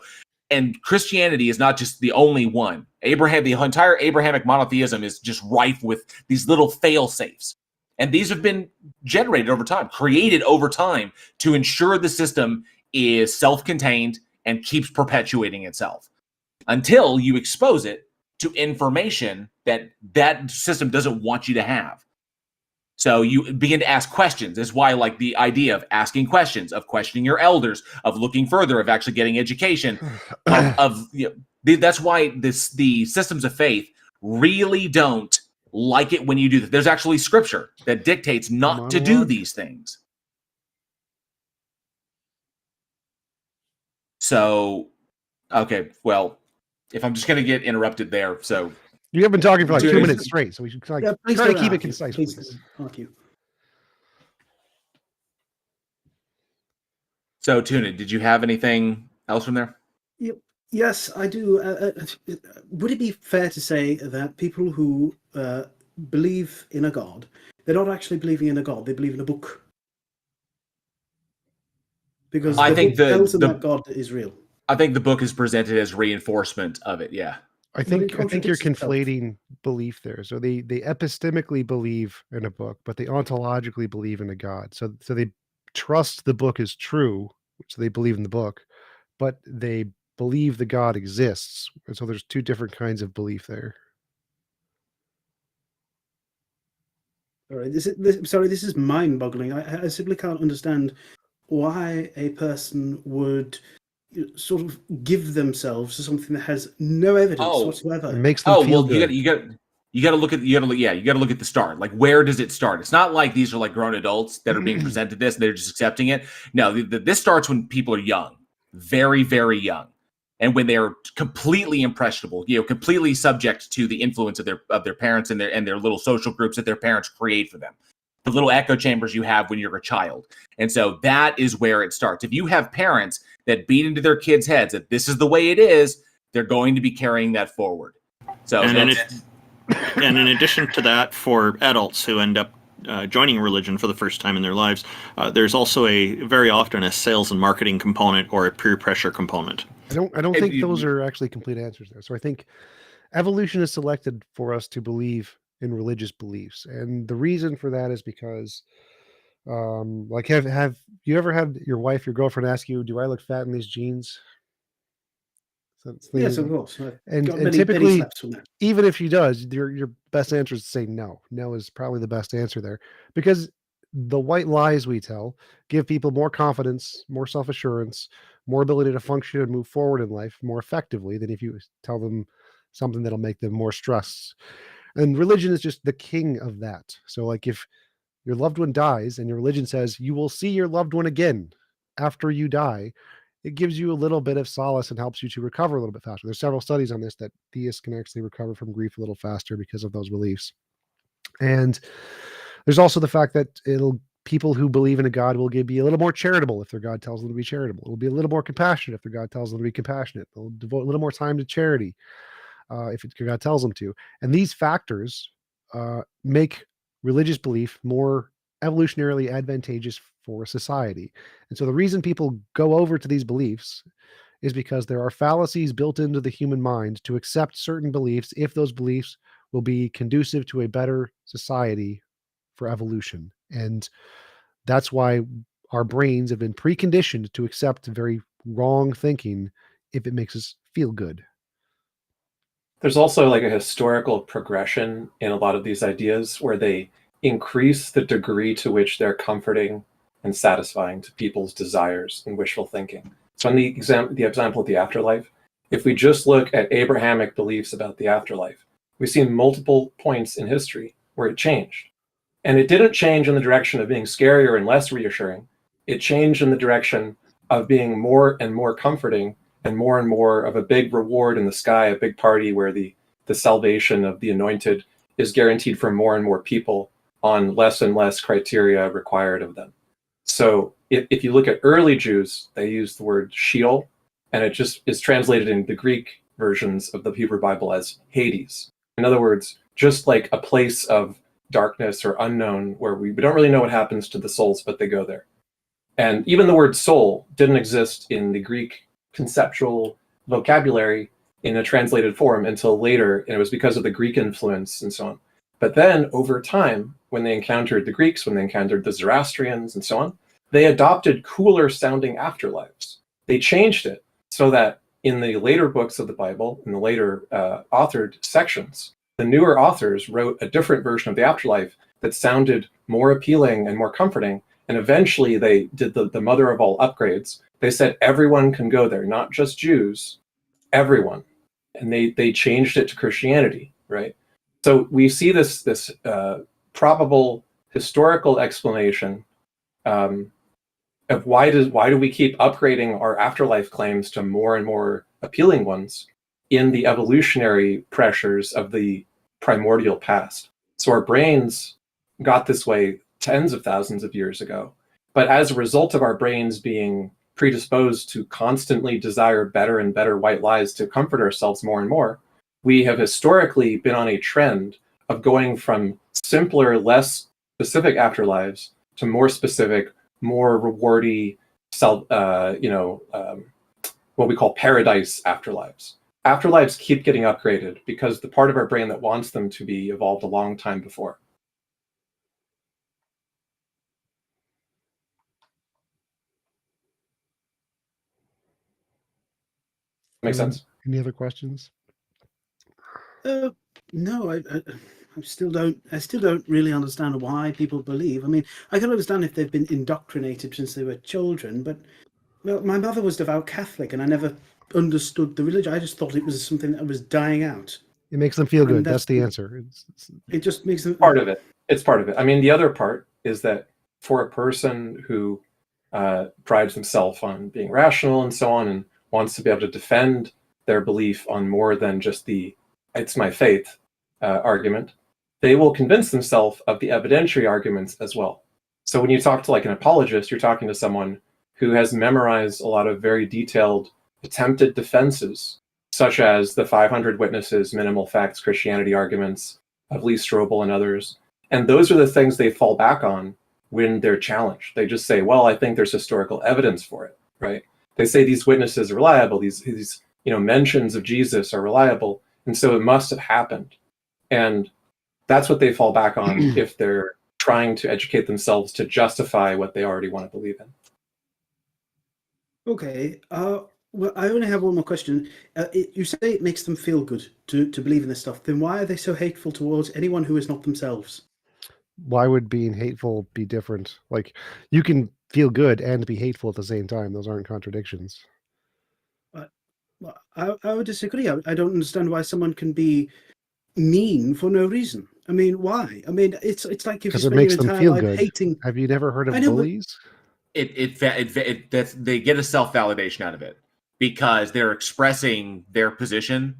and Christianity is not just the only one. The entire Abrahamic monotheism is just rife with these little fail-safes. And these have been generated over time, created over time to ensure the system is self-contained and keeps perpetuating itself until you expose it to information that that system doesn't want you to have. So you begin to ask questions. That's why, like, the idea of asking questions, of questioning your elders, of looking further, of actually getting education, that's why the systems of faith really don't like it when you do that. There's actually scripture that dictates not to do these things. So, okay, well, if I'm just going to get interrupted there, so you have been talking for like 2 minutes straight, so we should try to keep it concise, please. Argue. So, Tuna, did you have anything else from there? Yes, I do. Would it be fair to say that people who believe in a god, they're not actually believing in a god, they believe in a book? Because I think tells them that God is real. I think the book is presented as reinforcement of it, yeah. I think you're conflating belief there. So they epistemically believe in a book, but they ontologically believe in a god. So they trust the book is true, so they believe in the book, but they believe the God exists. And so there's two different kinds of belief there. All right. This is mind-boggling. I simply can't understand why a person would sort of give themselves to something that has no evidence whatsoever. It makes them feel good. You got to look at the start. Like, where does it start? It's not like these are like grown adults that are being presented this and they're just accepting it. No, this starts when people are young, very, very young. And when they are completely impressionable, completely subject to the influence of their parents and their little social groups that their parents create for them, the little echo chambers you have when you're a child. And so that is where it starts. If you have parents that beat into their kids' heads that this is the way it is, they're going to be carrying that forward. So, and in addition to that, for adults who end up joining religion for the first time in their lives, there's also very often a sales and marketing component or a peer pressure component. I don't think those are actually complete answers there. So I think evolution is selected for us to believe in religious beliefs, and the reason for that is because, like, have you ever had your wife, your girlfriend, ask you, "Do I look fat in these jeans?" Yes, of course. And typically, even if she does, your best answer is to say no. No is probably the best answer there, because the white lies we tell give people more confidence, more self-assurance, more ability to function and move forward in life more effectively than if you tell them something that'll make them more stressed. And religion is just the king of that. So, like, if your loved one dies and your religion says you will see your loved one again after you die, it gives you a little bit of solace and helps you to recover a little bit faster. There's several studies on this that theists can actually recover from grief a little faster because of those beliefs. And there's also the fact that people who believe in a God will be a little more charitable if their God tells them to be charitable. It'll be a little more compassionate if their God tells them to be compassionate. They'll devote a little more time to charity if God tells them to. And these factors make religious belief more evolutionarily advantageous for society. And so the reason people go over to these beliefs is because there are fallacies built into the human mind to accept certain beliefs if those beliefs will be conducive to a better society for evolution. And that's why our brains have been preconditioned to accept very wrong thinking if it makes us feel good. There's also like a historical progression in a lot of these ideas where they increase the degree to which they're comforting and satisfying to people's desires and wishful thinking. So in the example of the afterlife, if we just look at Abrahamic beliefs about the afterlife, we see multiple points in history where it changed. And it didn't change in the direction of being scarier and less reassuring. It changed in the direction of being more and more comforting and more of a big reward in the sky, a big party where the salvation of the anointed is guaranteed for more and more people on less and less criteria required of them. So if you look at early Jews, they use the word Sheol, and it just is translated in the Greek versions of the Hebrew Bible as Hades. In other words, just like a place of darkness or unknown where we don't really know what happens to the souls, but they go there. And even the word soul didn't exist in the Greek conceptual vocabulary in a translated form until later, and it was because of the Greek influence and so on. But then over time, when they encountered the Greeks, when they encountered the Zoroastrians and so on, they adopted cooler sounding afterlives. They changed it so that in the later books of the Bible, in the later authored sections, the newer authors wrote a different version of the afterlife that sounded more appealing and more comforting. And eventually they did the mother of all upgrades. They said everyone can go there, not just Jews, everyone. And they changed it to Christianity, right? So we see this probable historical explanation of why do we keep upgrading our afterlife claims to more and more appealing ones in the evolutionary pressures of the primordial past. So our brains got this way tens of thousands of years ago, but as a result of our brains being predisposed to constantly desire better and better white lies to comfort ourselves more and more, we have historically been on a trend of going from simpler, less specific afterlives to more specific, more rewardy, what we call paradise afterlives. Afterlives keep getting upgraded because the part of our brain that wants them to be evolved a long time before. Make sense? Any other questions? No, I still don't really understand why people believe. I mean, I can understand if they've been indoctrinated since they were children, but well, my mother was devout Catholic, and I never understood the religion. I just thought it was something that was dying out. It makes them feel And good. That's the answer. It just makes them part of it. It's part of it. I mean, the other part is that for a person who prides themselves on being rational and so on, and wants to be able to defend their belief on more than just the "it's my faith" argument, they will convince themselves of the evidentiary arguments as well. So when you talk to like an apologist, you're talking to someone who has memorized a lot of very detailed attempted defenses, such as the 500 witnesses, minimal facts, Christianity arguments of Lee Strobel and others. And those are the things they fall back on when they're challenged. They just say, well, I think there's historical evidence for it, right? They say these witnesses are reliable, these mentions of Jesus are reliable, and so it must have happened. And that's what they fall back on if they're trying to educate themselves to justify what they already want to believe in. Okay. Well, I only have one more question. You say it makes them feel good to believe in this stuff. Then why are they so hateful towards anyone who is not themselves? Why would being hateful be different? Like, you can feel good and be hateful at the same time. Those aren't contradictions. Well, I would disagree. I don't understand why someone can be mean for no reason. I mean, why? I mean, it's like if you Because it spend makes your them entire feel life good. hating. Have you never heard of I know, but- bullies? They get a self-validation out of it because they're expressing their position,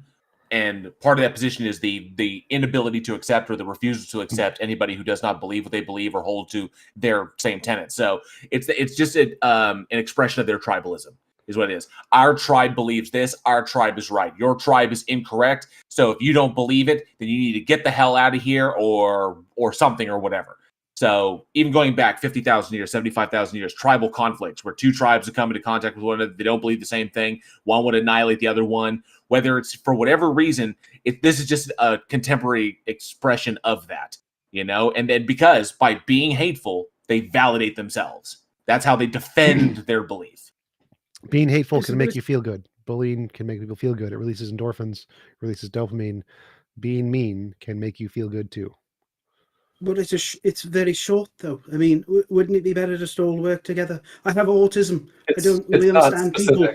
and part of that position is the inability to accept or the refusal to accept anybody who does not believe what they believe or hold to their same tenets. So it's just an expression of their tribalism is what it is. Our tribe believes this. Our tribe is right. Your tribe is incorrect. So if you don't believe it, then you need to get the hell out of here or something or whatever. So even going back 50,000 years, 75,000 years, tribal conflicts where two tribes have come into contact with one another, they don't believe the same thing. One would annihilate the other one. Whether it's for whatever reason, this is just a contemporary expression of that, And then because by being hateful, they validate themselves. That's how they defend their belief. Being hateful can make you feel good. Bullying can make people feel good. It releases endorphins, releases dopamine. Being mean can make you feel good too. But it's very short, though. I mean, wouldn't it be better to all work together? I have autism. I don't really understand people.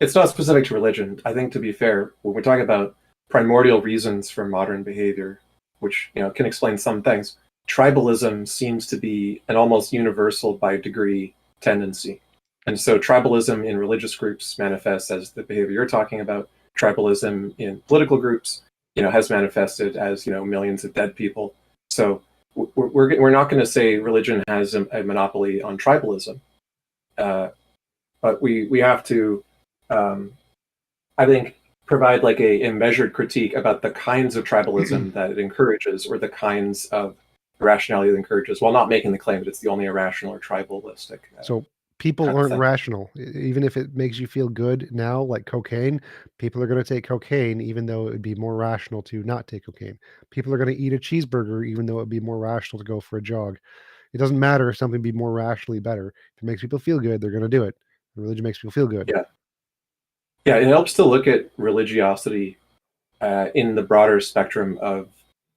It's not specific to religion. I think, to be fair, when we're talking about primordial reasons for modern behavior, which can explain some things, tribalism seems to be an almost universal by degree tendency. And so tribalism in religious groups manifests as the behavior you're talking about. Tribalism in political groups, has manifested as, millions of dead people. So we're not going to say religion has a monopoly on tribalism, but we have to, I think, provide like a measured critique about the kinds of tribalism that it encourages, or the kinds of rationality it encourages, while not making the claim that it's the only irrational or tribalistic. So People aren't rational. Even if it makes you feel good now, like cocaine, people are going to take cocaine, even though it would be more rational to not take cocaine. People are going to eat a cheeseburger, even though it would be more rational to go for a jog. It doesn't matter if something be more rationally better. If it makes people feel good, they're going to do it. Religion makes people feel good. Yeah. Yeah, it helps to look at religiosity in the broader spectrum of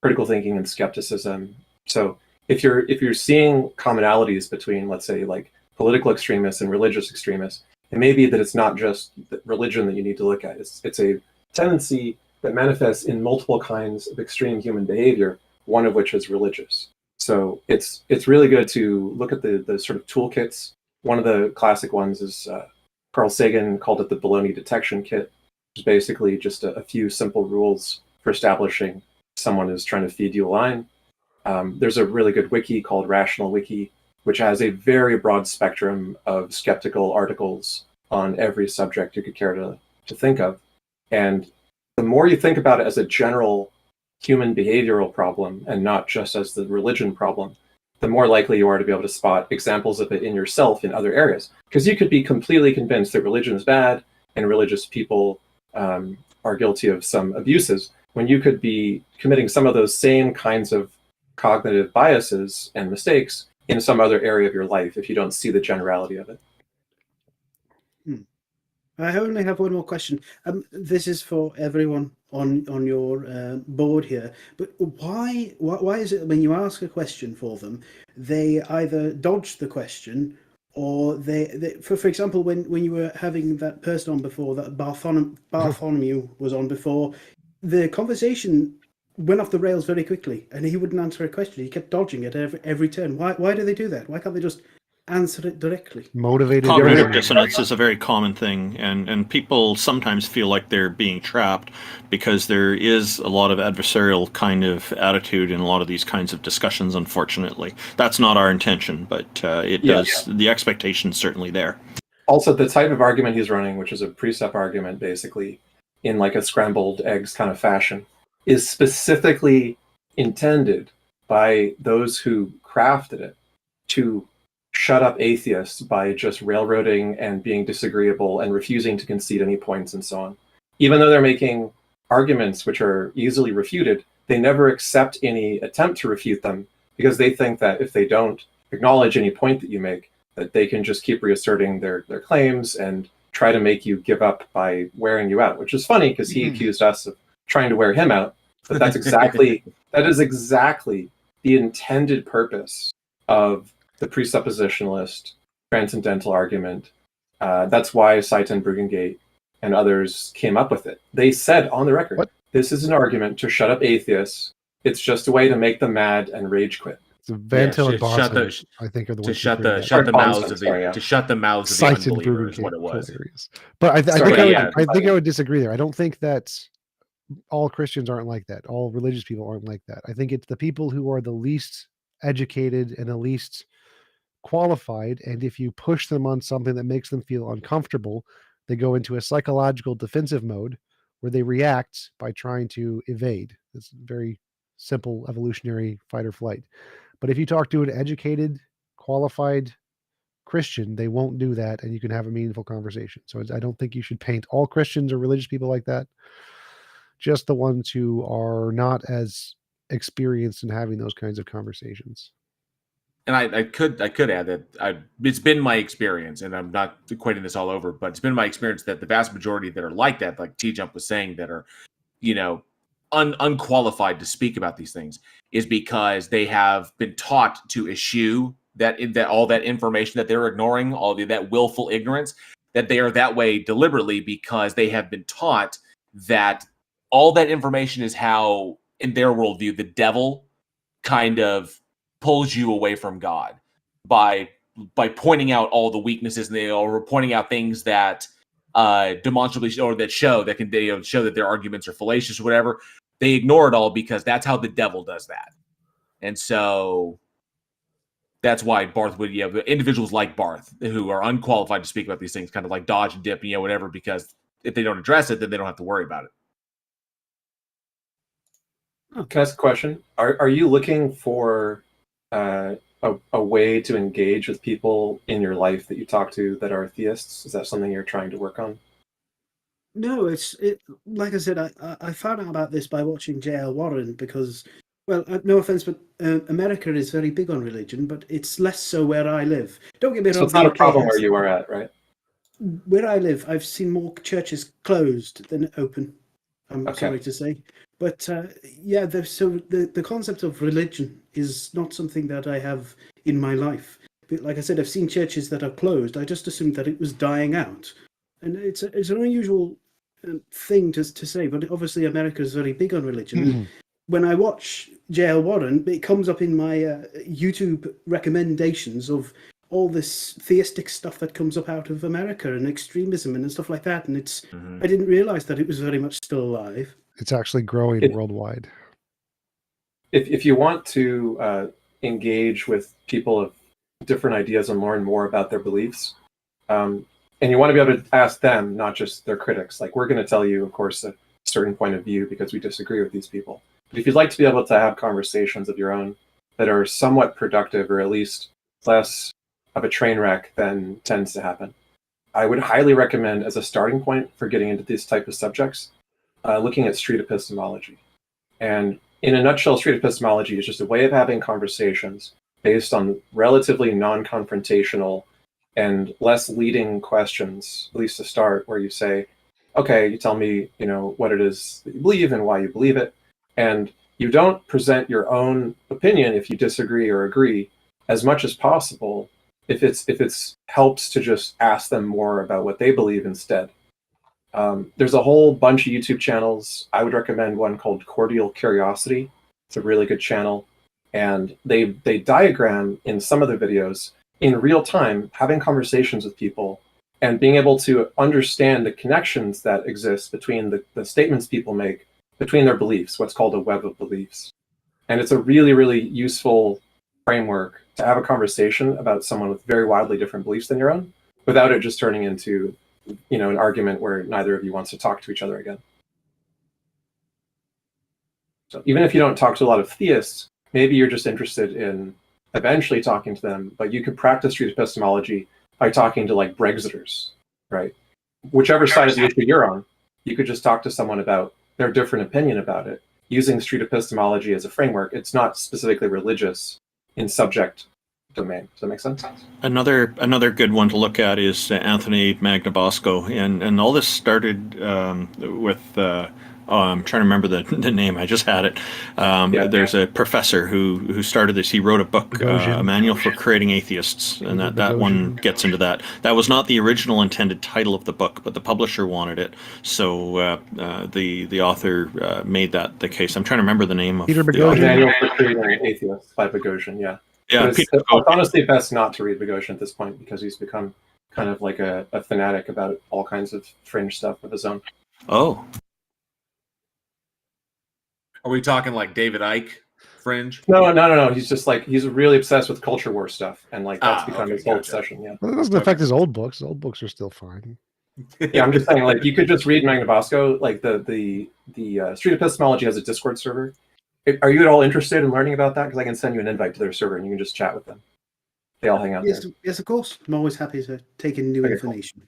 critical thinking and skepticism. So if you're seeing commonalities between, let's say, like political extremists and religious extremists, it may be that it's not just religion that you need to look at. It's a tendency that manifests in multiple kinds of extreme human behavior, one of which is religious. So it's really good to look at the sort of toolkits. One of the classic ones is Carl Sagan called it the baloney detection kit, which is basically just a few simple rules for establishing someone is trying to feed you a line. There's a really good wiki called Rational Wiki, which has a very broad spectrum of skeptical articles on every subject you could care to think of. And the more you think about it as a general human behavioral problem and not just as the religion problem, the more likely you are to be able to spot examples of it in yourself in other areas. Because you could be completely convinced that religion is bad and religious people are guilty of some abuses, when you could be committing some of those same kinds of cognitive biases and mistakes in some other area of your life if you don't see the generality of it. I only have one more question. This is for everyone on your board here. But why is it when you ask a question for them, they either dodge the question or they for example, when you were having that person on before, that Bartholomew was on before, the conversation went off the rails very quickly, and he wouldn't answer a question. He kept dodging it every turn. Why do they do that? Why can't they just answer it directly? Motivated. Cognitive dissonance is a very common thing, and people sometimes feel like they're being trapped because there is a lot of adversarial kind of attitude in a lot of these kinds of discussions, unfortunately. That's not our intention, but the expectation's certainly there. Also, the type of argument he's running, which is a precept argument, basically, in like a scrambled eggs kind of fashion, is specifically intended by those who crafted it to shut up atheists by just railroading and being disagreeable and refusing to concede any points and so on. Even though they're making arguments which are easily refuted, they never accept any attempt to refute them because they think that if they don't acknowledge any point that you make, that they can just keep reasserting their claims and try to make you give up by wearing you out, which is funny because he accused us of trying to wear him out. But that is exactly the intended purpose of the presuppositionalist transcendental argument. That's why Seitan Brugengate and others came up with it. They said on the record, this is an argument to shut up atheists. It's just a way to make them mad and rage quit. So Van Til and Bonson, I think, are the ones to shut the mouths of the unbeliever is what it was. Hilarious. But I think I would disagree there. I don't think that all Christians aren't like that. All religious people aren't like that. I think it's the people who are the least educated and the least qualified, and if you push them on something that makes them feel uncomfortable, they go into a psychological defensive mode where they react by trying to evade. It's very simple evolutionary fight or flight. But if you talk to an educated, qualified Christian, they won't do that, and you can have a meaningful conversation. So I don't think you should paint all Christians or religious people like that. Just the ones who are not as experienced in having those kinds of conversations. And I could add that it's been my experience, and I'm not equating this all over, but it's been my experience that the vast majority that are like that, like T-Jump was saying, that are, unqualified to speak about these things, is because they have been taught to eschew that all that information that they're ignoring, all that willful ignorance, that they are that way deliberately because they have been taught that all that information is how, in their worldview, the devil kind of pulls you away from God by pointing out all the weaknesses or pointing out things that demonstrably or that show that can show that their arguments are fallacious or whatever. They ignore it all because that's how the devil does that. And so that's why Barth would, individuals like Barth who are unqualified to speak about these things kind of like dodge and dip, whatever, because if they don't address it, then they don't have to worry about it. Can I ask a question? Are you looking for a way to engage with people in your life that you talk to that are theists? Is that something you're trying to work on? No, like I said, I found out about this by watching J.L. Warren because, well, no offense, but America is very big on religion, but it's less so where I live. Don't get me wrong. So it's not a problem where you are at, right? Where I live, I've seen more churches closed than open. I'm sorry to say, but yeah, the concept of religion is not something that I have in my life. But like I said, I've seen churches that are closed. I just assumed that it was dying out, and it's an unusual thing to say. But obviously, America is very big on religion. When I watch J.L. Warren, it comes up in my YouTube recommendations of all this theistic stuff that comes up out of America and extremism and stuff like that. And I didn't realize that it was very much still alive. It's actually growing worldwide. If you want to engage with people of different ideas and learn more about their beliefs, and you want to be able to ask them, not just their critics, like we're going to tell you, of course, a certain point of view because we disagree with these people. But if you'd like to be able to have conversations of your own that are somewhat productive or at least less of a train wreck than tends to happen, I would highly recommend as a starting point for getting into these type of subjects, looking at street epistemology. And in a nutshell, street epistemology is just a way of having conversations based on relatively non-confrontational and less leading questions, at least to start, where you say, okay, you tell me, what it is that you believe and why you believe it. And you don't present your own opinion if you disagree or agree as much as possible if it's helps to just ask them more about what they believe instead. There's a whole bunch of YouTube channels. I would recommend one called Cordial Curiosity. It's a really good channel. And they diagram in some of their videos in real time, having conversations with people and being able to understand the connections that exist between the statements people make, between their beliefs, what's called a web of beliefs. And it's a really, really useful framework to have a conversation about someone with very wildly different beliefs than your own, without it just turning into, an argument where neither of you wants to talk to each other again. So even if you don't talk to a lot of theists, maybe you're just interested in eventually talking to them, but you could practice street epistemology by talking to like Brexiters, right? Whichever side of the issue you're on, you could just talk to someone about their different opinion about it, using street epistemology as a framework. It's not specifically religious in subject domain. Does that make sense? Another good one to look at is Anthony Magnabosco, and all this started with I'm trying to remember the name. I just had it. There's a professor who started this. He wrote a book, a manual for creating atheists, and that one gets into that. That was not the original intended title of the book, but the publisher wanted it, so the author made that the case. I'm trying to remember the name of Peter the Boghossian. Manual for creating atheists by Boghossian. Yeah. But it's honestly best not to read Boghossian at this point because he's become kind of like a fanatic about all kinds of fringe stuff of his own. Oh. Are we talking like David Icke fringe? No. He's just like, he's really obsessed with culture war stuff, and like that's become his whole obsession. Yeah. Well, it doesn't affect his old books. His old books are still fine. Yeah, I'm just saying, like, you could just read Magnabosco. Like the Street Epistemology has a Discord server. Are you at all interested in learning about that? Because I can send you an invite to their server, and you can just chat with them. They all hang out there. Yes, of course. I'm always happy to take in new information.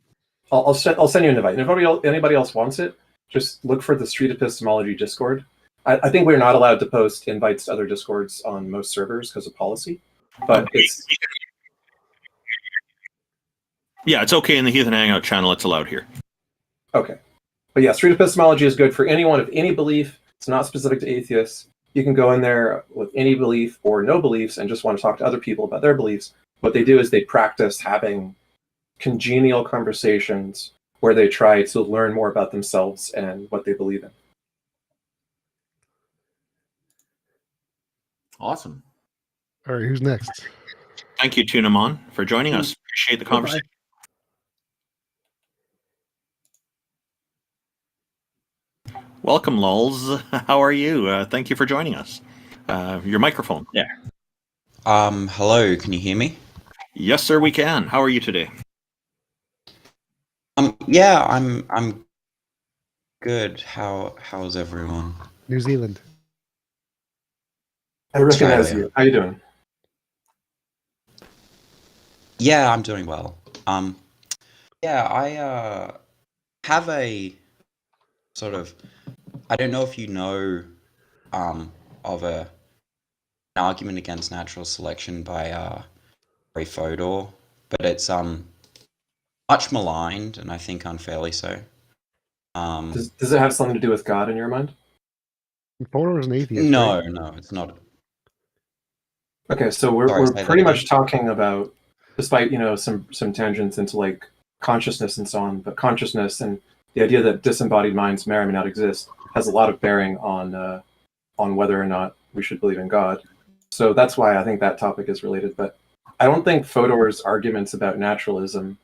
Cool. I'll send you an invite. And if anybody else wants it, just look for the Street Epistemology Discord. I think we're not allowed to post invites to other Discords on most servers because of policy, but it's... Yeah, it's okay in the Heathen Hangout channel. It's allowed here. Okay. But yeah, street epistemology is good for anyone of any belief. It's not specific to atheists. You can go in there with any belief or no beliefs and just want to talk to other people about their beliefs. What they do is they practice having congenial conversations where they try to learn more about themselves and what they believe in. Awesome. All right, who's next? Thank you, Tunamon, for joining us. Appreciate the conversation. Welcome, Lulz. How are you? Thank you for joining us. Your microphone. Yeah. Hello, can you hear me? Yes, sir, we can. How are you today? Yeah, I'm good. How's everyone? New Zealand. I recognize you. How you doing? Yeah, I'm doing well. Yeah, I have a sort of, I don't know if you know of an argument against natural selection by Ray Fodor, but it's much maligned and I think unfairly so. Does it have something to do with God in your mind? Fodor is an atheist. No, right? no, it's not. Okay, so Sorry, we're say that pretty again. much talking about, despite some tangents into like consciousness and so on, but consciousness and the idea that disembodied minds may or may not exist has a lot of bearing on whether or not we should believe in God. So that's why I think that topic is related. But I don't think Fodor's arguments about naturalism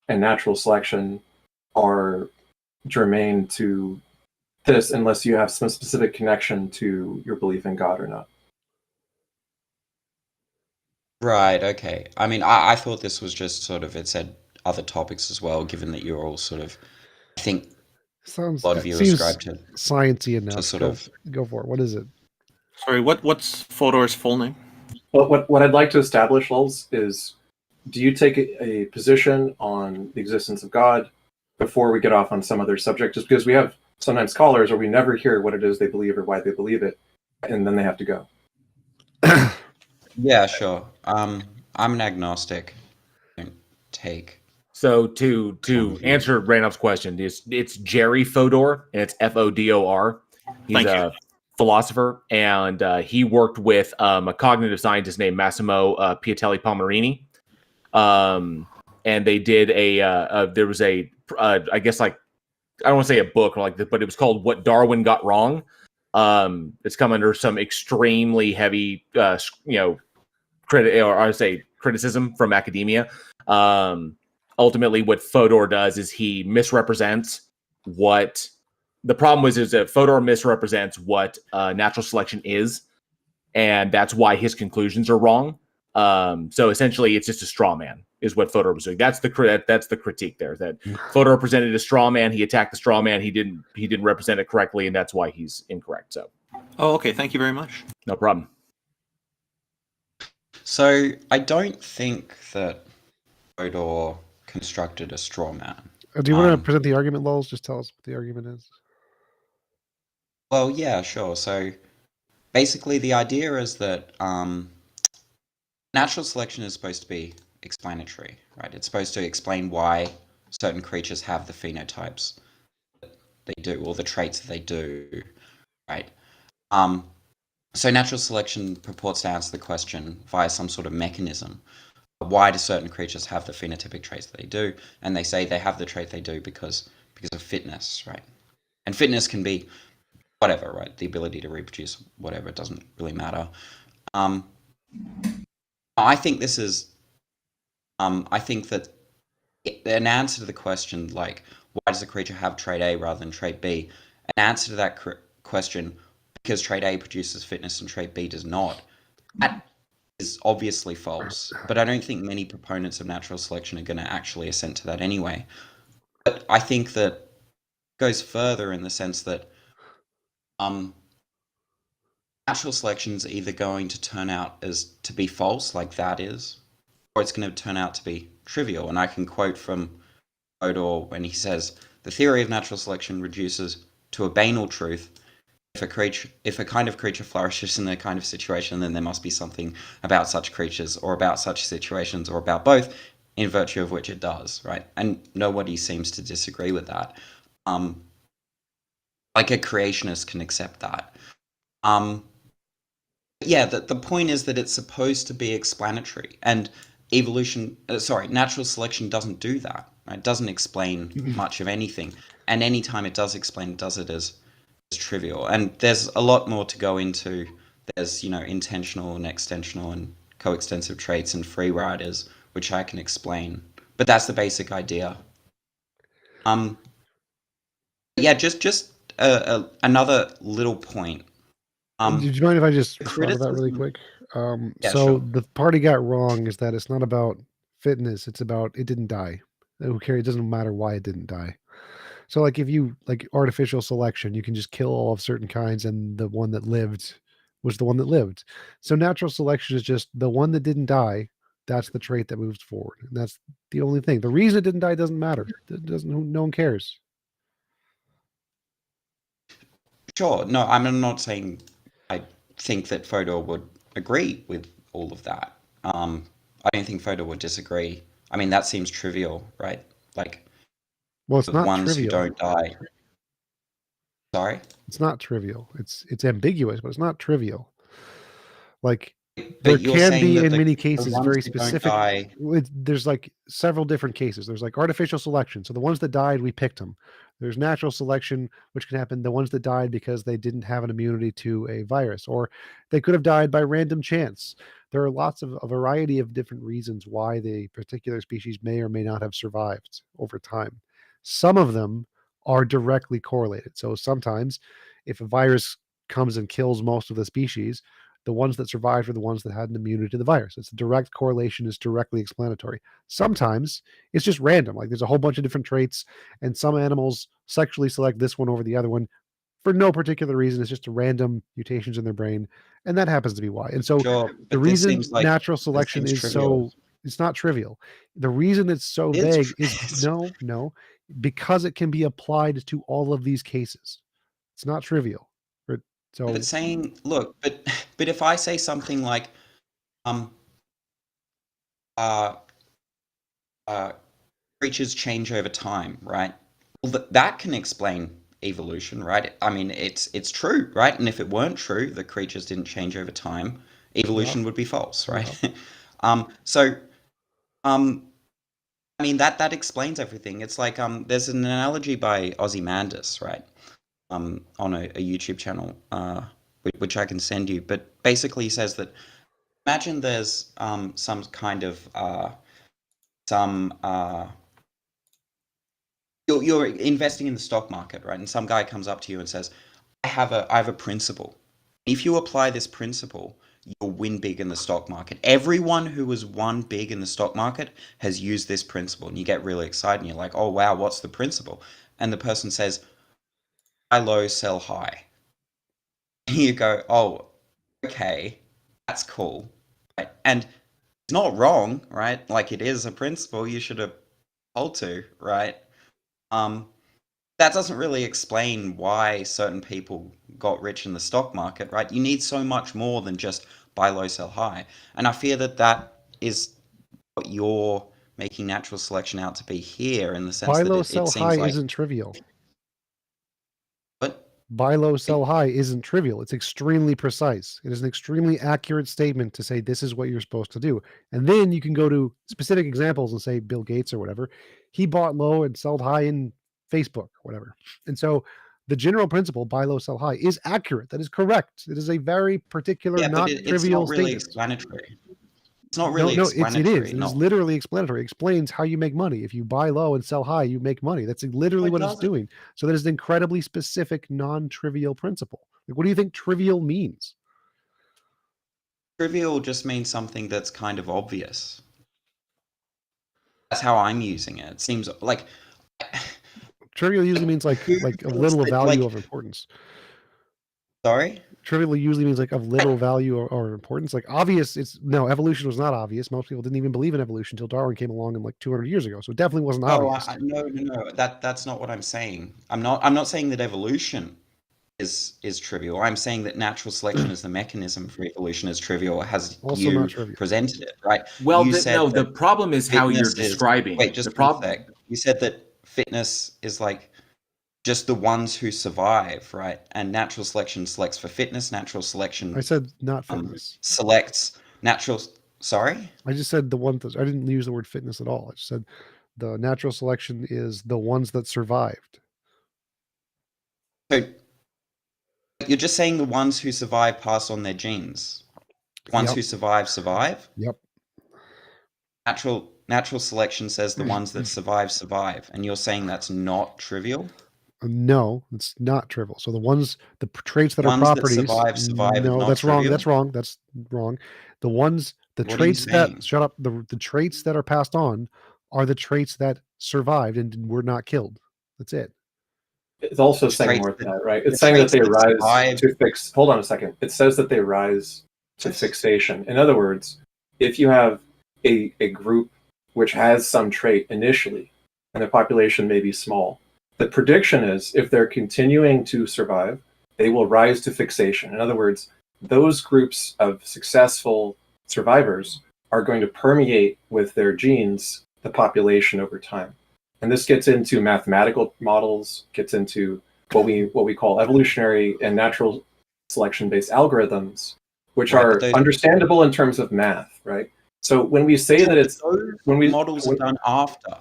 and natural selection are germane to this unless you have some specific connection to your belief in God or not. Right, okay. I mean, I thought this was just sort of, it said other topics as well, given that you're all sort of, I think Sounds a lot of you seems ascribe to sciencey enough. sort Go, of, go for it. What is it? Sorry, what's Fodor's full name? Well, what I'd like to establish, Lulz, is do you take a position on the existence of God before we get off on some other subject? Just because we have sometimes callers where we never hear what it is they believe or why they believe it, and then they have to go. yeah, sure. I'm an agnostic. I don't take. So to answer Randolph's question, it's Jerry Fodor, and it's Fodor. He's Thank a philosopher, and he worked with a cognitive scientist named Massimo Piatelli Palmerini. And they did there was I guess like, I don't want to say a book or like this, but it was called What Darwin Got Wrong. It's come under some extremely heavy, criticism from academia. Ultimately, what Fodor does is he misrepresents what the problem is that Fodor misrepresents what natural selection is, and that's why his conclusions are wrong. So essentially, it's just a straw man, is what Fodor was doing. That's the critique there. That Fodor presented a straw man. He attacked the straw man. He didn't represent it correctly, and that's why he's incorrect. So. Oh, okay. Thank you very much. No problem. So I don't think that Fodor constructed a straw man. Do you want to present the argument, Lulz? Just tell us what the argument is. Well, yeah, sure. So basically, the idea is that natural selection is supposed to be explanatory, right? It's supposed to explain why certain creatures have the phenotypes that they do, or the traits that they do, right? So natural selection purports to answer the question via some sort of mechanism. Why do certain creatures have the phenotypic traits that they do? And they say they have the trait they do because of fitness, right? And fitness can be whatever, right? The ability to reproduce, whatever, it doesn't really matter. I think this is, I think that an answer to the question, like, why does a creature have trait A rather than trait B? An answer to that question, because trait A produces fitness and trait B does not, that is obviously false. But I don't think many proponents of natural selection are going to actually assent to that anyway. But I think that it goes further in the sense that natural selection is either going to turn out as to be false, like that is, or it's going to turn out to be trivial. And I can quote from Fodor when he says, "The theory of natural selection reduces to a banal truth. If a kind of creature flourishes in a kind of situation, then there must be something about such creatures, or about such situations, or about both, in virtue of which it does," right? And nobody seems to disagree with that. Like a creationist can accept that. Yeah, the point is that it's supposed to be explanatory, and natural selection doesn't do that. Right? It doesn't explain much of anything, and anytime it does explain, it does it as trivial. And there's a lot more to go into. There's intentional and extensional and coextensive traits and free riders, which I can explain. But that's the basic idea. Yeah, just another little point. Did you mind if I just respond to that really quick? Yeah, so sure. the part he got wrong is that it's not about fitness. It's about it didn't die. Who cares? It doesn't matter why it didn't die. So like if you like artificial selection, you can just kill all of certain kinds and the one that lived was the one that lived. So natural selection is just the one that didn't die that's the trait that moves forward. And that's the only thing. The reason it didn't die doesn't matter. It doesn't. No one cares. Sure. No, I'm not saying I think that Fodor would agree with all of that. I don't think Fodor would disagree. I mean, that seems trivial, right? Like, well, it's the not ones trivial. who don't die. Sorry? It's not trivial. It's ambiguous, but it's not trivial. Like, But there you're can saying be that in the many the cases ones very who don't specific. die. There's like several different cases. There's like artificial selection. So the ones that died, we picked them. There's natural selection, which can happen. The ones that died because they didn't have an immunity to a virus, or they could have died by random chance. There are lots of a variety of different reasons why the particular species may or may not have survived over time. Some of them are directly correlated. So sometimes if a virus comes and kills most of the species, the ones that survived are the ones that had an immunity to the virus. It's a direct correlation, is directly explanatory. Sometimes it's just random. Like there's a whole bunch of different traits, and some animals sexually select this one over the other one for no particular reason. It's just random mutations in their brain, and that happens to be why. And so Sure, the but this reason seems like natural this selection seems is trivial. so, it's not trivial. The reason it's so It is vague is no, because it can be applied to all of these cases. It's not trivial. So But saying, look, but if I say something like, creatures change over time, right? Well, that can explain evolution, right? I mean, it's true, right? And if it weren't true, the creatures didn't change over time, evolution would be false, right? So, I mean, that explains everything. It's like, there's an analogy by Ozymandias, right? On a YouTube channel, which I can send you, but basically he says that imagine there's some kind of you're investing in the stock market, right? And some guy comes up to you and says, I have a principle. If you apply this principle, you'll win big in the stock market. Everyone who has won big in the stock market has used this principle, and you get really excited and you're like, oh wow, what's the principle? And the person says, buy low, sell high. And you go, oh, okay, that's cool. Right? And it's not wrong, right? Like, it is a principle you should have hold to, right? That doesn't really explain why certain people got rich in the stock market, right? You need so much more than just buy low, sell high. And I fear that is what you're making natural selection out to be here, in the sense buy that low, it sell seems high like... isn't trivial. But buy low, sell high isn't trivial. It's extremely precise. It is an extremely accurate statement to say this is what you're supposed to do. And then you can go to specific examples and say Bill Gates or whatever. He bought low and sold high in Facebook, whatever. And so the general principle, buy low, sell high, is accurate. That is correct. It is a very particular, yeah, not but it's trivial not really statement. explanatory. It's not really No, explanatory. it is. It is literally explanatory. It explains how you make money. If you buy low and sell high, you make money. That's literally what it's doing. So that is an incredibly specific, non-trivial principle. Like, what do you think trivial means? Trivial just means something that's kind of obvious. That's how I'm using it. It seems like... Trivial usually means like of little value of importance. Sorry? Trivial usually means like of little value or importance. Like obvious, evolution was not obvious. Most people didn't even believe in evolution until Darwin came along in like 200 years ago. So it definitely wasn't obvious. No. That's not what I'm saying. I'm not saying that evolution is trivial. I'm saying that natural selection as the mechanism for evolution is trivial, as also you not trivial. Presented it, right? Well, you said the problem is how you're describing. Wait, just one sec. You said that fitness is like just the ones who survive, right? And natural selection selects for fitness. Natural selection... I said not fitness. Selects natural... Sorry? I just said the one that... I didn't use the word fitness at all. I just said the natural selection is the ones that survived. So you're just saying the ones who survive pass on their genes. Ones who survive? Yep. Natural selection says the ones that survive. And you're saying that's not trivial? No, it's not trivial. So the traits that are properties. That survive. No, that's wrong. That's wrong. That's wrong. The traits that shut up. The traits that are passed on are the traits that survived and were not killed. That's it. It's also saying more than that, right? It's saying that they rise to fix. Hold on a second. It says that they rise to fixation. In other words, if you have a group which has some trait initially, and the population may be small. The prediction is if they're continuing to survive, they will rise to fixation. In other words, those groups of successful survivors are going to permeate with their genes the population over time. And this gets into mathematical models, gets into what we call evolutionary and natural selection-based algorithms, which are understandable in terms of math, right? So when we say that it's models are done after.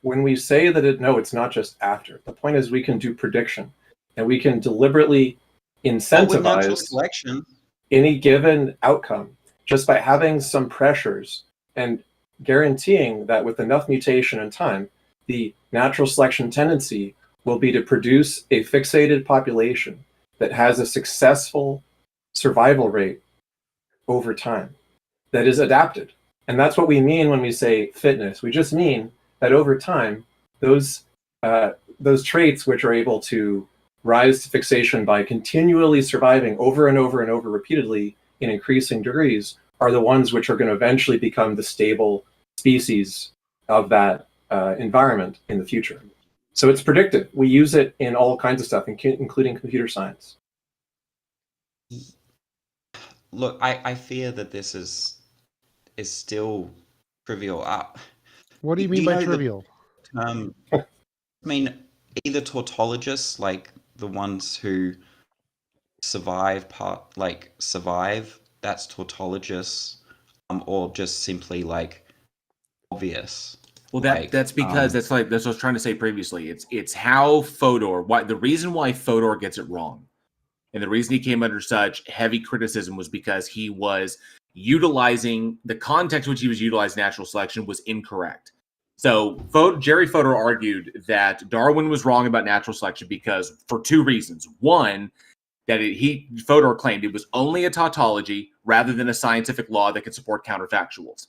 When we say that it's not just after. The point is we can do prediction, and we can deliberately incentivize selection, any given outcome just by having some pressures and guaranteeing that with enough mutation and time, the natural selection tendency will be to produce a fixated population that has a successful survival rate over time that is adapted. And that's what we mean when we say fitness. We just mean that over time, those traits which are able to rise to fixation by continually surviving over and over and over repeatedly in increasing degrees are the ones which are going to eventually become the stable species of that environment in the future. So it's predictive. We use it in all kinds of stuff, including computer science. Look, I fear that this is still trivial. What do you mean by trivial? I mean, either tautologists, like the ones who survive, that's tautologists, or just simply like obvious. Well, that's because that's what I was trying to say previously. It's how Fodor, the reason why Fodor gets it wrong, and the reason he came under such heavy criticism was because he was utilizing the context which he was utilizing natural selection was incorrect. So Jerry Fodor argued that Darwin was wrong about natural selection because for two reasons. One, that Fodor claimed it was only a tautology rather than a scientific law that could support counterfactuals.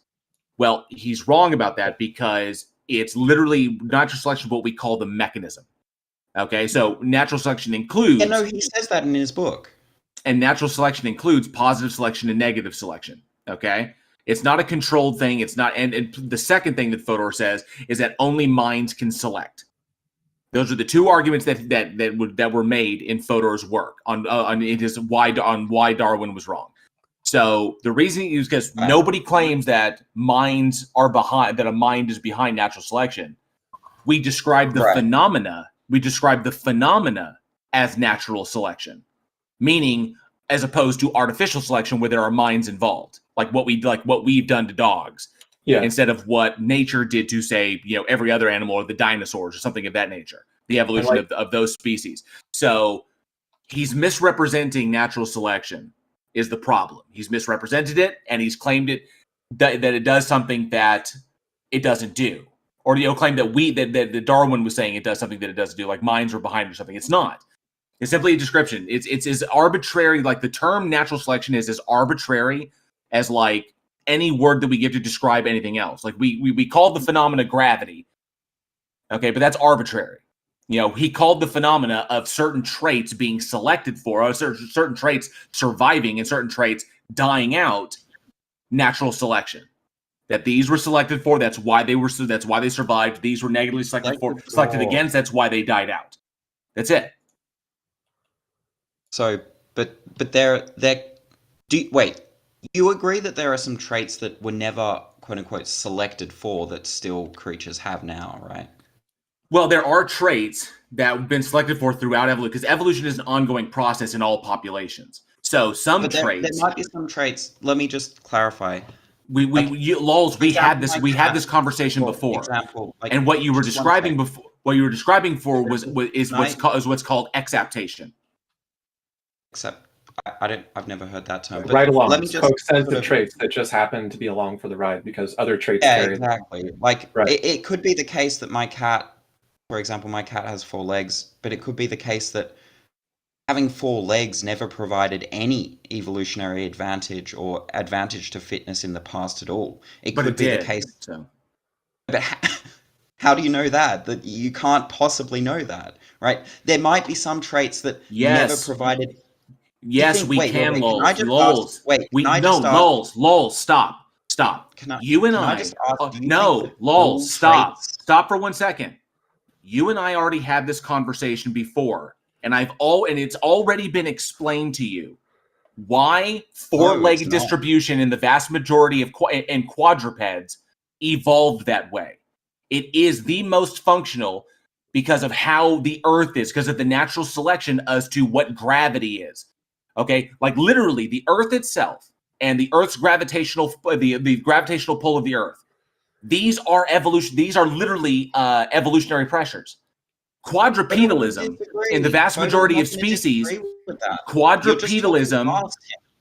Well, he's wrong about that because it's literally natural selection, what we call the mechanism. Okay, so natural selection includes... Yeah, no, he says that in his book. And natural selection includes positive selection and negative selection. Okay, it's not a controlled thing. It's not. And the second thing that Fodor says is that only minds can select. Those are the two arguments that were made in Fodor's work on why Darwin was wrong. So the reason is because nobody claims that minds are behind, that a mind is behind natural selection. We describe the phenomena. We describe the phenomena as natural selection, meaning as opposed to artificial selection where there are minds involved, like what we've done to dogs, instead of what nature did to, say, every other animal or the dinosaurs or something of that nature, the evolution of those species. So he's misrepresenting natural selection is the problem. He's misrepresented it, and he's claimed it that it does something that it doesn't do, or claim that Darwin was saying it does something that it doesn't do, like minds are behind it or something. It's not. It's simply a description. It's as arbitrary, like the term natural selection is as arbitrary as like any word that we give to describe anything else. Like we call the phenomena gravity. Okay, but that's arbitrary. He called the phenomena of certain traits being selected for, or certain traits surviving and certain traits dying out, natural selection. That these were selected for, that's why they survived. These were negatively selected against, that's why they died out. That's it. So, but wait, you agree that there are some traits that were never, quote unquote, selected for that still creatures have now, right? Well, there are traits that have been selected for throughout evolution, because evolution is an ongoing process in all populations. So traits. There might be some traits. Let me just clarify. We had this conversation before. And what you were describing before, was what's called exaptation. Except I've never heard that term. But along. Let me just coextensive traits that just happen to be along for the ride because other traits carry them. Exactly. It could be the case that my cat, for example, my cat has 4 legs, but it could be the case that having 4 legs never provided any evolutionary advantage or advantage to fitness in the past at all. It could be the case. So. But how do you know that? That you can't possibly know that, right? There might be some traits that never provided. Yes, we can, Lols. Stop. stop. Can I, You and can I, I just ask, do you no, think that lol, all stop. traits- Stop for 1 second. You and I already had this conversation before, and it's already been explained to you why four-legged it's not. distribution in the vast majority of and quadrupeds evolved that way. It is the most functional because of how the Earth is, because of the natural selection as to what gravity is. Okay, like literally the Earth itself and the Earth's gravitational, the gravitational pull of the Earth. These are evolution. These are literally evolutionary pressures. Quadrupedalism in the vast majority of species, quadrupedalism,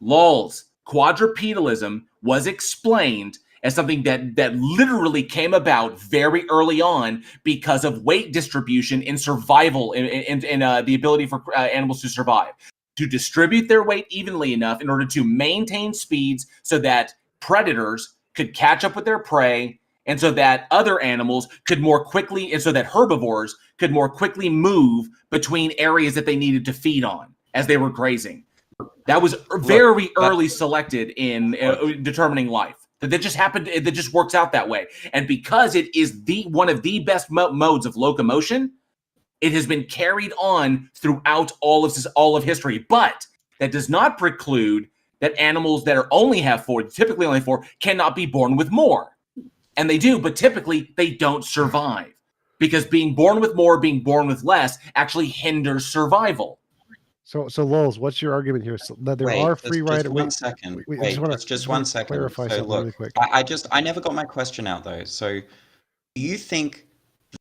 lols, quadrupedalism was explained as something that literally came about very early on because of weight distribution in survival and the ability for animals to survive, to distribute their weight evenly enough in order to maintain speeds so that predators could catch up with their prey, and so that other animals could more quickly, and so that herbivores could more quickly move between areas that they needed to feed on as they were grazing. That was very early selected in determining life. That just happened. That just works out that way. And because it is one of the best modes of locomotion, it has been carried on throughout all of history. But that does not preclude that animals that typically only four, cannot be born with more. And they do, but typically they don't survive because being born with more, being born with less actually hinders survival. So Lols, what's your argument here? So that there are free rider. Just 1 second. Just 1 second. Clarify so something look, really quick. I never got my question out though. So, do you think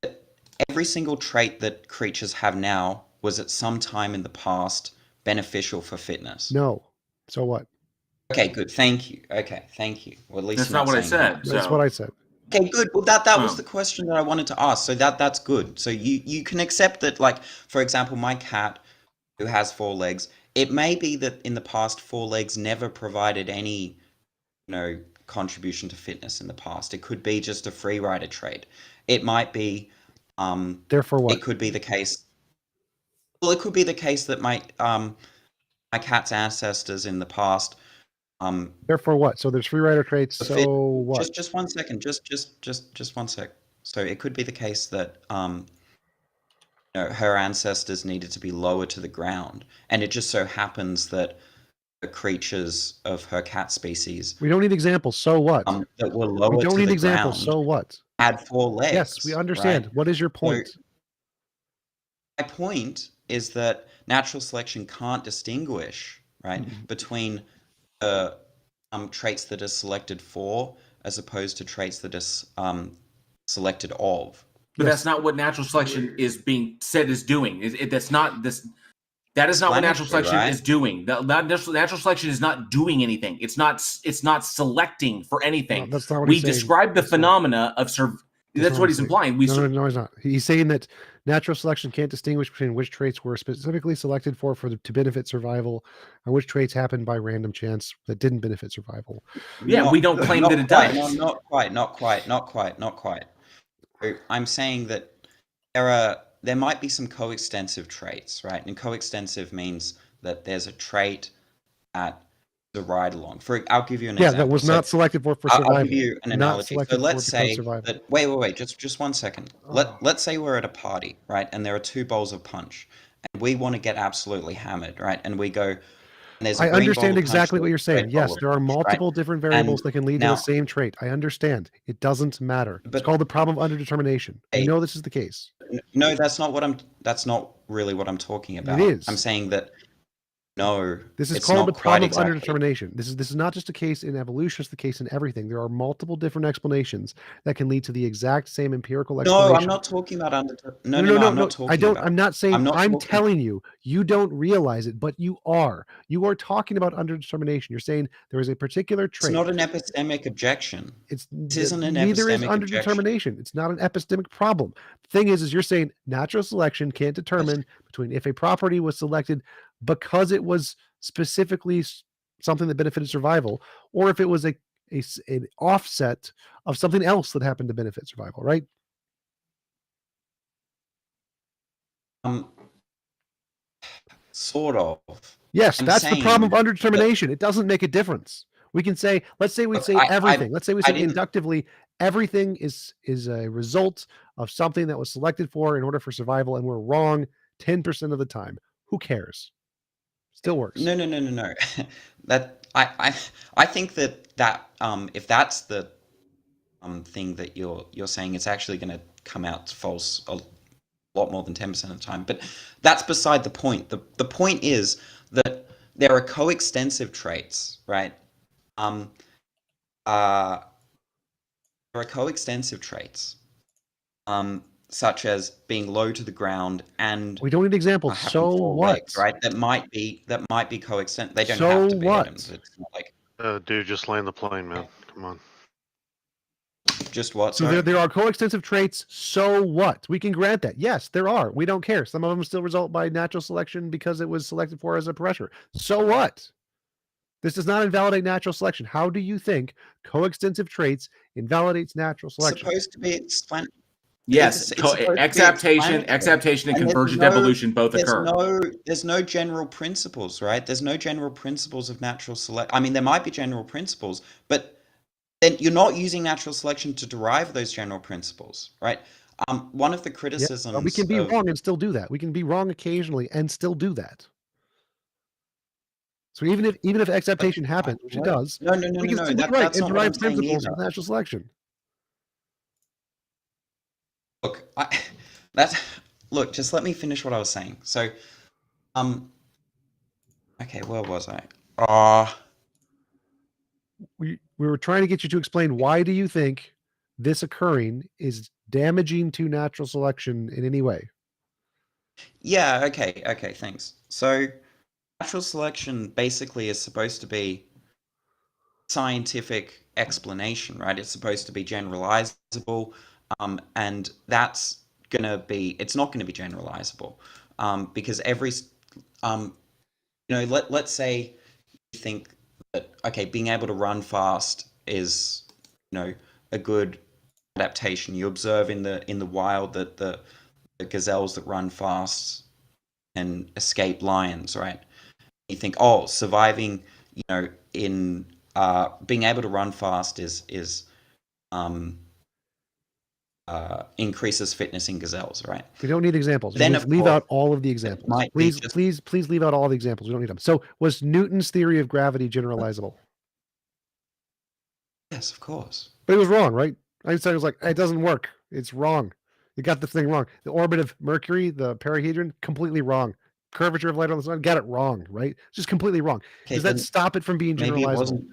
that every single trait that creatures have now was at some time in the past beneficial for fitness? No. So what? Okay, good. Thank you. Okay, thank you. Well, at least That's you're not what I saying said. that. That's what I said. Okay, good. Well, that was the question that I wanted to ask. So that's good. So you can accept that, like, for example, my cat who has 4 legs, it may be that in the past 4 legs never provided any, contribution to fitness in the past. It could be just a free rider trait. It might be therefore what? It could be the case. Well, it could be the case that my cat's ancestors in the past therefore what? So there's free rider traits. So what? Just 1 second. Just 1 sec. So it could be the case that her ancestors needed to be lower to the ground, and it just so happens that the creatures of her cat species. We don't need examples. So what? That were lower. We don't to need the examples. ground, So what? Had 4 legs. Yes, we understand. Right? What is your point? So, my point is that natural selection can't distinguish, right, between traits that are selected for as opposed to traits that are selected of. But that's not what natural selection is being said is doing. That's not this. That is not what natural selection is doing. Natural selection is not doing anything. It's not selecting for anything. No, that's not what we he's saying. describe the phenomena of That's what he's implying. No, he's not. He's saying that natural selection can't distinguish between which traits were specifically selected to benefit survival and which traits happened by random chance that didn't benefit survival. Yeah, we don't claim that it does. No, not quite. I'm saying that there might be some coextensive traits, right? And coextensive means that there's a trait at the ride along. I'll give you an example. Yeah, that was not selected for survival. I'll give you an analogy. So let's say that. Wait. Just 1 second. Let's say we're at a party, right? And there are 2 bowls of punch, and we want to get absolutely hammered, right? And we go. I understand exactly what you're saying. Yes, there are multiple different variables that can lead to the same trait. I understand. It doesn't matter. It's called the problem of underdetermination. I know this is the case. No, that's not really what I'm talking about. It is. I'm saying that no. This is called the problem of underdetermination. This is not just a case in evolution, it's the case in everything. There are multiple different explanations that can lead to the exact same empirical explanation. No, I'm not talking about No, I'm not talking about. I'm not saying I'm telling you, you don't realize it, but you are. You are talking about underdetermination. You're saying there is a particular trait. It's not an epistemic objection. This isn't an neither epistemic is underdetermination. It's not an epistemic problem. The thing is you're saying natural selection can't determine between if a property was selected because it was specifically something that benefited survival, or if it was an offset of something else that happened to benefit survival, right? Sort of. Yes, that's the problem of underdetermination. It doesn't make a difference. We can say, let's say we Look, say everything. Let's say we I say didn't. inductively everything is a result of something that was selected for in order for survival, and we're wrong 10% of the time. Who cares? Still works. No. That I think that if that's the thing that you're saying, it's actually going to come out false a lot more than 10% of the time. But that's beside the point. The point is that there are coextensive traits, right? There are coextensive traits, such as being low to the ground and we don't need examples. having So four what? legs, right? That might be coextensive. They don't So have to be. what? It's not like Dude, just land the plane, man. Come on. just what. So Sorry? there are coextensive traits. So what? We can grant that. Yes, there are. We don't care. Some of them still result by natural selection because it was selected for as a pressure. So what? This does not invalidate natural selection. How do you think coextensive traits invalidates natural selection? Supposed to be explained. Yes, It's supposed to be exaptation, explanatory. and there's convergent no- evolution both there's occur. There's no general principles, right? There's no general principles of natural select. I mean, there might be general principles, but then you're not using natural selection to derive those general principles, right? One of the criticisms. But we can be of, wrong and still do that. We can be wrong occasionally and still do that. So even if exaptation happens, which it does, No. we can still be right That's and not what I'm derive saying principles either. of natural selection. Look, look. Just let me finish what I was saying. So, okay, where was I? We were trying to get you to explain why do you think this occurring is damaging to natural selection in any way? Yeah. Okay. Thanks. So, natural selection basically is supposed to be scientific explanation, right? It's supposed to be generalizable, and that's it's not gonna be generalizable, because every, let's say you think that okay, being able to run fast is, a good adaptation. You observe in the wild that the gazelles that run fast can escape lions, right? You think, oh, surviving, in being able to run fast increases fitness in gazelles, right? We don't need examples. Then Just leave out all of the examples. Please leave out all the examples. We don't need them. So was Newton's theory of gravity generalizable? Yes, of course. But it was wrong, right? Einstein was like, it doesn't work. It's wrong. You got the thing wrong. The orbit of Mercury, the perihedron, completely wrong. Curvature of light on the sun, got it wrong, right? It's just completely wrong. Okay, Does that stop it from being maybe it generalizable? wasn't.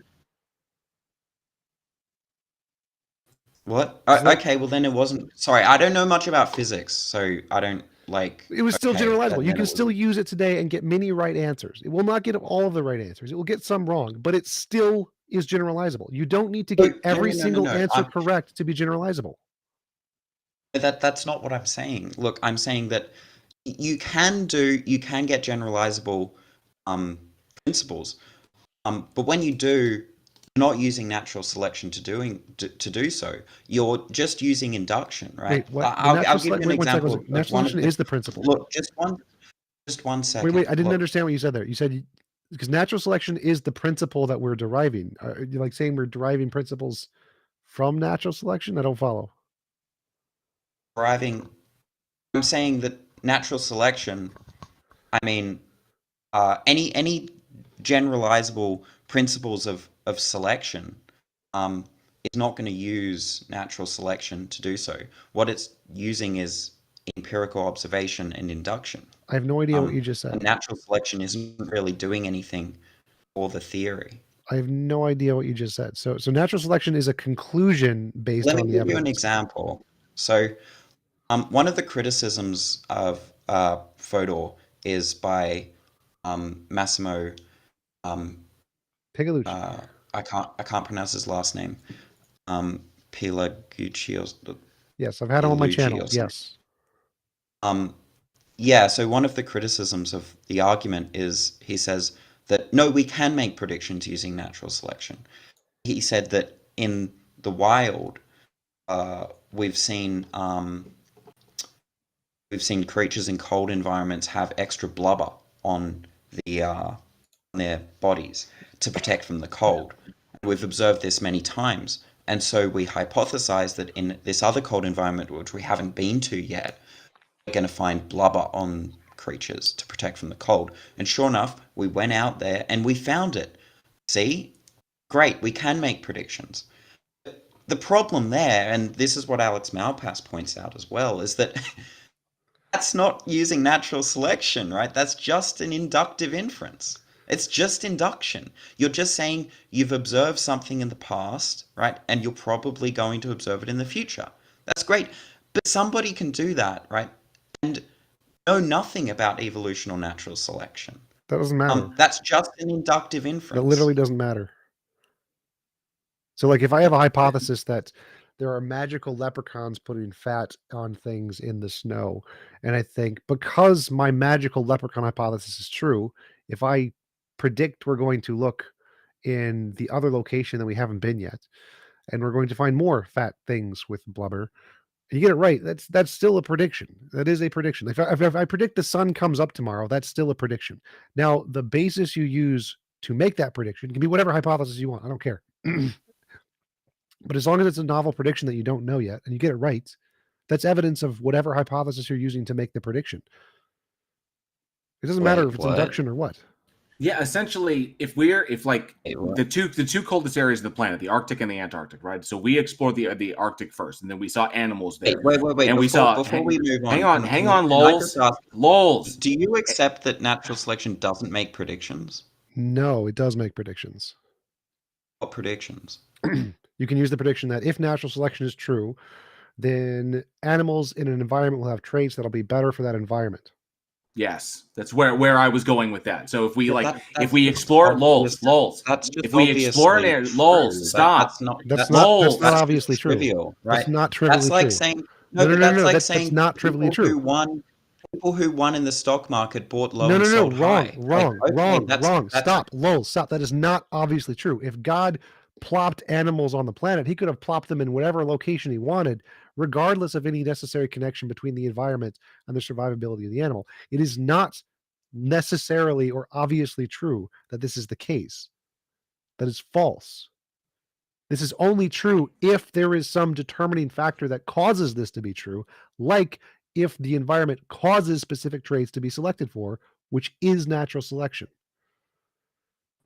What? Okay, well then it wasn't. Sorry, I don't know much about physics, so I don't like. It was still okay, generalizable. You then can it still use it today and get many right answers. It will not get all of the right answers. It will get some wrong, but it still is generalizable. You don't need to get every single answer correct to be generalizable. That's not what I'm saying. Look, I'm saying that you can get generalizable principles, but when you do, you're not using natural selection to do so. You're just using induction, right? Wait, what? I'll give you an example. Natural selection is the principle. Look, just one second. Wait, I didn't understand what you said there. You said because natural selection is the principle that we're deriving. Are you like saying we're deriving principles from natural selection? I don't follow. I'm saying that natural selection, I mean, any generalizable principles of selection is not going to use natural selection to do so. What it's using is empirical observation and induction. I have no idea what you just said. And natural selection isn't really doing anything for the theory. I have no idea what you just said. So natural selection is a conclusion based on the evidence. Let me give you an example. So one of the criticisms of Fodor is by Massimo Pigalucci. I can't pronounce his last name. Pilagucci. Yes, I've had him on my channel. Yes. Yeah, so one of the criticisms of the argument is he says that no, we can make predictions using natural selection. He said that in the wild, we've seen creatures in cold environments have extra blubber on their bodies to protect from the cold. We've observed this many times. And so we hypothesize that in this other cold environment, which we haven't been to yet, we're going to find blubber on creatures to protect from the cold. And sure enough, we went out there and we found it. See? Great, we can make predictions. The problem there, and this is what Alex Malpass points out as well, is that that's not using natural selection, right? That's just an inductive inference. It's just induction. You're just saying you've observed something in the past, right? And you're probably going to observe it in the future. That's great. But somebody can do that, right? And know nothing about evolution or natural selection. That doesn't matter. That's just an inductive inference. That literally doesn't matter. So, like, if I have a hypothesis that there are magical leprechauns putting fat on things in the snow, and I think because my magical leprechaun hypothesis is true, if I predict we're going to look in the other location that we haven't been yet, and we're going to find more fat things with blubber, you get it right. That's still a prediction. That is a prediction. If I predict the sun comes up tomorrow, that's still a prediction. Now, the basis you use to make that prediction can be whatever hypothesis you want. I don't care. But as long as it's a novel prediction that you don't know yet and you get it right, that's evidence of whatever hypothesis you're using to make the prediction. It doesn't matter if it's induction or what. Yeah, essentially, if like the two coldest areas of the planet, the Arctic and the Antarctic, right? So we explored the Arctic first, and then we saw animals there. Wait. And before we move on, hang on, Lols. Do you accept that natural selection doesn't make predictions? No, it does make predictions. What predictions? You can use the prediction that if natural selection is true, then animals in an environment will have traits that'll be better for that environment. Yes, that's where I was going with that. So if we if we explore lols, if we explore an area, lols, stop. That's not obviously true. Trivial, right? That's not trivially true. That's like true. saying That's not trivially true. People who won in the stock market bought low and No, sold high. Wrong. Stop, lols, stop. That is not obviously true. If God plopped animals on the planet, he could have plopped them in whatever location he wanted, regardless of any necessary connection between the environment and the survivability of the animal. It is not necessarily or obviously true that this is the case. That is false. This is only true if there is some determining factor that causes this to be true, like if the environment causes specific traits to be selected for, which is natural selection.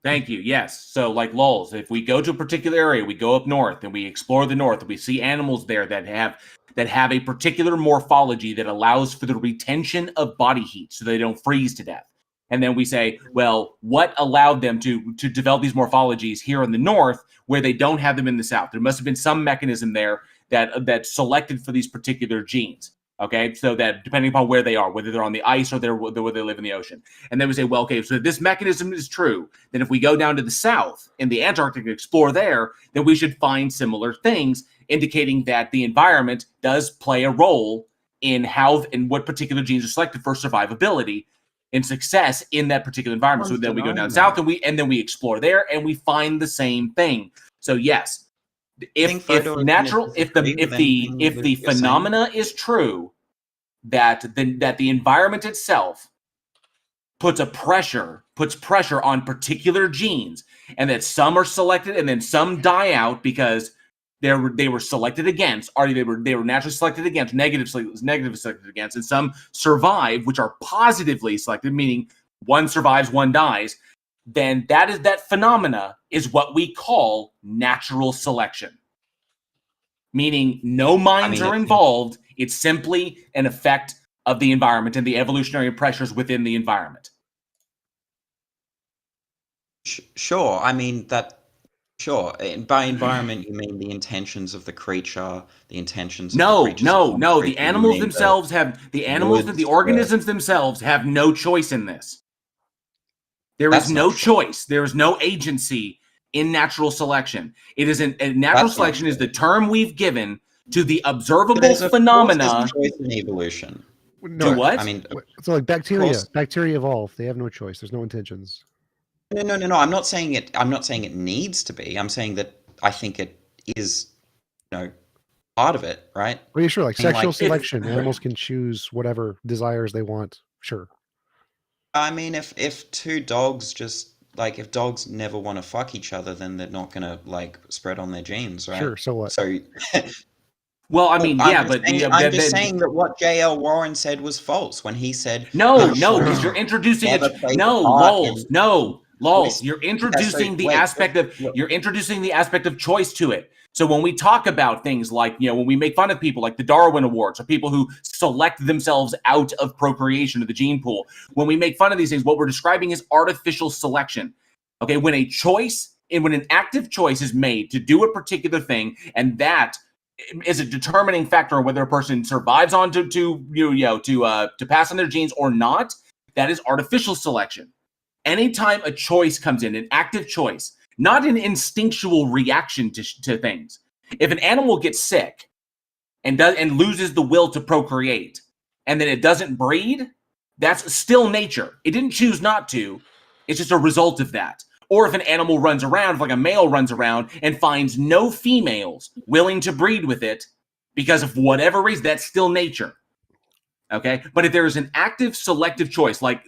Thank you. Yes. So like lols, if we go to a particular area, we go up north and we explore the north, and we see animals there that have a particular morphology that allows for the retention of body heat so they don't freeze to death. And then we say, well, what allowed them to develop these morphologies here in the north where they don't have them in the south? There must have been some mechanism there that selected for these particular genes. Okay, so that depending upon where they are, whether they're on the ice or where they live in the ocean. And then we say, well, okay, so if this mechanism is true, then if we go down to the south in the Antarctic and explore there, then we should find similar things, indicating that the environment does play a role in how and what particular genes are selected for survivability and success in that particular environment. So then we go down south and then we explore there and we find the same thing. So yes. If the phenomena is true, that the environment itself puts pressure on particular genes, and that some are selected and then some die out because they were selected against, or they were naturally selected against, negatively selected against, and some survive, which are positively selected, meaning one survives, one dies. Then that phenomena is what we call natural selection. Meaning no minds are involved. It's simply an effect of the environment and the evolutionary pressures within the environment. Sure. I mean, sure. By environment, you mean the intentions of the creature, the intentions of the creatures. No. The animals themselves the organisms themselves have no choice in this. There is no choice. There is no agency in natural selection. It is natural selection is the term we've given to the observable phenomena. Choice in evolution. No, what? I mean, so like bacteria evolve. They have no choice. There's no intentions. No. I'm not saying it needs to be. I'm saying that I think it is, part of it, right? Are you sure? Like sexual selection, animals can choose whatever desires they want. Sure. I mean, if two dogs just like if dogs never want to fuck each other, then they're not gonna like spread on their genes, right? Sure. So what? So Well, I mean, yeah, but I'm just saying that what J.L. Warren said was false when he said no, because you're introducing it. No, lols. You're introducing the aspect of choice to it. So when we talk about things like, when we make fun of people like the Darwin Awards or people who select themselves out of procreation of the gene pool, when we make fun of these things, what we're describing is artificial selection. Okay, when an active choice is made to do a particular thing, and that is a determining factor on whether a person survives on to pass on their genes or not, that is artificial selection. Anytime a choice comes in, an active choice, not an instinctual reaction to things. If an animal gets sick and loses the will to procreate, and then it doesn't breed, that's still nature. It didn't choose not to. It's just a result of that. Or if an animal runs around, if like a male runs around and finds no females willing to breed with it because of whatever reason, that's still nature. Okay? But if there is an active selective choice, like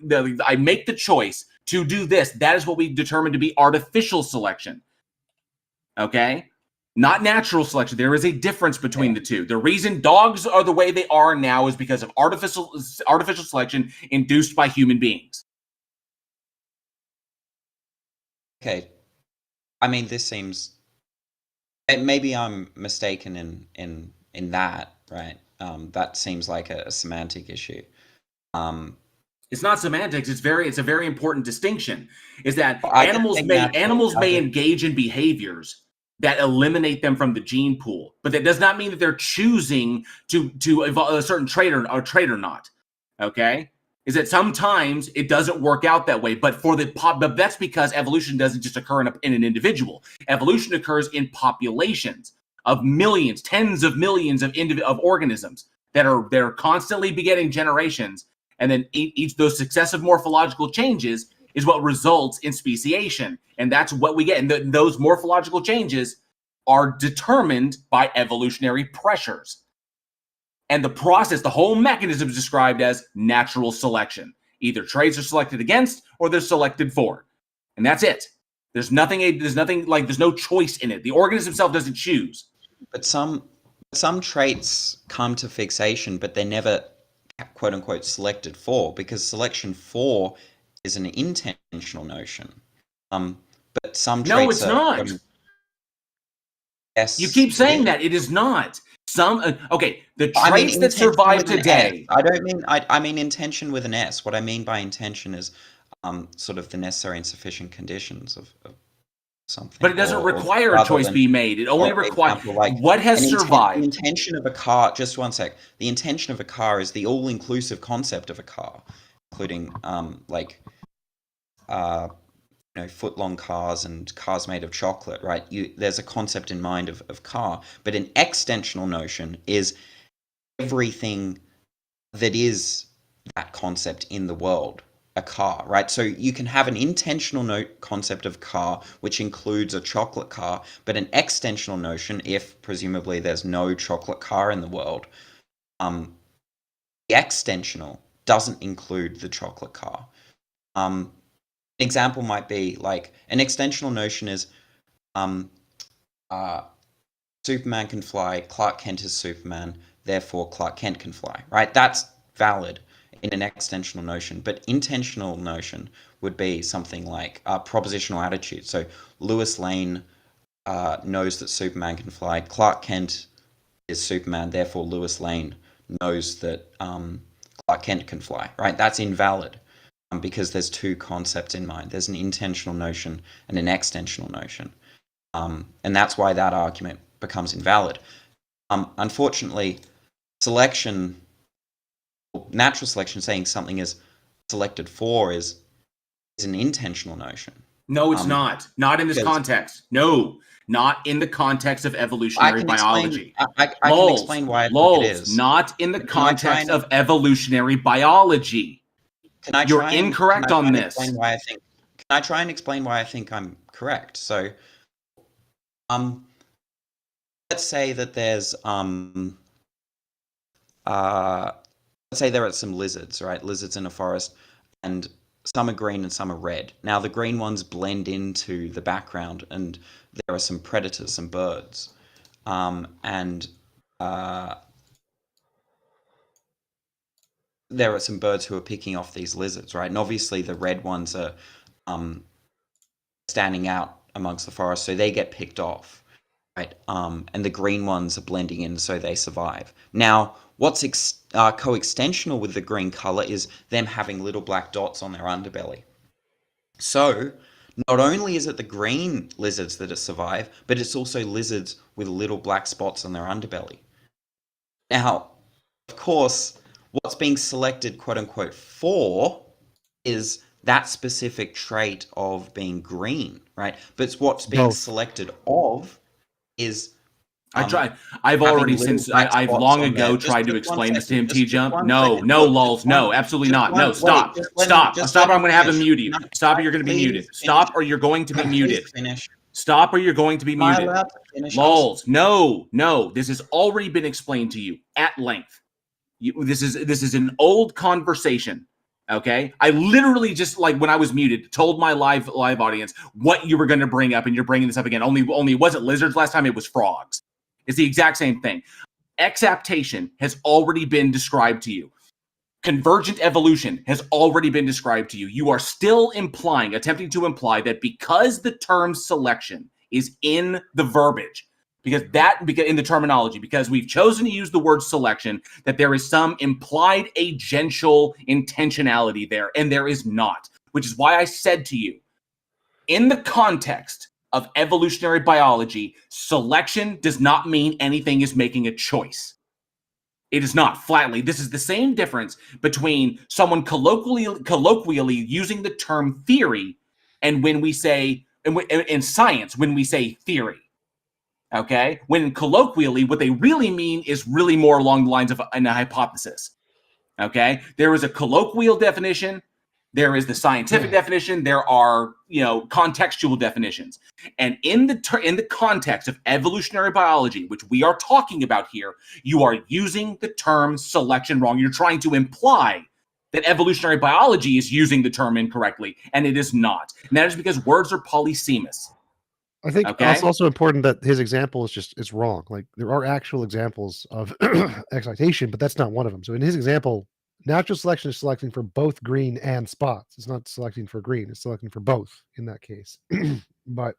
I make the choice to do this, that is what we determine to be artificial selection. Okay? Not natural selection. There is a difference between the two. The reason dogs are the way they are now is because of artificial selection induced by human beings. Okay. I mean, this seems... Maybe I'm mistaken in that, right? That seems like a semantic issue. It's not semantics. It's a very important distinction. Is that animals may engage in behaviors that eliminate them from the gene pool, but that does not mean that they're choosing to evolve a certain trait or not. Okay, is that sometimes it doesn't work out that way, but but that's because evolution doesn't just occur in an individual. Evolution occurs in populations of millions, tens of millions of organisms that are constantly begetting generations. And then each those successive morphological changes is what results in speciation. And that's what we get. And those morphological changes are determined by evolutionary pressures. And the process, the whole mechanism is described as natural selection. Either traits are selected against or they're selected for. And that's it. There's no choice in it. The organism itself doesn't choose. But some traits come to fixation, but they're never quote unquote selected for, because selection for is an intentional notion. But some traits no, it's not. Yes, you keep saying that it is not. The traits that survive today. I mean intention with an S. What I mean by intention is sort of the necessary and sufficient conditions of something. But it doesn't require a choice be made. It only requires what has survived. The intention of a car, just one sec. The intention of a car is the all-inclusive concept of a car, including foot-long cars and cars made of chocolate, right? There's a concept in mind of car, but an extensional notion is everything that is that concept in the world. A car, right? So you can have an intentional concept of car, which includes a chocolate car, but an extensional notion, if presumably there's no chocolate car in the world, the extensional doesn't include the chocolate car. An example might be like an extensional notion is Superman can fly, Clark Kent is Superman, therefore Clark Kent can fly, right? That's valid in an extensional notion, but intentional notion would be something like propositional attitude. So Lois Lane knows that Superman can fly. Clark Kent is Superman, therefore Lois Lane knows that Clark Kent can fly, right? That's invalid because there's two concepts in mind. There's an intentional notion and an extensional notion. And that's why that argument becomes invalid. Unfortunately, natural selection, saying something is selected for is an intentional notion. No, it's not. Not in this context. No, not in the context of evolutionary biology. I can explain why I think it is. Not in the context of evolutionary biology. You're incorrect on this. Can I try and explain why I think I'm correct? So, let's say that there's let's say there are some lizards, right? Lizards in a forest, and some are green and some are red. Now the green ones blend into the background, and there are some predators, some birds, and there are some birds who are picking off these lizards, right? And obviously the red ones are standing out amongst the forest, so they get picked off, right? And the green ones are blending in, so they survive. Now, what's coextensional with the green color is them having little black dots on their underbelly. So, not only is it the green lizards that survive, but it's also lizards with little black spots on their underbelly. Now, of course, what's being selected, quote unquote, for is that specific trait of being green, right? But what's being selected of is I've already I've long ago tried to explain this to him, T-Jump. No, lols, no, absolutely not. No, stop. Stop, or I'm going to have him mute you. Stop, or you're going to be muted. Stop, or you're going to be muted. Stop, or you're going to be muted. Lols, no. This has already been explained to you at length. This is an old conversation. Okay, I literally just, like, when I was muted, told my live audience what you were going to bring up, and you're bringing this up again. Only it wasn't lizards last time; it was frogs. It's the exact same thing. Exaptation has already been described to you. Convergent evolution has already been described to you. You are still attempting to imply that because the term selection is in the verbiage, because in the terminology, because we've chosen to use the word selection, that there is some implied agential intentionality there, and there is not. Which is why I said to you, in the context of evolutionary biology, selection does not mean anything is making a choice. It is not, flatly. This is the same difference between someone colloquially using the term theory, and when we say, in science, when we say theory. Okay? When colloquially, what they really mean is really more along the lines of a hypothesis. Okay? There is a colloquial definition. There is the scientific definition. There are, contextual definitions. And in the context of evolutionary biology, which we are talking about here, you are using the term selection wrong. You're trying to imply that evolutionary biology is using the term incorrectly, and it is not. And that is because words are polysemous. I think it's also important that his example is wrong. Like, there are actual examples of excitation, but that's not one of them. So in his example, natural selection is selecting for both green and spots. It's not selecting for green; it's selecting for both in that case. But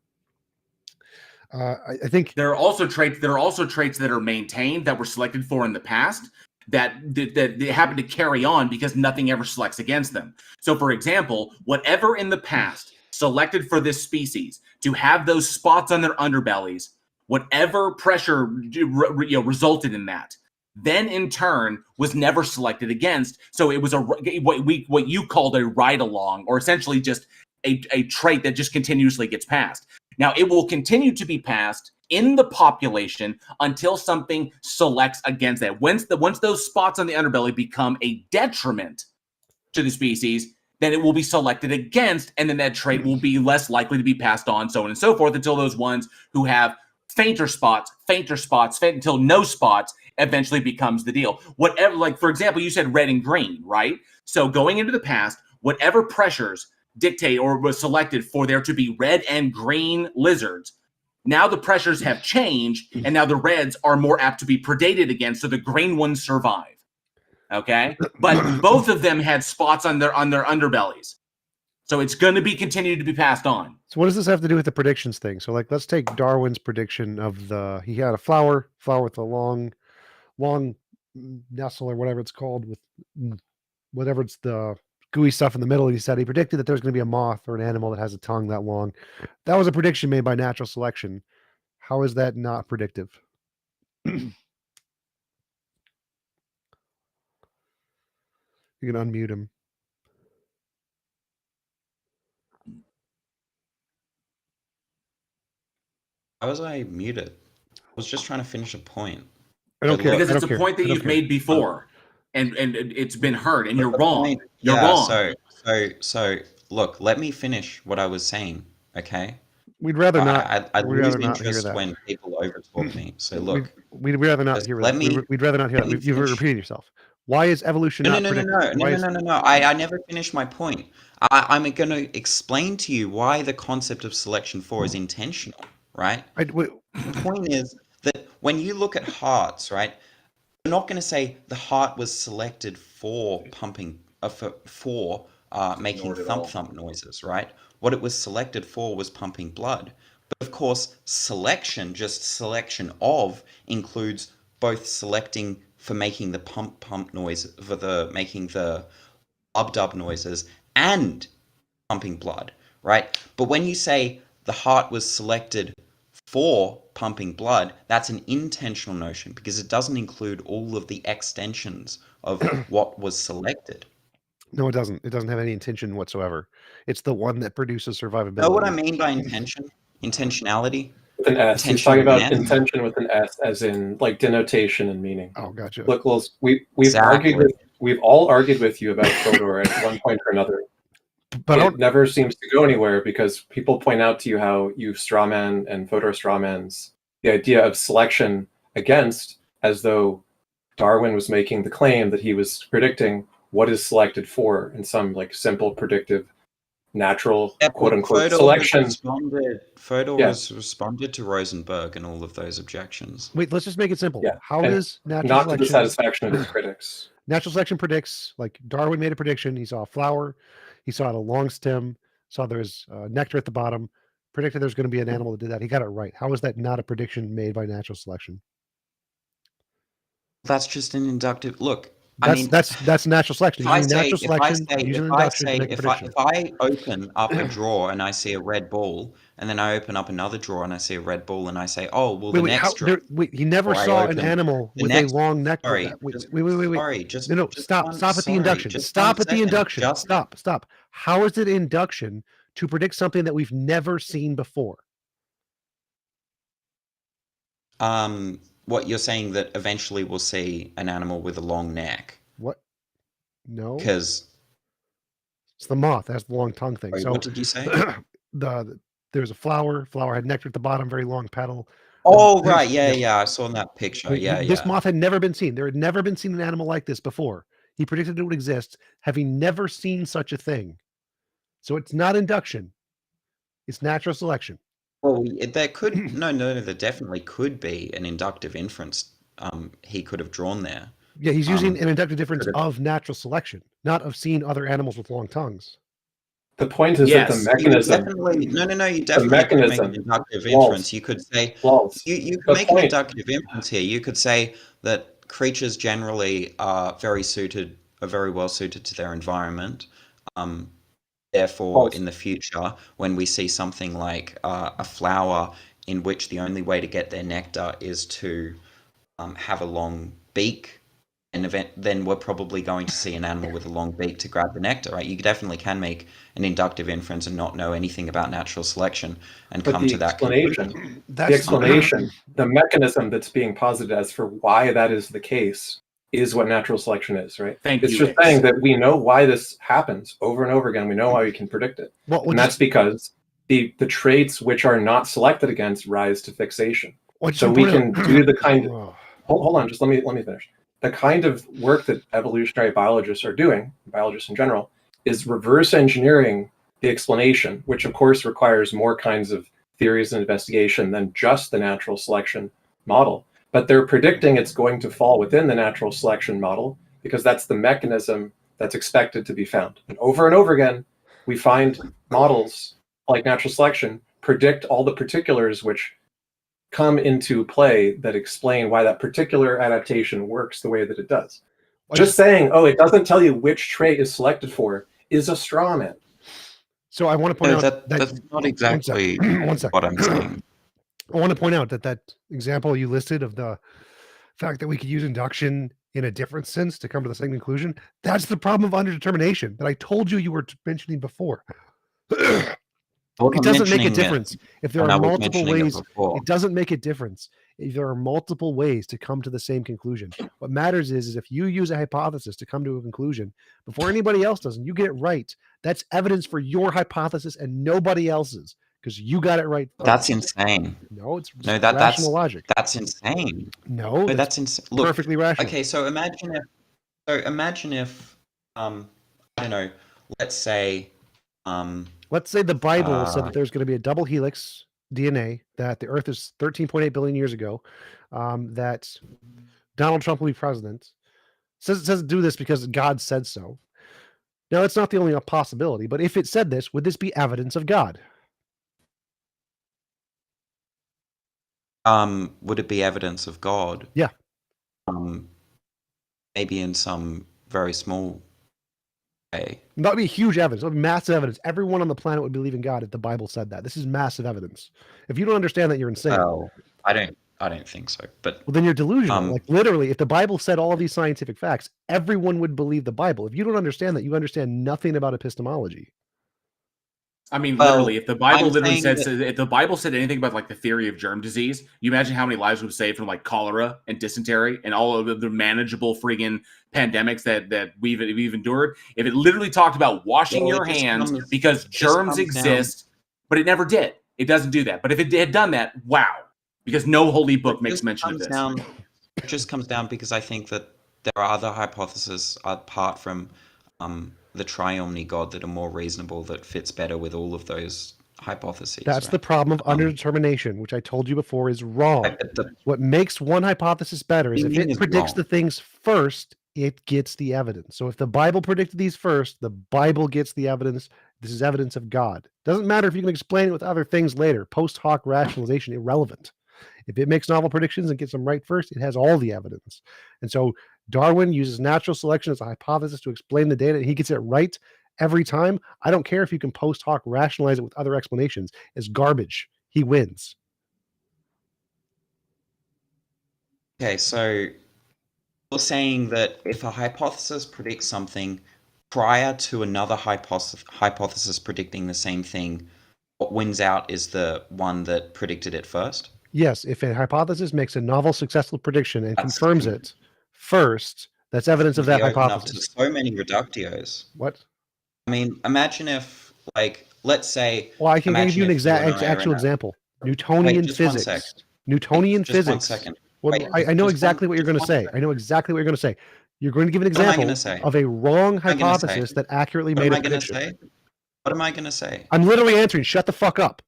I think there are also traits that are maintained that were selected for in the past that they happen to carry on because nothing ever selects against them. So, for example, whatever in the past selected for this species to have those spots on their underbellies, whatever pressure resulted in that, then in turn was never selected against. So it was what you called a ride along, or essentially just a trait that just continuously gets passed. Now it will continue to be passed in the population until something selects against that. Once those spots on the underbelly become a detriment to the species, then it will be selected against, and then that trait will be less likely to be passed on, so on and so forth, until those ones who have fainter spots, until no spots eventually becomes the deal. Whatever, like, for example, you said red and green, right? So going into the past, whatever pressures dictate or was selected for there to be red and green lizards, now the pressures have changed, and now the reds are more apt to be predated against, so the green ones survive. Okay, but both of them had spots on their underbellies, so it's going to be continued to be passed on. So what does this have to do with the predictions thing? So, like, let's take Darwin's prediction of he had a flower with a long nestle or whatever it's called, with whatever it's the gooey stuff in the middle. He said he predicted that there's going to be a moth or an animal that has a tongue that long. That was a prediction made by natural selection. How is that not predictive? You can unmute him. How was I muted? I was just trying to finish a point. I don't care. Because it's a point that you've made before, and it's been heard, and you're wrong. You're wrong. So look, let me finish what I was saying, okay? We'd rather not. I lose interest when people overtalk me. So look, we'd rather not hear that. We'd rather not hear that. You've repeated yourself. Why is evolution No, not no, no, no, predictable? no, Why no, is no, no, no. I never finished my point. I'm going to explain to you why the concept of selection 4 is intentional, right? The point is that when you look at hearts, right, you're not going to say the heart was selected for pumping, for making thump thump noises, right? What it was selected for was pumping blood. But of course, selection, just selection of, includes both selecting for making the pump noise, for the making the dub noises, and pumping blood, right? But when you say the heart was selected for pumping blood, that's an intentional notion because it doesn't include all of the extensions of what was selected. No, it doesn't. It doesn't have any intention whatsoever. It's the one that produces survivability. Know what I mean by intention? Intentionality? With an S. He's talking about intention with an S, as in like denotation and meaning. Oh, gotcha. Look, we've all argued with you about Fodor at one point or another. But it never seems to go anywhere because people point out to you how you strawman and Fodor strawmans the idea of selection against, as though Darwin was making the claim that he was predicting what is selected for in some like simple predictive natural quote unquote selection. Fodor has responded to Rosenberg and all of those objections. Wait, let's just make it simple. Yeah. How And does natural not selection to the satisfaction of his critics? Natural selection predicts, like Darwin made a prediction. He saw a flower, he saw a long stem, saw there's nectar at the bottom, predicted there's going to be an animal that did that. He got it right. How is that not a prediction made by natural selection? That's just an inductive look. That's natural selection. If I open up a drawer and I see a red ball, and then I open up another drawer and I see a red ball, and I say, "Oh, well, he never saw an animal with a long neck. Wait. Stop at the induction. Stop at the induction. Stop. How is it induction to predict something that we've never seen before? What you're saying that eventually we'll see an animal with a long neck? What? No, because it's the moth. It has the long tongue thing. Wait, so what did you say? There's a flower. Flower had nectar at the bottom, very long petal. Oh, right. Yeah. I saw in that picture. This moth had never been seen. There had never been seen an animal like this before. He predicted it would exist, having never seen such a thing. So it's not induction. It's natural selection. Well, there could there definitely could be an inductive inference he could have drawn there. Yeah, he's using an inductive difference of natural selection, not of seeing other animals with long tongues. The point is that the mechanism. You definitely could make an inductive inference. You could say you could make an inductive inference here. You could say that creatures generally are very well suited to their environment. Therefore, in the future, when we see something like a flower in which the only way to get their nectar is to have a long beak, then we're probably going to see an animal with a long beak to grab the nectar, right? You definitely can make an inductive inference and not know anything about natural selection and come to that conclusion. The explanation, the mechanism that's being posited as for why that is the case is what natural selection is, right? It's just saying that we know why this happens over and over again. We know why we can predict it. And that's because the traits which are not selected against rise to fixation. So we can do the kind of... Hold on, just let me finish. The kind of work that evolutionary biologists are doing, biologists in general, is reverse engineering the explanation, which of course requires more kinds of theories and investigation than just the natural selection model. But they're predicting it's going to fall within the natural selection model because that's the mechanism that's expected to be found. And over again, we find models like natural selection predict all the particulars which come into play that explain why that particular adaptation works the way that it does. Just saying, it doesn't tell you which trait is selected for is a straw man. So I want to point out that's not exactly what I'm saying. I want to point out that example you listed of the fact that we could use induction in a different sense to come to the same conclusion, that's the problem of underdetermination that I told you were mentioning before. It doesn't make a difference if there are multiple ways. It doesn't make a difference if there are multiple ways to come to the same conclusion. What matters is if you use a hypothesis to come to a conclusion before anybody else does, and you get it right, that's evidence for your hypothesis and nobody else's because you got it right first. That's insane. No, it's that's rational logic. That's insane. No, that's insane. Perfectly rational. Okay, so imagine if So imagine if, I don't know, let's say, let's say the Bible said that there's going to be a double helix DNA, that the Earth is 13.8 billion years ago, that Donald Trump will be president. Says do this because God said so. Now, it's not the only possibility, but if it said this, would this be evidence of God? would it be evidence of God? Yeah. Maybe in some very small way. That would be huge evidence. That would be massive evidence. Everyone on the planet would believe in God if the Bible said that. This is massive evidence. If you don't understand that, you're insane. Well, I don't think so. But well, then you're delusional. Like literally, if the Bible said all of these scientific facts, everyone would believe the Bible. If you don't understand that, you understand nothing about epistemology. I mean, literally, if the Bible if the Bible said anything about like the theory of germ disease, you imagine how many lives would save from like cholera and dysentery and all of the manageable friggin' pandemics that we've endured. If it literally talked about washing your hands because germs exist, but it never did. It doesn't do that. But if it had done that, wow. Because no holy book makes mention of this. It just comes down because I think that there are other hypotheses apart from the triomni God that are more reasonable, that fits better with all of those hypotheses. That's the problem of underdetermination, which I told you before is wrong. What makes one hypothesis better is if it predicts the things first, it gets the evidence. So if the Bible predicted these first, the Bible gets the evidence. This is evidence of God. Doesn't matter if you can explain it with other things later. Post hoc rationalization, irrelevant. If it makes novel predictions and gets them right first, it has all the evidence. And so Darwin uses natural selection as a hypothesis to explain the data, and he gets it right every time. I don't care if you can post hoc rationalize it with other explanations. It's garbage. He wins. Okay, so you're saying that if a hypothesis predicts something prior to another hypothesis predicting the same thing, what wins out is the one that predicted it first? Yes, if a hypothesis makes a novel, successful prediction and confirms it first, that's evidence of that hypothesis. Up to so many reductios. What? I mean, imagine if, like, let's say. Well, I can give you an actual example. Newtonian physics. Newtonian physics. 1 second. Well, I know exactly what you're going to say. I know exactly what you're going to say. You're going to give an example of a wrong hypothesis that accurately made a prediction. What am I going to say? I'm literally answering. Shut the fuck up.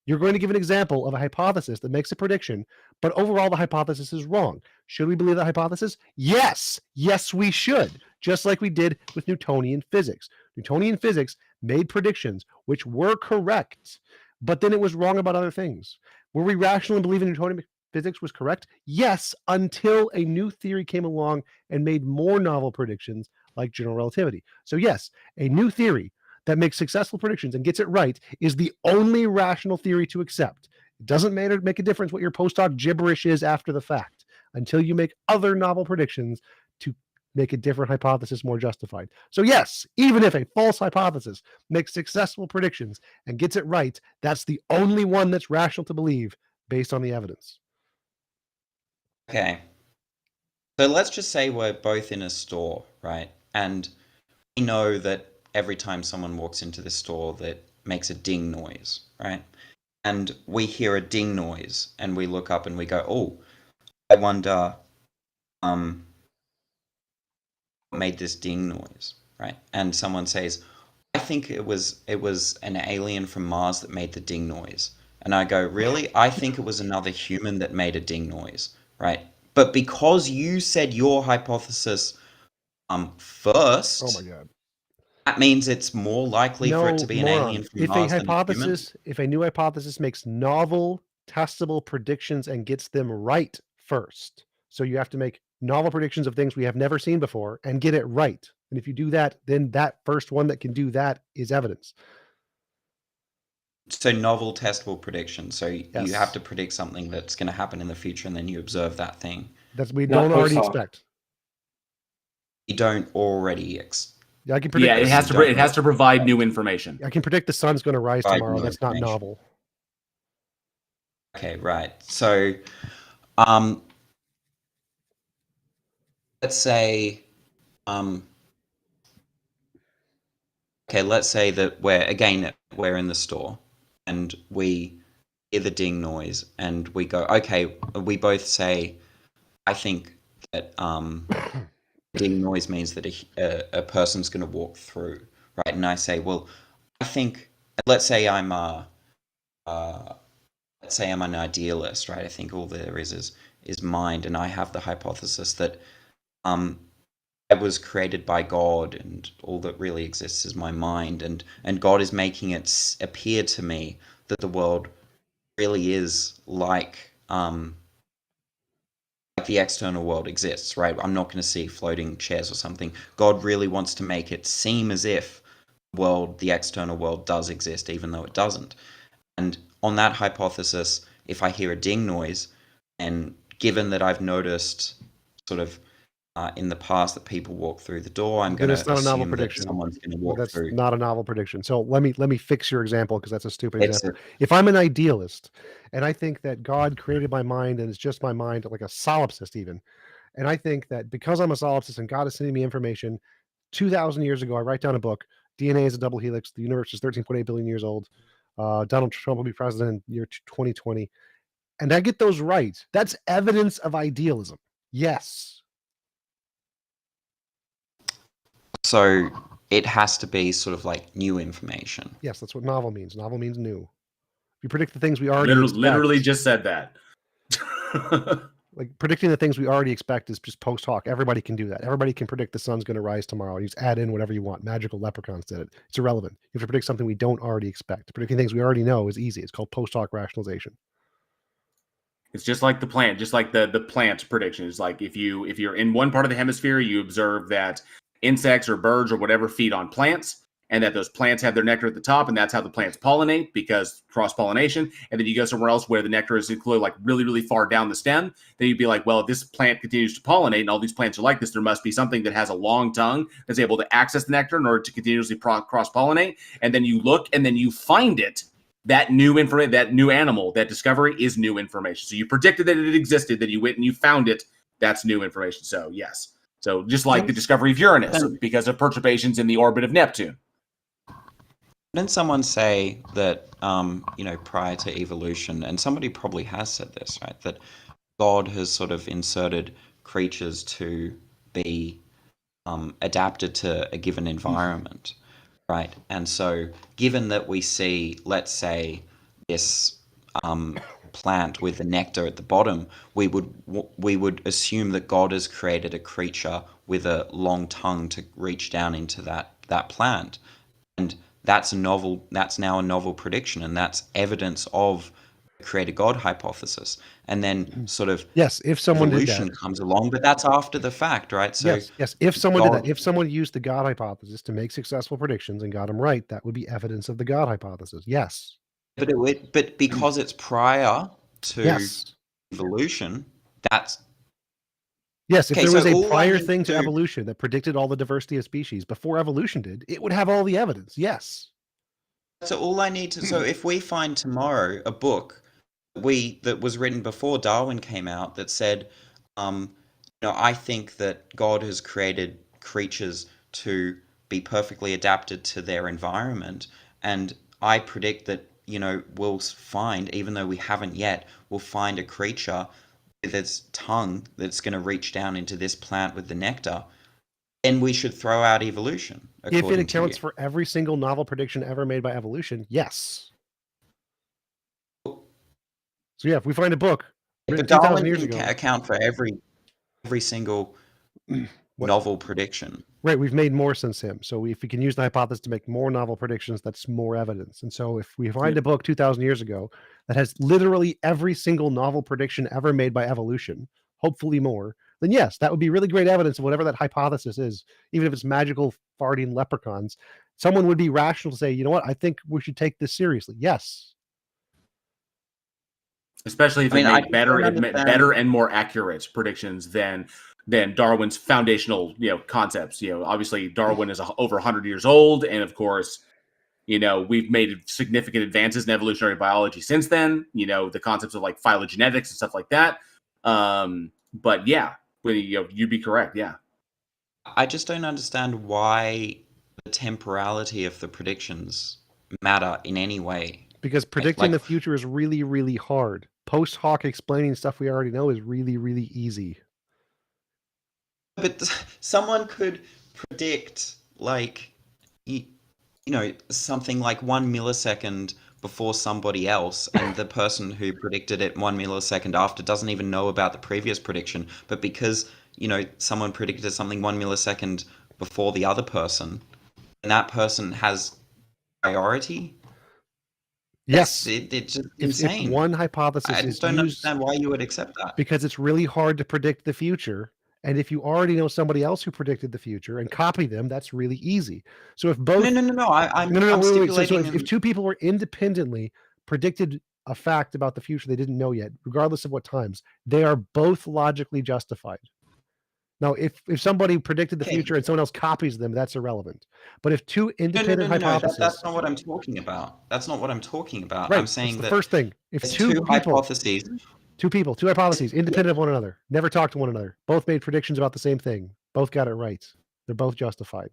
You're going to give an example of a hypothesis that makes a prediction, but overall the hypothesis is wrong. Should we believe that hypothesis? Yes. Yes, we should. Just like we did with Newtonian physics. Newtonian physics made predictions which were correct, but then it was wrong about other things. Were we rational in believing Newtonian physics was correct? Yes, until a new theory came along and made more novel predictions like general relativity. So yes, a new theory that makes successful predictions and gets it right is the only rational theory to accept. It doesn't make a difference what your post hoc gibberish is after the fact until you make other novel predictions to make a different hypothesis more justified. So yes, even if a false hypothesis makes successful predictions and gets it right, that's the only one that's rational to believe based on the evidence. Okay. So let's just say we're both in a store, right? And we know that every time someone walks into the store that makes a ding noise, right? And we hear a ding noise and we look up and we go, oh, I wonder what made this ding noise, right? And someone says, I think it was an alien from Mars that made the ding noise. And I go, really? I think it was another human that made a ding noise, right? But because you said your hypothesis first, oh my God, that means it's more likely for it to be an alien from Mars than a human. If a new hypothesis makes novel, testable predictions and gets them right first, so you have to make novel predictions of things we have never seen before and get it right. And if you do that, then that first one that can do that is evidence. So novel, testable predictions. So you have to predict something that's going to happen in the future, and then you observe that thing. That's we don't already expect. You don't already I can predict. Yeah, it has to provide new information. I can predict the sun's going to rise tomorrow. That's not novel. Okay, right. So, let's say, let's say that we're in the store and we hear the ding noise and we go, okay, we both say, I think that ding noise means that a person's going to walk through, right? And I say, well, I think, let's say I'm an idealist, right? I think all there is mind, and I have the hypothesis that I was created by God, and all that really exists is my mind, and God is making it appear to me that the world really is like the external world exists, right? I'm not going to see floating chairs or something. God really wants to make it seem as if the external world does exist, even though it doesn't. And on that hypothesis, if I hear a ding noise, and given that I've noticed sort of in the past that people walk through the door, I'm going to assume that someone's going to walk through. That's not a novel prediction. So let me fix your example, because that's a stupid example. If I'm an idealist and I think that God created my mind and it's just my mind, like a solipsist even, and I think that because I'm a solipsist and God is sending me information, 2,000 years ago I write down a book. DNA is a double helix. The universe is 13.8 billion years old. Donald Trump will be president in year 2020, and I get those right. That's evidence of idealism. Yes. So it has to be sort of like new information. Yes, that's what novel means. Novel means new. If you predict the things we already literally just said that. Like predicting the things we already expect is just post hoc. Everybody can do that. Everybody can predict the sun's going to rise tomorrow. You just add in whatever you want. Magical leprechauns did it. It's irrelevant. You have to predict something we don't already expect. Predicting things we already know is easy. It's called post hoc rationalization. It's just like the plant, just like the plant predictions. Like if you're in one part of the hemisphere, you observe that insects or birds or whatever feed on plants, and that those plants have their nectar at the top, and that's how the plants pollinate, because cross-pollination. And then you go somewhere else where the nectar is included like really, really far down the stem. Then you'd be like, well, if this plant continues to pollinate and all these plants are like this, there must be something that has a long tongue that's able to access the nectar in order to continuously cross-pollinate. And then you look and then you find it. That new information, that new animal, that discovery is new information. So you predicted that it existed, then you went and you found it. That's new information. So yes. So just like the discovery of Uranus because of perturbations in the orbit of Neptune. Didn't someone say that, prior to evolution, and somebody probably has said this, right, that God has sort of inserted creatures to be adapted to a given environment, right? And so given that we see, let's say, this plant with the nectar at the bottom, we would assume that God has created a creature with a long tongue to reach down into that plant, and that's now a novel prediction, and that's evidence of the creator God hypothesis. And then sort of if someone evolution comes along, but that's after the fact, right? So yes, if someone did that, if someone used the God hypothesis to make successful predictions and got them right, that would be evidence of the God hypothesis. Yes. But because it's prior to evolution, that's if there was a prior thing to evolution that predicted all the diversity of species before evolution did, it would have all the evidence. Yes. So all I need to, so if we find tomorrow a book that was written before Darwin came out that said, I think that God has created creatures to be perfectly adapted to their environment, and I predict that we'll find, even though we haven't yet, we'll find a creature with its tongue that's going to reach down into this plant with the nectar, then we should throw out evolution. If it accounts for every single novel prediction ever made by evolution, yes. So if we find a book written 2,000 years ago, account for every single novel prediction. Right, we've made more since him. So if we can use the hypothesis to make more novel predictions, that's more evidence. And so if we find a book 2,000 years ago that has literally every single novel prediction ever made by evolution, hopefully more, then yes, that would be really great evidence of whatever that hypothesis is. Even if it's magical farting leprechauns, someone would be rational to say, you know what, I think we should take this seriously. Yes. Especially if they make better and more accurate predictions than Darwin's foundational, concepts. Obviously Darwin is over 100 years old, and of course, we've made significant advances in evolutionary biology since then. The concepts of like phylogenetics and stuff like that. But yeah, you'd be correct. Yeah. I just don't understand why the temporality of the predictions matter in any way. Because predicting the future is really, really hard. Post hoc explaining stuff we already know is really, really easy. But someone could predict, like, you know, something like 1 millisecond before somebody else, and the person who predicted it 1 millisecond after doesn't even know about the previous prediction. But because, you know, someone predicted something 1 millisecond before the other person, and that person has priority. Yes, it's just if insane. one hypothesis I is don't used, understand why you would accept that. because it's really hard to predict the future. And if you already know somebody else who predicted the future and copy them, that's really easy. So if both No. I'm wait. So stipulating if two people were independently predicted a fact about the future they didn't know yet, regardless of what times, they are both logically justified. Now, if somebody predicted the future and someone else copies them, that's irrelevant. But if two independent hypotheses, that's not what I'm talking about. That's not what I'm talking about. right, I'm saying that's the that first thing. If there's two hypotheses. Two hypotheses, independent of one another, never talked to one another, both made predictions about the same thing, both got it right. They're both justified.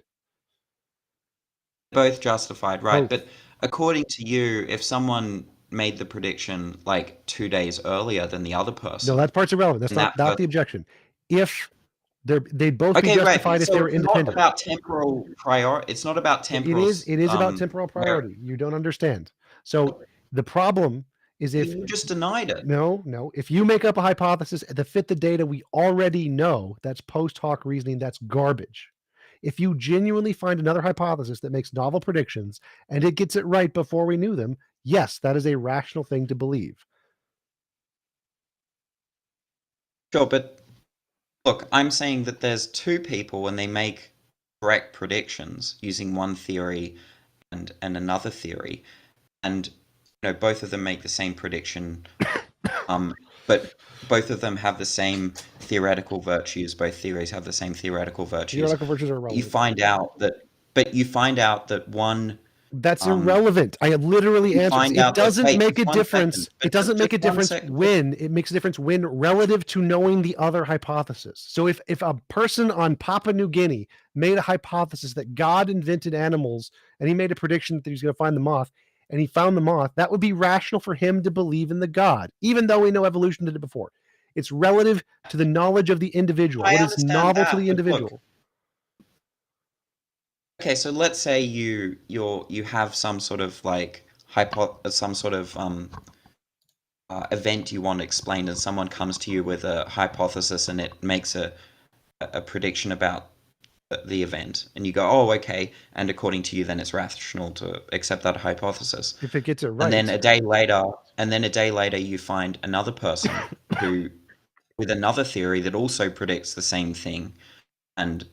Both justified, right? But according to you, if someone made the prediction like 2 days earlier than the other person, no, that part's irrelevant. That's not the objection. If they'd both be justified if they were independent. It's not about temporal priority. It's not about temporal. It is about temporal priority. You don't understand. So the problem is if you just denied it. No. If you make up a hypothesis that fit the data we already know, that's post hoc reasoning. That's garbage. If you genuinely find another hypothesis that makes novel predictions and it gets it right before we knew them, yes, that is a rational thing to believe. Sure, but look, I'm saying that there's two people and they make correct predictions using one theory and another theory, and you know, both of them make the same prediction, but both of them have the same theoretical virtues. Both theories have the same theoretical virtues. Theoretical virtues are irrelevant. You find out that one. That's irrelevant. I literally answered. It doesn't make a difference. It doesn't make a difference when. It makes a difference when relative to knowing the other hypothesis. So if a person on Papua New Guinea made a hypothesis that God invented animals and he made a prediction that he was going to find the moth, and he found the moth, that would be rational for him to believe in the God, even though we know evolution did it before. It's relative to the knowledge of the individual. What is novel to the individual? Okay, so let's say you have some sort of like event you want to explain, and someone comes to you with a hypothesis and it makes a prediction about the event, and you go, oh, okay, and according to you, then it's rational to accept that hypothesis. If it gets it right. And then a day later, you find another person who, with another theory that also predicts the same thing, and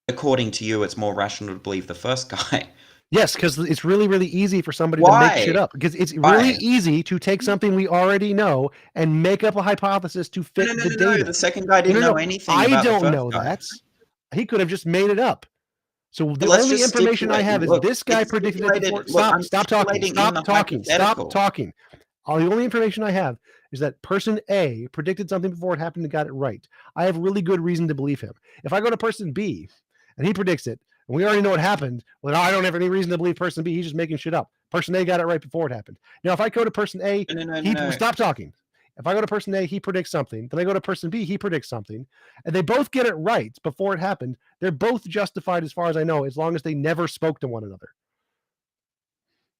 according to you, it's more rational to believe the first guy. Yes, because it's really, really easy for somebody to make shit up. Because it's really easy to take something we already know and make up a hypothesis to fit the data. No, the second guy didn't know anything. I don't know that. He could have just made it up. So the only information I have is this guy predicted it before. Stop talking. Stop talking. Stop talking. The only information I have is that person A predicted something before it happened and got it right. I have really good reason to believe him. If I go to person B and he predicts it, and we already know what happened, well, I don't have any reason to believe person B. He's just making shit up. Person A got it right before it happened. Now, if I go to person A, stop talking. If I go to person A, he predicts something. Then I go to person B, he predicts something. And they both get it right before it happened. They're both justified as far as I know, as long as they never spoke to one another.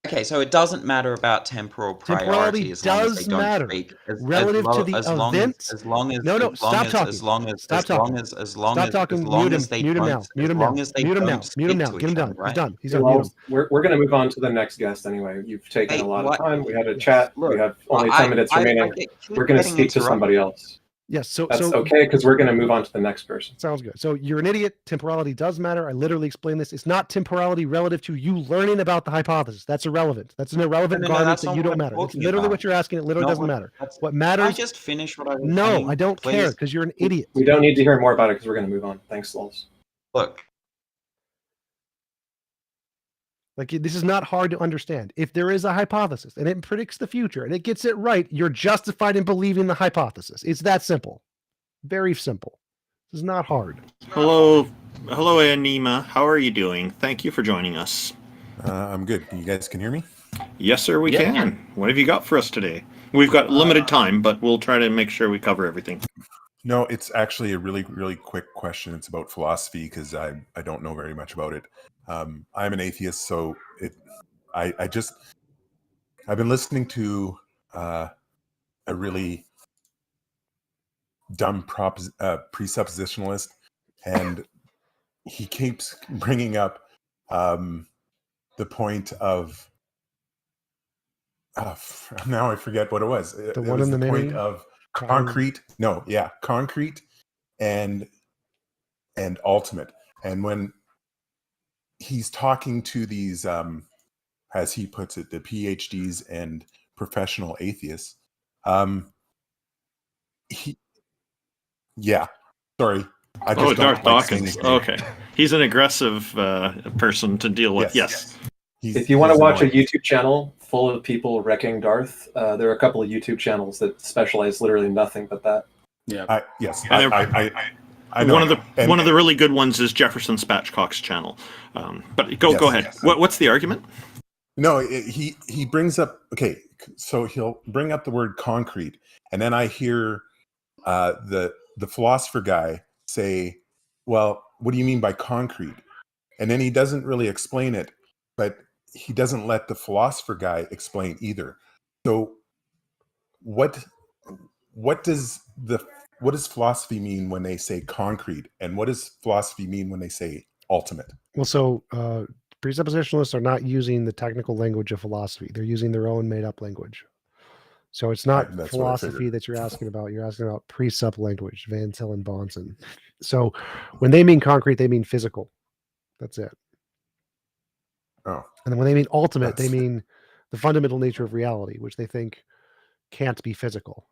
Okay, so it doesn't matter about temporal priority as long as they don't speak. Relative to the event. Stop talking. Stop talking. Mute him now. Mute him now. Mute him now. Mute him now. Get him done. He's done. He's done. Well, we're going to move on to the next guest anyway. You've taken a lot of time. We had a chat. We have only 10 minutes remaining. We're going to speak to somebody else. Yes, so that's okay, because we're going to move on to the next person. Sounds good. So you're an idiot. Temporality does matter. I literally explained this. It's not temporality relative to you learning about the hypothesis. That's irrelevant. That's an irrelevant garbage that you don't matter. It's literally what you're asking. It literally doesn't matter. What matters? Can I just finish what I was saying? No, I don't care, because you're an idiot. We don't need to hear more about it because we're going to move on. Thanks, Lols. Look. Like, this is not hard to understand. If there is a hypothesis and it predicts the future and it gets it right, you're justified in believing the hypothesis. It's that simple. Very simple. This is not hard. Hello, Anima. How are you doing? Thank you for joining us. I'm good. You guys can hear me? Yes, sir, we can. What have you got for us today? We've got limited time, but we'll try to make sure we cover everything. No, it's actually a really, really quick question. It's about philosophy because I don't know very much about it. I'm an atheist, so I've been listening to a really dumb presuppositionalist, and he keeps bringing up the point of now I forget what it was. It The one was in the the point many. of concrete. No, yeah, concrete and ultimate. And when he's talking to these, as he puts it, the PhDs and professional atheists, yeah, sorry, I just Darth don't like saying Dawkins. his name. Okay, he's an aggressive person to deal with. Yes. If you want to watch a YouTube channel full of people wrecking Darth, there are a couple of YouTube channels that specialize literally nothing but that. Yeah. Yes. And I know. One of the really good ones is Jefferson Spatchcock's channel. But go ahead. Yes. What's the argument? No, he brings up, okay, so he'll bring up the word concrete, and then I hear the philosopher guy say, well, what do you mean by concrete? And then he doesn't really explain it, but he doesn't let the philosopher guy explain either. So what does philosophy mean when they say concrete, and what does philosophy mean when they say ultimate? Well, so presuppositionalists are not using the technical language of philosophy. They're using their own made-up language. So it's not That's philosophy that you're asking about. You're asking about presup language, Van Til and Bonson. So when they mean concrete, they mean physical. That's it. Oh. And then when they mean ultimate, they mean the fundamental nature of reality, which they think can't be physical.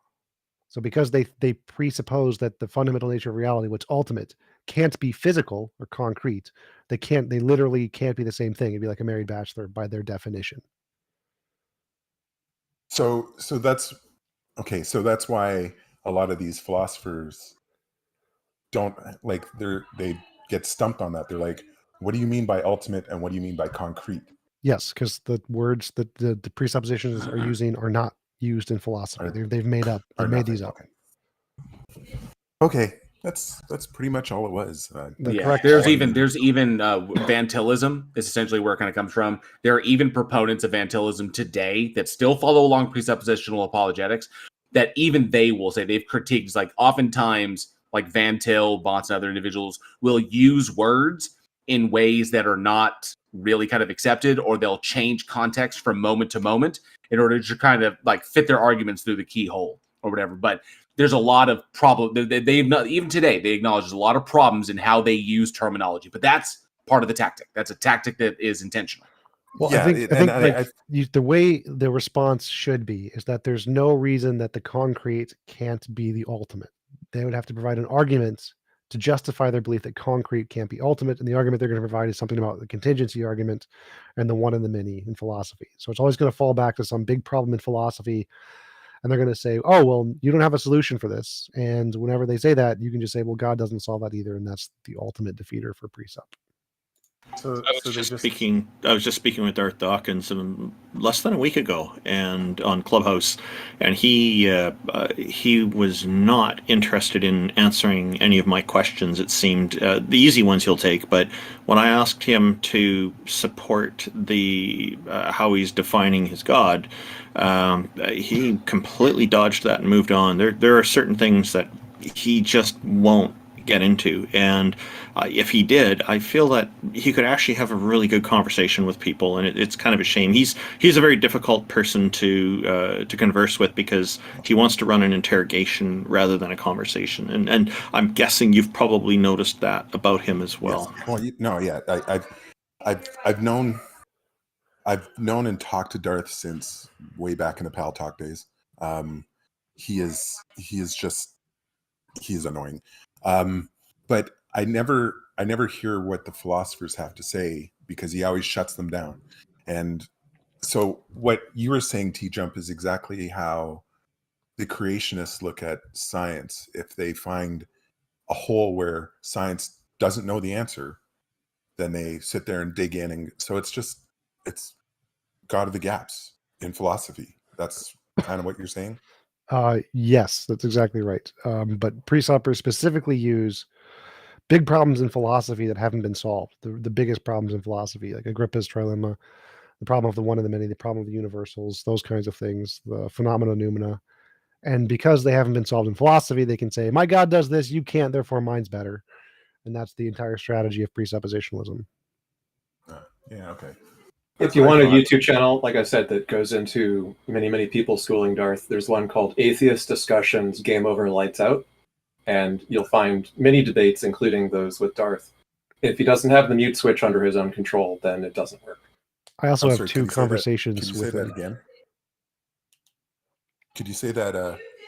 So because they presuppose that the fundamental nature of reality, what's ultimate, can't be physical or concrete, they literally can't be the same thing. It'd be like a married bachelor by their definition. So that's okay. So that's why a lot of these philosophers don't like they get stumped on that. They're like, what do you mean by ultimate and what do you mean by concrete? Yes, because the words that the presuppositions are using are not used in philosophy. They've made these up. Okay, that's pretty much all it was. There's even Van Tillism is essentially where it kind of comes from. There are even proponents of Van Tillism today that still follow along presuppositional apologetics that even they will say they've critiqued. Like oftentimes, like Van Til, Bonds, and other individuals will use words in ways that are not really kind of accepted, or they'll change context from moment to moment in order to kind of like fit their arguments through the keyhole or whatever. But there's a lot of problem. They've not even today. They acknowledge there's a lot of problems in how they use terminology, but that's part of the tactic. That's a tactic that is intentional. Well, I think the way the response should be is that there's no reason that the concrete can't be the ultimate. They would have to provide an argument to justify their belief that concrete can't be ultimate, and the argument they're going to provide is something about the contingency argument and the one in the many in philosophy. So it's always going to fall back to some big problem in philosophy. And they're going to say, oh, well, you don't have a solution for this. And whenever they say that, you can just say, well, God doesn't solve that either. And that's the ultimate defeater for presup. So I was just speaking with Darth Dawkins less than a week ago, and on Clubhouse, and he was not interested in answering any of my questions. It seemed the easy ones he'll take, but when I asked him to support the how he's defining his God, he completely dodged that and moved on. There are certain things that he just won't get into, and if he did, I feel that he could actually have a really good conversation with people, and it's kind of a shame. He's a very difficult person to converse with because he wants to run an interrogation rather than a conversation, and I'm guessing you've probably noticed that about him as well. Yes. Well, I've known and talked to Darth since way back in the Pal Talk days. He is annoying. But I never hear what the philosophers have to say because he always shuts them down. And so what you were saying, T-Jump, is exactly how the creationists look at science. If they find a hole where science doesn't know the answer, then they sit there and dig in. And so it's God of the gaps in philosophy. That's kind of what you're saying. Yes, that's exactly right. But pre-suppers specifically use big problems in philosophy that haven't been solved. The biggest problems in philosophy, like Agrippa's trilemma, the problem of the one and the many, the problem of the universals, those kinds of things, the phenomena noumena. And because they haven't been solved in philosophy, they can say, my God does this, you can't, therefore mine's better. And that's the entire strategy of presuppositionalism. Yeah, okay. If you want a YouTube channel, like I said, that goes into many people schooling Darth, there's one called Atheist Discussions, Game Over, Lights Out. And you'll find many debates, including those with Darth. If he doesn't have the mute switch under his own control, then it doesn't work. I also have sorry, two conversations Could you with say that him. again? Could you say that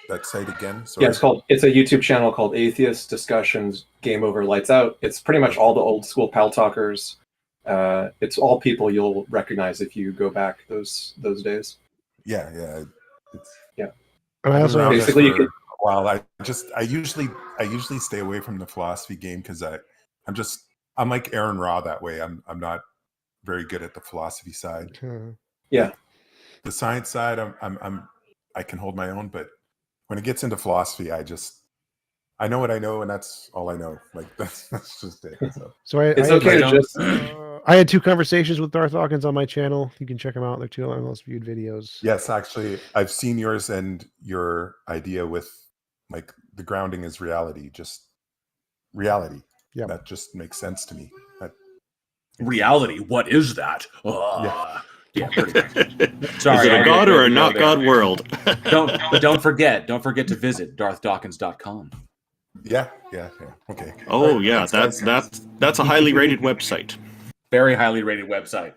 that site again? Sorry. Yeah, it's a YouTube channel called Atheist Discussions, Game Over, Lights Out. It's pretty much all the old school pal talkers. It's all people you'll recognize if you go back those days. Yeah. Yeah. And I also basically you could, while I usually stay away from the philosophy game because I'm like Aaron Ra that way. I'm not very good at the philosophy side. Yeah. The science side, I can hold my own, but when it gets into philosophy, I know what I know, and that's all I know. Like that's just it. So it's okay to just. I had two conversations with Darth Dawkins on my channel. You can check them out. They're two of my most viewed videos. Yes, actually, I've seen yours and your idea with like the grounding is reality, just reality. Yeah, that just makes sense to me. Reality, what is that? Yeah, pretty much. Sorry, is it a God or a not God world? don't forget to visit darthdawkins.com. Yeah. Okay. Oh yeah, that's a highly rated website. Very highly rated website.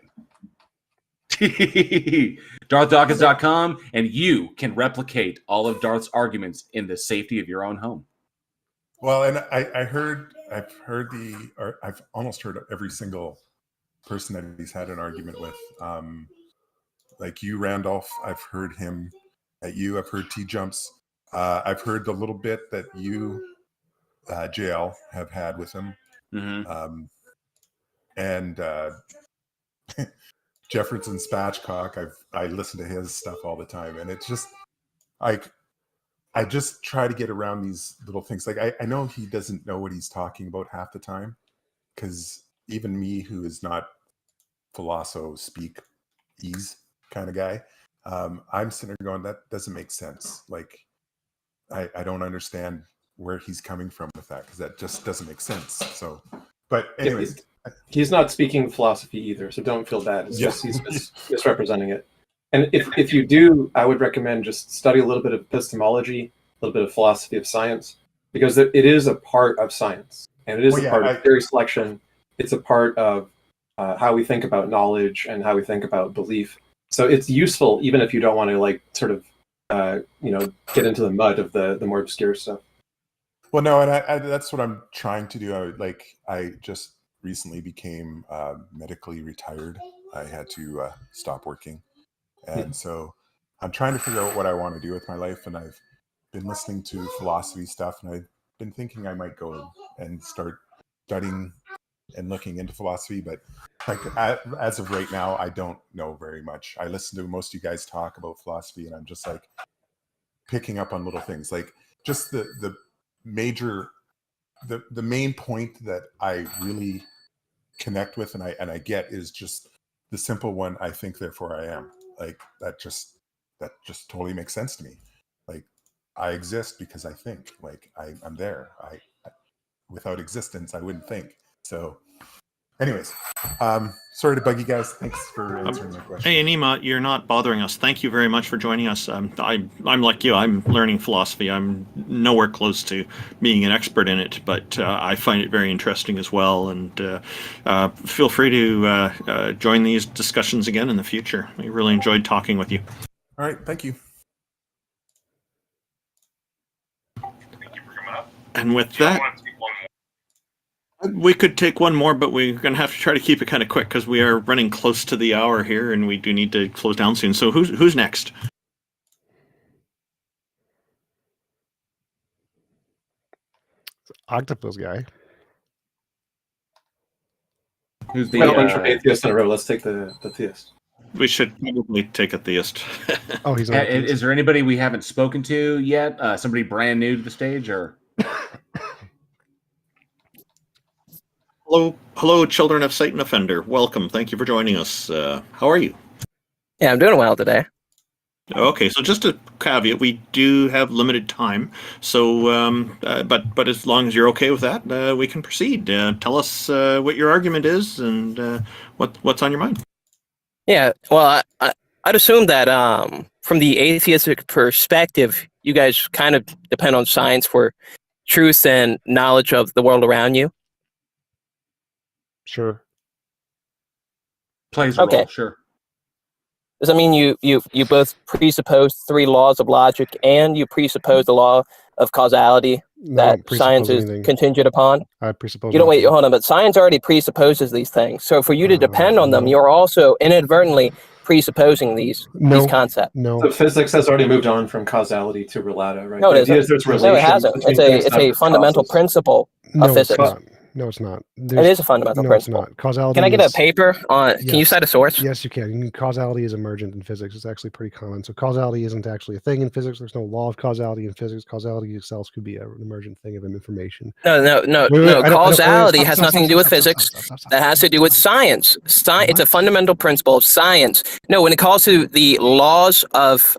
darthdawkins.com, and you can replicate all of Darth's arguments in the safety of your own home. Well, and I've almost heard every single person that he's had an argument with. Like you, Randolph, I've heard him. At you, I've heard T-Jumps. I've heard the little bit that you, JL, have had with him. Mm-hmm. And Jefferson Spatchcock, I listen to his stuff all the time, and it's just like I just try to get around these little things. Like I know he doesn't know what he's talking about half the time, because even me, who is not philosopho speak ease kind of guy, I'm sitting there going, that doesn't make sense. Like I don't understand where he's coming from with that, because that just doesn't make sense. So, but anyways, he's not speaking philosophy either, so don't feel bad. It's just he's misrepresenting it. And if you do, I would recommend just study a little bit of epistemology, a little bit of philosophy of science, because it is a part of science, and it is a part of theory selection. It's a part of how we think about knowledge and how we think about belief. So it's useful, even if you don't want to like sort of get into the mud of the more obscure stuff. Well, no, and I that's what I'm trying to do. I just recently became medically retired. I had to stop working, and so I'm trying to figure out what I want to do with my life. And I've been listening to philosophy stuff, and I've been thinking I might go and start studying and looking into philosophy. But like as of right now, I don't know very much. I listen to most of you guys talk about philosophy, and I'm just like picking up on little things, like just the major, the main point that I really connect with and I get is just the simple one. I think, therefore I am. Like that just totally makes sense to me. Like I exist because I think. Like I'm there. I without existence I wouldn't think. So anyways, sorry to bug you guys. Thanks for answering my question. Hey, Anima, you're not bothering us. Thank you very much for joining us. I'm like you. I'm learning philosophy. I'm nowhere close to being an expert in it, but I find it very interesting as well. And feel free to join these discussions again in the future. We really enjoyed talking with you. All right, thank you. And with that, we could take one more, but we're going to have to try to keep it kind of quick because we are running close to the hour here, and we do need to close down soon. So who's next? Octopus guy. Who's the bunch of atheists in a row? Let's take the theist. We should probably take a theist. Oh, he's not. Is there anybody we haven't spoken to yet? Somebody brand new to the stage, or? Hello, children of Satan offender. Welcome. Thank you for joining us. How are you? Yeah, I'm doing well today. Okay, so just a caveat: we do have limited time. So, but as long as you're okay with that, we can proceed. Tell us what your argument is and what's on your mind. Yeah, well, I'd assume that from the atheistic perspective, you guys kind of depend on science for truth and knowledge of the world around you. Sure. Plays a role, sure. Does that mean you both presuppose 3 laws of logic and you presuppose the law of causality that science is contingent upon? I presuppose. You don't wait, hold on, but science already presupposes these things. So for you to depend on them, you're also inadvertently presupposing these concepts. No. So physics has already moved on from causality to relata, right? No, it The idea isn't. is there's No, it hasn't. relations between things, It's not a just fundamental causes. principle of physics. No, it's not. It is a fundamental principle. It's not. Causality. Can I get a paper on? Can you cite a source? Yes, you can. Causality is emergent in physics. It's actually pretty common. So causality isn't actually a thing in physics. There's no law of causality in physics. Causality itself could be an emergent thing of information. No. Causality has nothing to do with physics. That has to do with science. It's a fundamental principle of science. No, when it calls to the laws of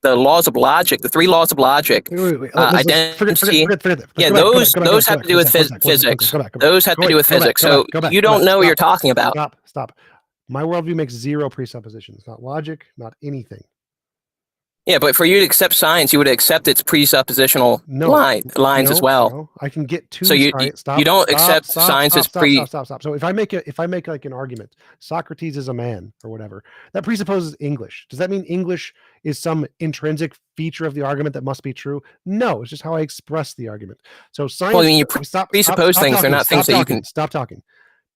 logic, the 3 laws of logic, identity. Yeah, those have to do with physics. Those have to do with physics. So you don't know what you're talking about. Stop. My worldview makes 0 presuppositions. Not logic, not anything. Yeah, but for you to accept science, you would accept its presuppositional lines as well. No. I can get to. So you don't accept science as pre. Stop. So if I make like an argument, Socrates is a man or whatever, that presupposes English. Does that mean English is some intrinsic feature of the argument that must be true? No, it's just how I express the argument. So science. Well, I mean, you presuppose things; they're not things that you can. Stop talking.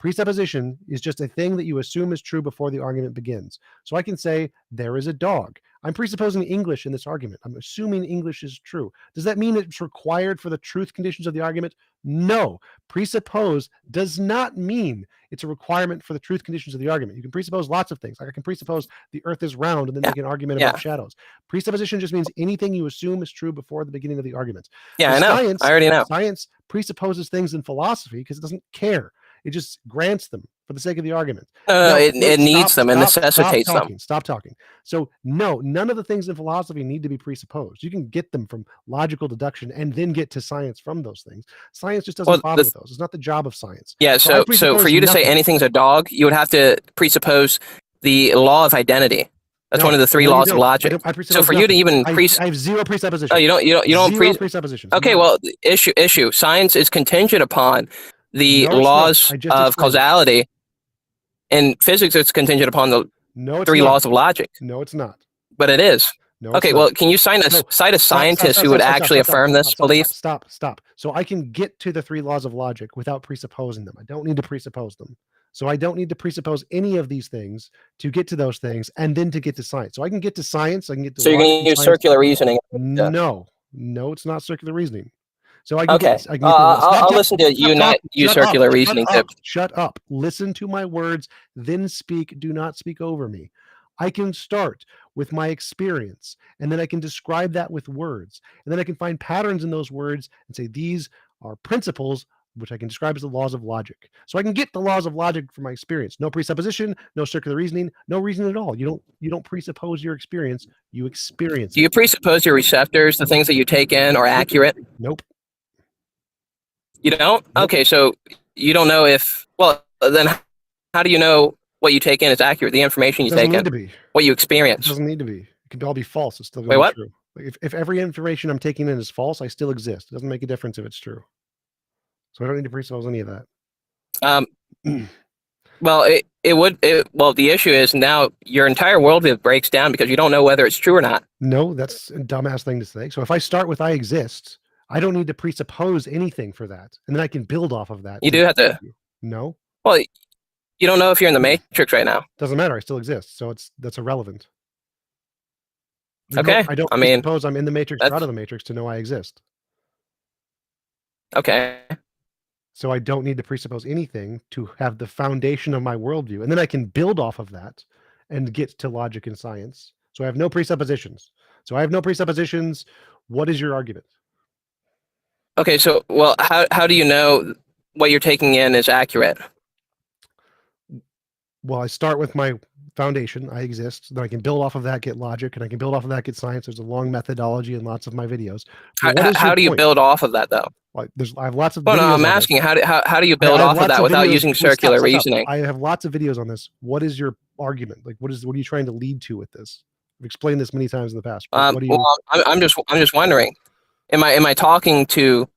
Presupposition is just a thing that you assume is true before the argument begins. So I can say there is a dog. I'm presupposing English in this argument. I'm assuming English is true. Does that mean it's required for the truth conditions of the argument? No. Presuppose does not mean it's a requirement for the truth conditions of the argument. You can presuppose lots of things. Like I can presuppose the earth is round and then make an argument about shadows. Presupposition just means anything you assume is true before the beginning of the argument. Yeah, I know. I already know. Science presupposes things in philosophy because it doesn't care. It just grants them for the sake of the argument. It needs them and necessitates them. Stop talking. So no, none of the things in philosophy need to be presupposed. You can get them from logical deduction and then get to science from those things. Science just doesn't bother with those. It's not the job of science. Yeah, so for you to say anything's a dog, you would have to presuppose the law of identity. That's one of the 3 laws of logic. So for you to even I have 0 presuppositions. Oh, you don't 0 presuppositions. Okay, well, issue. Science is contingent upon the laws of causality. In physics, it's contingent upon the 3 laws of logic. No, it's not. But it is. Okay, well, can you cite a scientist who would actually affirm this belief? Stop. So I can get to the 3 laws of logic without presupposing them. I don't need to presuppose them. So I don't need to presuppose any of these things to get to those things and then to get to science. So I can get to science. I can get to. So you're going to use circular reasoning? No, it's not circular reasoning. So I can I'll listen to you not use circular reasoning. Shut up. Listen to my words, then speak. Do not speak over me. I can start with my experience, and then I can describe that with words, and then I can find patterns in those words and say these are principles which I can describe as the laws of logic. So I can get the laws of logic from my experience. No presupposition, no circular reasoning, no reason at all. You don't presuppose your experience. You experience it. Do you presuppose your receptors, the things that you take in, are accurate? Nope. You don't? Nope. Okay, so you don't know if. Well, then how do you know what you take in is accurate? The information you take in. Doesn't need to be. What you experience. It doesn't need to be. It can all be false. It's still going to be true. Like if every information I'm taking in is false, I still exist. It doesn't make a difference if it's true. So I don't need to presuppose any of that. Well, the issue is now your entire worldview breaks down because you don't know whether it's true or not. No, that's a dumbass thing to say. So if I start with I exist, I don't need to presuppose anything for that. And then I can build off of that. You do have to. No. Well, you don't know if you're in the Matrix right now. Doesn't matter. I still exist. So that's irrelevant. Okay. I don't presuppose I'm in the Matrix or out of the Matrix to know I exist. Okay. So I don't need to presuppose anything to have the foundation of my worldview. And then I can build off of that and get to logic and science. So I have no presuppositions. What is your argument? Okay, so well, how do you know what you're taking in is accurate? Well, I start with my foundation. I exist. Then I can build off of that, get logic, and I can build off of that, get science. There's a long methodology in lots of my videos. How do you build off of that, though? Like, I have lots of. Well, videos no, I'm on asking this. how do you build off of that without using circular reasoning? I have lots of videos on this. What is your argument? Like, what are you trying to lead to with this? I've explained this many times in the past. What do you? Well, I'm just wondering, am I talking to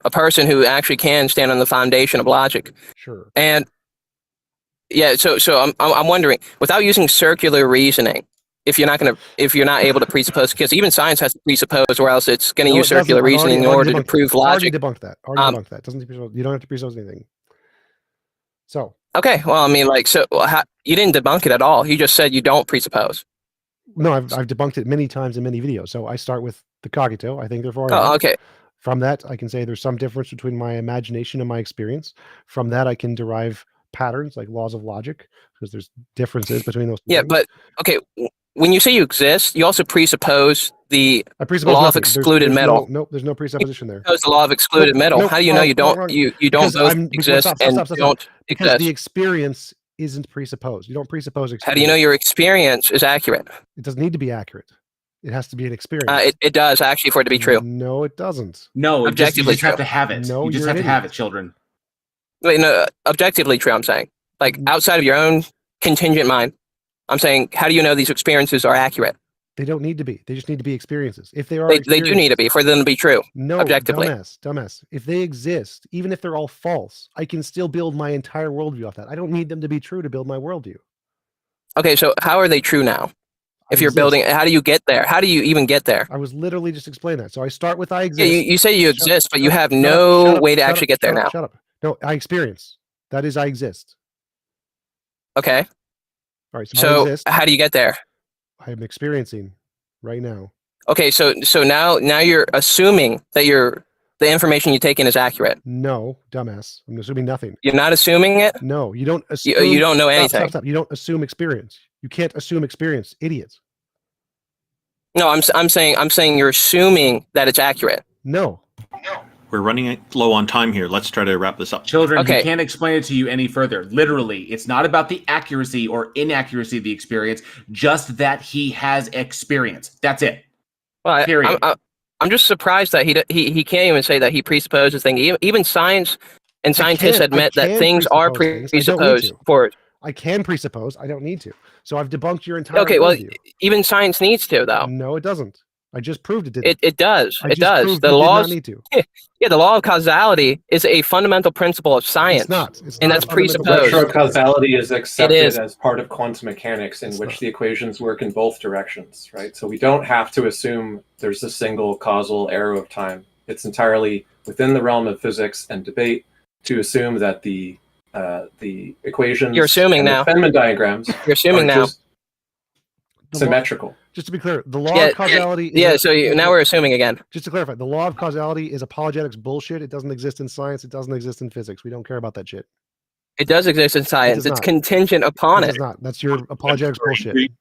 a person who actually can stand on the foundation of logic? Sure. And yeah, so I'm wondering, without using circular reasoning, if you're not able to presuppose, because even science has to presuppose, or else it's going to use circular reasoning in order to prove logic. Already debunked that. Debunked that. You don't have to presuppose anything. So. Okay, well, I mean, like, so you didn't debunk it at all. You just said you don't presuppose. No, I've debunked it many times in many videos. So I start with the cogito. I think therefore. Oh, okay. From that, I can say there's some difference between my imagination and my experience. From that, I can derive patterns like laws of logic, because there's differences between those. Yeah, but okay, when you say you exist, you also presuppose the law of excluded metal. Nope, there's no presupposition there. There's the law of excluded metal. How do you know you don't both exist and don't because exist? The experience isn't presupposed. You don't presuppose experience. How do you know your experience is accurate? It doesn't need to be accurate. It has to be an experience. It does actually for it to be true. No, it doesn't. No, objectively you just have to have it. No, you just have to have it, children. Wait, no, objectively true. I'm saying, like, outside of your own contingent mind, I'm saying, how do you know these experiences are accurate? They don't need to be. They just need to be experiences. If they are, they do need to be for them to be true. No, objectively. Dumbass. If they exist, even if they're all false, I can still build my entire worldview off that. I don't need them to be true to build my worldview. Okay, so how are they true now? If you're building, how do you get there? How do you even get there? I was literally just explaining that. So I start with I exist. Yeah, you say you exist, but you have no way to actually get there now. Shut up. No, I experience. That is I exist. Okay. All right. So how do you get there? I am experiencing right now. Okay, so now you're assuming that the information you take in is accurate. No, dumbass. I'm assuming nothing. You're not assuming it? No, you don't assume. You don't know anything. Stop. You don't assume experience. You can't assume experience, idiots. No, I'm saying you're assuming that it's accurate. No. We're running low on time here. Let's try to wrap this up. Children, he can't explain it to you any further. Literally, it's not about the accuracy or inaccuracy of the experience, just that he has experience. That's it. Well, period. I'm just surprised that he can't even say that he presupposes things. Even science and scientists admit that things are presupposed for. I can presuppose. I don't need to. So I've debunked your entire. Okay, well, worldview. even science needs to, though. No, it doesn't. I just proved it didn't. It does. I It just does. proved The it did not laws. need to. Yeah, the law of causality is a fundamental principle of science. It's not. It's and not that's a fundamental presupposed. Retrocausality is accepted is. as part of quantum mechanics, in which the equations work in both directions, right? So we don't have to assume there's a single causal arrow of time. It's entirely within the realm of physics and debate to assume that the equations You're assuming and now. the Feynman diagrams You're assuming are now. just symmetrical. Just to be clear, the law of causality. Now we're assuming again. Just to clarify, the law of causality is apologetics bullshit. It doesn't exist in science. It doesn't exist in physics. We don't care about that shit. It does exist in science. It's not. contingent upon It it. does not. That's your apologetics bullshit.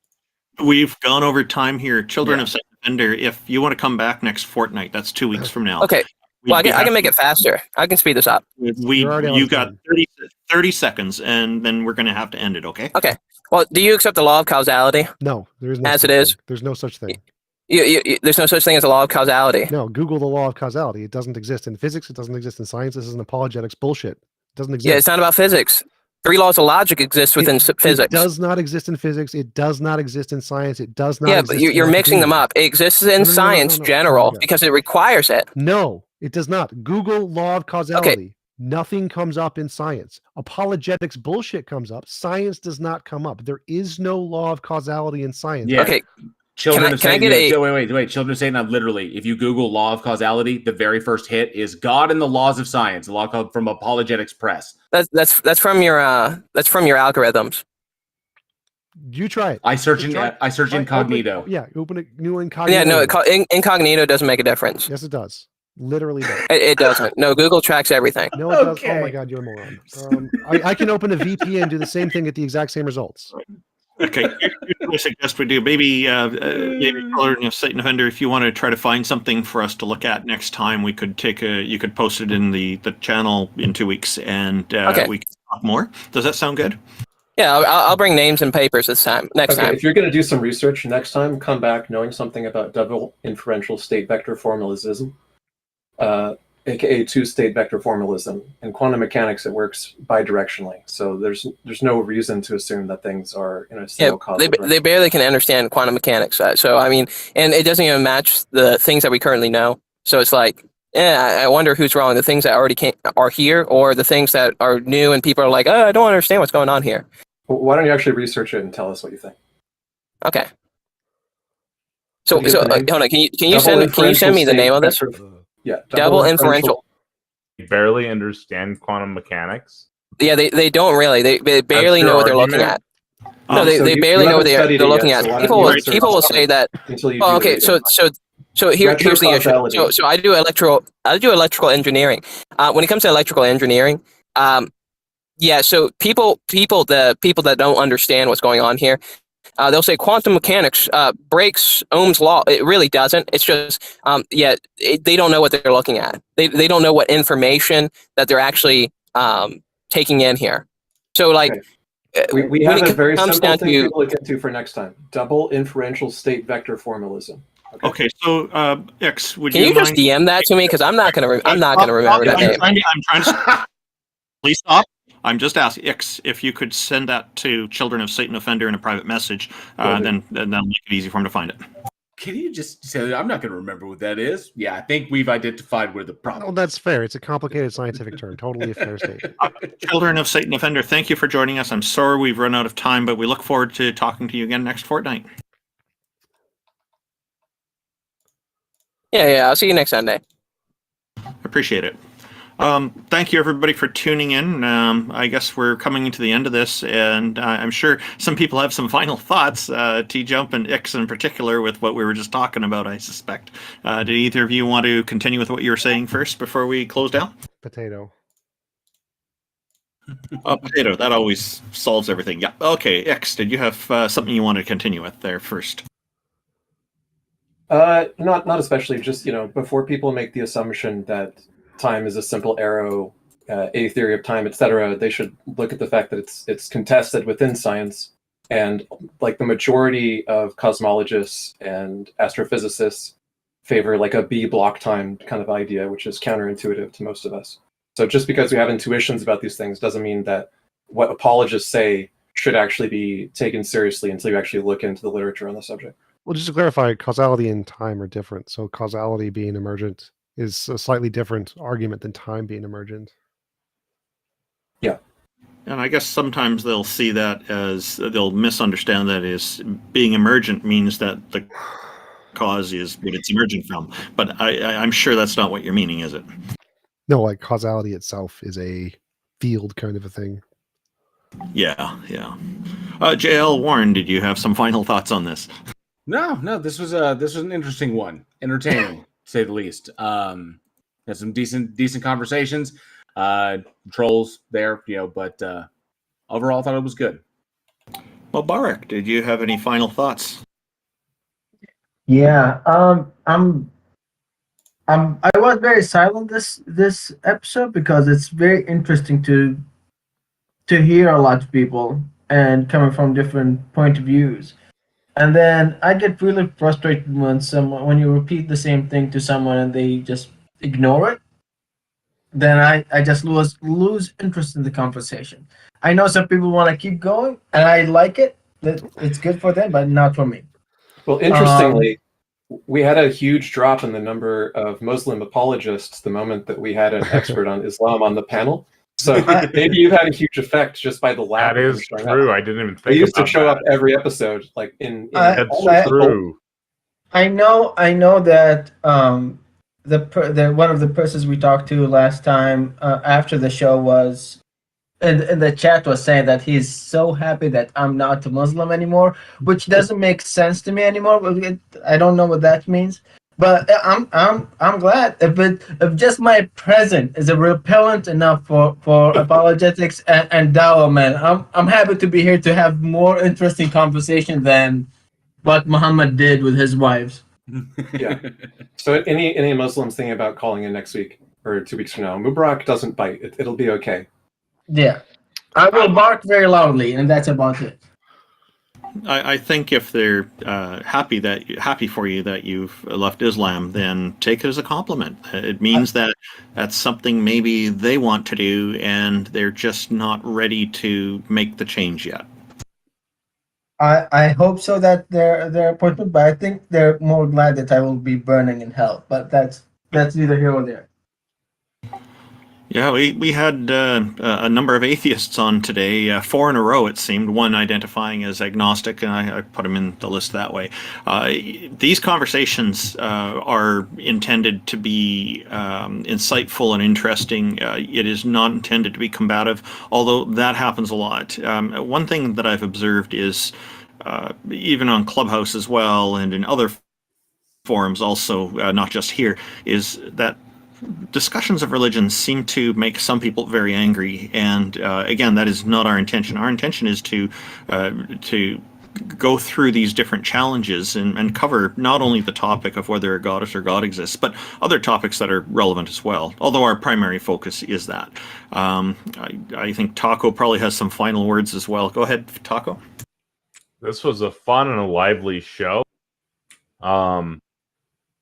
We've gone over time here. Children of Second Offender, if you want to come back next fortnight, that's 2 weeks from now. Okay. Well, I can make it faster. I can speed this up. You got 30 seconds, and then we're going to have to end it, okay? Okay. Well, do you accept the law of causality? No, there is no as such it is. thing. There's no such thing. There's no such thing as a law of causality. No, Google the law of causality. It doesn't exist in physics. It doesn't exist in science. This is an apologetics bullshit. It doesn't exist. Yeah, it's not about physics. 3 laws of logic exist within physics. It does not exist in physics. It does not exist in science. It does not. Yeah, exist but you're in mixing them up. It exists in science general because it requires it. No, it does not. Google law of causality. Nothing comes up in science. Apologetics bullshit comes up. Science does not come up. There is no law of causality in science. Yeah. Okay. Children of Satan. Wait. Children of Satan. Literally, if you Google law of causality, the very first hit is God and the laws of science. A law called from Apologetics Press. That's from your algorithms. You try it. I search incognito. Open a new incognito. Yeah, no, incognito doesn't make a difference. Yes, it does. Literally does. It doesn't. No, Google tracks everything. No, it does. Oh my God, you're a moron. I can open a VPN and do the same thing, get the exact same results. Okay, here's what I suggest we do. Maybe Children of Satan Offender, if you want to try to find something for us to look at next time, we could you could post it in the channel in 2 weeks, and we can talk more. Does that sound good? Yeah, I'll bring names and papers this time. Next time. If you're going to do some research next time, come back knowing something about double inferential state vector formalism, aka two-state vector formalism. In quantum mechanics, it works bidirectionally, so there's no reason to assume that things are in a single causal they barely can understand quantum mechanics. So I mean, and it doesn't even match the things that we currently know. So it's like, I wonder who's wrong: the things that already are here, or the things that are new, and people are like, oh, I don't understand what's going on here. Why don't you actually research it and tell us what you think? Okay. So hold on. Can you send me the name of this? Yeah. Double inferential. They barely understand quantum mechanics. Yeah, they don't really. They barely know what they're looking at. No, they barely know what they're looking at. People will say that. Oh, okay. So here's the issue. So I do electrical engineering. When it comes to electrical engineering, so people that don't understand what's going on here, they'll say quantum mechanics breaks Ohm's law. It really doesn't. It's just they don't know what they're looking at. They don't know what information that they're actually taking in here. So like. We have a very simple thing to look into for next time. Double inferential state vector formalism. Okay, so X, would Can you just DM that to me? Because I'm not gonna remember that name. I'm trying to. Please stop. I'm just asking X if you could send that to Children of Satan Offender in a private message. Then that'll make it easy for him to find it. Can you just say I'm not going to remember what that is? Yeah, I think we've identified where the problem. Oh, that's fair. It's a complicated scientific term. Totally a fair statement. Children of Satan Offender, thank you for joining us. I'm sorry we've run out of time, but we look forward to talking to you again next fortnight. Yeah. I'll see you next Sunday. Appreciate it. Thank you, everybody, for tuning in. I guess we're coming into the end of this, and I'm sure some people have some final thoughts, T-Jump and Ix in particular, with what we were just talking about, I suspect. Did either of you want to continue with what you were saying first before we close down? Potato. Potato. That always solves everything. Yeah. Okay, Ix, did you have something you want to continue with there first? Not especially. Just, before people make the assumption that time is a simple arrow, a theory of time, etc., they should look at the fact that it's contested within science, and like the majority of cosmologists and astrophysicists favor like a B block time kind of idea, which is counterintuitive to most of us. So just because we have intuitions about these things doesn't mean that what apologists say should actually be taken seriously until you actually look into the literature on the subject. Well, just to clarify, causality and time are different. So causality being emergent is a slightly different argument than time being emergent. Yeah. And I guess sometimes they'll see that as, they'll misunderstand that as being emergent means that the cause is what it's emergent from. But I'm sure that's not what you're meaning, is it? No, like causality itself is a field kind of a thing. Yeah. JL Warren, did you have some final thoughts on this? No, this was an interesting one. Entertaining, to say the least. Had some decent conversations. Trolls there, but overall I thought it was good. Well, Barak, did you have any final thoughts? Yeah, I was very silent this episode because it's very interesting to hear a lot of people and coming from different point of views. And then I get really frustrated when you repeat the same thing to someone and they just ignore it. Then I just lose interest in the conversation. I know some people want to keep going, and I like it. It's good for them, but not for me. Well, interestingly, we had a huge drop in the number of Muslim apologists the moment that we had an expert on Islam on the panel. So maybe you've had a huge effect just by the lack. That is true. I didn't even think they used about to show that. up every episode, like in That's true. I know that the one of the persons we talked to last time after the show was in the chat was saying that he's so happy that I'm not a Muslim anymore, which doesn't make sense to me anymore. I don't know what that means. But I'm glad if just my present is a repellent enough for apologetics and endowment. I'm happy to be here to have more interesting conversation than what Muhammad did with his wives. Yeah. So any Muslims thinking about calling in next week or 2 weeks from now, Mubarak doesn't bite. It'll be okay. Yeah, I will bark very loudly, and that's about it. I think if they're happy for you that you've left Islam, then take it as a compliment. It means that that's something maybe they want to do, and they're just not ready to make the change yet. I hope so that they're appointment, but I think they're more glad that I will be burning in hell. But that's neither here nor there. Yeah, we had a number of atheists on today, 4 in a row it seemed, one identifying as agnostic, and I put them in the list that way. These conversations are intended to be insightful and interesting. It is not intended to be combative, although that happens a lot. One thing that I've observed is, even on Clubhouse as well, and in other forums also, not just here, is that discussions of religion seem to make some people very angry, and again, that is not our intention. Our intention is to go through these different challenges and cover not only the topic of whether a goddess or God exists, but other topics that are relevant as well, although our primary focus is that. I think Taco probably has some final words as well. Go ahead, Taco. This was a fun and a lively show.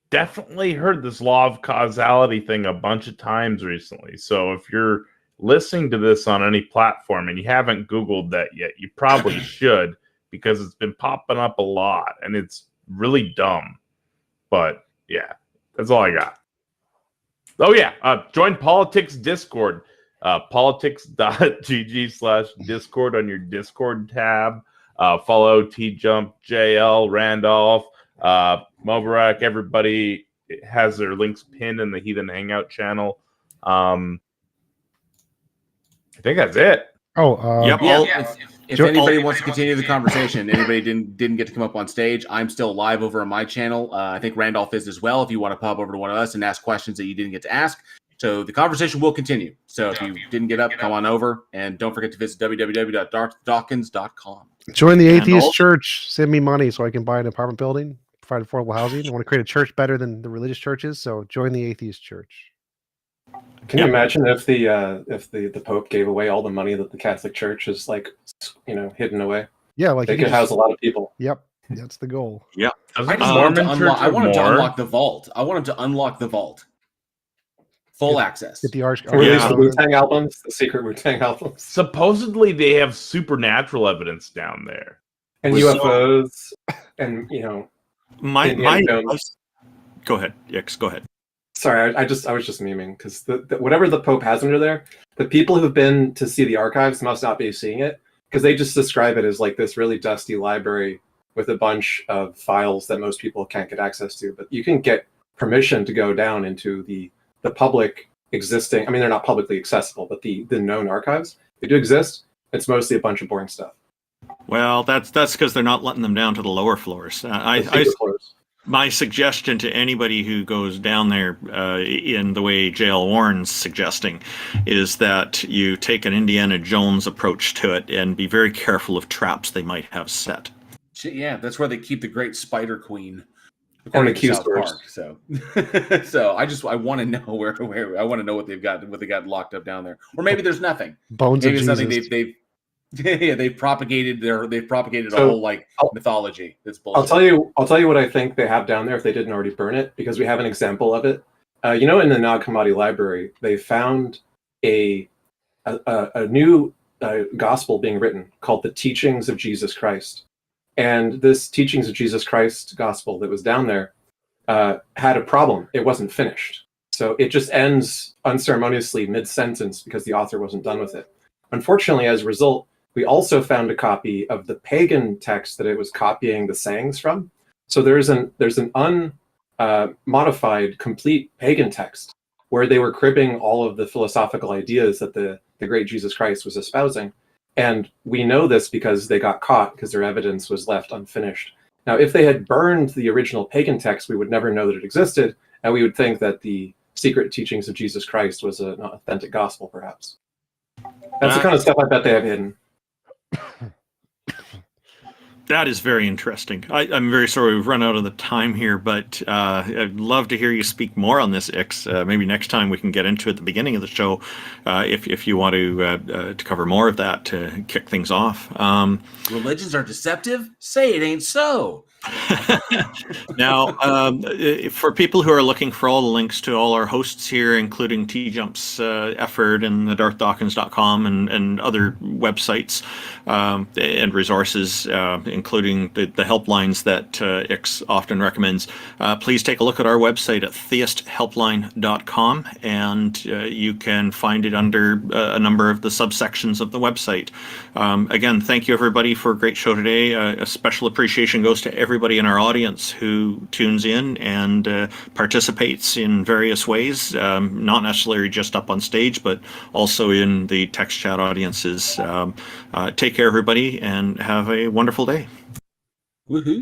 Definitely heard this law of causality thing a bunch of times recently. So if you're listening to this on any platform and you haven't Googled that yet, you probably should, because it's been popping up a lot and it's really dumb. But yeah, that's all I got. Oh yeah, join Politics Discord. Politics.gg/Discord on your Discord tab. Follow TjumpsChair, Randolph, Mubarak. Everybody has their links pinned in the Heathen Hangout channel. I think that's it. Yep. If anybody wants to continue the conversation, anybody didn't get to come up on stage, I'm still live over on my channel. I think Randolph is as well. If you want to pop over to one of us and ask questions that you didn't get to ask, so the conversation will continue. So if you didn't get up, come on over, and don't forget to visit www.dawkins.com. Join the atheist church. Send me money so I can buy an apartment building, provide affordable housing. I want to create a church better than the religious churches. So join the atheist church. Can you imagine if the Pope gave away all the money that the Catholic Church is hidden away? Yeah, like they could house a lot of people. Yep, that's the goal. Yeah, I want him to unlock the vault. I want him to unlock the vault. Full access. Get the Arch. Release the Wu-Tang albums, the secret Wu-Tang albums. Supposedly they have supernatural evidence down there, and UFOs, and my go ahead, X. Go ahead. Sorry, I was just memeing because whatever the Pope has under there, the people who've been to see the archives must not be seeing it, because they just describe it as like this really dusty library with a bunch of files that most people can't get access to. But you can get permission to go down into the public existing. I mean, they're not publicly accessible, but the known archives, they do exist. It's mostly a bunch of boring stuff. Well, that's because they're not letting them down to the lower floors. My suggestion to anybody who goes down there in the way J.L. Warren's suggesting is that you take an Indiana Jones approach to it and be very careful of traps they might have set. Yeah, that's where they keep the Great Spider Queen. On the Q stores. So I want to know where I want to know what they got locked up down there, or maybe there's nothing. Bones maybe of it's Jesus. something they've propagated a whole mythology. That's bullshit. I'll tell you what I think they have down there if they didn't already burn it, because we have an example of it. In the Nag Hammadi library, they found a new gospel being written called the Teachings of Jesus Christ. And this Teachings of Jesus Christ gospel that was down there had a problem. It wasn't finished. So it just ends unceremoniously mid-sentence because the author wasn't done with it. Unfortunately, as a result, we also found a copy of the pagan text that it was copying the sayings from. So there's an unmodified, complete pagan text where they were cribbing all of the philosophical ideas that the great Jesus Christ was espousing. And we know this because they got caught because their evidence was left unfinished. Now, if they had burned the original pagan text, we would never know that it existed, and we would think that the secret teachings of Jesus Christ was an authentic gospel, perhaps. That's the kind of stuff I bet they have hidden. That is very interesting. I'm very sorry we've run out of the time here, but I'd love to hear you speak more on this, Ix. Maybe next time we can get into it at the beginning of the show, if you want to cover more of that to kick things off. Religions are deceptive? Say it ain't so. Now, for people who are looking for all the links to all our hosts here, including Tjump's effort and the darthdawkins.com and other websites and resources, including the helplines that Ix often recommends, please take a look at our website at theisthelpline.com, and you can find it under a number of the subsections of the website. Again, thank you everybody for a great show today. A special appreciation goes to everybody in our audience who tunes in and participates in various ways, not necessarily just up on stage, but also in the text chat audiences. Take care, everybody, and have a wonderful day. Woohoo.